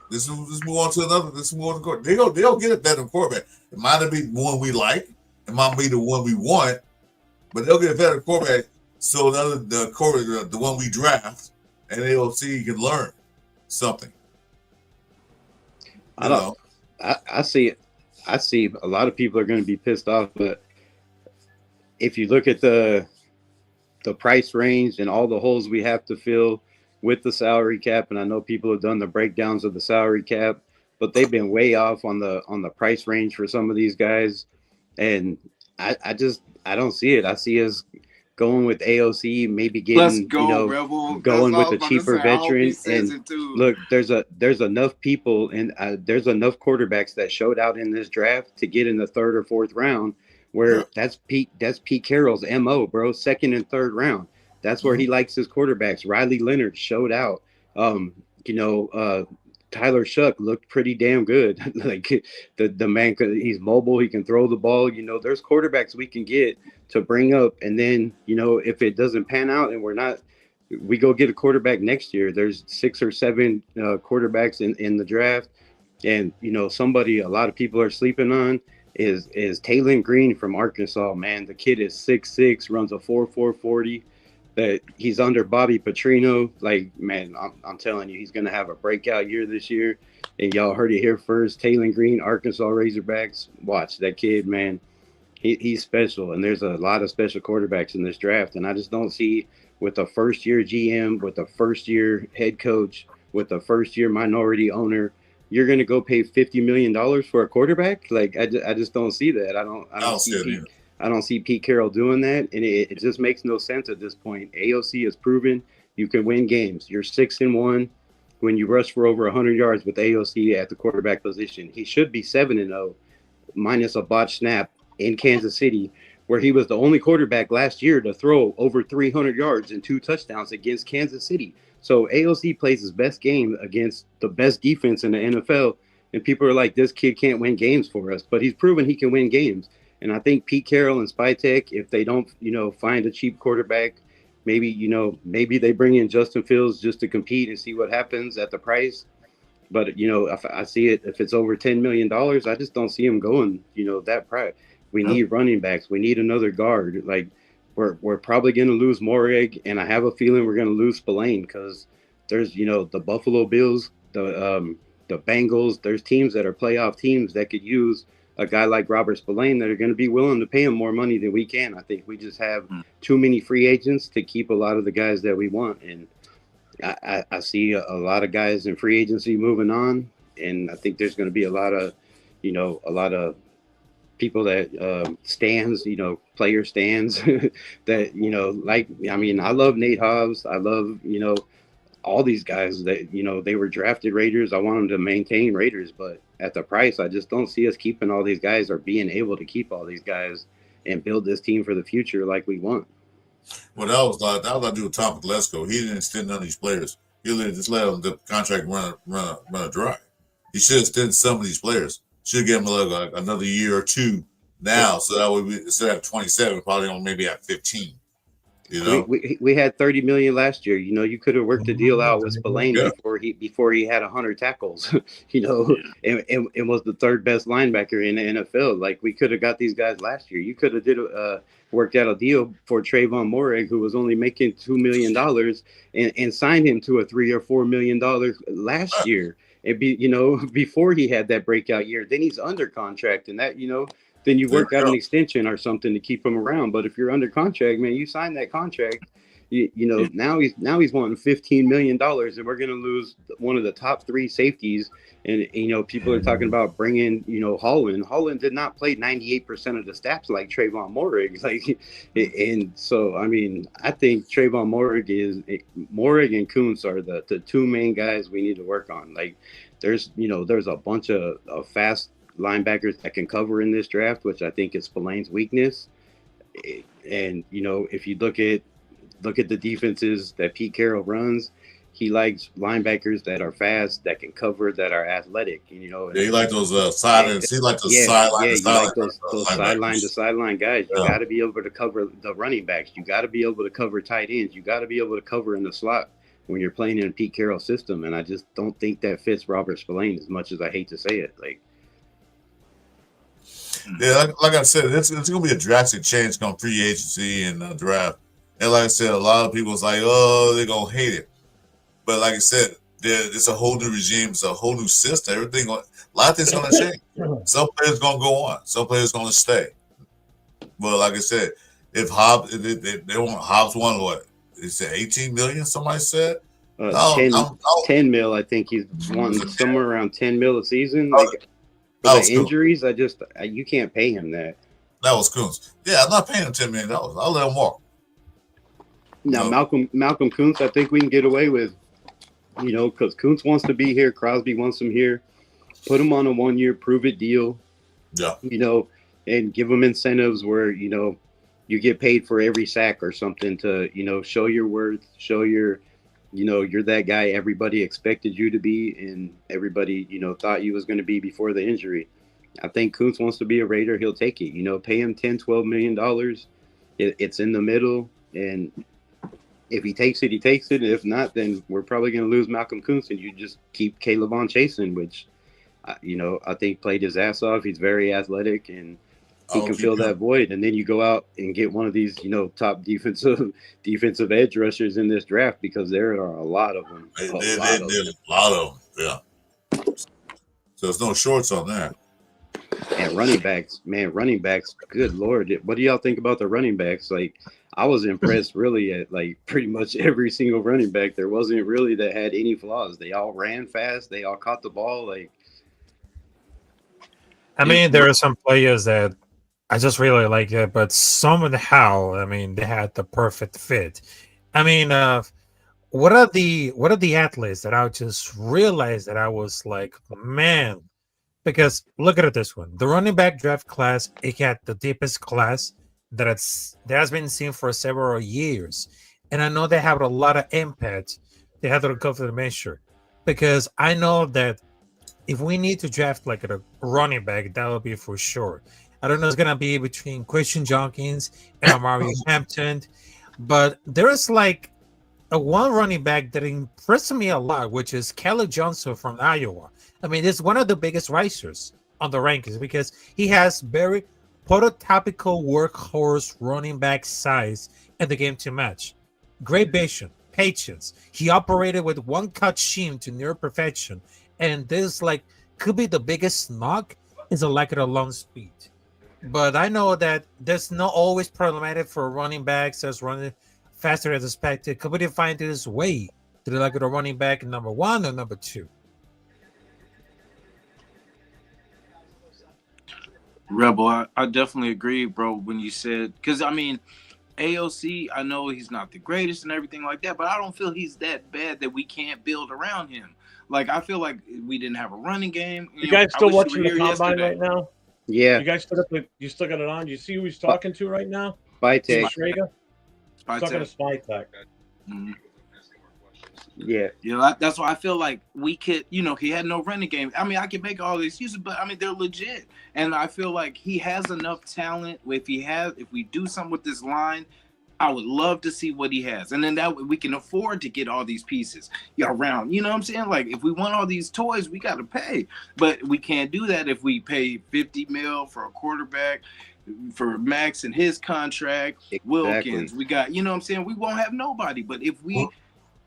Let's move on to another. Let's move on to court. They'll get a better quarterback. It might not be the one we like. It might be the one we want, but they'll get a better quarterback. So the one we draft, and they'll see he can learn something. I see it. I see a lot of people are going to be pissed off, but if you look at the price range and all the holes we have to fill with the salary cap, and I know people have done the breakdowns of the salary cap, but they've been way off on the price range for some of these guys, and I don't see it. I see us going with AOC, maybe getting going with a cheaper veteran. And look, there's enough people and there's enough quarterbacks that showed out in this draft to get in the third or fourth round, where that's Pete Carroll's MO, bro. Second and third round. That's where he likes his quarterbacks. Riley Leonard showed out. Tyler Shuck looked pretty damn good. Like the man, he's mobile. He can throw the ball. You know, there's quarterbacks we can get to bring up. And then, you know, if it doesn't pan out and we go get a quarterback next year, there's 6 or 7 quarterbacks in the draft. And, you know, a lot of people are sleeping on is Taylon Green from Arkansas, man. The kid is 6'6", runs a 4.4 40. That he's under Bobby Petrino. Like, man, I'm telling you, he's going to have a breakout year this year. And y'all heard it here first. Taylon Green, Arkansas Razorbacks. Watch that kid, man. He's special. And there's a lot of special quarterbacks in this draft. And I just don't see, with a first-year GM, with a first-year head coach, with a first-year minority owner, you're going to go pay $50 million for a quarterback? Like, I just don't see that. I don't see Pete Carroll doing that, and it just makes no sense at this point. AOC has proven you can win games. You're 6-1 when you rush for over 100 yards with AOC at the quarterback position. He should be 7-0, minus a botched snap in Kansas City, where he was the only quarterback last year to throw over 300 yards and 2 touchdowns against Kansas City. So AOC plays his best game against the best defense in the NFL, and people are like, this kid can't win games for us, but he's proven he can win games. And I think Pete Carroll and Spytek, if they don't, you know, find a cheap quarterback, maybe they bring in Justin Fields just to compete and see what happens at the price. But, you know, if I see it, if it's over $10 million, I just don't see him going, you know, that price. We need running backs. We need another guard. Like, we're probably going to lose Moreg, and I have a feeling we're going to lose Spillane because there's, you know, the Buffalo Bills, the Bengals. There's teams that are playoff teams that could use a guy like Robert Spillane that are going to be willing to pay him more money than we can. I think we just have too many free agents to keep a lot of the guys that we want. And I see a lot of guys in free agency moving on. And I think there's going to be a lot of people that stands, you know, player stands that, you know, like, I mean, I love Nate Hobbs. I love, you know, all these guys that, you know, they were drafted Raiders. I want them to maintain Raiders, but at the price, I just don't see us keeping all these guys or being able to keep all these guys and build this team for the future like we want. Well, that was like I do with Tom Telesco. He didn't extend none of these players. He just let the contract run dry. He should extend some of these players. Should give them like another year or 2 now, so that would be instead of 27, probably on maybe at 15. You know, we had 30 million last year. You know, you could have worked the deal out with Spillane before he had 100 tackles. You know, and was the 3rd best linebacker in the NFL. Like, we could have got these guys last year. You could have worked out a deal for Trayvon Moreg, who was only making $2 million, and signed him to a $3 or $4 million last year. And you know, before he had that breakout year, then he's under contract, and that, you know, then you work out an extension or something to keep him around. But if you're under contract, man, you sign that contract. You know, now he's wanting $15 million, and we're going to lose one of the top 3 safeties. And, you know, people are talking about bringing, you know, Holland. Holland did not play 98% of the snaps like Trayvon Moreg. Like, and so, I mean, I think Trayvon Moreg and Kuntz are the 2 main guys we need to work on. Like, there's a bunch of fast linebackers that can cover in this draft, which I think is Spillane's weakness. And, you know, if you look at the defenses that Pete Carroll runs, he likes linebackers that are fast, that can cover, that are athletic. You know, yeah, he like those sidelines. He like those sideline to sideline guys. You got to be able to cover the running backs. You got to be able to cover tight ends. You got to be able to cover in the slot when you're playing in a Pete Carroll system. And I just don't think that fits Robert Spillane, as much as I hate to say it. Like, yeah, like I said, it's going to be a drastic change come free agency and draft. And like I said, a lot of people is like, oh, they're going to hate it. But like I said, it's a whole new regime. It's a whole new system. A lot of things going to change. Some players going to go on. Some players going to stay. But like I said, if Hobbs, they want Hobbs won what? Is it 18 million? Somebody said. 10 mil. I think he's won somewhere around 10 mil a season. Like, for the injuries, you can't pay him that. That was Kuntz. Yeah, I'm not paying him $10 million. I'll let him walk. Now, Malcolm Kuntz, I think we can get away with, you know, because Kuntz wants to be here. Crosby wants him here. Put him on a 1-year prove-it deal. Yeah. You know, and give him incentives where, you know, you get paid for every sack or something to, you know, show your worth, show your you're that guy everybody expected you to be, and everybody, thought you was going to be before the injury. I think Kuntz wants to be a Raider. He'll take it. Pay him $10-12 million. It's in the middle, and if he takes it, he takes it. If not, then we're probably going to lose Malcolm Kuntz, and you just keep Caleb on chasing, which, I think played his ass off. He's very athletic, and he can fill that void. And then you go out and get one of these, top defensive edge rushers in this draft, because there are a lot of them. There's a lot of them, yeah. So there's no shorts on that. And running backs, good Lord. What do y'all think about the running backs? Like, I was impressed really at pretty much every single running back. There wasn't really that had any flaws. They all ran fast. They all caught the ball. I mean, there are some players that I just really like it, but somehow, they had the perfect fit. What are the athletes that I just realized that I was like, man, because look at it this one. The running back draft class, it had the deepest class that has been seen for several years. And I know they have a lot of impact. They have to go for the measure, because I know that if we need to draft like a running back, that will be for sure. I don't know, it's gonna be between Christian Jenkins and Amari Hampton, but there is like a one running back that impressed me a lot, which is Kelly Johnson from Iowa. It's one of the biggest risers on the rankings because he has very prototypical workhorse running back size and the game to match. Great vision, patience. He operated with one cut scheme to near perfection, and this could be the biggest knock is a lack of the long speed. But I know that that's not always problematic for running backs that's running faster as expected. Could we find this way to the like of the running back number 1 or number 2? Rebel, I definitely agree, bro, when you said, because AOC, I know he's not the greatest and everything like that, but I don't feel he's that bad that we can't build around him. I feel like we didn't have a running game. You guys still watching the combine right now? Yeah. You guys you still got it on? You see who he's talking to right now? Spytek. Schrager? Talking to Spytek. Mm-hmm. Yeah. That's why I feel like we could, he had no running game. I could make all the excuses, but they're legit. And I feel like he has enough talent. If we do something with this line, I would love to see what he has. And then that way we can afford to get all these pieces around. You know what I'm saying? If we want all these toys, we got to pay. But we can't do that if we pay $50 million for a quarterback, for Max and his contract, exactly. Wilkins. We got, you know what I'm saying? We won't have nobody. But if we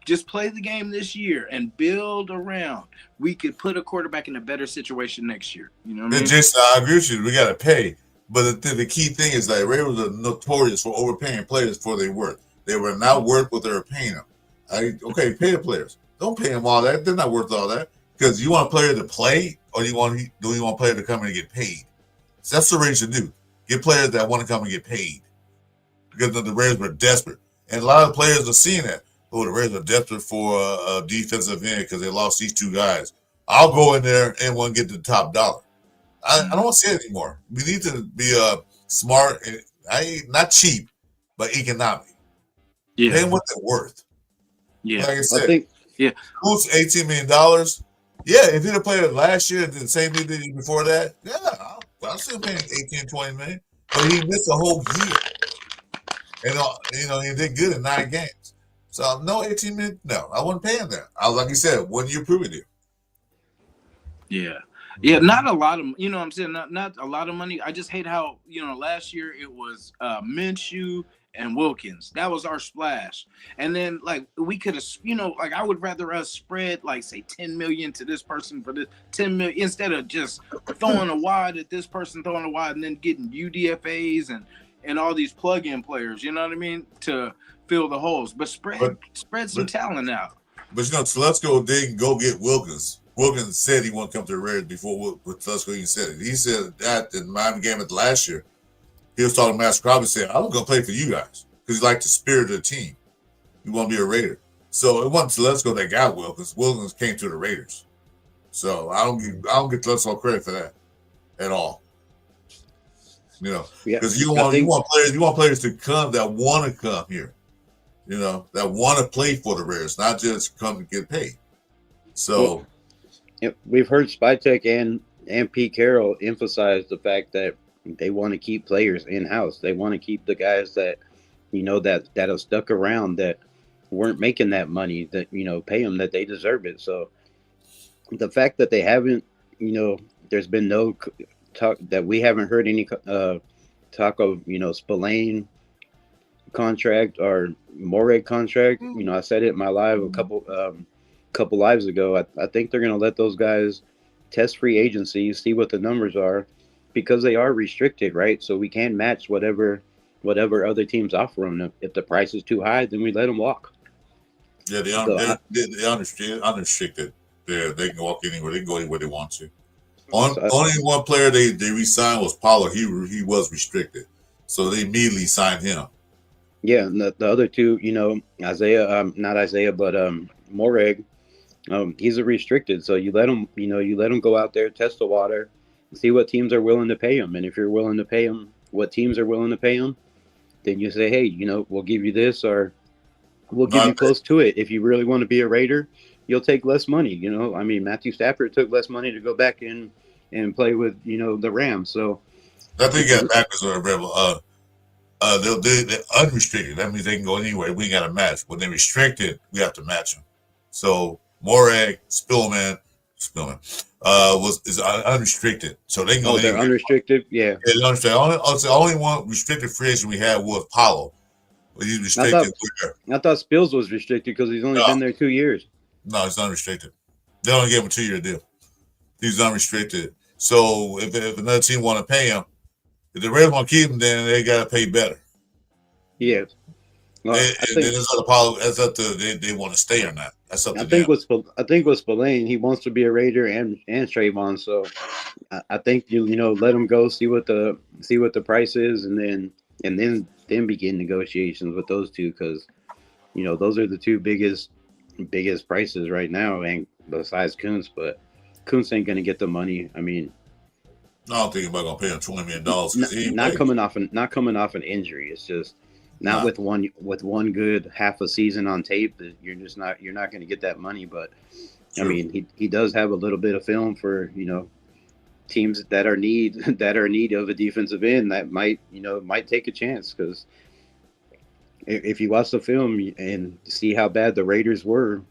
just play the game this year and build around, we could put a quarterback in a better situation next year. You know what I mean? Just, I agree with you. We got to pay. But the key thing is that Raiders are notorious for overpaying players for their worth. They were not worth what they were paying them. Okay, pay the players. Don't pay them all that. They're not worth all that. Because you want a player to play, or do you want a player to come in and get paid? So that's what the Raiders should do. Get players that want to come and get paid. Because the Raiders were desperate. And a lot of players are seeing that. The Raiders are desperate for a defensive end because they lost these two guys. I'll go in there and want to get the top dollar. I don't want to say it anymore. We need to be smart, not cheap, but economic. Yeah. Pay them what they're worth. Yeah. Like I said, Kuntz, $18 million. Yeah, if he'd have played it last year and did the same thing he did before that, I'll still pay him $18-20 million. But he missed a whole year. And he did good in 9 games. So no 18 million. No, I wouldn't pay him that. I was like you said, 1 year prove it. Yeah, not a lot of, what I'm saying, not a lot of money. I just hate how, last year it was Minshew and Wilkins. That was our splash. And then we could have, I would rather us spread say 10 million to this person for this 10 million instead of just throwing a wide at this person, throwing a wide, and then getting UDFAs and all these plug-in players, you know what I mean, to fill the holes. But spread some talent out. But so let's didn't go get Wilkins. Wilkins said he wanted to come to the Raiders before Tusker even said it. He said that in the Miami game at last year. He was talking to Master Crosby, saying, I'm going to play for you guys because he liked the spirit of the team. You want to be a Raider. So it wasn't Telesco that got Wilkins. Wilkins came to the Raiders. So I don't get Telesco credit for that at all. Because you want players to come that want to come here. that want to play for the Raiders, not just come to get paid. So we've heard Spytek and Pete Carroll emphasize the fact that they want to keep players in house. They want to keep the guys that that have stuck around, that weren't making that money, that pay them that they deserve it. So the fact that they haven't, there's been no talk, that we haven't heard any talk of Spillane contract or Moreg contract. I said it in my live a couple lives ago. I think they're going to let those guys test free agency, see what the numbers are, because they are restricted, right? So we can match whatever other teams offer them. If the price is too high, then we let them walk. Yeah, they're unrestricted. They can walk anywhere. They can go anywhere they want to. Only one player they re-signed was Pollard. He was restricted, so they immediately signed him. Yeah, and the other two, Isaiah, not Isaiah, but Moreg, he's a restricted. So you let him go out there, test the water, see what teams are willing to pay him. And if you're willing to pay him what teams are willing to pay him, then you say, hey, we'll give you this, or we'll give you close to it. If you really want to be a Raider, you'll take less money. Matthew Stafford took less money to go back in and play with, the Rams. So I think you got backwards on a Rebel. They're unrestricted. That means they can go anywhere. We got to match. When they're restricted, we have to match them. So Morag, Spillman, is unrestricted. So they can go anywhere. They're unrestricted? Yeah. They're unrestricted. The only one restricted free agent we had was Paulo. He's restricted. I thought Spills was restricted because he's only been there 2 years. No, he's unrestricted. They only gave him a 2-year deal. He's unrestricted. So if another team want to pay him, if the Raiders want to keep him, then they got to pay better. Yeah. Well, that's up to they want to stay or not. That's up to them. I think with Spillane, he wants to be a Raider and Trayvon. So I think let him go, see what the price is, and then begin negotiations with those two, because those are the two biggest prices right now, and besides Kuntz. But Kuntz ain't gonna get the money. I mean, I don't think anybody gonna pay him $20 million. Not coming off an injury. It's just not with one good half a season on tape. You're not going to get that money. But true. I mean, he does have a little bit of film for teams that are need of a defensive end that might take a chance, because if you watch the film and see how bad the Raiders were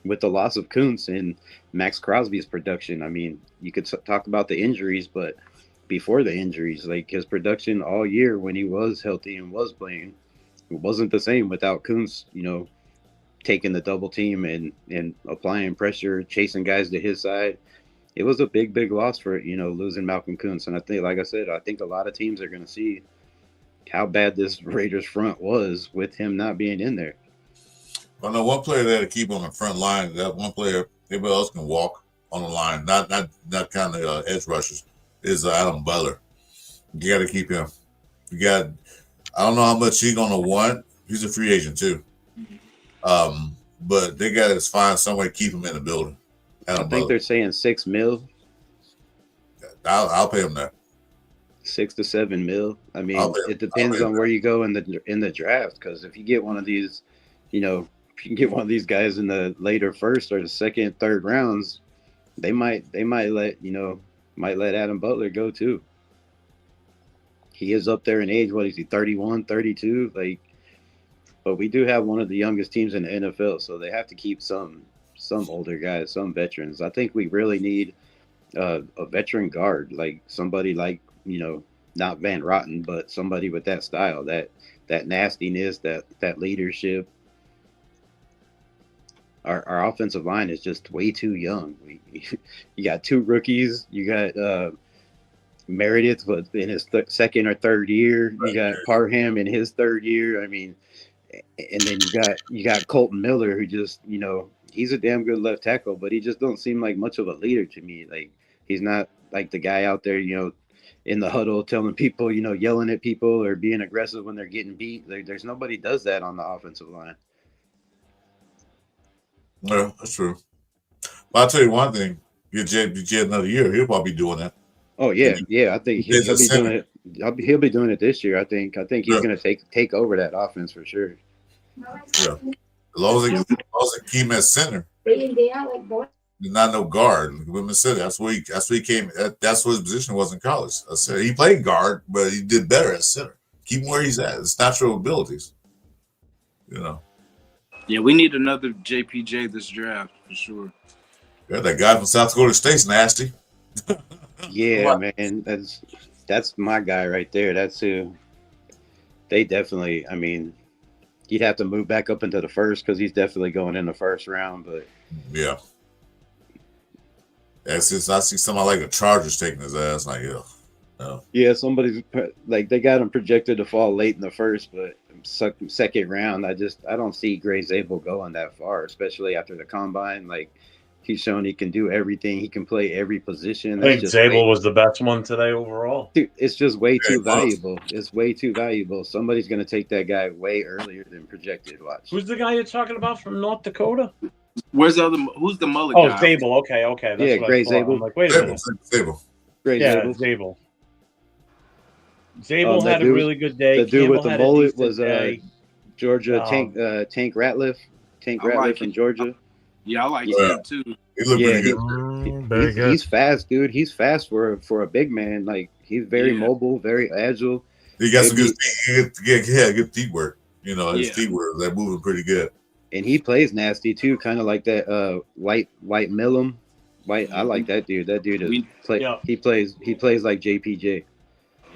with the loss of Kuntz and Max Crosby's production. I mean, you could talk about the injuries, but before the injuries, like his production all year when he was healthy and was playing, it wasn't the same without Kuntz, taking the double team and applying pressure, chasing guys to his side. It was a big loss for, losing Malcolm Kuntz. And I think, like I said, I think a lot of teams are going to see how bad this Raiders front was with him not being in there. Well, no, one player there to keep on the front line. That one player, everybody else can walk on the line, not kind of edge rushers, is Adam Butler. You got to keep him. I don't know how much he's going to want. He's a free agent too. But they got to find some way to keep him in the building. I think they're saying $6 million. I'll pay him that. $6 to $7 million. I mean, it depends on where you go in the draft. Because if you get one of these, if you can get one of these guys in the later first or the second, third rounds, they might let Adam Butler go too. He is up there in age. What is he, 31, 32? But we do have one of the youngest teams in the NFL, so they have to keep some older guys, some veterans. I think we really need a veteran guard, like somebody like, not Van Rotten, but somebody with that style, that nastiness, that leadership. Our offensive line is just way too young. You got two rookies. You got Meredith in his second or third year. You got Parham in his third year. I mean, and then you got Colton Miller, who just he's a damn good left tackle, but he just don't seem like much of a leader to me. Like, he's not like the guy out there, in the huddle telling people, yelling at people or being aggressive when they're getting beat. There's nobody does that on the offensive line. Yeah, that's true. But I'll tell you one thing: get Jed another year, he'll probably be doing that. Oh yeah. I think he'll be doing it. He'll be doing it this year. I think he's going to take over that offense for sure. Yeah. As long as they keep him at center. He's not no guard. Women's center. That's where he came. That's what his position was in college. I said he played guard, but he did better at center. Keep him where he's at. His natural abilities. You know. Yeah, we need another JPJ this draft for sure. Yeah, that guy from South Dakota State's nasty. Yeah, man, that's my guy right there. That's who they definitely. I mean, he'd have to move back up into the first because he's definitely going in the first round. But yeah, since I see somebody like the Chargers taking his ass, like yeah, somebody's like they got him projected to fall late in the first, but second round. I don't see Gray Zabel going that far, especially after the combine. Like. He's shown he can do everything. He can play every position. I think Zabel was the best one today overall. Dude, it's just way too valuable. It's way too valuable. Somebody's going to take that guy way earlier than projected. Watch. Who's the guy you're talking about from North Dakota? Where's the other? Who's the mullet guy? Oh, Zabel. Okay. That's yeah, Gray Zabel. I'm like, wait a minute. Zabel. Gray Zabel. Zabel had a really good day. The dude with the mullet was Georgia Tank Ratliff. Tank Ratliff from Georgia. Yeah, I like him too. He looked pretty good. He's fast, dude. He's fast for a big man. Like he's very mobile, very agile. He got some good feet. Good feet work. You know, his feet work. They're moving pretty good. And he plays nasty too, kind of like that White Millum. I like that dude. That dude He plays like JPJ.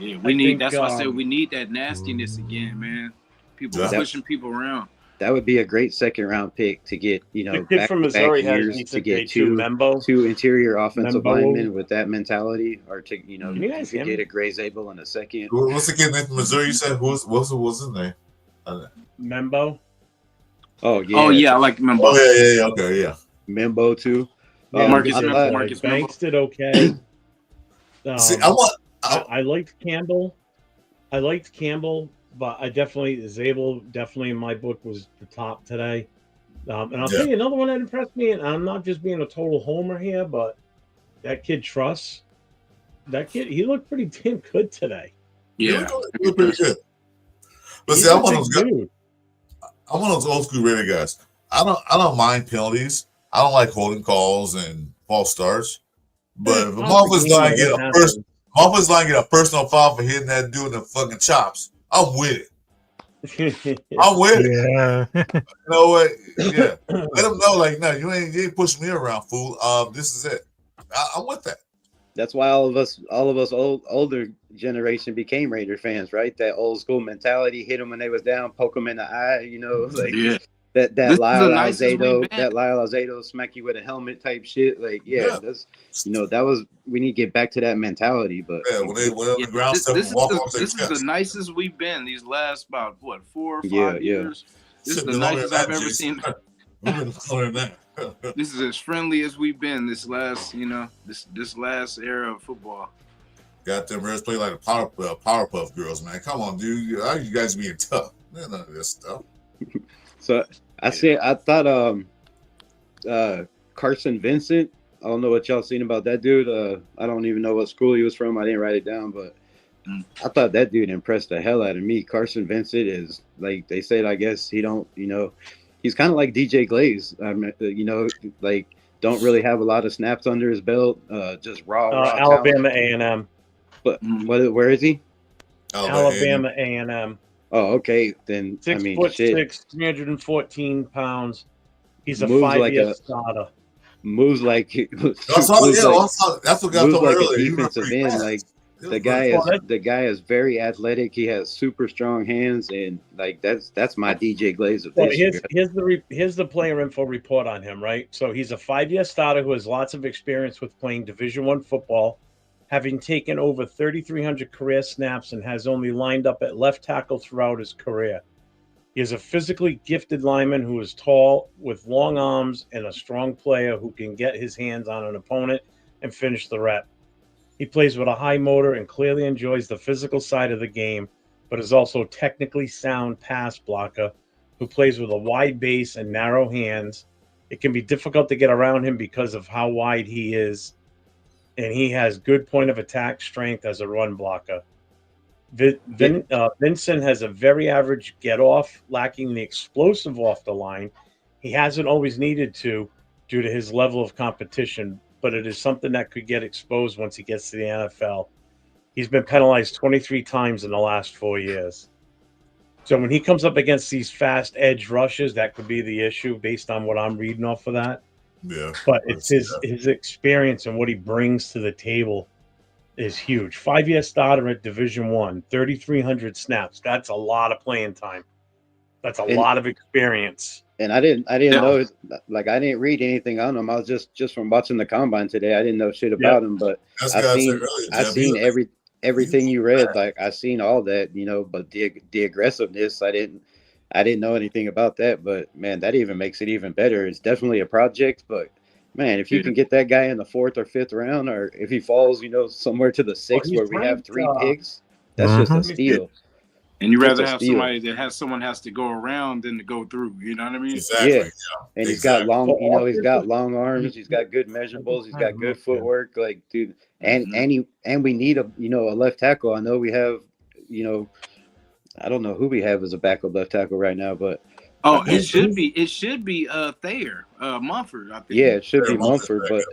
Yeah, we need. That's why I said we need that nastiness again, man. People pushing people around. That would be a great second round pick to get, the kid from Missouri years to get two interior offensive linemen with that mentality, or to to get a Gray Zabel in a second. What's the kid from Missouri? You said what's his name? Membo. Oh yeah. Oh yeah, I like Membo. Oh yeah. Okay, yeah. Membo too. Marcus Banks did okay. See, I liked Campbell. But Zabel definitely in my book was the top today. And I'll tell you another one that impressed me, and I'm not just being a total homer here, but that kid Truss, he looked pretty damn good today. Yeah, he looked pretty good. But see, I'm one of those old school Raider guys. I don't mind penalties. I don't like holding calls and false starts. But if a offensive line get a personal foul for hitting that dude in the fucking chops, I'm with it. I'm with it. Yeah. You know what? Yeah. Let them know, like, no, you ain't pushing me around, fool. This is it. I'm with that. That's why all of us older generation became Raider fans, right? That old school mentality, hit them when they was down, poke them in the eye, that Lyle Alzado smack you with a helmet type shit. Like, that's that was, we need to get back to that mentality. But when they on the ground stuff and walk off their chest. This is the nicest we've been these last about 4 or 5 years. This is the nicest I've ever seen. This is as friendly as we've been this last, this last era of football. Got them Reds play like the Powerpuff Girls, man. Come on, dude. You guys being tough. None of this stuff. So I thought Carson Vincent. I don't know what y'all seen about that dude. I don't even know what school he was from. I didn't write it down, but I thought that dude impressed the hell out of me. Carson Vincent is, like they said, I guess he don't, he's kind of like DJ Glaze. Like don't really have a lot of snaps under his belt. Just raw Alabama A&M. But where is he? Alabama A&M. Oh, okay. Then 6'6", 314 pounds. He's a 5-year starter. Moves like that's what got told earlier. Defensive end, like the guy is very athletic. He has super strong hands, and like that's my DJ Glaze of this year. Here's the player info report on him. Right, so he's a 5-year starter who has lots of experience with playing Division I football, having taken over 3,300 career snaps and has only lined up at left tackle throughout his career. He is a physically gifted lineman who is tall, with long arms, and a strong player who can get his hands on an opponent and finish the rep. He plays with a high motor and clearly enjoys the physical side of the game, but is also technically sound pass blocker who plays with a wide base and narrow hands. It can be difficult to get around him because of how wide he is, and he has good point of attack strength as a run blocker. Vincent has a very average get off, lacking the explosive off the line. He hasn't always needed to due to his level of competition, but it is something that could get exposed once he gets to the NFL. He's been penalized 23 times in the last 4 years. So when he comes up against these fast edge rushes, that could be the issue based on what I'm reading off of that. Yeah. But it's his experience and what he brings to the table is huge. 5-year starter at Division I, 3,300 snaps. That's a lot of playing time. That's a lot of experience. And I didn't know, like, I didn't read anything on him. I was just from watching the combine today. I didn't know shit about him, but I've seen everything you read. Like, I seen all that, you know. But the aggressiveness, I didn't know anything about that. But man, that even makes it even better. It's definitely a project, but man, if you can get that guy in the 4th or 5th round, or if he falls, you know, somewhere to the 6th where we have 3 picks, that's just a steal. And you rather have somebody that has to go around than to go through. You know what I mean? Exactly. Yeah. And he's got he's got long arms. He's got good measurables. He's got good footwork. Like, dude, and we need a left tackle. I know we have, you know, I don't know who we have as a backup left tackle right now, but it should be Thayer Mumford. I think. Yeah, it should be Mumford, but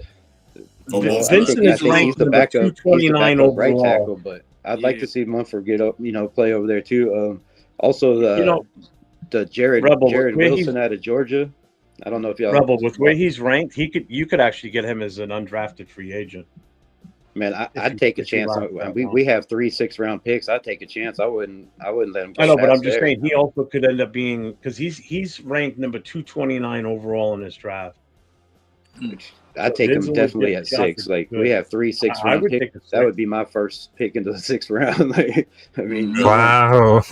Vincent is ranked the backup, 229 overall. Right tackle, but I'd like to see Mumford get up, you know, play over there too. Also, the Jared Wilson out of Georgia. I don't know if y'all Rebel with where he's ranked. You could actually get him as an undrafted free agent. Man, I'd take a chance. We have 3 6th-round picks. I'd take a chance. I wouldn't let him. I know, but I'm just saying he also could end up being, because he's ranked number 229 overall in this draft. I'd take him definitely at 6. Like, we have 3 6th-round picks. That would be my first pick into the 6th round. Like, I mean, wow.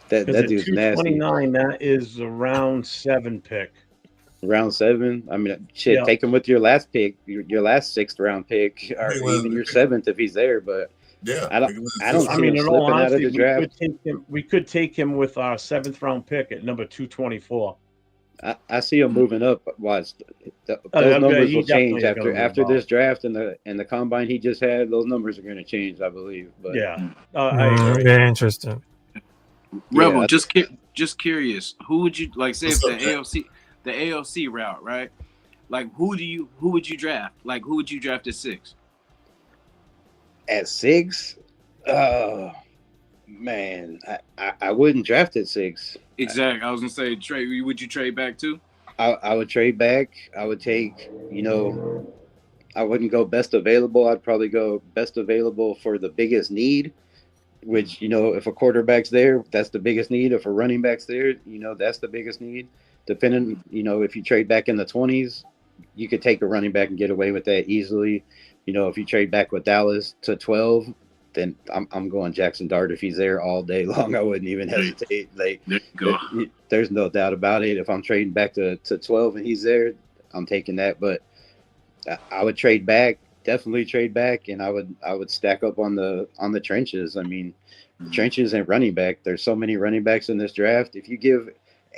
that dude's nasty. 229. That is a round 7 pick. Round 7. I mean, shit. Take him with your last pick, your last 6th-round pick, or even your 7th if he's there. But I don't see him slipping out of the draft. We could take him with our 7th-round pick at number 224. I see him moving up. Watch, those numbers will change after this draft and the combine he just had. Those numbers are going to change, I believe. But I agree. Very interesting. Rebel, just curious. Who would you like? Say if the AOC route, right? Like, who would you draft? Like, who would you draft at 6? At 6, man, I wouldn't draft at 6. Exactly. I was gonna say, trade. Would you trade back too? I would trade back. I would take, you know, I wouldn't go best available. I'd probably go best available for the biggest need, which, you know, if a quarterback's there, that's the biggest need. If a running back's there, you know, that's the biggest need. Depending, you know, if you trade back in the 20s, you could take a running back and get away with that easily. You know, if you trade back with Dallas to 12, then I'm going Jackson Dart if he's there all day long. I wouldn't even hesitate. Like, there's no doubt about it. If I'm trading back to 12 and he's there, I'm taking that. But I would trade back, definitely trade back, and I would stack up on the trenches. I mean, trenches and running back. There's so many running backs in this draft. If you give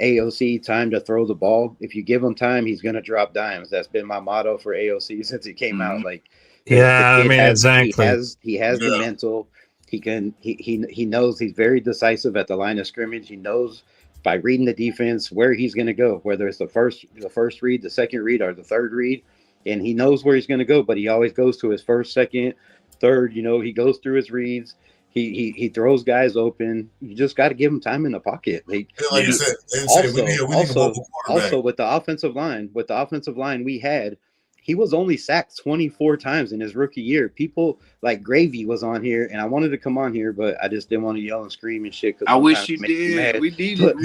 AOC time to throw the ball, if you give him time, he's gonna drop dimes. That's been my motto for AOC since he came out. Like, yeah, I mean, exactly. He has the mental. He knows he's very decisive at the line of scrimmage. He knows by reading the defense where he's going to go, whether it's the first read, the second read, or the third read, and he knows where he's going to go. But he always goes to his first, second, third. You know, he goes through his reads. He throws guys open. You just got to give him time in the pocket. You said, also with the offensive line we had. He was only sacked 24 times in his rookie year. People like Gravy was on here, and I wanted to come on here, but I just didn't want to yell and scream and shit. I wish you did. We need But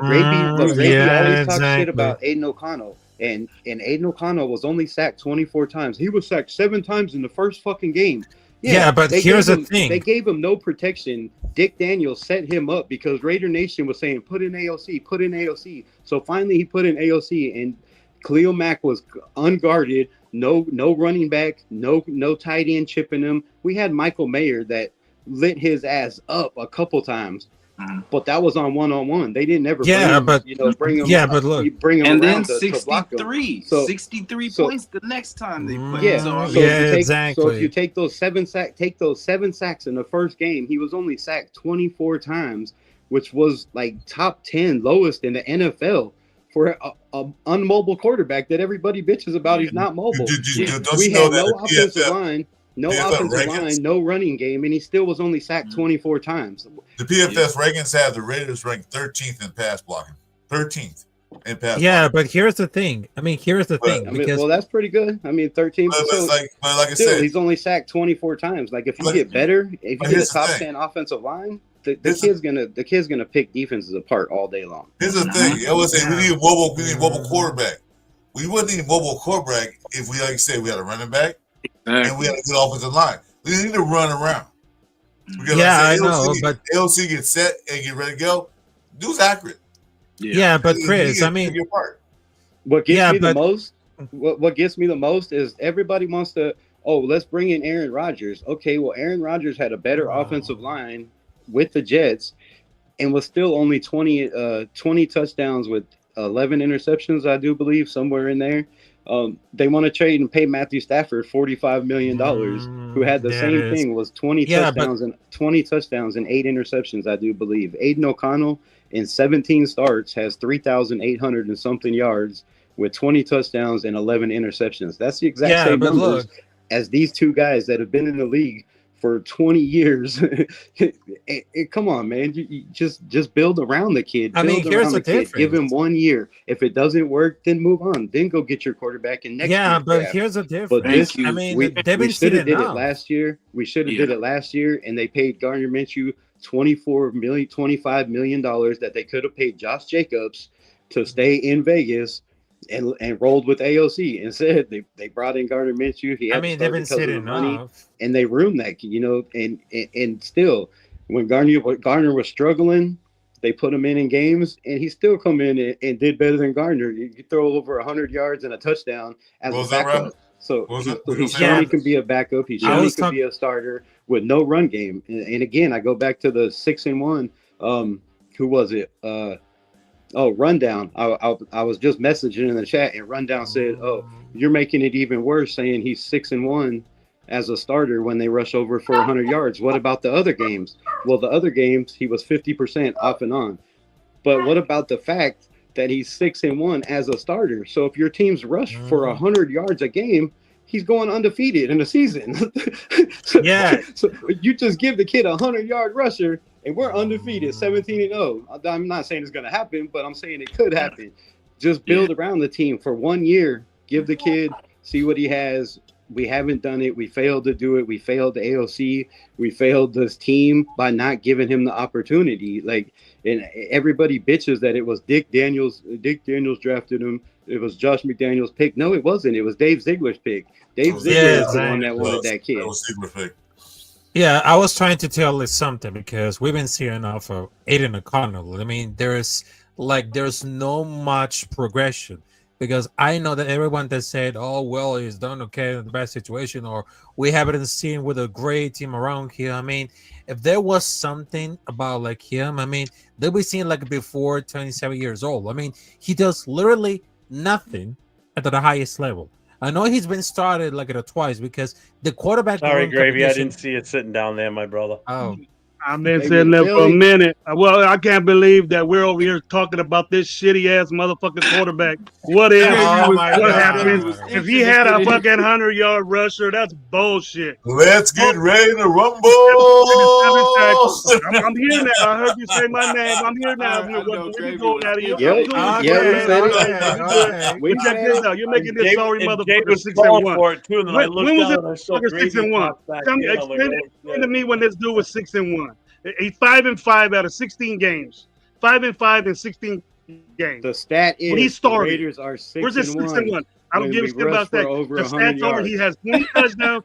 Gravy always talks shit about Aiden O'Connell, and Aiden O'Connell was only sacked 24 times. He was sacked 7 times in the first fucking game. Yeah, but here's the thing. They gave him no protection. Dick Daniels set him up because Raider Nation was saying, put in AOC. So finally he put in AOC, and Khalil Mack was unguarded, no running back, no tight end chipping him. We had Michael Mayer that lit his ass up a couple times. But that was on one-on-one. They didn't ever bring him. Yeah, but look, bring him And around then to block him. 63 points the next time they played. Yeah, So, So if you take those seven sacks in the first game, he was only sacked 24 times, which was like top 10 lowest in the NFL for a unmobile quarterback that everybody bitches about. He's not mobile. We had no offensive line. No offensive line, no running game, and he still was only sacked 24 times. The PFF rankings have the Raiders ranked 13th in pass blocking. 13th in pass blocking. Yeah, but here's the thing. Because well, that's pretty good. I mean, 13. But like I said, he's only sacked 24 times. Like if you get better, if you get a top 10 offensive line, the kid's gonna pick defenses apart all day long. Here's the thing. I would say we need a mobile quarterback. We wouldn't need a mobile quarterback if we, like you said, we had a running back. And we had a good offensive line. We need to run around. Because I know, but LC gets set and get ready to go. Dude's accurate. Yeah, but Chris, I mean, what gets me the most? What gets me the most is everybody wants to. Oh, let's bring in Aaron Rodgers. Okay, well, Aaron Rodgers had a better offensive line with the Jets, and was still only 20 touchdowns with 11 interceptions, I do believe, somewhere in there. They want to trade and pay Matthew Stafford $45 million, who had the same thing, was 20 touchdowns and 8 interceptions, I do believe. Aiden O'Connell in 17 starts has 3,800 and something yards with 20 touchdowns and 11 interceptions. That's the exact same numbers as these two guys that have been in the league for 20 years. Come on, man. You just build around the kid. Here's the difference. Give him 1 year. If it doesn't work, then move on. Then go get your quarterback in next year. Yeah, but here's the difference. But we should have did it last year. We should have did it last year, and they paid Gardner Minshew $25 million that they could have paid Josh Jacobs to stay in Vegas and rolled with AOC. Instead, they brought in Gardner Minshew. They've been sitting money, and they ruined that, and still, when Gardner was struggling, they put him in games, and he still come in and did better than Gardner. You throw over 100 yards and a touchdown as a backup. Right? So he's shown he can be a backup. He's shown he can be a starter with no run game. And again, I go back to the 6-1. Who was it? Rundown. I was just messaging in the chat, and Rundown said, "Oh, you're making it even worse, saying he's 6-1 as a starter when they rush over for 100 yards. What about the other games?" Well, the other games he was 50% off and on. But what about the fact that he's 6-1 as a starter? So if your team's rush for 100 yards a game, he's going undefeated in the season. So you just give the kid a 100-yard rusher, and we're undefeated, 17-0. I'm not saying it's going to happen, but I'm saying it could happen. Just build around the team for 1 year. Give the kid, see what he has. We haven't done it. We failed to do it. We failed the AOC. We failed this team by not giving him the opportunity. And everybody bitches that it was Dick Daniels. Dick Daniels drafted him. It was Josh McDaniels' pick. No, it wasn't. It was Dave Ziegler's pick. Dave Ziegler is the one that wanted that kid. That was Ziegler's pick. Yeah, I was trying to tell you something because we've been seeing off of Aiden O'Connell. I mean, there's no much progression, because I know that everyone that said, "Oh, well, he's done okay in the bad situation," or we haven't seen with a great team around here. I mean, if there was something about him, I mean, they'll be seen before 27 years old. I mean, he does literally nothing at the highest level. I know he's been started twice because the quarterback. Sorry, Gravy, I didn't see it sitting down there, my brother. Oh. I've been sitting there for a minute. Well, I can't believe that we're over here talking about this shitty ass motherfucking quarterback. What happened? If he had a fucking 100-yard rusher, that's bullshit. Let's get ready to rumble. I'm here now. I heard you say my name. I'm here now. You're making this sorry motherfucker 6-1. When was it 6-1? Explain to me when this dude was 6-1. He's 5-5 out of 16 games. 5-5 in 16 games. The stat is when he started, the Raiders are 6-1. Where's his 6-1? I don't give a shit about that. The stats are he has 20 touchdowns,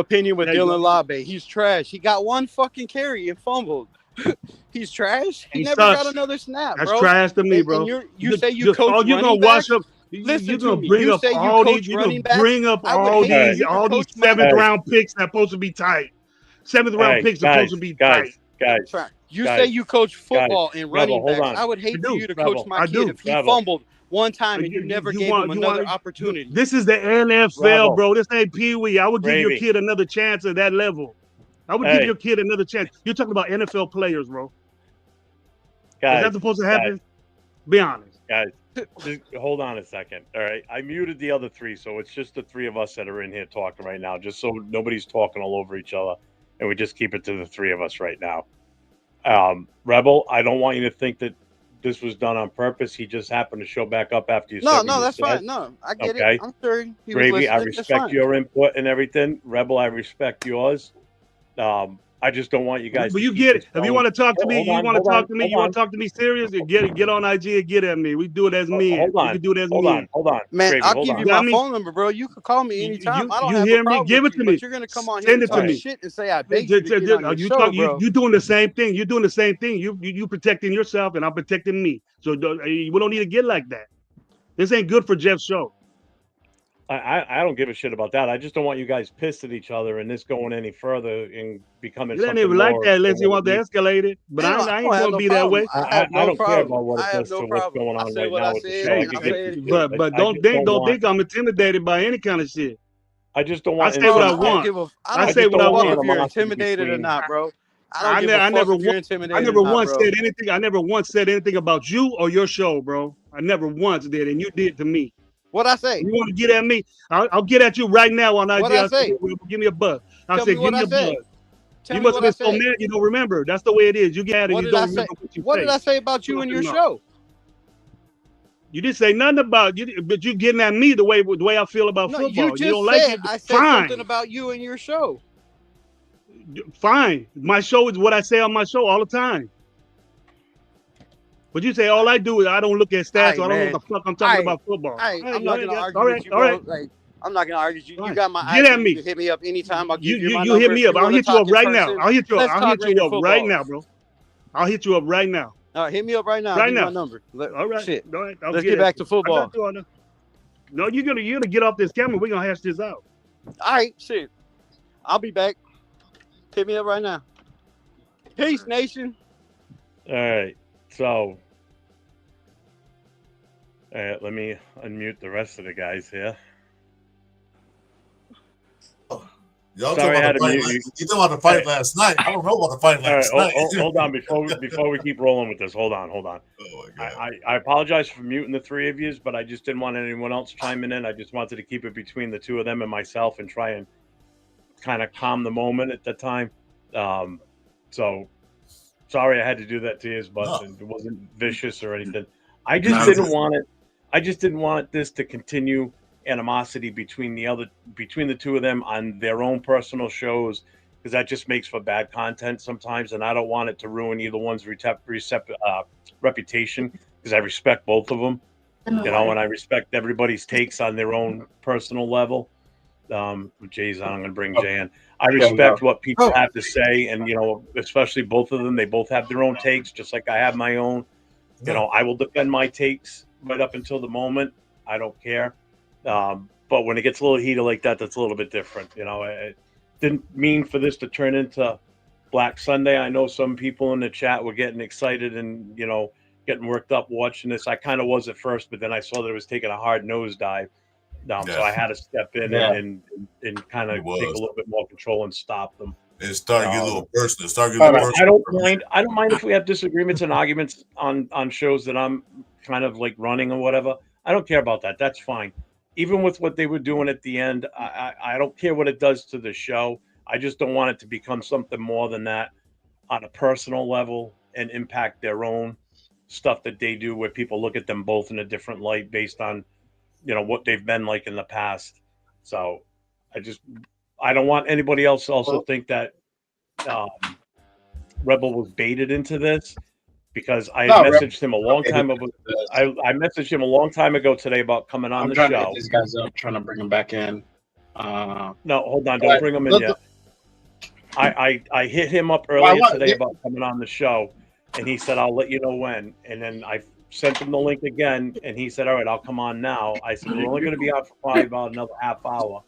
opinion with There you Dylan go. Labe. He's trash. He got one fucking carry and fumbled. He's trash. He He never sucks. got another snap, That's bro. trash to me, And- bro. and you say you coach all you're gonna running wash backs? up. Listen You're to gonna me. bring You up say you all coach these. You're running gonna backs? bring up I would all hate these for you to coach my seventh guys. round picks that supposed to be tight. Seventh round Hey, picks are guys, supposed to be guys, tight. guys. You guys, say you coach football guys, and Rebel, running hold backs. on. I would hate I for do. you to Rebel, coach my I kid do. if he Rebel. fumbled one time and you never gave him another opportunity. This is the NFL, Rebel. bro. This ain't Pee Wee. I would give your Gravy. kid another chance at that level. I would give Hey. your kid another chance. You're talking about NFL players, bro. Is Guys, that supposed to happen? Be honest. guys, just hold on a second. All right, I muted the other three, so it's just the three of us that are in here talking right now, just so nobody's talking all over each other, and we just keep it to the three of us right now. Rebel, I don't want you to think that this was done on purpose. He just happened to show back up after you said No, what no, you that's said. fine. No, I get Okay. it. I'm sure he was Gravy, I listening. That's respect fine. your input and everything. Rebel, I respect yours. I just don't want you guys. But to you keep get this it. If you going. want to talk to me, Hold you on, want to hold talk on, to me, hold you want on. to talk to me serious, get on IG and get at me. We do it as men. Hold We on. can do it as Hold men. on. Man, Gravy, I'll hold give on. you got my me? phone number, bro. You can call me anytime. I don't You have hear a me? problem Give with it you, to me. but you're gonna come on here Send and it to talk me. shit and say I beg you to get on your show, bro. You doing the same thing. You're doing the same thing. You protecting yourself and I'm protecting me. So we don't need to get like that. This ain't good for Jeff's show. I don't give a shit about that. I just don't want you guys pissed at each other and this going any further and becoming It ain't something even like more that unless than you what want to it needs. escalate it. But I I ain't don't gonna have no be that problem. way. I have no don't care problem. about what I it have does no to what's problem. going I on said right what now I with the said, show. I and give I'll say you it shit. again. But I don't just think want. I'm intimidated by any kind of shit. I just don't I want. say what I Bro, I don't want. give a. I I don't say give what a I fuck want. if you're animosity intimidated or between. not, bro. I don't give a I fuck never if you're I intimidated or never not, once bro. said anything. I never once said anything about you or your show, bro. I never once did, and you did to me. What I say? You want to get at me? I'll get at you right now on IG. What I I'll say, say? give me a buzz. I'll Tell say, me give what me I a said. buzz. Tell You me must what have I been so said. mad you don't remember. That's the way it is. You get at it, What you did I don't say? remember what you What say. did I say about you and your show? You didn't say nothing about you, but you getting at me the way I feel about No, football. you just don't like said it? I said Fine. something about you and your show. Fine. My show is what I say on my show all the time. But you say all I do is I don't look at stats, so I don't know what the fuck I'm talking about football. I'm not gonna argue all with right, you, all bro. right. Like I'm not gonna argue with you. You Fine. got my Get IG. at me. You can hit me up anytime. I'll give you my You number. hit me If up. you I'll wanna hit you talk up in right now. person, I'll hit you up. let's I'll talk hit you regular up right football. now, bro. I'll hit you up right now. All right, hit me up right now. I'll Right give you now. my number. All right. Shit. All right. I'll Let's get at back you. to football. I got you on there. No, you're gonna get off this camera. We're gonna hash this out. All right, shit. I'll be back. Hit me up right now. Peace, nation. All right. So, let me unmute the rest of the guys here. Y'all Sorry, I had talking to about the fight. mute you. You talking about the fight last night? I don't know about the fight All right, last night. hold on before we keep rolling with this. Hold on. Oh my God. I apologize for muting the three of yous, but I just didn't want anyone else chiming in. I just wanted to keep it between the two of them and myself and try and kind of calm the moment at the time. So sorry I had to do that to you, but it wasn't vicious or anything. I just didn't want it. I just didn't want this to continue animosity between the two of them on their own personal shows, because that just makes for bad content sometimes, and I don't want it to ruin either one's reputation, because I respect both of them, and I respect everybody's takes on their own personal level. Jay's on. I'm going to bring Jay in. I respect what people have to say, and especially both of them. They both have their own takes, just like I have my own. I will defend my takes right up until the moment. I don't care. But when it gets a little heated like that, that's a little bit different. It didn't mean for this to turn into Black Sunday. I know some people in the chat were getting excited and, getting worked up watching this. I kind of was at first, but then I saw that it was taking a hard nosedive. So I had to step in and kind of take a little bit more control and stop them. It started getting a little personal. I don't mind if we have disagreements and arguments on shows that I'm kind of like running or whatever. I don't care about that. That's fine. Even with what they were doing at the end, I don't care what it does to the show. I just don't want it to become something more than that on a personal level and impact their own stuff that they do, where people look at them both in a different light based on, what they've been like in the past. So I don't want anybody else to also think that Rebel was baited into this, because I messaged him a long time ago. I messaged him a long time ago today about coming on the show. I'm trying to get these guys up, trying to bring them back in. No, hold on. Don't bring them in yet. I hit him up earlier today about coming on the show, and he said I'll let you know when. And then I sent him the link again, and he said, "All right, I'll come on now." I said, "We're only going to be on for probably about another half hour."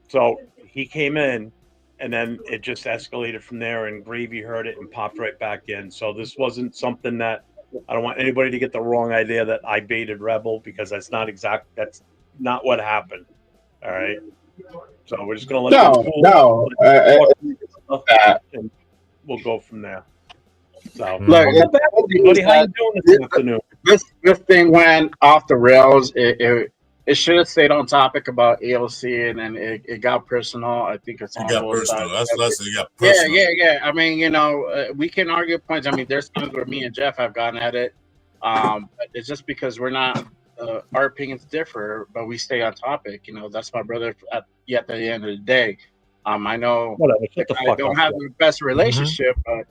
So he came in, and then it just escalated from there. And Gravy heard it and popped right back in. So this wasn't something that I don't want anybody to get the wrong idea that I baited Rebel, because that's not what happened. All right. So we're just gonna let and we'll go from there. So look, buddy, how you doing this afternoon? This thing went off the rails. It should have stayed on topic about AOC, and then it got personal. I think it's on both sides. It got personal. Yeah. I mean, we can argue points. I mean, there's times where me and Jeff have gotten at it. But it's just because we're not. Our opinions differ, but we stay on topic. That's my brother. At the end of the day, I know I don't have the best relationship, but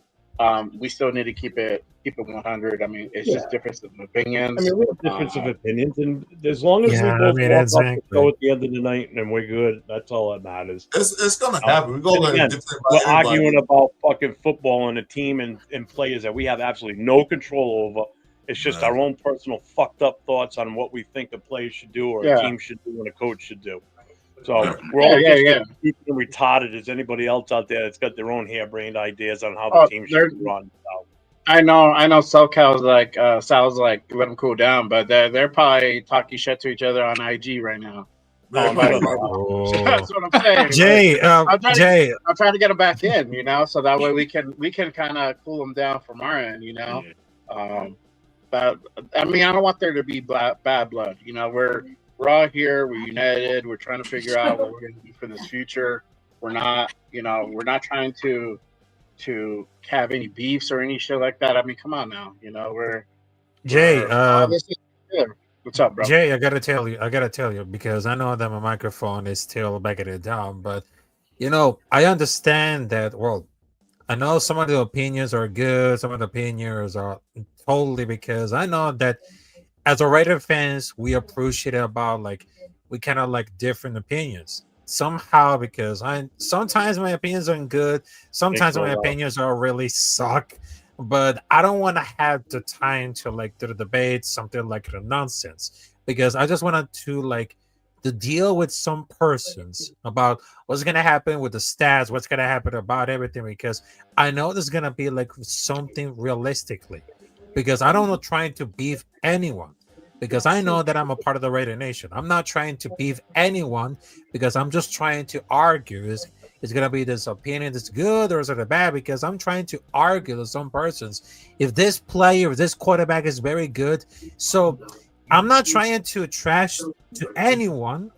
we still need to keep it 100. I mean, it's just difference of opinions. I mean, we have difference of opinions, and as long as we both walk up the show at the end of the night and we're good, that's all that matters. It's gonna happen. We're arguing about fucking football and a team and players that we have absolutely no control over. It's just our own personal fucked up thoughts on what we think a player should do or a team should do and a coach should do. So we're all just retarded as anybody else out there that's got their own harebrained ideas on how the team should run. So. I know. SoCal's like Sal's like let them cool down, but they're probably talking shit to each other on IG right now. That's what I'm saying. Jay, I'm trying to get them back in, so that way we can kind of cool them down from our end, But I mean, I don't want there to be bad blood. We're all here. We're united. We're trying to figure out what we're going to do for this future. We're not trying to have any beefs or any shit like that. I mean, come on now. We're Jay. What's up, bro? Jay, I gotta tell you because I know that my microphone is still backing it down, but I understand that. Well, I know some of the opinions are good. Some of the opinions are totally, because I know that as a Raider fans, we appreciate about we kind of like different opinions somehow, because sometimes my opinions are good. Sometimes my opinions are really suck, but I don't want to have the time to do the debate, something like the nonsense, because I just wanted to to deal with some persons about what's going to happen with the stats, what's going to happen about everything, because I know there's going to be something realistically, because I don't know trying to beef anyone, because I know that I'm a part of the Raider Nation. I'm not trying to beef anyone, because I'm just trying to argue is going to be this opinion that's good or is it bad, because I'm trying to argue with some persons if this player, if this quarterback is very good. So I'm not trying to trash to anyone,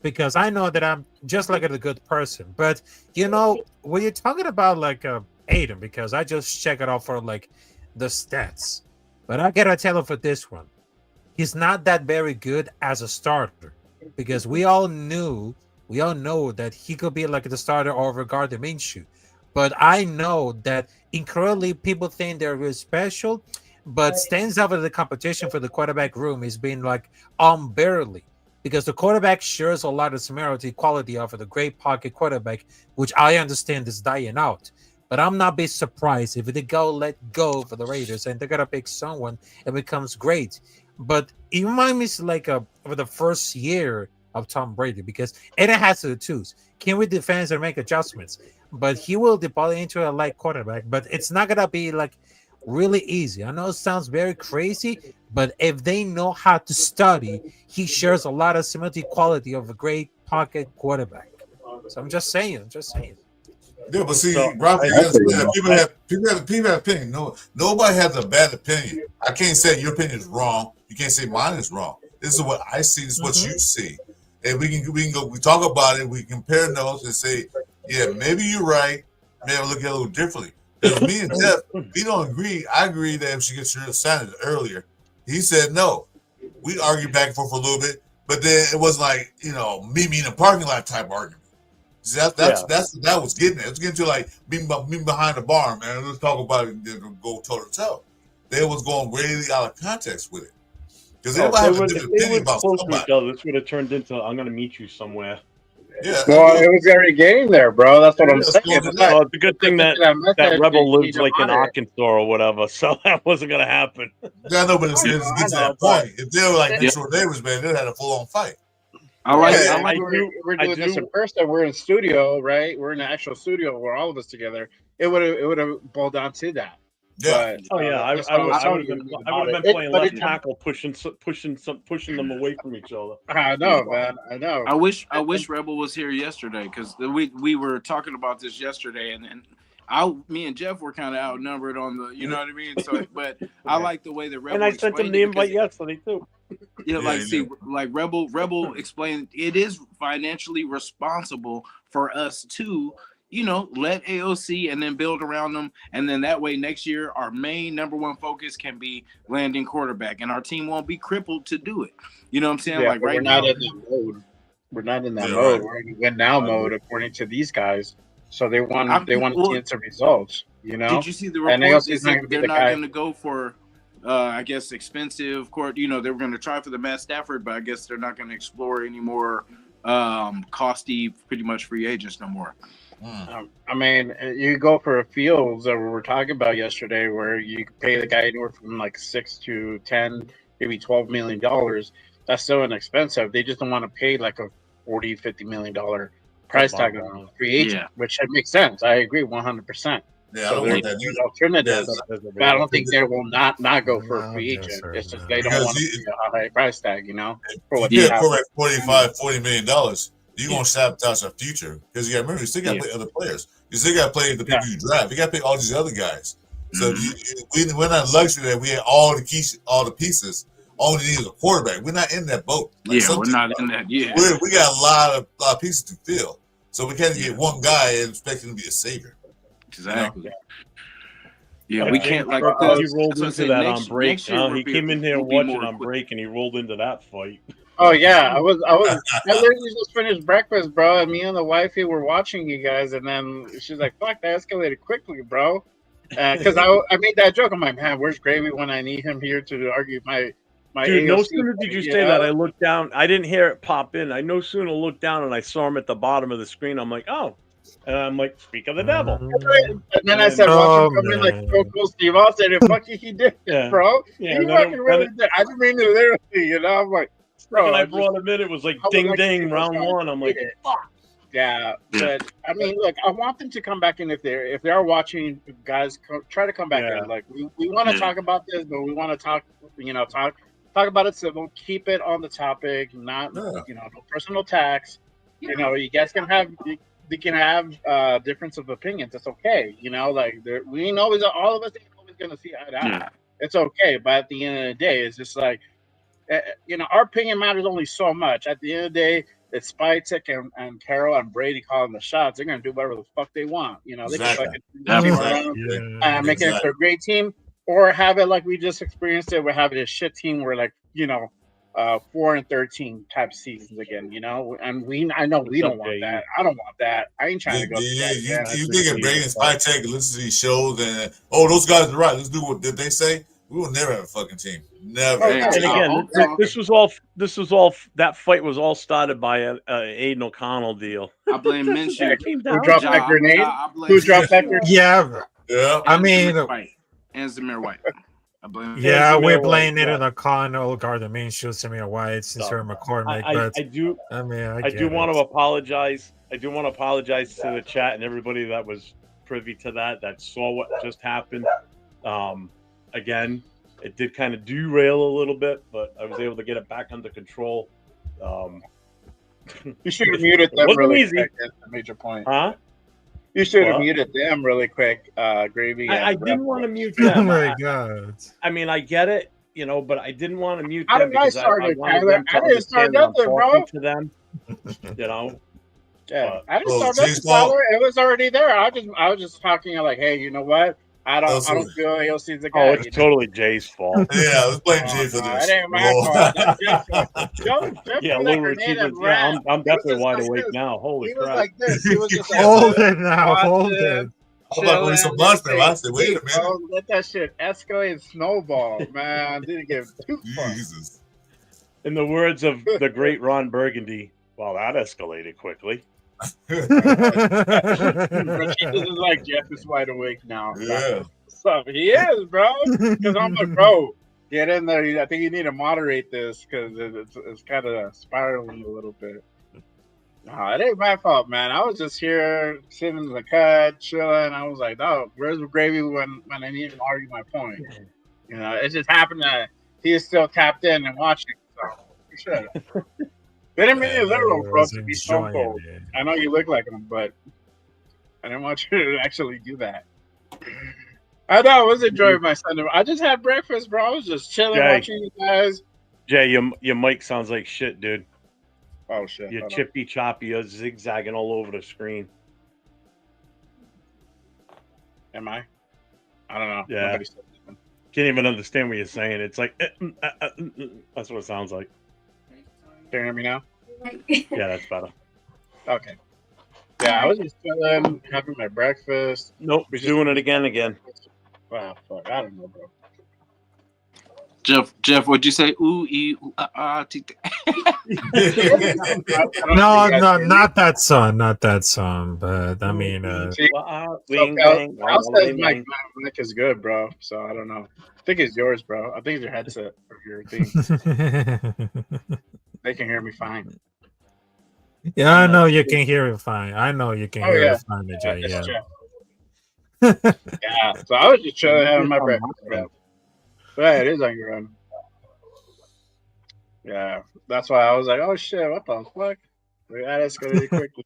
because I know that I'm just a good person. But when you're talking about Aiden, because I just check it out for the stats, but I gotta tell him for this one, he's not that very good as a starter, because we all know that he could be the starter over Gardner Minshew. But I know that incredibly people think they're really special, but stands out of the competition for the quarterback room is being unbearably, because the quarterback shares a lot of similarity quality of the great pocket quarterback, which I understand is dying out. But I'm not be surprised if they let go for the Raiders and they're gonna pick someone and becomes great. But it reminds me of the first year of Tom Brady, because Aiden has to choose: can we defend and make adjustments? But he will deploy into a light quarterback, but it's not gonna be really easy. I know it sounds very crazy, but if they know how to study, he shares a lot of similarity quality of a great pocket quarterback. So I'm just saying. Yeah, but see, Robbie, people have opinion. No, nobody has a bad opinion. I can't say your opinion is wrong. You can't say mine is wrong. This is what I see. This is what you see, and we can go. We talk about it. We compare notes and say, yeah, maybe you're right. Maybe I'll look at it a little differently. Because me and Jeff, we don't agree. I agree that if she gets her Sanders earlier, he said no. We argued back and forth for a little bit, but then it was meet me in a parking lot type argument. See, that was getting it. It was getting to being behind the bar, man. Let's talk about it and go toe to toe. They was going really out of context with it. Because everybody has a different opinion about somebody. This would have turned into I'm going to meet you somewhere. Yeah. Well, it was already getting there, bro. That's what I'm saying. Well, it's a good thing that message, Rebel you lives need to like in honor it. Arkansas or whatever, so that wasn't gonna happen. Yeah, no, but it's getting to that point. If they were like Yeah. next door neighbors, man, they'd had a full on fight. I like. Yeah, I like. we're doing this in person. We're in studio, right? We're in an actual studio where all of us together. It would have boiled down to that. Yeah. But, Oh yeah, I would have been playing left tackle, pushing them away from each other. I know, man. I know. I wish Rebel was here yesterday because we were talking about this yesterday, and me and Jeff were kind of outnumbered on the, you know what I mean. So, but I like the way that Rebel. And I sent him the invite yesterday too. Yeah, like Rebel explained, it is financially responsible for us to, let AOC and then build around them. And then that way next year, our main number one focus can be landing quarterback and our team won't be crippled to do it. You know what I'm saying? Yeah, like right we're now. not in that mode. We're not in that Yeah, mode. right. We're in win now mode according to these guys. So they want to see some results, Did you see the And report? AOC They is not said going to be they're the not guy. going to go for, I guess, expensive court. They were going to try for the Matt Stafford, but I guess they're not going to explore any more costly, pretty much free agents no more. I mean, you go for a Fields that we were talking about yesterday, where you pay the guy anywhere from like $6 to $10, maybe $12 million. That's so inexpensive. They just don't want to pay like a $40-50 million price tag on a free agent, which makes sense. I agree 100%. Yeah, I so don't there's want that alternatives, but I don't think they will not go for a free agent. It's just they don't want to pay a high price tag, for what you they get have. for like $40 million, you're going to sabotage our future. Because you got to remember, you still got to play other players. You still got to play the people you draft. You got to play all these other guys. So we're not luxury that we had all the pieces. All we need is a quarterback. We're not in that boat. We're not in that. Yeah, we got a lot of pieces to fill. So we can't get one guy and expect him to be a savior. Exactly. Yeah, we can't he rolled into that on break. He came in here watching on break, and he rolled into that fight. Oh yeah, I literally just finished breakfast, bro, and me and the wifey were watching you guys, and then she's like, "Fuck, that escalated quickly, bro." Because I made that joke. I'm like, man, where's Gravy when I need him here to argue my Dude, AOC no sooner did you say that, I looked down. I didn't hear it pop in. I no sooner looked down and I saw him at the bottom of the screen. I'm like, oh. And I'm like, speak of the devil. And then I said, watch him come in like Coco Steve Austin, and fuck he did, bro. Yeah, he fucking really did. I didn't mean it literally, I'm like, bro. And I brought him in. It was like ding ding round one. I'm like, fuck. Yeah, but I mean, look, I want them to come back in if they are watching. Guys, try to come back in. Like we want to talk about this, but we want to talk about it civil. Keep it on the topic, not no personal attacks. You guys can have. They can have difference of opinions. It's okay. We ain't always, all of us ain't always going to see eye to eye. Yeah. It's okay. But at the end of the day, it's just like, our opinion matters only so much. At the end of the day, it's Spytek and Carroll and Brady calling the shots. They're going to do whatever the fuck they want. They can make it a great team, or have it like we just experienced it. We're having a shit team where 4-13 type seasons again, and I know we don't want that. I don't want that. I ain't trying to go. You think if Brady and Spytek and listen to these shows and those guys are right. Let's do what did they say? We will never have a fucking team. Never. And again, this was all. That fight was all started by a Aiden O'Connell deal. I blame Minshew. Who dropped that grenade? Who dropped that grenade? Yeah. I mean, and Zamir White. Yeah, we're blaming it on O'Connell, Gardner Minshew, Samir White, Sincere McCormick. But I do want to apologize. I do want to apologize to the chat and everybody that was privy to that saw what just happened. Again, it did kind of derail a little bit, but I was able to get it back under control. You should have muted them really quick. That's a major point. Huh? You should have muted them really quick, Gravy. I didn't want to mute them. Oh my god! I mean, I get it, but I didn't want to mute them. I didn't start nothing, bro. To them, Yeah, I didn't start nothing, Tyler. It was already there. I was just talking like, hey, you know what? I don't feel AOC's the guy. Oh, it's totally Jay's fault. Yeah, let's blame Jay for this. It ain't my fault. Yeah, I'm definitely wide awake now. Holy crap! He was like this. He was just like, hold it now. Hold it. I'm about to bring some monster. I said, wait a minute. Let that shit escalate and snowball, man. Didn't get too far. Jesus. In the words of the great Ron Burgundy, well, that escalated quickly. Rashid is like Jeff is wide awake now. Yeah. What's up? He is, bro. Because I'm like, bro, get in there. I think you need to moderate this because it's kind of spiraling a little bit. No, it ain't my fault, man. I was just here sitting in the cut, chilling. I was like, "Oh, where's the gravy when I need to argue my point?" You know, it just happened that he is still tapped in and watching. So for sure. They didn't mean it literal, bro, to be so cold. I know you look like him, but I didn't want you to actually do that. I know I was enjoying my Sunday. I just had breakfast, bro. I was just chilling, watching you guys. Jay, your mic sounds like shit, dude. Oh shit! You're chippy choppy. You're zigzagging all over the screen. Am I? I don't know. Yeah. Can't even understand what you're saying. It's like that's what it sounds like. Can you hear me now? Yeah, that's better. Okay. Yeah, I was just chilling, having my breakfast. Nope, doing it again. Wow, fuck! I don't know, bro. Jeff, what'd you say? Ooh, No, not that song, but I mean, Al says Mike is good, bro. So I don't know. I think it's yours, bro. I think it's your headset or your thing. They can hear me fine. Yeah, I know you can hear it fine. I know you can hear it fine, Jay. Yeah. Yeah. So I was just chilling, having my breakfast, bro. Yeah, it is on your own. Yeah, that's why I was like, "Oh shit, what the fuck?" That escalated quickly.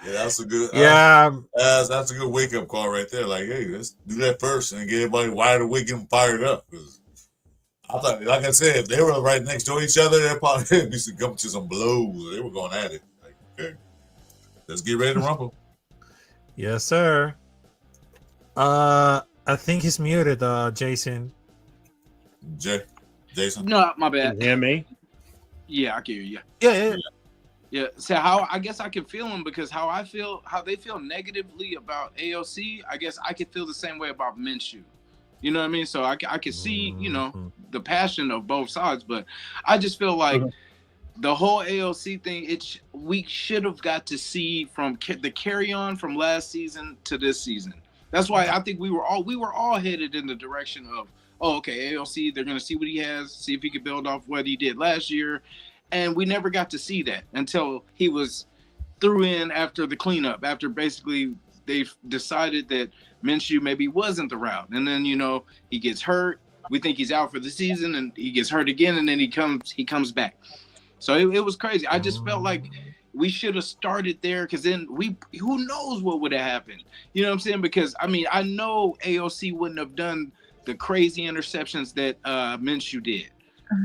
Yeah, that's a good. Yeah, that's a good wake up call right there. Like, hey, let's do that first and get everybody wide awake and fired up. I thought, like I said, if they were right next to each other, they'd probably be come to some blows. They were going at it. Like, okay, let's get ready to rumble. Yes, sir. I think he's muted, Jason. Jason? No, my bad. Can you hear me? Yeah, I can hear you. Yeah. So how I guess I can feel them because how they feel negatively about AOC, I guess I could feel the same way about Minshew. You know what I mean? So I can see, the passion of both sides, but I just feel like the whole AOC thing, we should have got to see from the carry on from last season to this season. That's why I think we were all headed in the direction of, oh, okay, AOC, they're going to see what he has, see if he could build off what he did last year. And we never got to see that until he was threw in after the cleanup, after basically they decided that Minshew maybe wasn't the route. And then, he gets hurt. We think he's out for the season and he gets hurt again. And then he comes back. So it was crazy. I just felt like we should have started there because then who knows what would have happened. You know what I'm saying? Because, I mean, I know AOC wouldn't have done the crazy interceptions that Minshew did.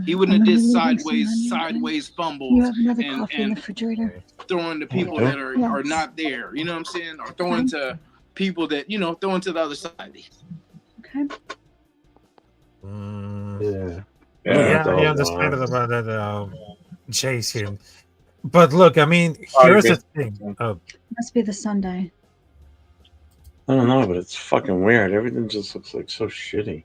He wouldn't have did sideways fumbles. You have another coffee in the refrigerator. Throwing to people that are not there. You know what I'm saying? Or throwing to people that, throwing to the other side. Okay. Yeah, I understand about that, Jason. But look, I mean, here's the thing. Must be the Sunday. I don't know, but it's fucking weird. Everything just looks like so shitty.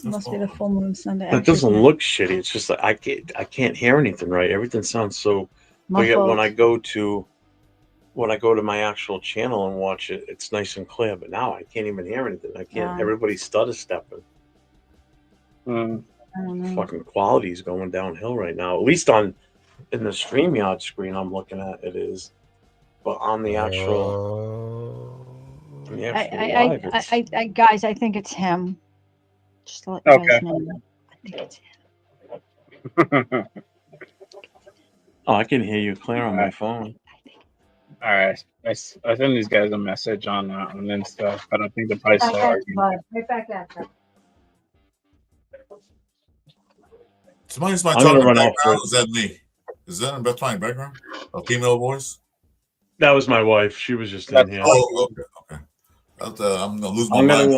Must be the full moon Sunday. It doesn't look shitty. It's just like I can't hear anything right. Everything sounds so. Muffled. When I go to my actual channel and watch it, it's nice and clear. But now I can't even hear anything. I can't. Everybody's stutter stepping. I don't know. Fucking quality is going downhill right now. At least in the StreamYard screen I'm looking at, it is. But on the actual. I guys, I think it's him. Just to let you guys know. I think it's him. Oh, I can hear you clear on my phone. All right, I send these guys a message on Insta, but I think the price is Right back at you. Somebody's talking background. Is that me? Is that in playing background? A female voice? That was my wife. She was just in here. Oh, okay. I'm gonna lose my mind.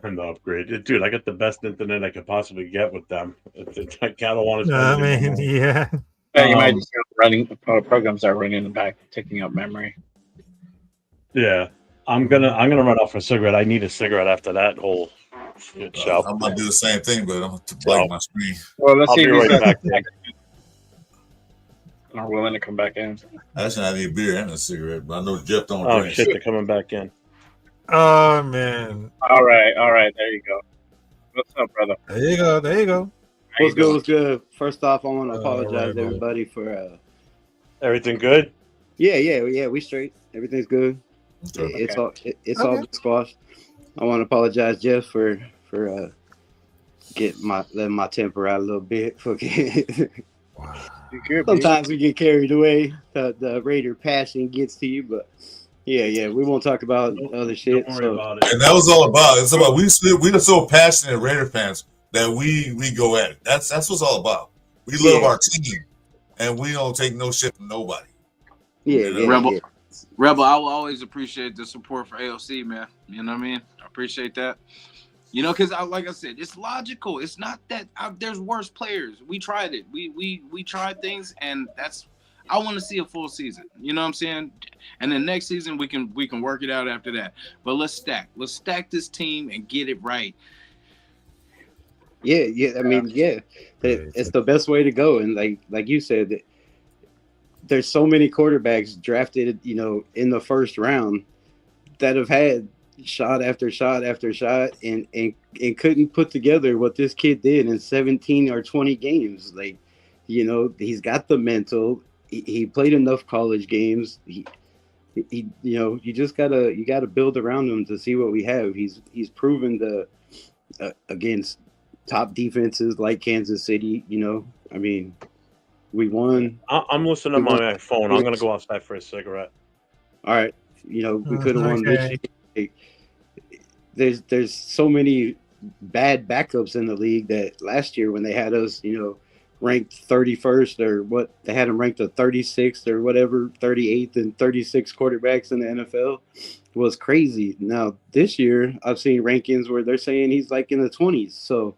And the upgrade, dude. I got the best internet I could possibly get with them. I don't want to. I mean, yeah. You might just have running programs are running in the back, taking up memory. Yeah, I'm gonna run out for a cigarette. I need a cigarette after that whole shit show. I'm gonna do the same thing, but I'm gonna plug my screen. Well, let's see. Right back. are willing to come back in. Actually, I need a beer and a cigarette, but I know Jeff don't Oh drink. shit, they're coming back in. Oh man. All right. There you go. What's up, brother? There you go. There you go. What's good? What's good? First off, I want to All apologize right, to everybody for. Everything good? Yeah. We straight. Everything's good. It's all it's all been squashed. I want to apologize, Jeff, for letting my temper out a little bit. Sometimes we get carried away. The Raider passion gets to you, but yeah, we won't talk about other shit. Don't worry about it. And that was all about. It's about we are so passionate Raider fans that we go at it. That's what it's all about. We love our team, and we don't take no shit from nobody. Rebel, I will always appreciate the support for AOC, man. You know what I mean? I appreciate that. You know, because like I said, it's logical. It's not that there's worse players. We tried it. We tried things, and I want to see a full season. You know what I'm saying? And then next season we can work it out after that. But let's stack this team and get it right. Yeah. I mean, it's the best way to go. And like you said, there's so many quarterbacks drafted, you know, in the first round that have had shot after shot after shot and couldn't put together what this kid did in 17 or 20 games. Like, you know, he's got the mental. He played enough college games. He you know, you gotta build around him to see what we have. He's proven against top defenses like Kansas City. You know, I mean, we won. I'm listening to my phone. I'm gonna go outside for a cigarette. All right, you know, we could have won this year. There's so many bad backups in the league that last year when they had us, you know, ranked 31st or what, they had him ranked a 36th or whatever, 38th and 36 quarterbacks in the NFL was crazy. Now this year I've seen rankings where they're saying he's like in the 20s. So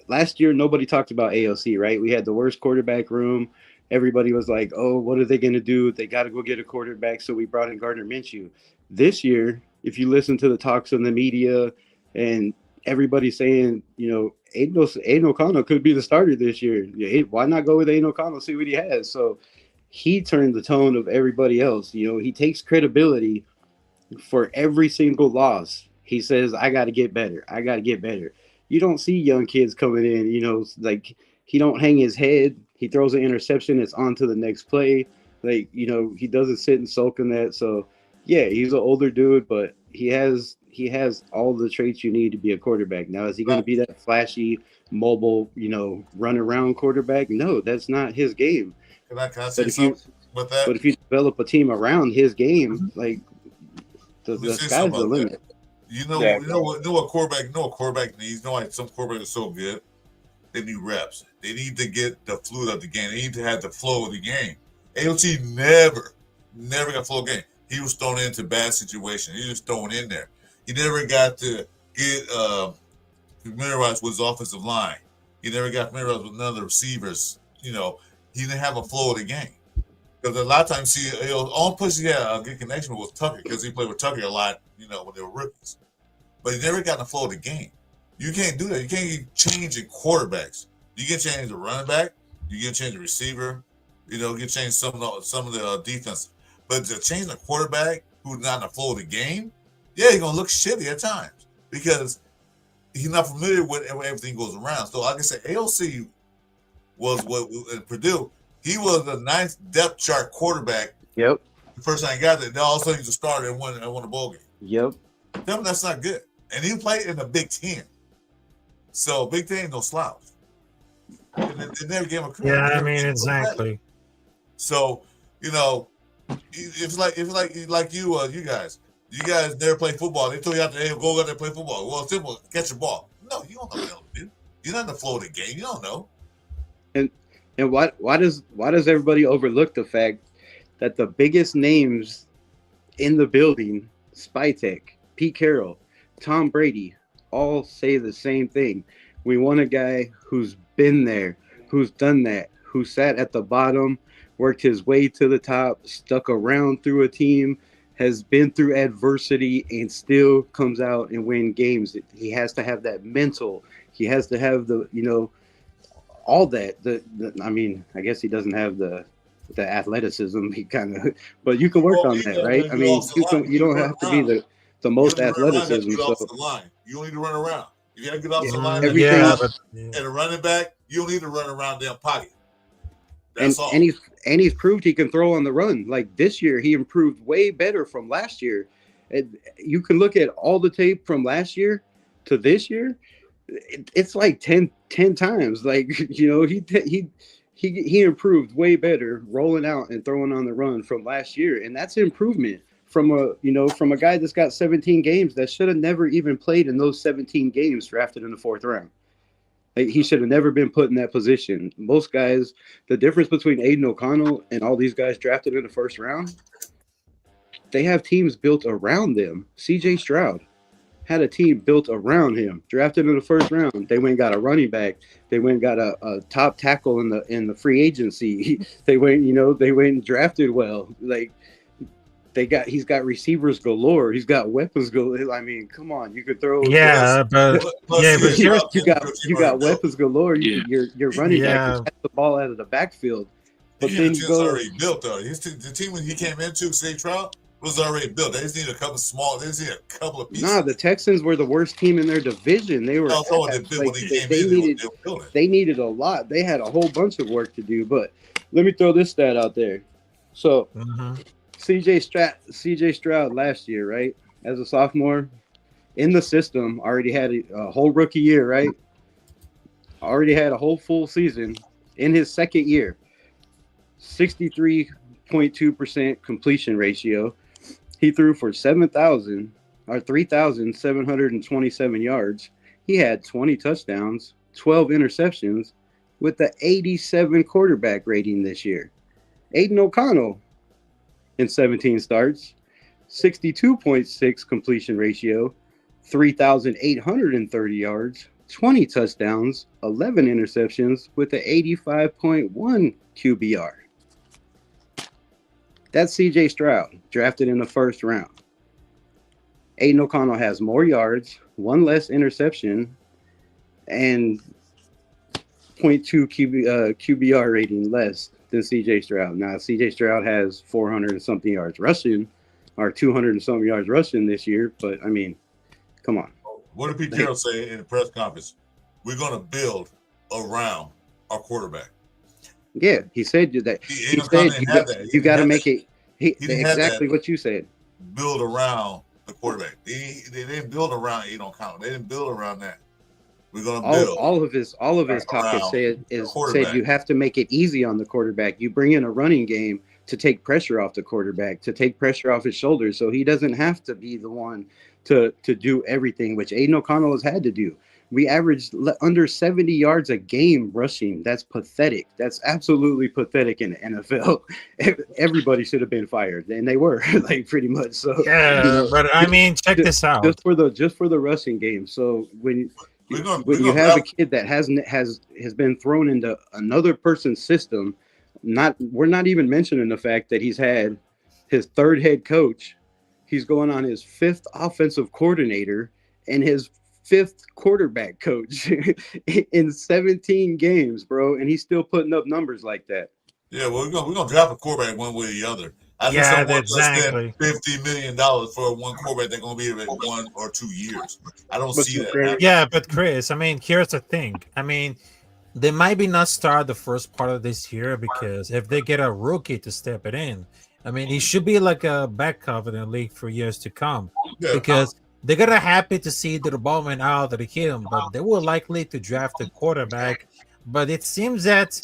last year nobody talked about AOC, right? We had the worst quarterback room. Everybody was like, oh, what are they going to do? They got to go get a quarterback. So we brought in Gardner Minshew. This year, if you listen to the talks in the media and everybody saying, you know, Aiden O'Connell could be the starter this year. Why not go with Aiden O'Connell, see what he has? So he turned the tone of everybody else. You know, he takes credibility for every single loss. He says, I got to get better. I got to get better. You don't see young kids coming in, you know, like he don't hang his head. He throws an interception. It's on to the next play. Like, you know, he doesn't sit and sulk in that. So, yeah, he's an older dude, but he has all the traits you need to be a quarterback. Now, is he going to be that flashy, mobile, you know, run around quarterback? No, that's not his game. Can I say something with that? But if you develop a team around his game, like the sky's the limit. You know what quarterback needs. You know, like some quarterbacks are so good. They need reps. They need to get the fluid of the game. They need to have the flow of the game. AOT never got flow of the game. He was thrown into bad situations. He was thrown in there. He never got to get familiarized with his offensive line. He never got familiarized with none of the receivers. You know, he didn't have a flow of the game. Because a lot of times, only person he had a good connection with was Tucker, because he played with Tucker a lot, you know, when they were rookies. But he never got the flow of the game. You can't do that. You can't change in quarterbacks. You can change the running back. You can change the receiver. You know, you can change some of the defense. But to change the quarterback who's not in the flow of the game, yeah, he's gonna look shitty at times because he's not familiar with everything goes around. So, like I said, AOC was what at Purdue. He was the ninth depth chart quarterback. Yep. The first time he got there, then all of a sudden he's a starter and won a bowl game. Yep. Tell me that's not good. And he played in the Big Ten. So Big Ten ain't no slouch. And they never gave him a career. Yeah, I mean, exactly. So, you know, it's like you guys. You guys never play football. They told you out there, hey, go out there and play football. Well, simple, catch the ball. No, you don't know what to do. You're not in the flow of the game. You don't know. And why does everybody overlook the fact that the biggest names in the building, Spytek, Pete Carroll, Tom Brady, all say the same thing? We want a guy who's been there, who's done that, who sat at the bottom, worked his way to the top, stuck around through a team, has been through adversity, and still comes out and win games. He has to have that mental. He has to have the, you know, all that. I mean, I guess he doesn't have the athleticism. He kind of, but you can work on that, right? I mean, you don't have to be the most athleticism. Get off So the line. You don't need to run around. If you got to get off the line, and a running back, you don't need to run around their pocket. That's all. And he's proved he can throw on the run. Like this year, he improved way better from last year. You can look at all the tape from last year to this year. It's like 10 times. Like, you know, he improved way better rolling out and throwing on the run from last year, and that's improvement from a guy that's got 17 games that should have never even played in those 17 games drafted in the 4th round. Like, he should have never been put in that position. Most guys, the difference between Aiden O'Connell and all these guys drafted in the 1st round, they have teams built around them. CJ Stroud had a team built around him, drafted in the 1st round. They went and got a running back. They went and got a top tackle in the free agency. They went and drafted well. Like, he's got receivers galore. He's got weapons galore. I mean, come on, you could throw. Yeah, but you got weapons galore. Your running back can catch the ball out of the backfield. But then the team's already built though. The team when he came into CJ Stroud was already built. They just need a couple of pieces. Nah, the Texans were the worst team in their division. They were. They needed a lot. They had a whole bunch of work to do. But let me throw this stat out there. So. CJ Stroud last year, right, as a sophomore in the system, already had a whole rookie year, right? Already had a whole full season in his 2nd year. 63.2% completion ratio. He threw for 3,727 yards. He had 20 touchdowns, 12 interceptions, with the 87 quarterback rating this year. Aiden O'Connell, in 17 starts, 62.6 completion ratio, 3,830 yards, 20 touchdowns, 11 interceptions with an 85.1 QBR. That's CJ Stroud, drafted in the 1st round. Aiden O'Connell has more yards, 1 less interception, and 0.2 QBR rating less than CJ Stroud. Now, CJ Stroud has 400 and something yards rushing, or 200 and something yards rushing this year. But I mean, come on. What did Pete Carroll say in the press conference? We're going to build around our quarterback. Yeah, he said that. He said you got to make it. Exactly what you said. Build around the quarterback. They didn't build around Aiden O'Connell. They didn't build around that. We're gonna build. All of his talk said you have to make it easy on the quarterback. You bring in a running game to take pressure off the quarterback, to take pressure off his shoulders, so he doesn't have to be the one to do everything, which Aiden O'Connell has had to do. We averaged under 70 yards a game rushing. That's pathetic. That's absolutely pathetic in the NFL. Everybody should have been fired, and they were like pretty much. So yeah, but I mean, check this out. Just for the rushing game. So when you have a kid that has been thrown into another person's system, we're not even mentioning the fact that he's had his 3rd head coach. He's going on his 5th offensive coordinator and his 5th quarterback coach in 17 games, bro, and he's still putting up numbers like that. Yeah, well, we're gonna draft a quarterback one way or the other. I just don't want to spend $50 million for one quarterback that's going to be here in 1 or 2 years. I don't see that. Yeah, but Chris, I mean, here's the thing. I mean, they might be not start the first part of this year because if they get a rookie to step it in, I mean, he should be like a backup in the league for years to come because they're gonna happy to see the ball went out of him, but they were likely to draft a quarterback. But it seems that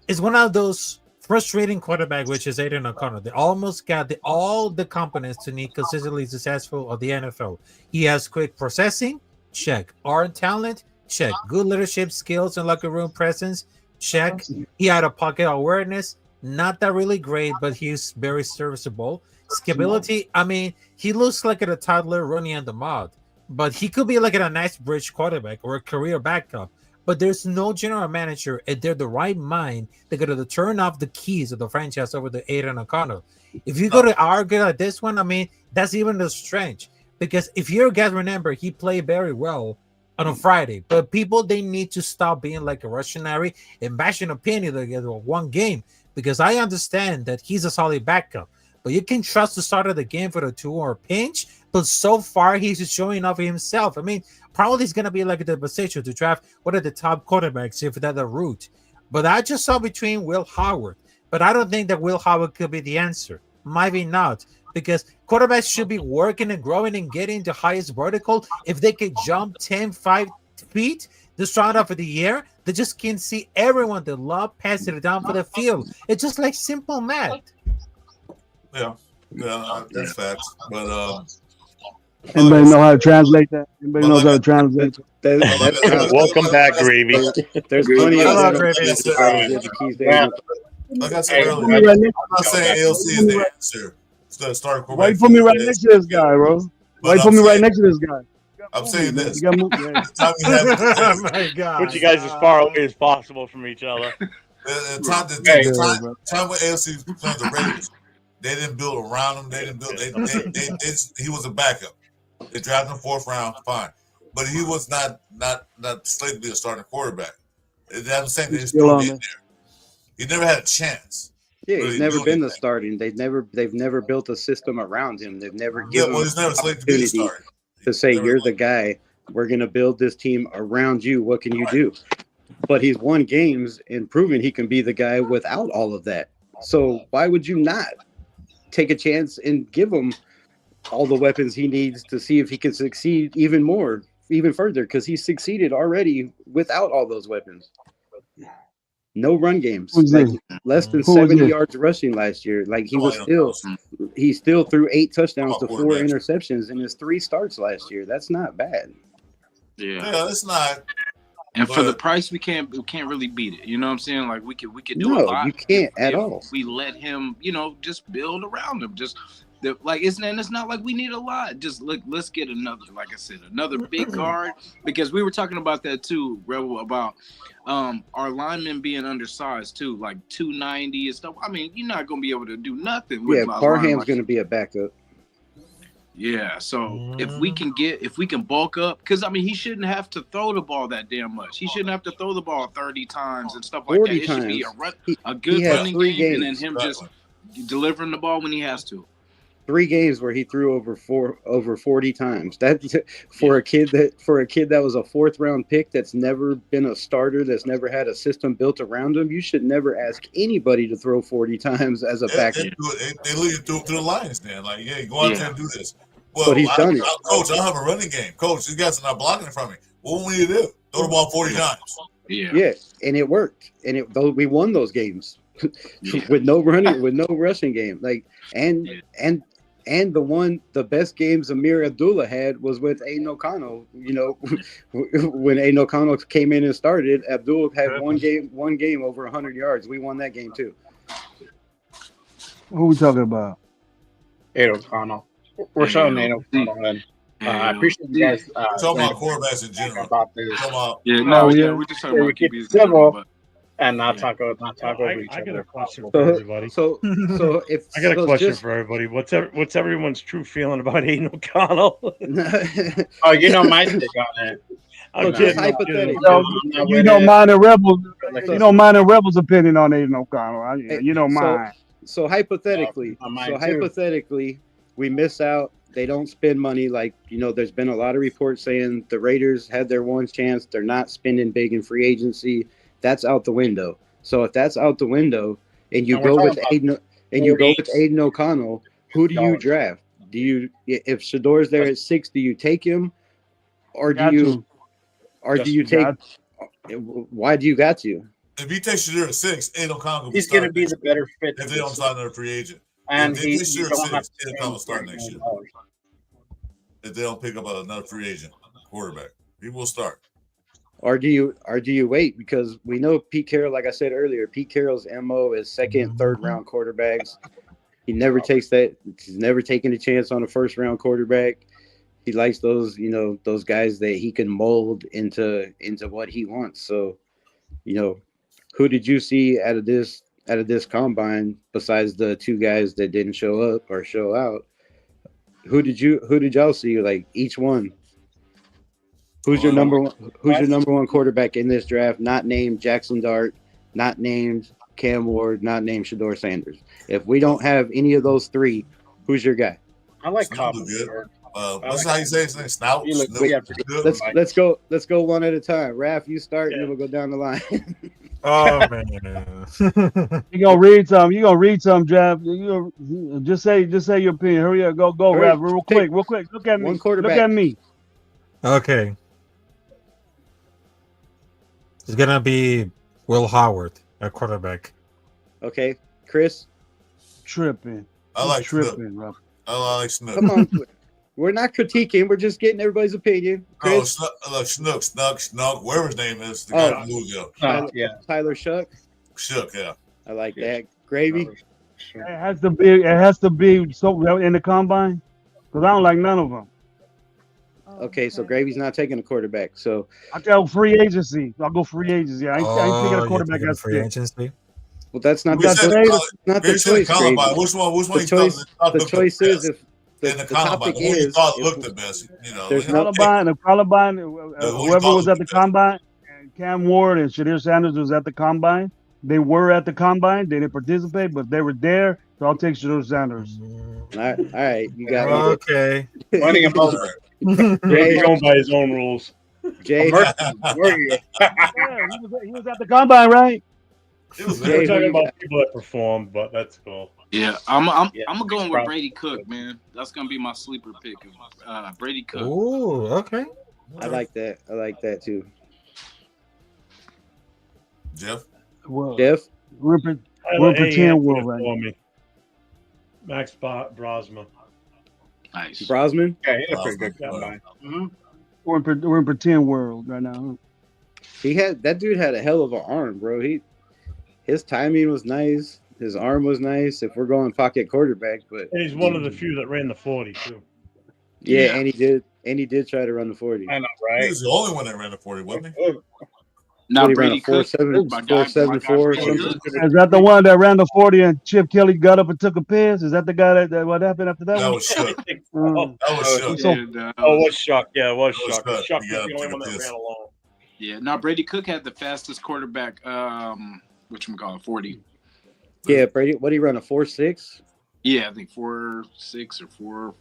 it's one of those frustrating quarterback, which is Aiden O'Connell. They almost got all the components to need consistently successful of the NFL. He has quick processing, check. Arm talent, check. Good leadership skills and locker room presence, check. He had a pocket awareness, not that really great, but he's very serviceable. Skillability, I mean, he looks like a toddler running on the mud, but he could be like a nice bridge quarterback or a career backup. But there's no general manager and they're the right mind. They're going to turn off the keys of the franchise over to Aiden O'Connell. If you go to argue like this one, I mean, that's even the strange. Because if you guys remember, he played very well on a Friday. But people, they need to stop being like a Russianary and bashing opinion together on one game, because I understand that he's a solid backup, but you can trust the start of the game for the 2 or pinch. But so far, he's just showing off himself. I mean, probably it's gonna be like the position to draft one of the top quarterbacks if that's the route. But I just saw between Will Howard, but I don't think that Will Howard could be the answer. Maybe not, because quarterbacks should be working and growing and getting the highest vertical. If they could jump 5 feet the start off of the year, they just can't see everyone. They love passing it down for the field. It's just like simple math. Yeah, that's facts. But anybody know how to translate that? Anybody knows how to translate that? Welcome back, Gravy. There's plenty of like I said earlier, I'm not saying AOC is the answer. Start Wait for me right next to this guy, bro. Wait for me right next to this guy. I'm saying this. You gotta move, Oh my God. Put you guys as far away as possible from each other. The time when AOC was playing the Raiders, they didn't build around him. They didn't build. He was a backup. They drafted him 4th round, fine, but he was not slated to be a starting quarterback. I'm saying he's still in there. He never had a chance. Yeah, he's never been the starting. They've never built a system around him. They've never given he's never slated to be a starter. To say you're the guy. We're gonna build this team around you. What can you do? But he's won games and proven he can be the guy without all of that. So why would you not take a chance and give him all the weapons he needs to see if he can succeed even further? Because he succeeded already without all those weapons. No run games, like less than 70 yards rushing last year. Like he still threw 8 touchdowns to 4 interceptions in his 3 starts last year. That's not bad. Yeah, it's not. And for the price, we can't really beat it. You know what I'm saying? Like we could do a No, lot. you can't at all. We let him, just build around him. It's not like we need a lot. Just look, let's get another, like I said, another big guard, because we were talking about that too, Rebel, about our linemen being undersized too, like 290 and stuff. I mean, you're not gonna be able to do nothing with Parham's gonna be a backup. Yeah, so if we can bulk up, because I mean, he shouldn't have to throw the ball that damn much. He shouldn't have to throw the ball 30 times and stuff like that. It should be a good running game, and then him just delivering the ball when he has to. 3 games where he threw over 40 times. That for a kid that was a 4th round pick, that's never been a starter, that's never had a system built around him. You should never ask anybody to throw 40 times as a backup. They lead you through the lines, man. Like, go out there and do this. Well, but he's done it. Coach, I don't have a running game. Coach, these guys are not blocking it from me. What we need to do? Throw the ball 40 times. Yeah, and it worked. And we won those games with no running, with no rushing game. Like and the best games Amir Abdullah had was with Aiden O'Connell. When Aiden O'Connell came in and started, Abdullah had one game over 100 yards. We won that game too. Who we talking about? Aiden O'Connell. We're showing Aiden O'Connell. And I appreciate you guys talking about quarterbacks in general. About this. We're just talking about QBs. Civil. And not talk over each other. I got a question for everybody. So if I got a question for everybody. What's everyone's true feeling about Aiden O'Connell? Oh, you know my take on it. I'm kidding. Hypothetical. You know mine and Rebels. Rebels' opinion on Aiden O'Connell. You know mine. So hypothetically, we miss out. They don't spend money. Like, there's been a lot of reports saying the Raiders had their one chance. They're not spending big in free agency. That's out the window. So if that's out the window, and you go with Aiden O'Connell, who do you draft? If Shador's there at 6, do you take him, or do you take? Why do you got to? If he takes Shador at 6, Aiden O'Connell, he's going to be the better fit. If they don't sign another free agent, and if they take Shador at 6, Aiden O'Connell will start next year. If they don't pick up another free agent quarterback, he will start. Or do you wait? Because we know Pete Carroll, like I said earlier, Pete Carroll's MO is 2nd, 3rd round quarterbacks. He never takes that. He's never taken a chance on a 1st round quarterback. He likes those, those guys that he can mold into what he wants. So, who did you see out of this combine besides the 2 guys that didn't show up or show out? Who did y'all see? Like each one. Who's your number one? Who's your number one quarterback in this draft? Not named Jackson Dart, not named Cam Ward, not named Shador Sanders. If we don't have any of those three, who's your guy? I like Snoop Cobb. look good. What's how you say his name? Snout. He looks Snoop. yeah, Look good. Let's go one at a time. Raph, you start, and then we'll go down the line. Oh man. You gonna read some? You gonna read some, Jeff? You gonna, just say your opinion. Hurry up, go, Hurry, Raph, real quick. Look at me. one quarterback. Look at me. Okay. It's gonna be Will Howard, a quarterback. Okay, Chris. Tripping. I like Snoop. tripping, Raph. I like Snoop. Come on, we're not critiquing. We're just getting everybody's opinion. Oh, Chris. Snook, whatever his name is, the guy from Louisville. Tyler Shuck. Shook, yeah. I like that. Gravy. It has to be. It has to be so in the combine, because I don't like none of them. Okay, so Gravy's not taking a quarterback. So I go free agency. I'll go free agency. I ain't taking a quarterback. That's free agency. well, that's not We said not the we said choice. Columbine. Gravy. Which one The you choice. thought The looked choice the is best if the, in the the Columbine? topic Who you is thought if looked the best? You know, there's no Columbine, who whoever thought was at the combine, and Cam Ward and Shadir Sanders was at the combine. They were at the combine. They didn't participate, but they were there. So I'll take Shadir Sanders. all right, you got me. Okay. Running him over. He's going by his own rules. Jay. Yeah, he was at the combine, right? We're talking about people that performed, but that's cool. Yeah, I'm going with Brady Cook, man. That's gonna be my sleeper pick. Brady Cook. Ooh, okay. I like that. I like that too. Jeff. Well, Jeff. We're Tyler A. pretend world answered right for now. me. Max Brosma. Nice. Brosman. Yeah, he had a pretty good combine. We're in pretend world right now. That dude had a hell of an arm, bro. His timing was nice. His arm was nice. If we're going pocket quarterback, but And he's one of the few that ran the 40 too. yeah, and he did try to run the 40. I know, He right? was the only one that ran the 40, wasn't he? Now What, he ran Brady a Cook. 4.74 or Brady something. Cook. Is that the one that ran the 40 and Chip Kelly got up and took a piss? Is that the guy that what happened after that? That one? was Shook. Mm. That was Shook. So- Oh, it was Shock. Yeah, it was That was Shock. Shook. Shock He was got the up only to one that the piss. ran alone. Yeah. Now Brady Cook had the fastest quarterback. Whatchamacallit, 40. Yeah, Brady. What he run a 4.6? Yeah, I think 4.6 or 4.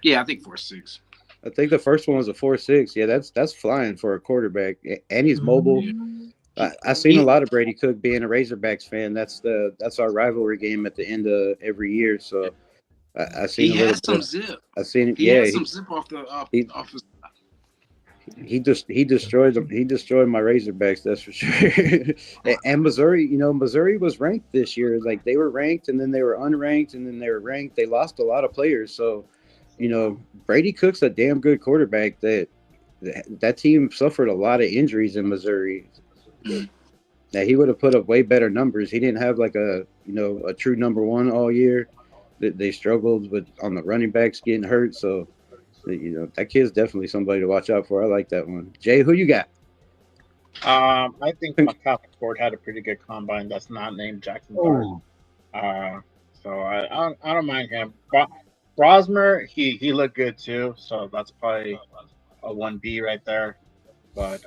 Yeah, I think 4.6. I think the first one was a 4.6. Yeah, that's flying for a quarterback, and he's mobile. I seen a lot of Brady Cook being a Razorbacks fan. That's our rivalry game at the end of every year. So I seen He a has little some bit. zip. I seen it. He Yeah, has some zip off his. he destroyed them. He destroyed my Razorbacks. That's for sure. And Missouri, Missouri was ranked this year. Like they were ranked, and then they were unranked, and then they were ranked. They lost a lot of players. So, Brady Cook's a damn good quarterback. That team suffered a lot of injuries in Missouri. Now he would have put up way better numbers. He didn't have like a true number one all year. They struggled on the running backs getting hurt. So, that kid's definitely somebody to watch out for. I like that one. Jay, who you got? I think McCaffrey Ford had a pretty good combine. That's not named Jackson Dart. So I don't mind him. Brosmer, he looked good too. So that's probably a 1B right there. But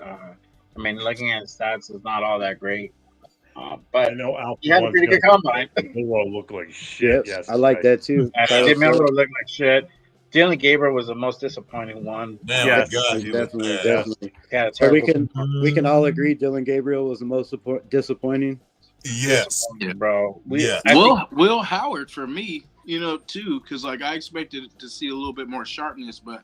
looking at his stats is not all that great. But I know Alpha he had a pretty good combine. Milroe looked like shit. Yes, I like that too. Jim Milroe looked like shit. Dylan Gabriel was the most disappointing one. Man, Yes. God, he was Definitely, bad. definitely. Yeah, So we terrible. can all agree Dylan Gabriel was the most disappointing. Yes. Bro. Yeah. Will Howard for me, too, because I expected to see a little bit more sharpness, but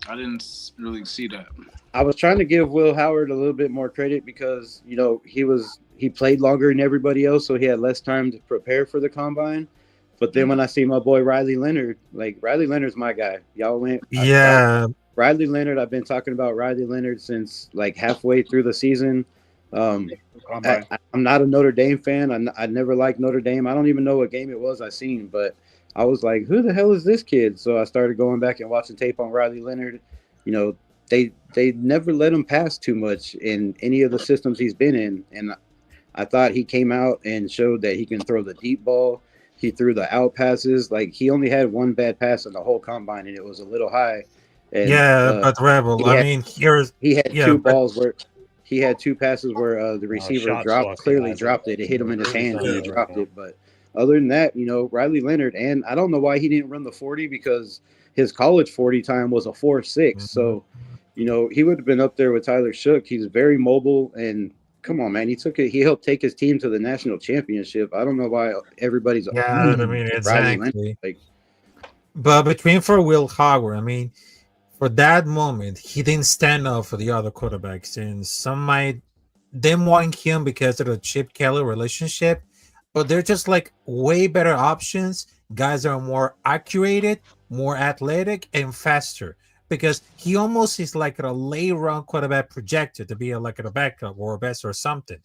I didn't really see that. I was trying to give Will Howard a little bit more credit because he played longer than everybody else, so he had less time to prepare for the combine. But then when I see my boy Riley Leonard, Riley Leonard's my guy. Y'all went. Yeah. Riley Leonard, I've been talking about Riley Leonard since halfway through the season. I'm not a Notre Dame fan. I never liked Notre Dame. I don't even know what game it was I seen, but I was like, who the hell is this kid? So I started going back and watching tape on Riley Leonard. They never let him pass too much in any of the systems he's been in. And I thought he came out and showed that he can throw the deep ball. He threw the out passes. He only had one bad pass in the whole combine, and it was a little high. And, Yeah, but Rebel, he I had, mean, he had yeah, two but balls where he had two passes where the receiver shot dropped, talking, clearly Isaac. dropped it. It hit him in his hands and he Right dropped now. it. But other than that, Riley Leonard, and I don't know why he didn't run the 40 because his college 40 time was a 4.6. So, he would have been up there with Tyler Shook. He's very mobile, and come on, man, he helped take his team to the national championship. I don't know why everybody's yeah, I mean, Riley Leonard. exactly. Like, But between for Will Howard, I mean, for that moment, he didn't stand up for the other quarterbacks, and some might them wanting him because of the Chip Kelly relationship, but they're just like way better options. Guys are more accurate, more athletic, and faster. Because he almost is like a late round quarterback projected to be like a backup or a best or something.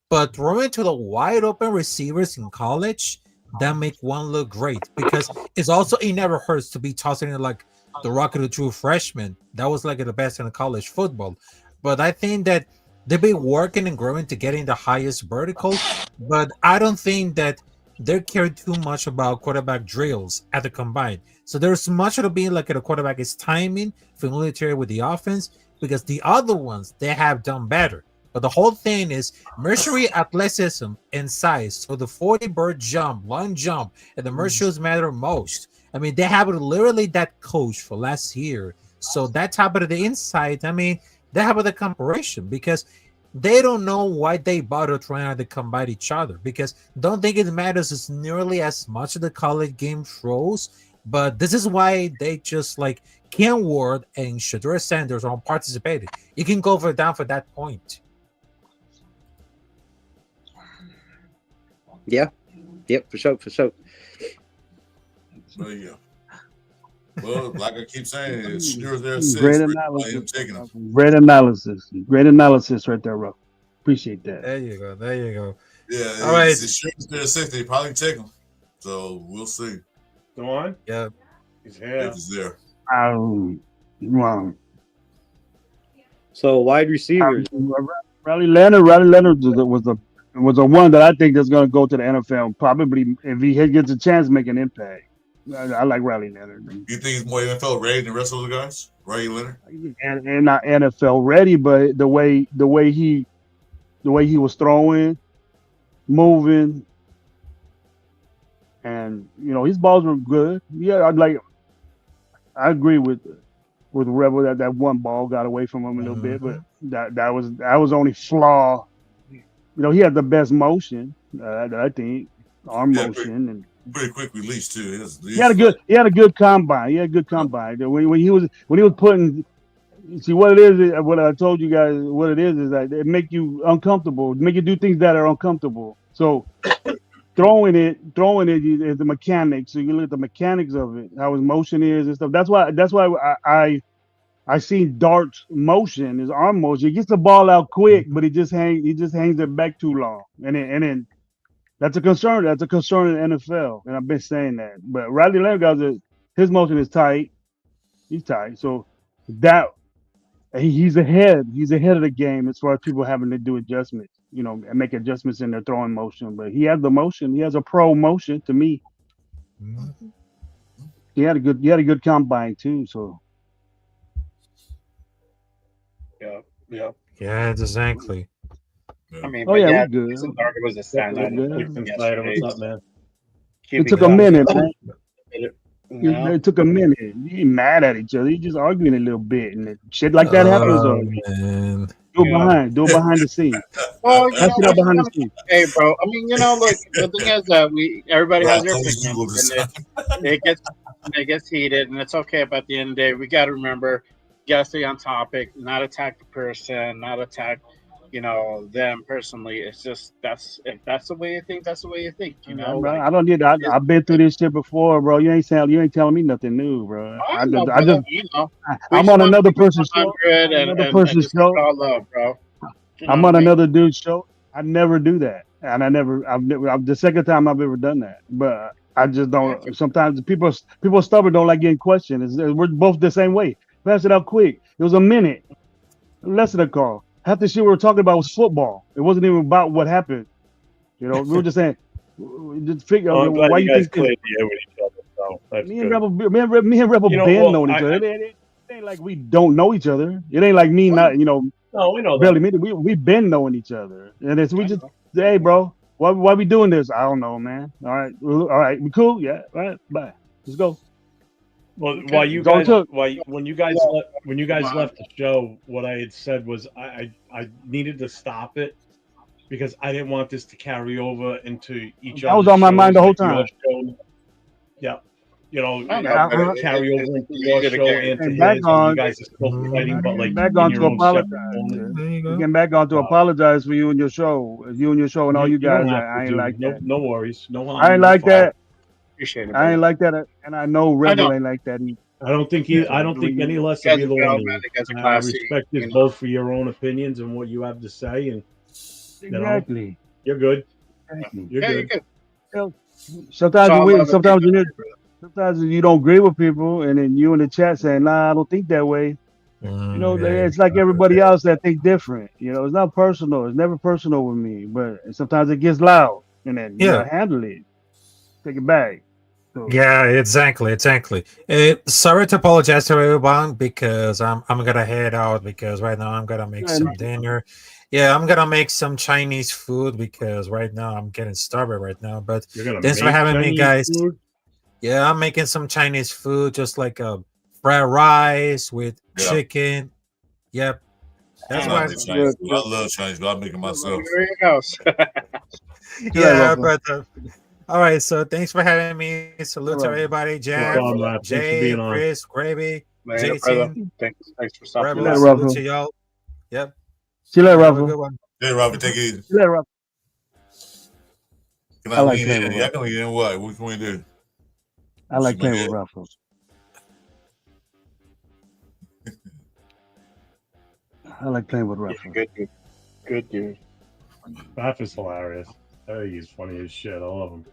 But throwing to the wide open receivers in college, that make one look great because it never hurts to be tossing it like the rocket of true freshman. That was like the best in college football. But I think that they've been working and growing to getting the highest vertical. But I don't think that they care too much about quarterback drills at the combine. So there's much of it being like a quarterback is timing, familiarity with the offense, because the other ones they have done better. But the whole thing is Mercury athleticism and size. So the 40-bird jump, long jump, and the Mercurials matter most. I mean, they have literally that coach for last year. So that type of the insight, I mean, they have the comparison because they don't know why they bother trying to combine each other because don't think it matters as nearly as much of the college game throws. But this is why they just like Ken Ward and Shedeur Sanders are participating. You can go down for that point. Yeah. Yep, for sure. Well, yeah. Well, like I keep saying, it's sure there six. Great analysis. Great analysis right there, Ruff. Appreciate that. There you go. Yeah. All right. It's sure there six. They probably take him. So we'll see. Go on. Yeah. He's here. If he's there. Wrong. So wide receivers. Riley Leonard was the one that I think that's going to go to the NFL. Probably if he gets a chance to make an impact. I like Riley Leonard. You think he's more NFL ready than the rest of the guys? Riley Leonard? And not NFL ready, but the way he was throwing, moving, and his balls were good. Yeah, I agree with Rebel that one ball got away from him a little bit, but that was only flaw. He had the best motion, I think, arm motion, and pretty quick release too. He had a good combine. When he was putting. See what it is. What I told you guys. What it is that it make you uncomfortable. Make you do things that are uncomfortable. So throwing it is the mechanics. So you look at the mechanics of it, how his motion is and stuff. That's why I seen Dart's motion, his arm motion. He gets the ball out quick, but he just hangs it back too long, and then. That's a concern. That's a concern in the NFL, and I've been saying that. But Riley Leonard, his motion is tight. He's tight, so that he's ahead. He's ahead of the game as far as people having to do adjustments, and make adjustments in their throwing motion. But he has the motion. He has a pro motion to me. Mm-hmm. He had a good combine too. So. Yeah. Yeah, exactly. I mean, we're good. Darter was a standout. What's up, man? It took a minute, man. It took a minute. You ain't mad at each other. You just arguing a little bit, and shit like that happens. Man. Do it behind the scenes. Well, behind the scenes. Hey, bro. I mean, look. The thing is that everybody has their opinion, and it gets heated, and it's okay. But at the end of the day, we got to remember, you got to stay on topic, not attack the person, not attack. Them personally. It's just if that's the way you think, that's the way you think. Bro, I don't need. I've been through this shit before, bro. You ain't telling me nothing new, bro. I'm on another person's show. I'm on another dude's show. I never do that, and I'm the second time I've ever done that. But I just don't. Sometimes people stubborn, don't like getting questioned. We're both the same way. Pass it out quick. It was a minute, less than a call. Half the shit we were talking about was football. It wasn't even about what happened. We were just saying, just figure out why you think played the with each other. So me and Rebel Ben knowing each other. It ain't like we don't know each other. It ain't like me not, No, we know barely that. meeting. We've been knowing each other, and it's we just hey, bro, why we doing this? I don't know, man. All right, all right, we cool, yeah, all right, bye. Let's go. Well, while you That's all it guys, took. when you guys left the show, what I had said was I needed to stop it because I didn't want this to carry over into each That was other's on my mind shows, the whole like your time. show. Yeah, you know, I know, but carry it's over into easy your to show carry. and to And back his, and you on, guys are still fighting, but like back in on your to own separate apologize. corners. There you go. Getting back on to apologize for you and your show, and all you You don't guys. have I to ain't do like that. no worries, no I harm, ain't no like foul. that. Appreciate it, I ain't brother. like that, and I know I Rebel know. ain't like that either. I don't think any less You of guys are either one of you. well-rounded, you guys are I classy, respect you this know. both for your own opinions and what you have to say, and you know, Exactly. you're good. Exactly. You're Yeah, you're good. good. Sometimes It's all you love and sometimes peace, you brother. sometimes you don't agree with people, and then you in the chat saying, "Nah, I don't think that way." You know, Yeah. it's like everybody else that think different. You know, it's not personal. It's never personal with me, but sometimes it gets loud, and then you Yeah. gotta handle it. Take it back. So Yeah, exactly. Sorry to apologize to everyone because I'm gonna head out because right now I'm gonna make some dinner. Yeah, I'm gonna make some Chinese food because right now I'm getting starved right now. But You're gonna thanks for make having me, Chinese guys. food? Yeah, I'm making some Chinese food, just like fried rice with Yeah. chicken. Yep, that's I why. like Chinese food. I love Chinese food. I make it myself. There you go. Yeah, but all right. So thanks for having me. Salute to everybody. No Jeff, problem, Rap. Thanks for Jay, being on. Chris, Gravy, Later, brother. JT, Thanks for stopping Rebel. by. Salute to y'all. Yep. See you later, Have a Ruffle. good one. Hey, Robbie, take it easy. See you later, Ruffle. Can I I like lean playing in? with Y'all can lean in what? What can we do? I like Shoot my playing with head. Ruffle. I like playing with Ruffle. Good dude. Good dude. Rap is hilarious. Hey, he's funny as shit. I love him.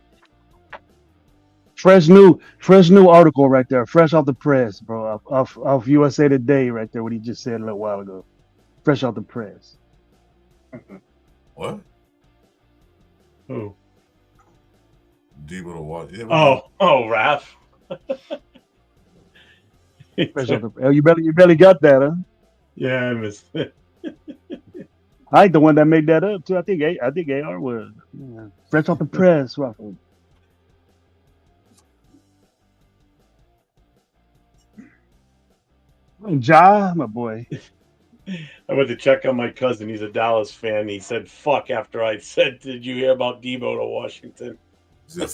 Fresh new article right there, fresh off the press, bro. Off USA Today right there. What he just said a little while ago. Fresh off the press. What? Who? Debo to watch. Yeah, Raph. Fresh off the press. You barely got that, huh? Yeah, I missed it. I ain't the one that made that up too. I think AR was. Yeah. Fresh off the press, Ruffle. Ja, my boy. I went to check on my cousin. He's a Dallas fan. He said, fuck, after I said, did you hear about Debo to Washington? You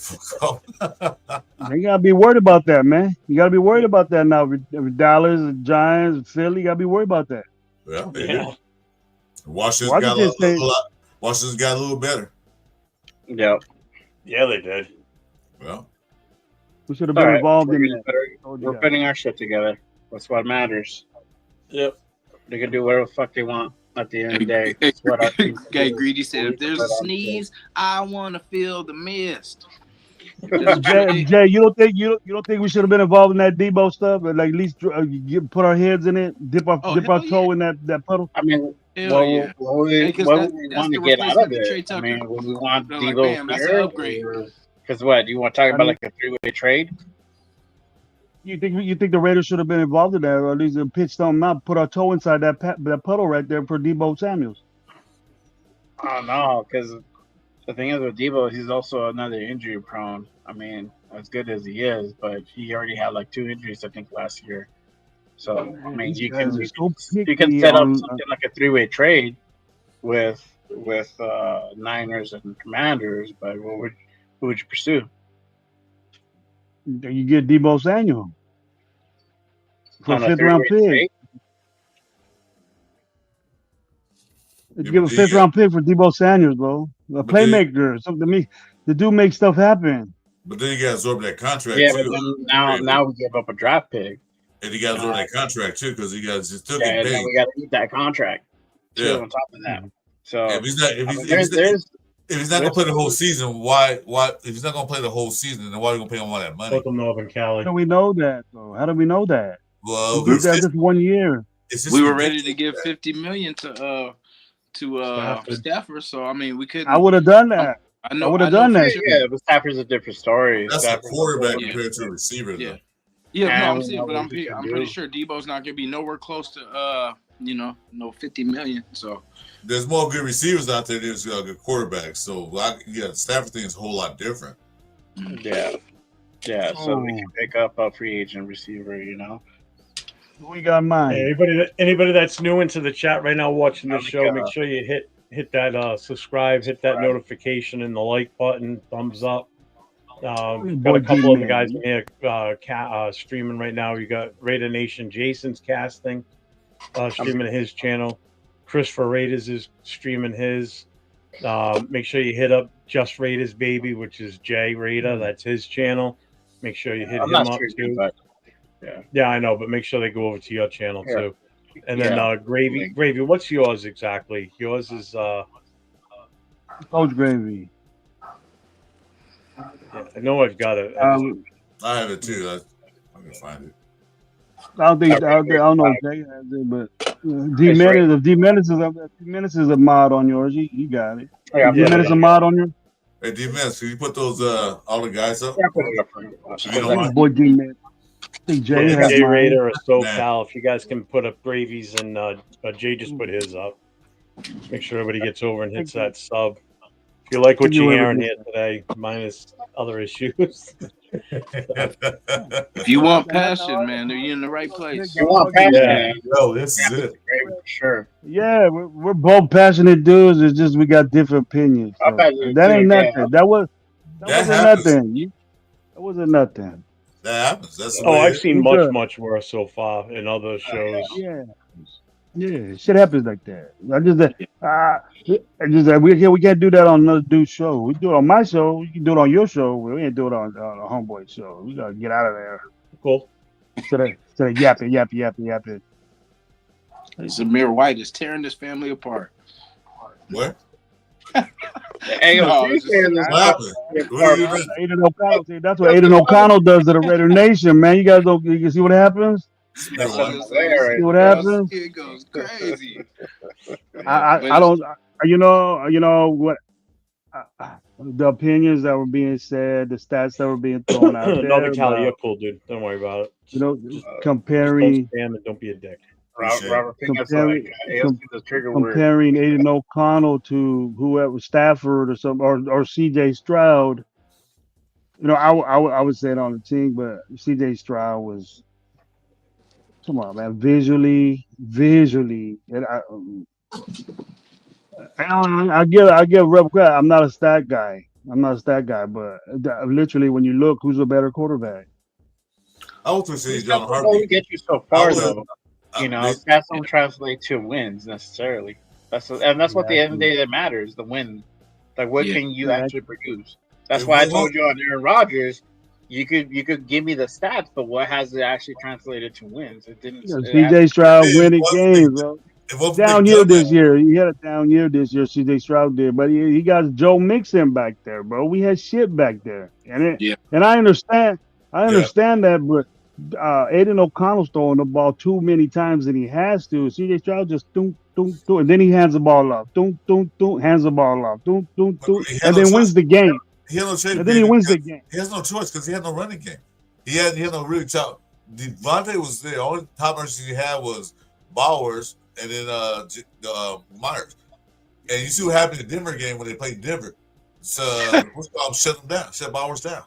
gotta be worried about that, man. You gotta be worried about that now. With Dallas, Giants, Philly, you gotta be worried about that. Yeah, they Yeah. do. Washington got a little better. Yeah. Yeah, they did. Well, We should have All been right. involved in We're putting our shit together. That's what matters. Yep. They can do whatever the fuck they want at the end of the day. It's what our team can Okay, do. Greedy said, if there's a Let 'em sneeze, I want to feel the mist. Jay, you don't think we should have been involved in that Debo stuff, and like at least put our heads in it, dip our toe in that puddle? I mean, Hell yeah. what we Because want that's to the get out of replacement to it. Trey I Tucker. mean, would we want They're like, Debo bam, that's an here? upgrade. Because what? Do you want to talk about like a three-way trade? You think the Raiders should have been involved in that, or at least pitch something out, put our toe inside that puddle right there for Debo Samuels? Oh no, because the thing is with Debo, he's also another injury prone. I mean, as good as he is, but he already had like 2 injuries, I think, last year. So I mean, you can set up something like a three-way trade with Niners and Commanders, but who would you pursue? You get Debo Samuel for On a a 5th round three-way pick. Yeah, Give a but 5th round pick for Debo Samuels, bro. A But then- playmaker, something to me. The dude makes stuff happen. But then you got to absorb that contract Yeah, too. but then now we give up a draft pick. And you got to absorb that contract too because he got to still Yeah, get and paid. then we got to eat that contract too Yeah. on top of that. So If he's not, if I he's, mean, if he's, there's if he's not gonna play the whole season, why? If he's not gonna play the whole season, then why are you gonna pay him all that money? Welcome, Northern Cali. How do we know that, though? How do we know that? Well, He did that just 1 year. We were ready to give $50 million to Stafford. So I mean, we couldn't. I would have done that. I know. I would have done that. Yeah, but Stafford's a different story. That's Stafford's a quarterback yeah. compared to a receiver, though. Yeah, no, I'm we saying, know but what I'm he can pretty do. sure Debo's not gonna be nowhere close to no 50 million. So There's more good receivers out there than there's good quarterbacks. So Stafford thing is a whole lot different. Yeah. Yeah, so we can pick up a free agent receiver, you know. Who we got mine? Hey, anybody that's new into the chat right now watching the show, make sure you hit that subscribe, hit that notification and the like button, thumbs up. Got a couple of the guys in here streaming right now. You got Raider Nation, Jason's casting, streaming his channel. Christopher Raiders is streaming his. Make sure you hit up Just Raiders Baby, which is Jay Raider. That's his channel. Make sure you hit him up too. But, yeah, I know, but make sure they go over to your channel too. And then Gravy, what's yours exactly? Yours is Coach Gravy. Yeah, I know I've got it. I have it too. I can find it. I don't know if Jay has it, but D Menace is a mod on yours. You got it. Yeah, D Menace a mod on yours. Hey, D Menace, can you put those all the guys up? If you don't My mind. boy D Menace. I think Jay has Jay mine. Raider or SoCal. If you guys can put up Gravies and Jay just put his up. Make sure everybody gets over and hits that sub. If you like what you're hearing here today, minus other issues. if you want passion, man, you're in the right place. You want passion, man. Yo, this is it. For sure. Yeah, we're both passionate dudes. It's just we got different opinions. So that ain't nothing. That wasn't nothing. That wasn't nothing. That happens. That's the Oh, way I've it seen is. much, much worse so far in other shows. Yeah, shit happens like that. We can't do that on another dude's show. We do it on my show. We can do it on your show. We ain't do it on a homeboy show. We gotta get out of there. Cool. Instead of yapping. Zamir White is tearing this family apart. What? Hey, No, he's it's saying just- Aiden O'Connell. See, that's what Aiden O'Connell does to the Raider Nation, man. You guys don't. You see what happens? See what happens? It goes crazy. I don't. You know what? The opinions that were being said, the stats that were being thrown out there. No, Cali, about, you're cool, dude. Don't worry about it. you know, Just comparing. don't spam and don't be a dick. Robert Pinkett, Comparing, the trigger word. comparing Aiden O'Connell to whoever Stafford or some or CJ Stroud. You know, I would say it on the team, but CJ Stroud was. Come on, man! Visually, and I give Rep credit. I'm not a stat guy, but literally, when you look, who's a better quarterback? I was going to say That's John what Harvey. get you so far, though. You know, stats don't translate to wins necessarily. That's what the end of the day that matters, the win. Like, what can you actually produce? That's why I told you on Aaron Rodgers, you could give me the stats, but what has it actually translated to wins? It didn't. CJ Stroud winning games, bro. Down year this year. He had a down year this year. CJ Stroud did, but he got Joe Mixon back there, bro. We had shit back there, and I understand that, but Aiden O'Connell's throwing the ball too many times than he has to. CJ Stroud just and then he hands the ball off, hands the ball off, and then wins the game. He had no choice. And then he wins the game. He has no choice because he had no running game. He had no really top. Devontae was there. Only top person he had was Bowers and then Myers. And you see what happened in the Denver game when they played Denver. So shut them down, shut Bowers down.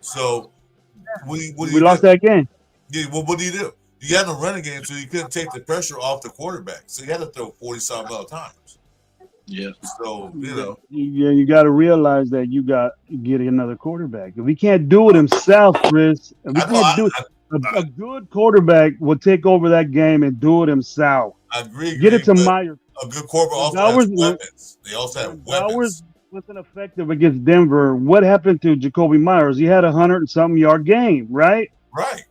So we lost that game. Yeah, well, what do? You had no running game, so you couldn't take the pressure off the quarterback. So you had to throw 40-something other times. Yeah. So, you know. You got to realize that you got to get another quarterback. If he can't do it himself, Chris, if he can't do it, a good quarterback will take over that game and do it himself. I agree. Get it to Myers. A good quarterback also has weapons. They also have weapons. Bowers wasn't effective against Denver. What happened to Jacoby Myers? He had 100-something yard game, right? Right.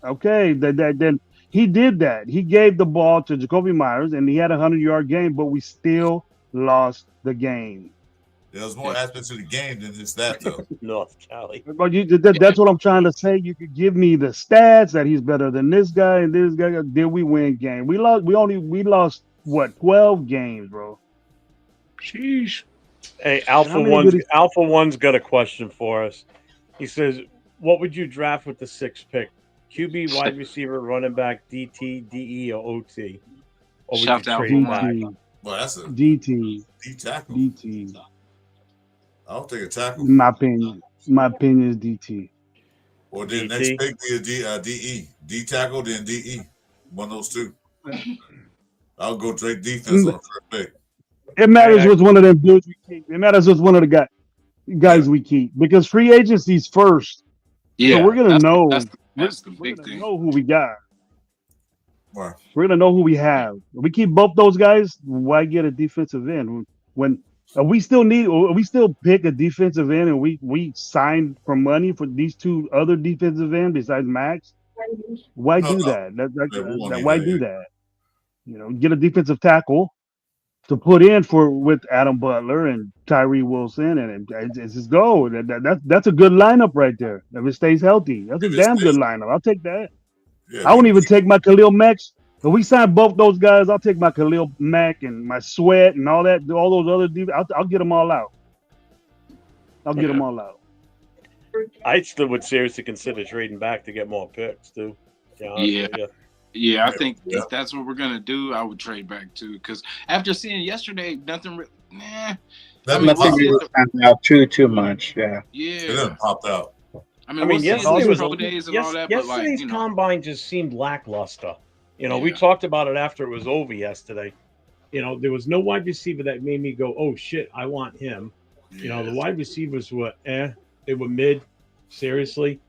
Okay, then he did that. He gave the ball to Jacoby Myers, and he had 100-yard game, but we still lost the game. There's more aspects to the game than just that, though. North Cali. But that's what I'm trying to say. You could give me the stats that he's better than this guy and this guy. Did we win game? We lost what, 12 games, bro? Sheesh. Hey, Alpha One's got a question for us. He says, what would you draft with the 6th pick? QB, wide receiver, running back, DT, DE, or OT? Or would Shout you out trade back? DT. Well, that's a DT. D tackle. DT. I don't think a tackle. In my opinion. My opinion is DT. Or then next pick be a DE. D tackle, then DE. One of those two. I'll go straight defense on the first pick. It matters what's one of them dudes we keep. It matters what's one of the guys we keep because free agency's first. Yeah, so we're gonna know. That's the big thing. Know who we got. Right. We're gonna know who we have. If we keep both those guys, why get a defensive end when we still pick a defensive end and we signed for money for these two other defensive end besides Max? Why do that? Why do that? You know, get a defensive tackle to put in with Adam Butler and Tyree Wilson, and it's just go. That's a good lineup right there. If it stays healthy, that's a damn good lineup. I'll take that. Yeah, I won't even take my Khalil Mack. If we sign both those guys, I'll take my Khalil Mack and my Sweat and all that, all those other. I'll get them all out. Get them all out. I still would seriously consider trading back to get more picks too. Yeah, I think if that's what we're gonna do, I would trade back too. Because after seeing yesterday, nothing. Nothing really stands out too much. Yeah. It doesn't pop out. I mean yesterday was pro days and all that, but like, yesterday's combine just seemed lackluster. You know, we talked about it after it was over yesterday. You know, there was no wide receiver that made me go, "Oh shit, I want him." You know, the wide receivers were they were mid, seriously.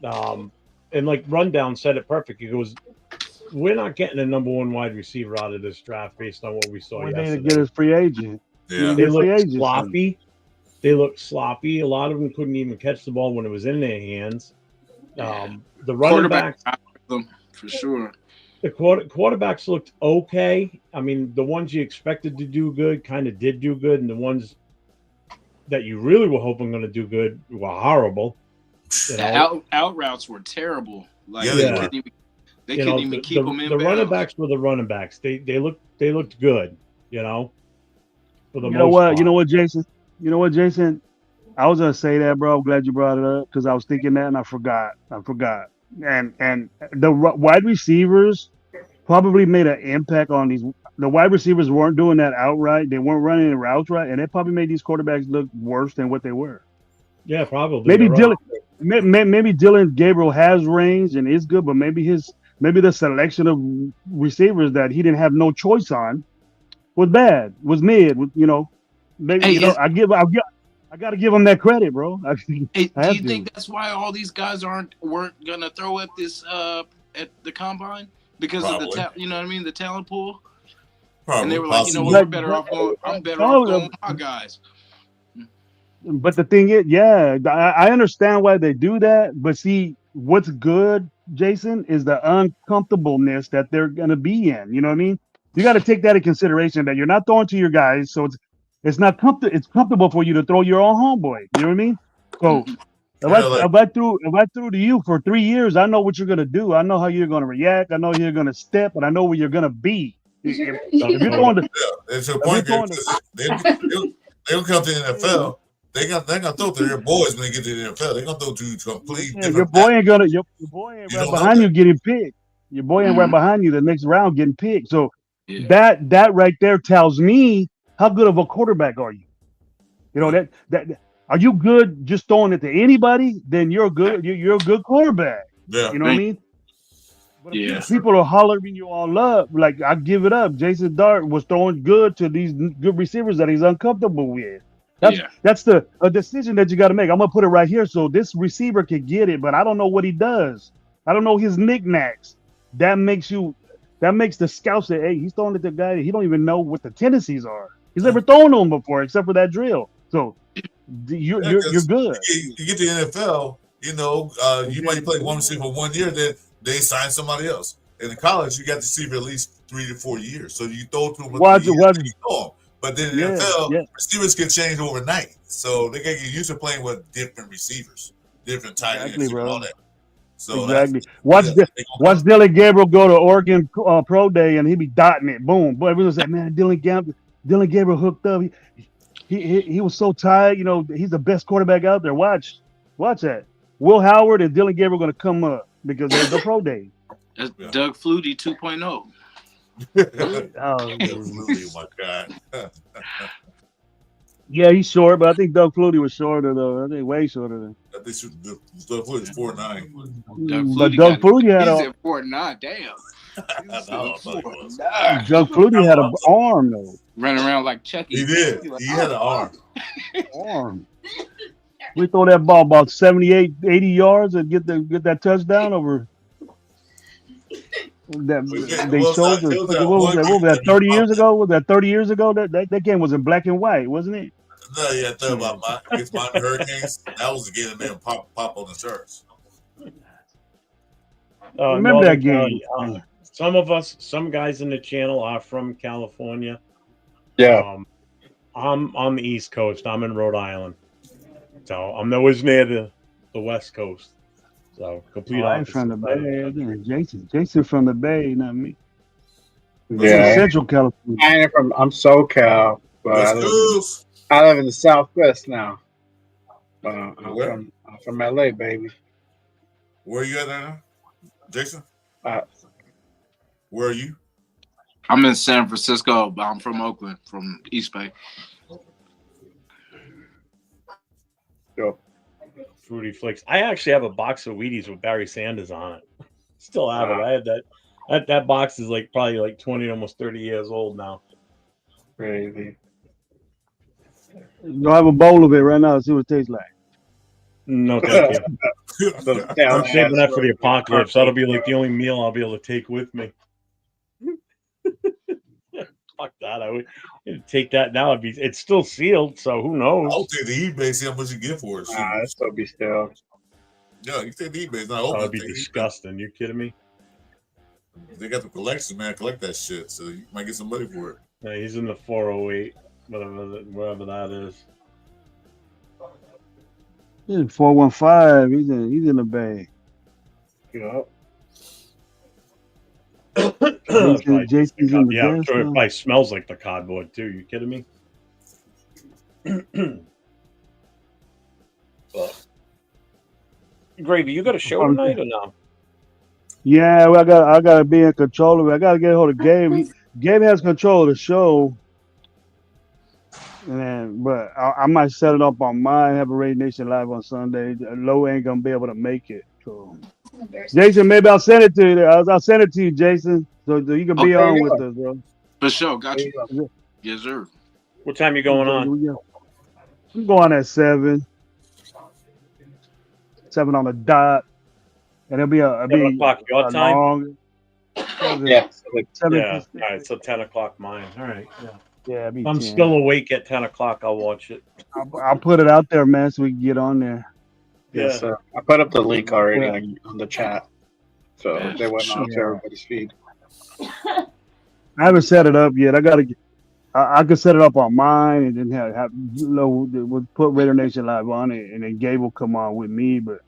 And like Rundown said it perfect. He goes, "We're not getting a number one wide receiver out of this draft based on what we saw yesterday." We need to get his free agent. Yeah. They looked sloppy. They looked sloppy. A lot of them couldn't even catch the ball when it was in their hands. The running backs, for sure. The quarterbacks looked okay. I mean, the ones you expected to do good kind of did do good, and the ones that you really were hoping going to do good were horrible. You know? Out routes were terrible. Like they couldn't even keep them in. The running backs were the running backs. They looked good. You know. For the You know what, Jason? You know what, Jason? I was gonna say that, bro. I'm glad you brought it up because I was thinking that and I forgot. And the wide receivers probably made an impact on these. The wide receivers weren't doing that outright. They weren't running the routes right, and it probably made these quarterbacks look worse than what they were. Yeah, probably. Maybe Dylan. Right. Maybe Dylan Gabriel has range and is good, but maybe the selection of receivers that he didn't have no choice on was bad, was mid. You know, maybe I got to give him that credit, bro. Do you think that's why all these guys weren't gonna throw at this at the combine because of the you know what I mean, the talent pool? And they were like, you know what, we're better off going. I'm better off going with my guys. But the thing is, I understand why they do that. But see, what's good, Jason, is the uncomfortableness that they're gonna be in. You know what I mean? You got to take that in consideration that you're not throwing to your guys, so it's not it's comfortable for you to throw your own homeboy. You know what I mean? So if I threw to you for 3 years, I know what you're gonna do. I know how you're gonna react. I know you're gonna step, and I know where you're gonna be. If you're going to, it's a point. They'll come to the NFL. They're gonna throw to their boys when they get to the NFL. They're gonna throw to complete. Your boy ain't right behind you getting picked. Your boy ain't right behind you the next round getting picked. So that right there tells me how good of a quarterback are you. You know that are you good just throwing it to anybody? Then you're good. You're a good quarterback. Yeah, you know what I mean. But if people are hollering you all up, like I give it up. Jason Dart was throwing good to these good receivers that he's uncomfortable with. That's a decision that you got to make. I'm gonna put it right here so this receiver can get it, but I don't know what he does. I don't know his knickknacks. That makes the scouts say, hey, he's throwing it to the guy that he don't even know what the tendencies are. He's never thrown to him before except for that drill. So you're good. You get to the NFL, you know, you might play one receiver for 1 year, then they sign somebody else. In the college, you got to see for at least 3 to 4 years. So you throw to them, but then in the NFL, receivers can change overnight. So they get used to playing with different receivers, different tight ends, and all that. So watch Dylan Gabriel go to Oregon Pro Day and he be dotting it. Boom. Boy, everyone's like, man, Dylan Gabriel hooked up. He was so tired. You know, he's the best quarterback out there. Watch that. Will Howard and Dylan Gabriel going to come up because there's the pro day. That's Doug Flutie 2.0. Oh, Flutie, my God. yeah, he's short, but I think Doug Flutie was shorter though. I think way shorter than. I think Doug Flutie is 4'9". But Doug Flutie had he's a. at 4'9". Damn. Doug Flutie had an arm though. Running around like Chucky. He did. He had an arm. Arm. We throw that ball about 78, 80 yards and get that touchdown over. That they showed what was that 30 years ago? Was that 30 years ago? That game was in black and white, wasn't it? No, yeah, I thought about against Miami Hurricanes. That was the game that made him pop on the shirts. Remember that game? Some guys in the channel are from California. Yeah. I'm on the East Coast. I'm in Rhode Island. So I'm nowhere near the West Coast. So complete I'm opposite. from the Bay. Jason from the Bay, not me. Yeah. Central California. I'm SoCal, but I live in the Southwest now. I'm from LA, baby. Where are you at now, Jason? Where are you? I'm in San Francisco, but I'm from Oakland, from East Bay. Yo. Fruity Flicks. I actually have a box of Wheaties with Barry Sanders on it. Still have it. I had that box is probably 20, almost 30 years old now. Crazy. You'll have a bowl of it right now. See what it tastes like. No, thank you. I'm saving that for the apocalypse. That'll be like the only meal I'll be able to take with me. Fuck that. I would take that now. It's still sealed, so who knows? I'll take the eBay, see how much you get for it. It's still be still. Yeah, you take the eBay. It's not open. That'd be disgusting. You kidding me? They got the collection, man. Collect that shit, so you might get some money for it. Yeah, he's in the 408, whatever that is. He's in 415. He's in the Bay. Yep. Jason's in the Yeah, I'm sure it probably smells like the cardboard too. You kidding me? Gravy, you got a show tonight or no? Yeah, well, I gotta be in control of it. I gotta get a hold of Gabe. Gabe has control of the show. But I might set it up on mine. Have a Raid Nation live on Sunday. Low ain't gonna be able to make it. So, Jason, maybe I'll send it to you. I'll send it to you, Jason, so you can be on with us, bro. For sure, got you. Yes, sir. What time you going on? I'm going at 7. 7 on the dot, and it'll be 7 o'clock your time. Long, yeah. 7. Yeah. All right. So 10 o'clock mine. All right. Yeah. Yeah. If I'm still awake at 10 o'clock, I'll watch it. I'll put it out there, man, so we can get on there. Yes, sir. I put up the link already on the chat, so they went on to everybody's feed. I haven't set it up yet. I gotta get. I could set it up on mine and then we'll put Raider Nation Live on it, and then Gabe will come on with me. But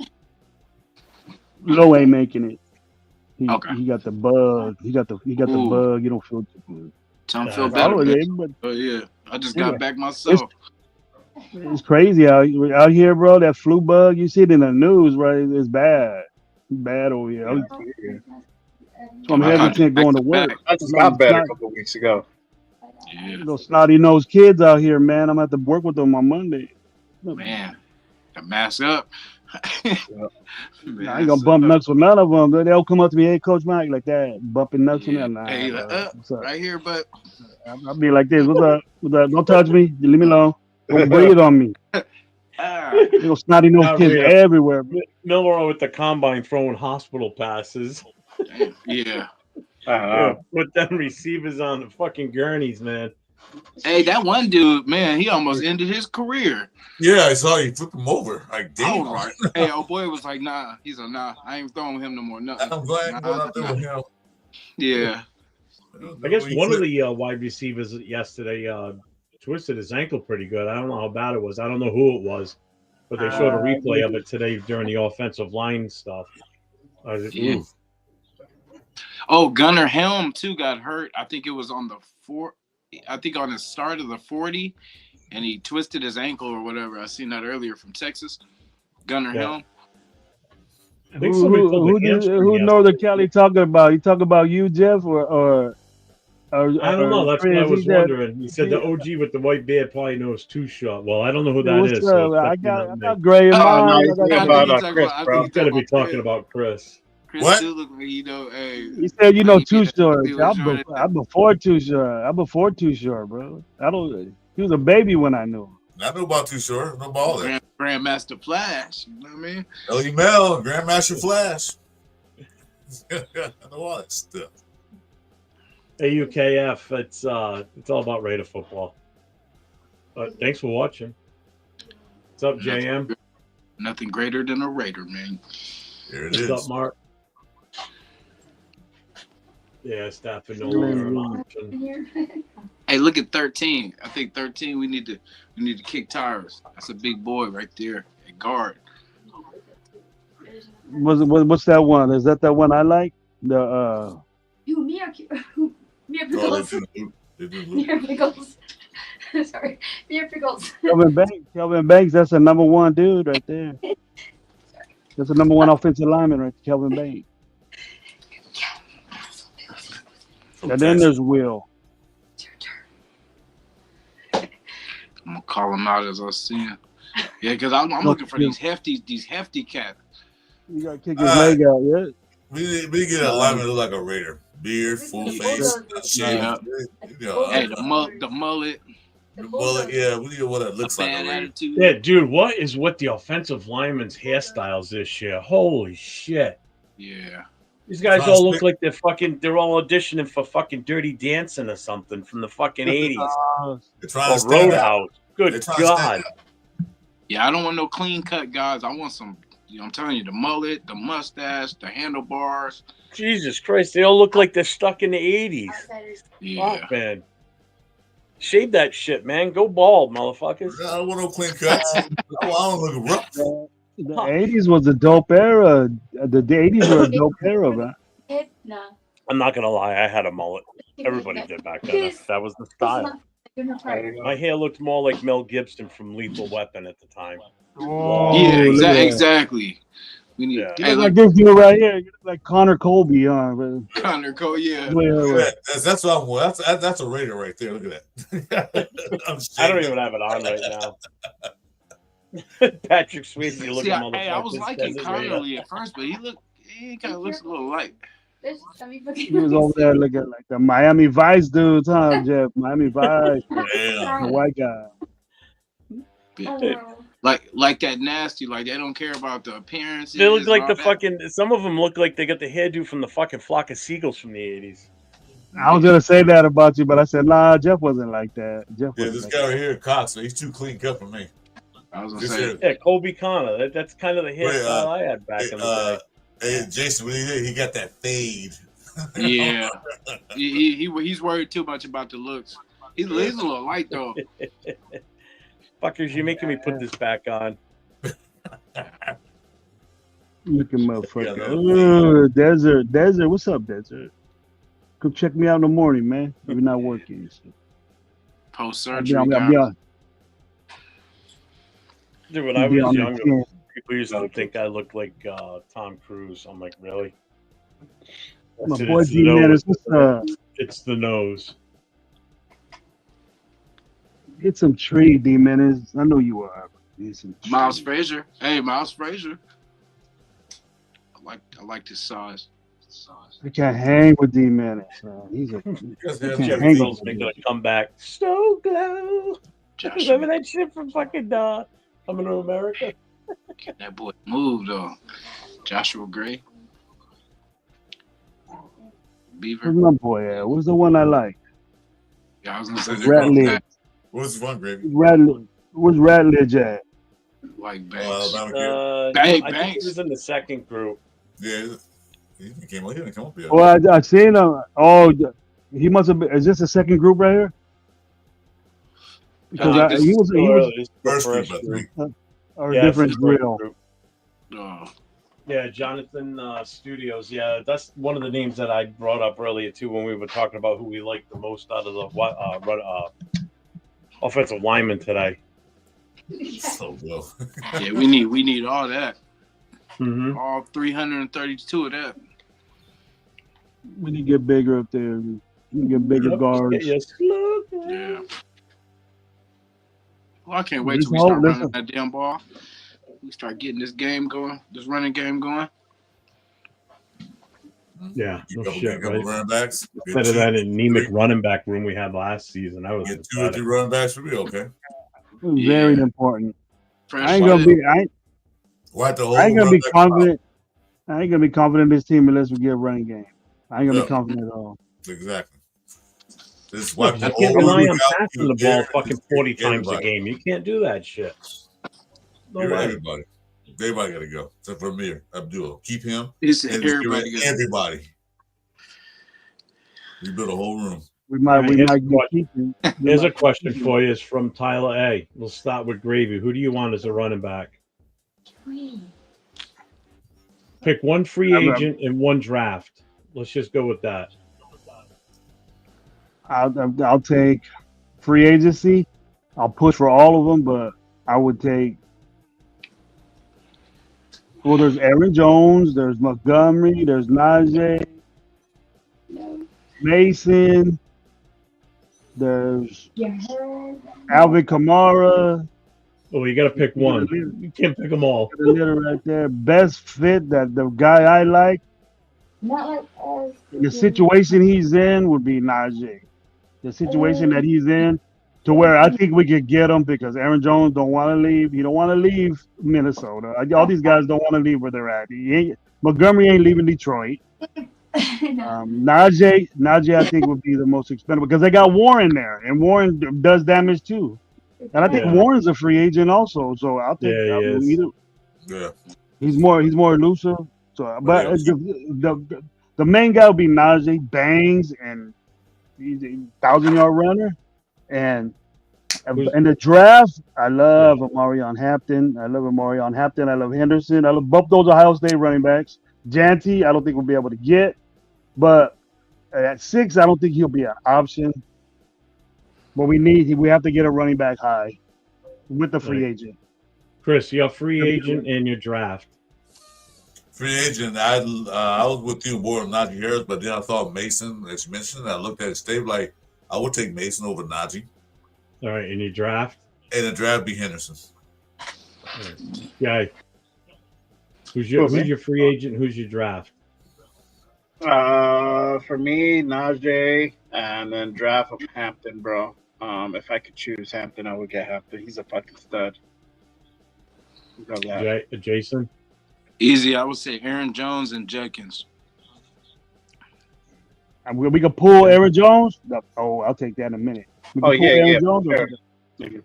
Low ain't making it. He got the bug. He got the bug. You don't feel too good. Don't feel better. Oh yeah, I just got back myself. It's crazy out here, bro. That flu bug, you see it in the news, right? It's bad. It's bad over here. I'm hesitant going to work. I just got better a couple of weeks ago. Yeah. Those snotty nosed kids out here, man. I'm gonna have to work with them on Monday. Man, the mask up. Man, I ain't gonna bump nuts with none of them. They'll come up to me, hey, Coach Mike, like that, bumping nuts with them. Nah, hey, right here, but I'll be like this. What's up? What's up? Don't touch me. Leave me alone. Don't breathe on me. Little snotty nosed kids everywhere. Miller with the combine throwing hospital passes. Yeah. Put them receivers on the fucking gurneys, man. Hey, that one dude, man, he almost ended his career. Yeah, I saw you flip him over. Like, damn. Right. Hey, old boy was like, nah. He's like, nah, I ain't throwing him no more. Nothing. I'm glad you're going out there with him. Yeah. I guess one of the wide receivers yesterday twisted his ankle pretty good. I don't know how bad it was. I don't know who it was, but they showed a replay of it today during the offensive line stuff. Oh, Gunnar Helm too got hurt. I think it was on the on the start of the 40, and he twisted his ankle or whatever. I seen that earlier from Texas. Gunnar Helm. I think somebody pulled the hamstring Who yesterday. Northern Cali talking about? You talking about you, Jeff, or I don't know. That's what I Chris? was He said, wondering. He said the OG with the white beard probably knows Too Short. Well, I don't know who "Yeah, that what's is. So up? it's I definitely got not I me. got gray in Oh, no, mine. he's I got talking the- about Chris, bro. He's got to be talking about Chris. Chris What? do look like hey. He said, you know, Like, Too yeah, Short. he was joining I'm before Too Short. I'm before Too Short, bro. I don't. He was a baby when I knew him. I know about Too Short. No ball there. Grandmaster Flash. You know what I mean? Ellie Mel, Grandmaster Flash. I know all that stuff. AUKF. It's all about Raider football. But thanks for watching. What's up, JM? Nothing greater than a Raider, man. Here it What's is. up, Mark? Yeah, Stafford no longer an option. Hey, look at 13. I think 13. We need to kick tires. That's a big boy right there at guard. What's that one? Is that one I like? The Mia Oh, Pickles. they do Mia Pickles. Sorry. Mia Pickles. Kelvin Banks. That's a number one dude right there. That's the number one offensive lineman, right? Kelvin Banks. And then there's Will. I'm gonna call him out as I see him. Yeah, because I'm looking for these hefty cats. You gotta kick his leg out, yeah. We get a lineman look like a Raider. Beard, full face, shave. Yeah. Hey, the mullet. The mullet, yeah. We need what it looks like a Raider. Attitude. Yeah, dude, what is with the offensive linemen's hairstyles this year? Holy shit. Yeah. These guys all look like they're all auditioning for fucking Dirty Dancing or something from the fucking 80s. They're trying Or to stand out. Roadhouse. Good They're trying to stand God. Yeah, I don't want no clean cut guys. I want some, I'm telling you, the mullet, the mustache, the handlebars. Jesus Christ, they all look like they're stuck in the 80s. Yeah. Fuck, man. Shave that shit, man. Go bald, motherfuckers. I don't want no clean cuts. I don't look rough. The 80s was a dope era. The 80s were a dope era, man. I'm not gonna lie, I had a mullet. Everybody did back then. That was the style. My hair looked more like Mel Gibson from Lethal Weapon at the time. Oh, Yeah, look at that. exactly. We need You hey, look like look, this dude right here. You look like Connor Colby, man. Connor Cole, yeah. That's what I'm. That's a Raider right there. Look at that. I don't even have it on right now. Patrick Swayze looking See, motherfucker. hey, I was liking Desert Raider. Connolly at first, but he kind of looks a little like. He was over there looking like the Miami Vice dudes, huh, Jeff? Miami Vice. The white guy. Like that nasty, like they don't care about the appearance. They look like the fucking. Some of them look like they got the hairdo from the fucking Flock of Seagulls from the 80s. I was gonna say that about you, but I said, nah, Jeff wasn't like that. Jeff Yeah, wasn't this like guy right here, Cox, he's too clean cut for me. I was This gonna say, here- Yeah, Colby Connor. That's kind of the hairstyle I had back in the day. Hey, Jason, what he did, he got that fade. yeah, he's worried too much about the looks. He's a little light though. Fuckers, you're making me put this back on. Looking motherfucker. Desert. What's up, Desert? Come check me out in the morning, man. You're not working. Post I'll surgery. be on. Dude, when You'll I be was on the younger, team. people used to think I looked like Tom Cruise. I'm like, really? I My said, boy it's the D nose. Menace, what's up? It's the nose. Get some tree, D Menace. I know you are. Get some tree. Miles Frazier. Hey, Miles Frazier. I like his size. I can't hang with D Menace. He's a. Jeff can't hang Bill's with making him. a comeback. So glow. Remember that shit from fucking Coming to America? That boy moved though. Joshua Gray. Beaver. Where's my boy at? Where's the one I like? Yeah, I was gonna say Ratledge. What's one, Gravy? Where's Ratledge at? Like Banks. Alabama kid. Hey, I think Banks. he was in the second group. Yeah, he didn't come up yet. Well, I seen him. Oh, he must have been. Is this the second group right here? Because he was First group, I think. or Yeah, different it's the first drill. group. Oh. Yeah, Jonathan Studios. Yeah, that's one of the names that I brought up earlier too when we were talking about who we liked the most out of the offensive lineman today. So well. Yeah, we need all that. Mm-hmm. All 332 of that. We need to get bigger up there. We need to get bigger guards. Yeah. Well, I can't wait till we Listen, start running listen. that damn ball. We start getting this game going, this running game going. Yeah, no Couple shit, right? running backs. Instead of that anemic running back room we had last season, that was Get 2 or 3 running backs for me, okay? Very important. Fresh I ain't gonna be. What the whole I ain't gonna be running back confident. I ain't gonna be confident in this team unless we get a running game. I ain't gonna be confident at all. Exactly. This Look, wipe you the can't whole rely league on out. passing the ball fucking 40 times a game. You can't do that shit. No Get rid of way. everybody. Everybody got to go except for Amir Abdul. Keep him. He said and just get rid everybody of gotta go. everybody. We built a whole room. We might. We Here's might a get question. keeping. Here's a question for you. It's from Tyler A. We'll start with Gravy. Who do you want as a running back? Pick one free agent and one draft. Let's just go with that. I'll take free agency. I'll push for all of them, but I would take. Well, there's Aaron Jones, there's Montgomery, there's Najee, Mason, there's Alvin Kamara. Oh, you got to pick one. You can't pick them all. The leader right there. Best fit that the guy I like. The situation he's in would be Najee. The situation that he's in, to where I think we could get him because Aaron Jones don't want to leave. He don't want to leave Minnesota. All these guys don't want to leave where they're at. Montgomery ain't leaving Detroit. Najee, I think would be the most expensive because they got Warren there, and Warren does damage too. And I think Warren's a free agent also, so I'll take either. Yeah, he's more elusive. So, but the main guy would be Najee, bangs, and he's a 1,000-yard runner. And in the draft, I love Amarion Hampton. I love Henderson. I love both those Ohio State running backs. Janty, I don't think we'll be able to get, but at 6, I don't think he'll be an option. But we have to get a running back high with the free agent. Chris, your free agent and your draft. Free agent, I was with you more on Najee Harris, but then I thought Mason, as you mentioned, I looked at his tape like I would take Mason over Najee. All right, in your draft? And the draft be Henderson. Yeah. Who's your free agent? Who's your draft? For me, Najee, and then draft of Hampton, bro. If I could choose Hampton, I would get Hampton. He's a fucking stud. Jason? Easy. I would say Aaron Jones and Judkins. We can pull Aaron Jones. Oh, I'll take that in a minute. Oh, yeah. Jones,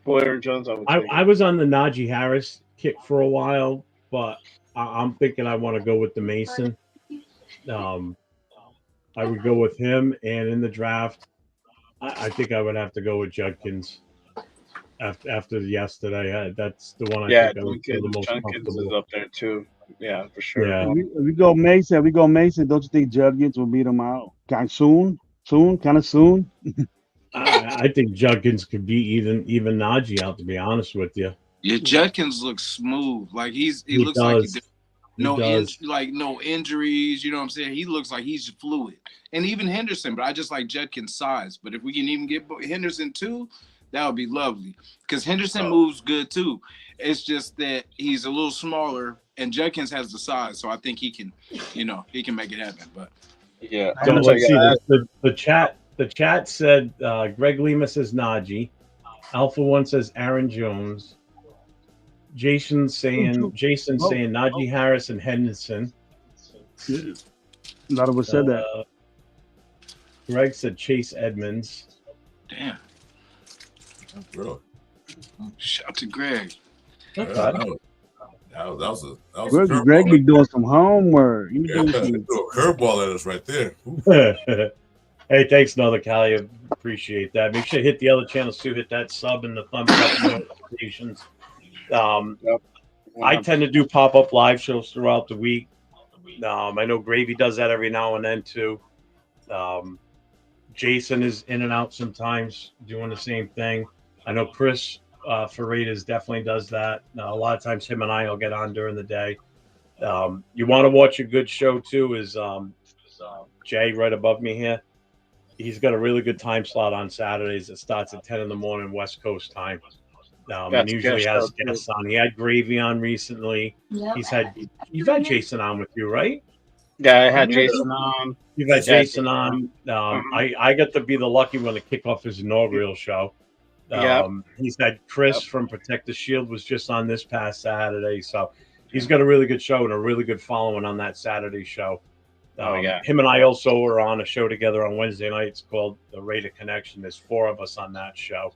pull Aaron Jones. I was on the Najee Harris kick for a while, but I'm thinking I want to go with the Mason. I would go with him, and in the draft, I think I would have to go with Judkins. After yesterday, that's the one I think I would feel the most Judkins comfortable. is up there too. Yeah, for sure. Yeah. If we go Mason, don't you think Judkins will beat him out kind of soon? I think Judkins could beat even Najee out, to be honest with you. Yeah, Judkins looks smooth. Like he looks does. like no injuries. You know what I'm saying? He looks like he's fluid. And even Henderson, but I just like Judkins' size. But if we can even get Henderson too, that would be lovely. Because Henderson moves good too. It's just that he's a little smaller, and Judkins has the size, so I think he can make it happen. But yeah, so let's see. The chat said Greg Lima says Najee. Alpha One says Aaron Jones. Jason saying Najee Harris and Henderson. A lot of us said that. Greg said Chase Edmonds. Damn. Really? Shout out to Greg. Okay. That was a Greg be doing some homework. You threw a curveball at us right there. Hey, thanks, Another Cali. Appreciate that. Make sure to hit the other channels too. Hit that sub and the thumbs up notifications. I tend to do pop-up live shows throughout the week. I know Gravy does that every now and then too. Jason is in and out sometimes doing the same thing. I know Chris Faridas definitely does that. A lot of times him and I will get on during the day. You want to watch a good show too? Is Jay right above me here? He's got a really good time slot on Saturdays. It starts at 10 in the morning West Coast time. And usually has guests on. He had Gravy on recently. Yep. You've had Jason on with you, right? Yeah, I had Jason on. You've had Jason on. I got to be the lucky one to kick off his inaugural show. He's had Chris from Protect the Shield was just on this past Saturday. So he's got a really good show and a really good following on that Saturday show. Him and I also are on a show together on Wednesday nights called The Raider Connection. There's 4 of us on that show.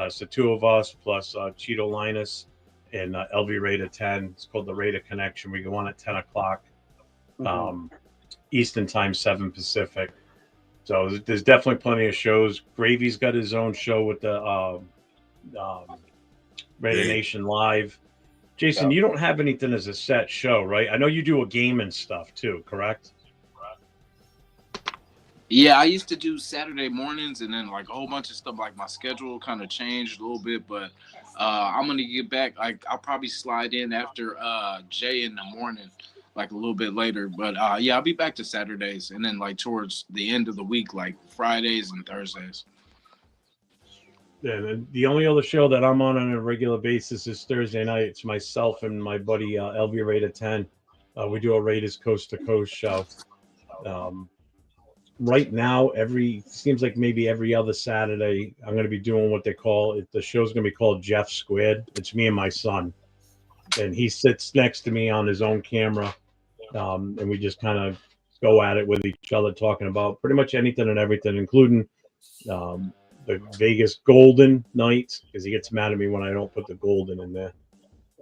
So 2 of us plus Cheeto Linus and LV Raider 10. It's called The Raider Connection. We go on at 10 o'clock Eastern time, 7 Pacific. So there's definitely plenty of shows. Gravy's got his own show with the Raider Nation Live. Jason, you don't have anything as a set show, right? I know you do a game and stuff too, correct? Yeah, I used to do Saturday mornings, and then like a whole bunch of stuff. Like my schedule kind of changed a little bit, but I'm gonna get back. Like I'll probably slide in after Jay in the morning, like a little bit later. But yeah, I'll be back to Saturdays, and then like towards the end of the week, like Fridays and Thursdays. Yeah, the only other show that I'm on a regular basis is Thursday night. It's myself and my buddy LV Raider 10. We do a Raiders Coast to Coast show. Right now, seems like maybe every other Saturday, I'm going to be doing what they call it. The show's going to be called Jeff Squared. It's me and my son, and he sits next to me on his own camera, and we just kind of go at it with each other, talking about pretty much anything and everything, including the Vegas Golden Knights, because he gets mad at me when I don't put the Golden in there.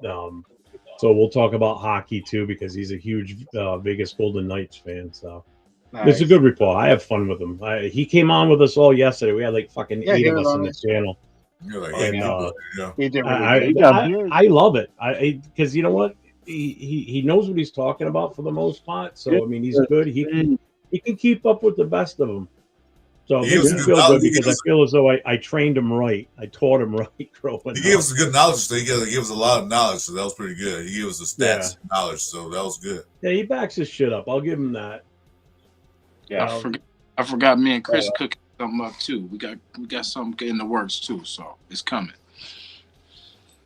So we'll talk about hockey too, because he's a huge Vegas Golden Knights fan. So. Nice. It's a good report. I have fun with him. He came on with us all yesterday. We had like fucking 8 of us in the channel. I love it. Because you know what? He knows what he's talking about for the most part. So I mean, he's good. He can keep up with the best of them. So it makes me feel good because I feel as though I trained him right. I taught him right growing up. He gave us a good knowledge. So he gave us a lot of knowledge. So that was pretty good. He gave us the stats knowledge. So that was good. Yeah, he backs his shit up. I'll give him that. Yeah, I forgot. Me and Chris cooking something up too. We got something in the works too, so it's coming.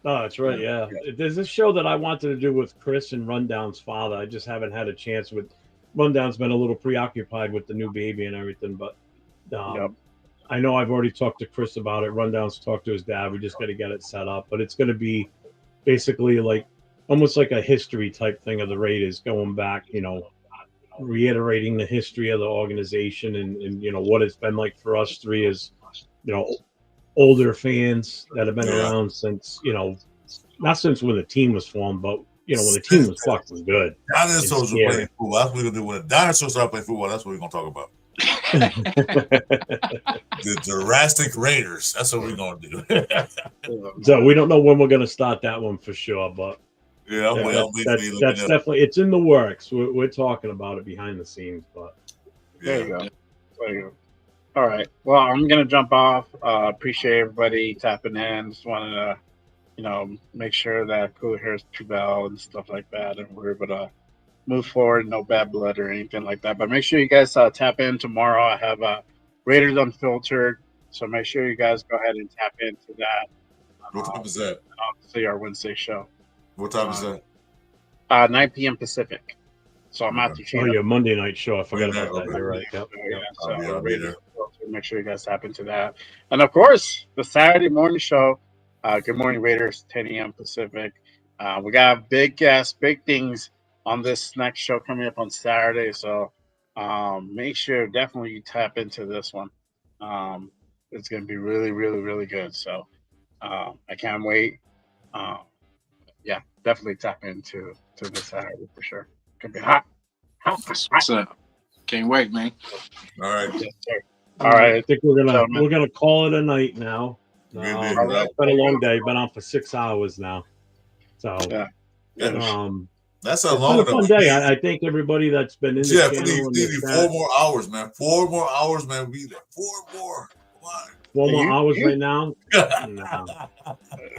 Oh, that's right. Yeah, there's this show that I wanted to do with Chris and Rundown's father. I just haven't had a chance. With Rundown's been a little preoccupied with the new baby and everything, but I know I've already talked to Chris about it. Rundown's talked to his dad. We just got to get it set up, but it's going to be basically like almost like a history type thing of the Raiders going back, reiterating the history of the organization and what it's been like for us 3 as older fans that have been around since not since when the team was formed, but when the team was fucking good. Dinosaurs were playing football. That's what we're gonna do. When the dinosaurs start playing football, that's what we're gonna talk about. The Jurassic Raiders. That's what we're gonna do. So we don't know when we're gonna start that one for sure, but that's definitely it's in the works. We're talking about it behind the scenes, but there you go. All right. Well, I'm gonna jump off. Appreciate everybody tapping in. Just wanted to, make sure that Cooler Hair's Bell and stuff like that, and we're able to move forward. No bad blood or anything like that. But make sure you guys tap in tomorrow. I have Raiders Unfiltered, so make sure you guys go ahead and tap into that. What time is that? Obviously, our Wednesday show. What time is that? 9 p.m. Pacific. So I'm out to your Monday night show. I forgot about that. You're right. Yep. So make sure you guys tap into that. And of course, the Saturday morning show. Good Morning Raiders, 10 a.m. Pacific. We got big guests, big things on this next show coming up on Saturday. So make sure definitely you tap into this one. It's going to be really, really, really good. So I can't wait. Yeah, definitely tap into this Saturday for sure. It's gonna be hot. What's up? Can't wait, man. All right. Yes, sir. All right. I think we're gonna call it a night now. It's been a long day. Been on for 6 hours now. So that's a long fun day. I think everybody that's been in the channel. We need 4 more hours, man. 4 more hours, man. Be there. 4 more. Come on. 4 more hours right now.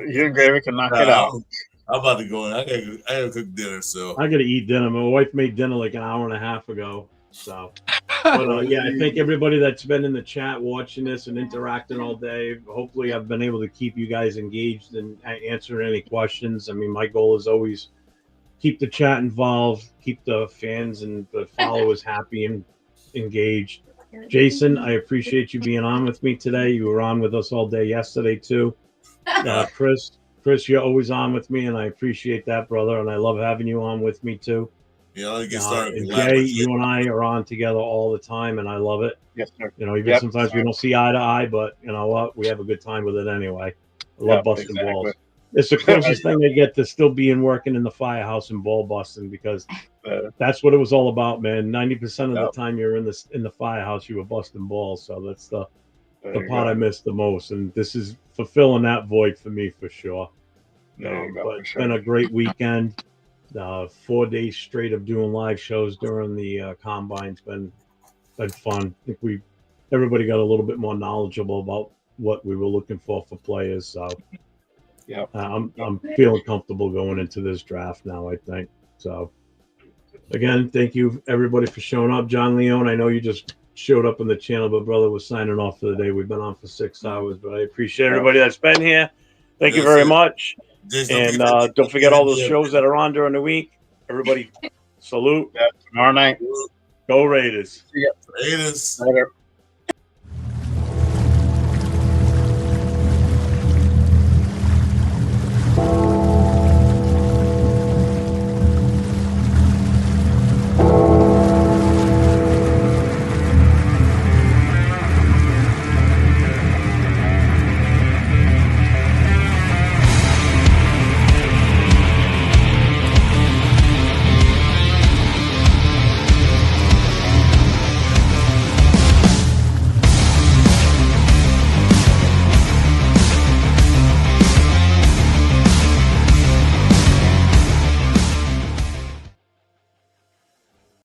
You and Gravy can knock it out. I'm about to go in. I gotta cook dinner. So I got to eat dinner. My wife made dinner like an hour and a half ago. So, but yeah, I thank everybody that's been in the chat watching this and interacting all day. Hopefully, I've been able to keep you guys engaged and answering any questions. I mean, my goal is always keep the chat involved, keep the fans and the followers happy and engaged. Jason, I appreciate you being on with me today. You were on with us all day yesterday too. Chris, you're always on with me, and I appreciate that, brother. And I love having you on with me too. Yeah, I'll get started. And Jay, you and I are on together all the time, and I love it. Yes, sir. You know, even sometimes we don't see eye to eye, but you know what? We have a good time with it anyway. I love busting balls. It's the closest thing they get to still being working in the firehouse and ball busting, because that's what it was all about, man. 90% of the time you're in the firehouse, you were busting balls. So that's the part I miss the most, and this is fulfilling that void for me for sure. But it's been a great weekend. 4 days straight of doing live shows during the combine's been fun. I think everybody got a little bit more knowledgeable about what we were looking for players. So I'm feeling comfortable going into this draft now, I think. So again, thank you everybody for showing up. John Leone, I know you just showed up on the channel, but brother was signing off for the day. We've been on for 6 hours, but I appreciate everybody that's been here. Thank you very much. And don't forget all those shows that are on during the week. Everybody, salute. Tomorrow night. Go Raiders. Raiders. Later.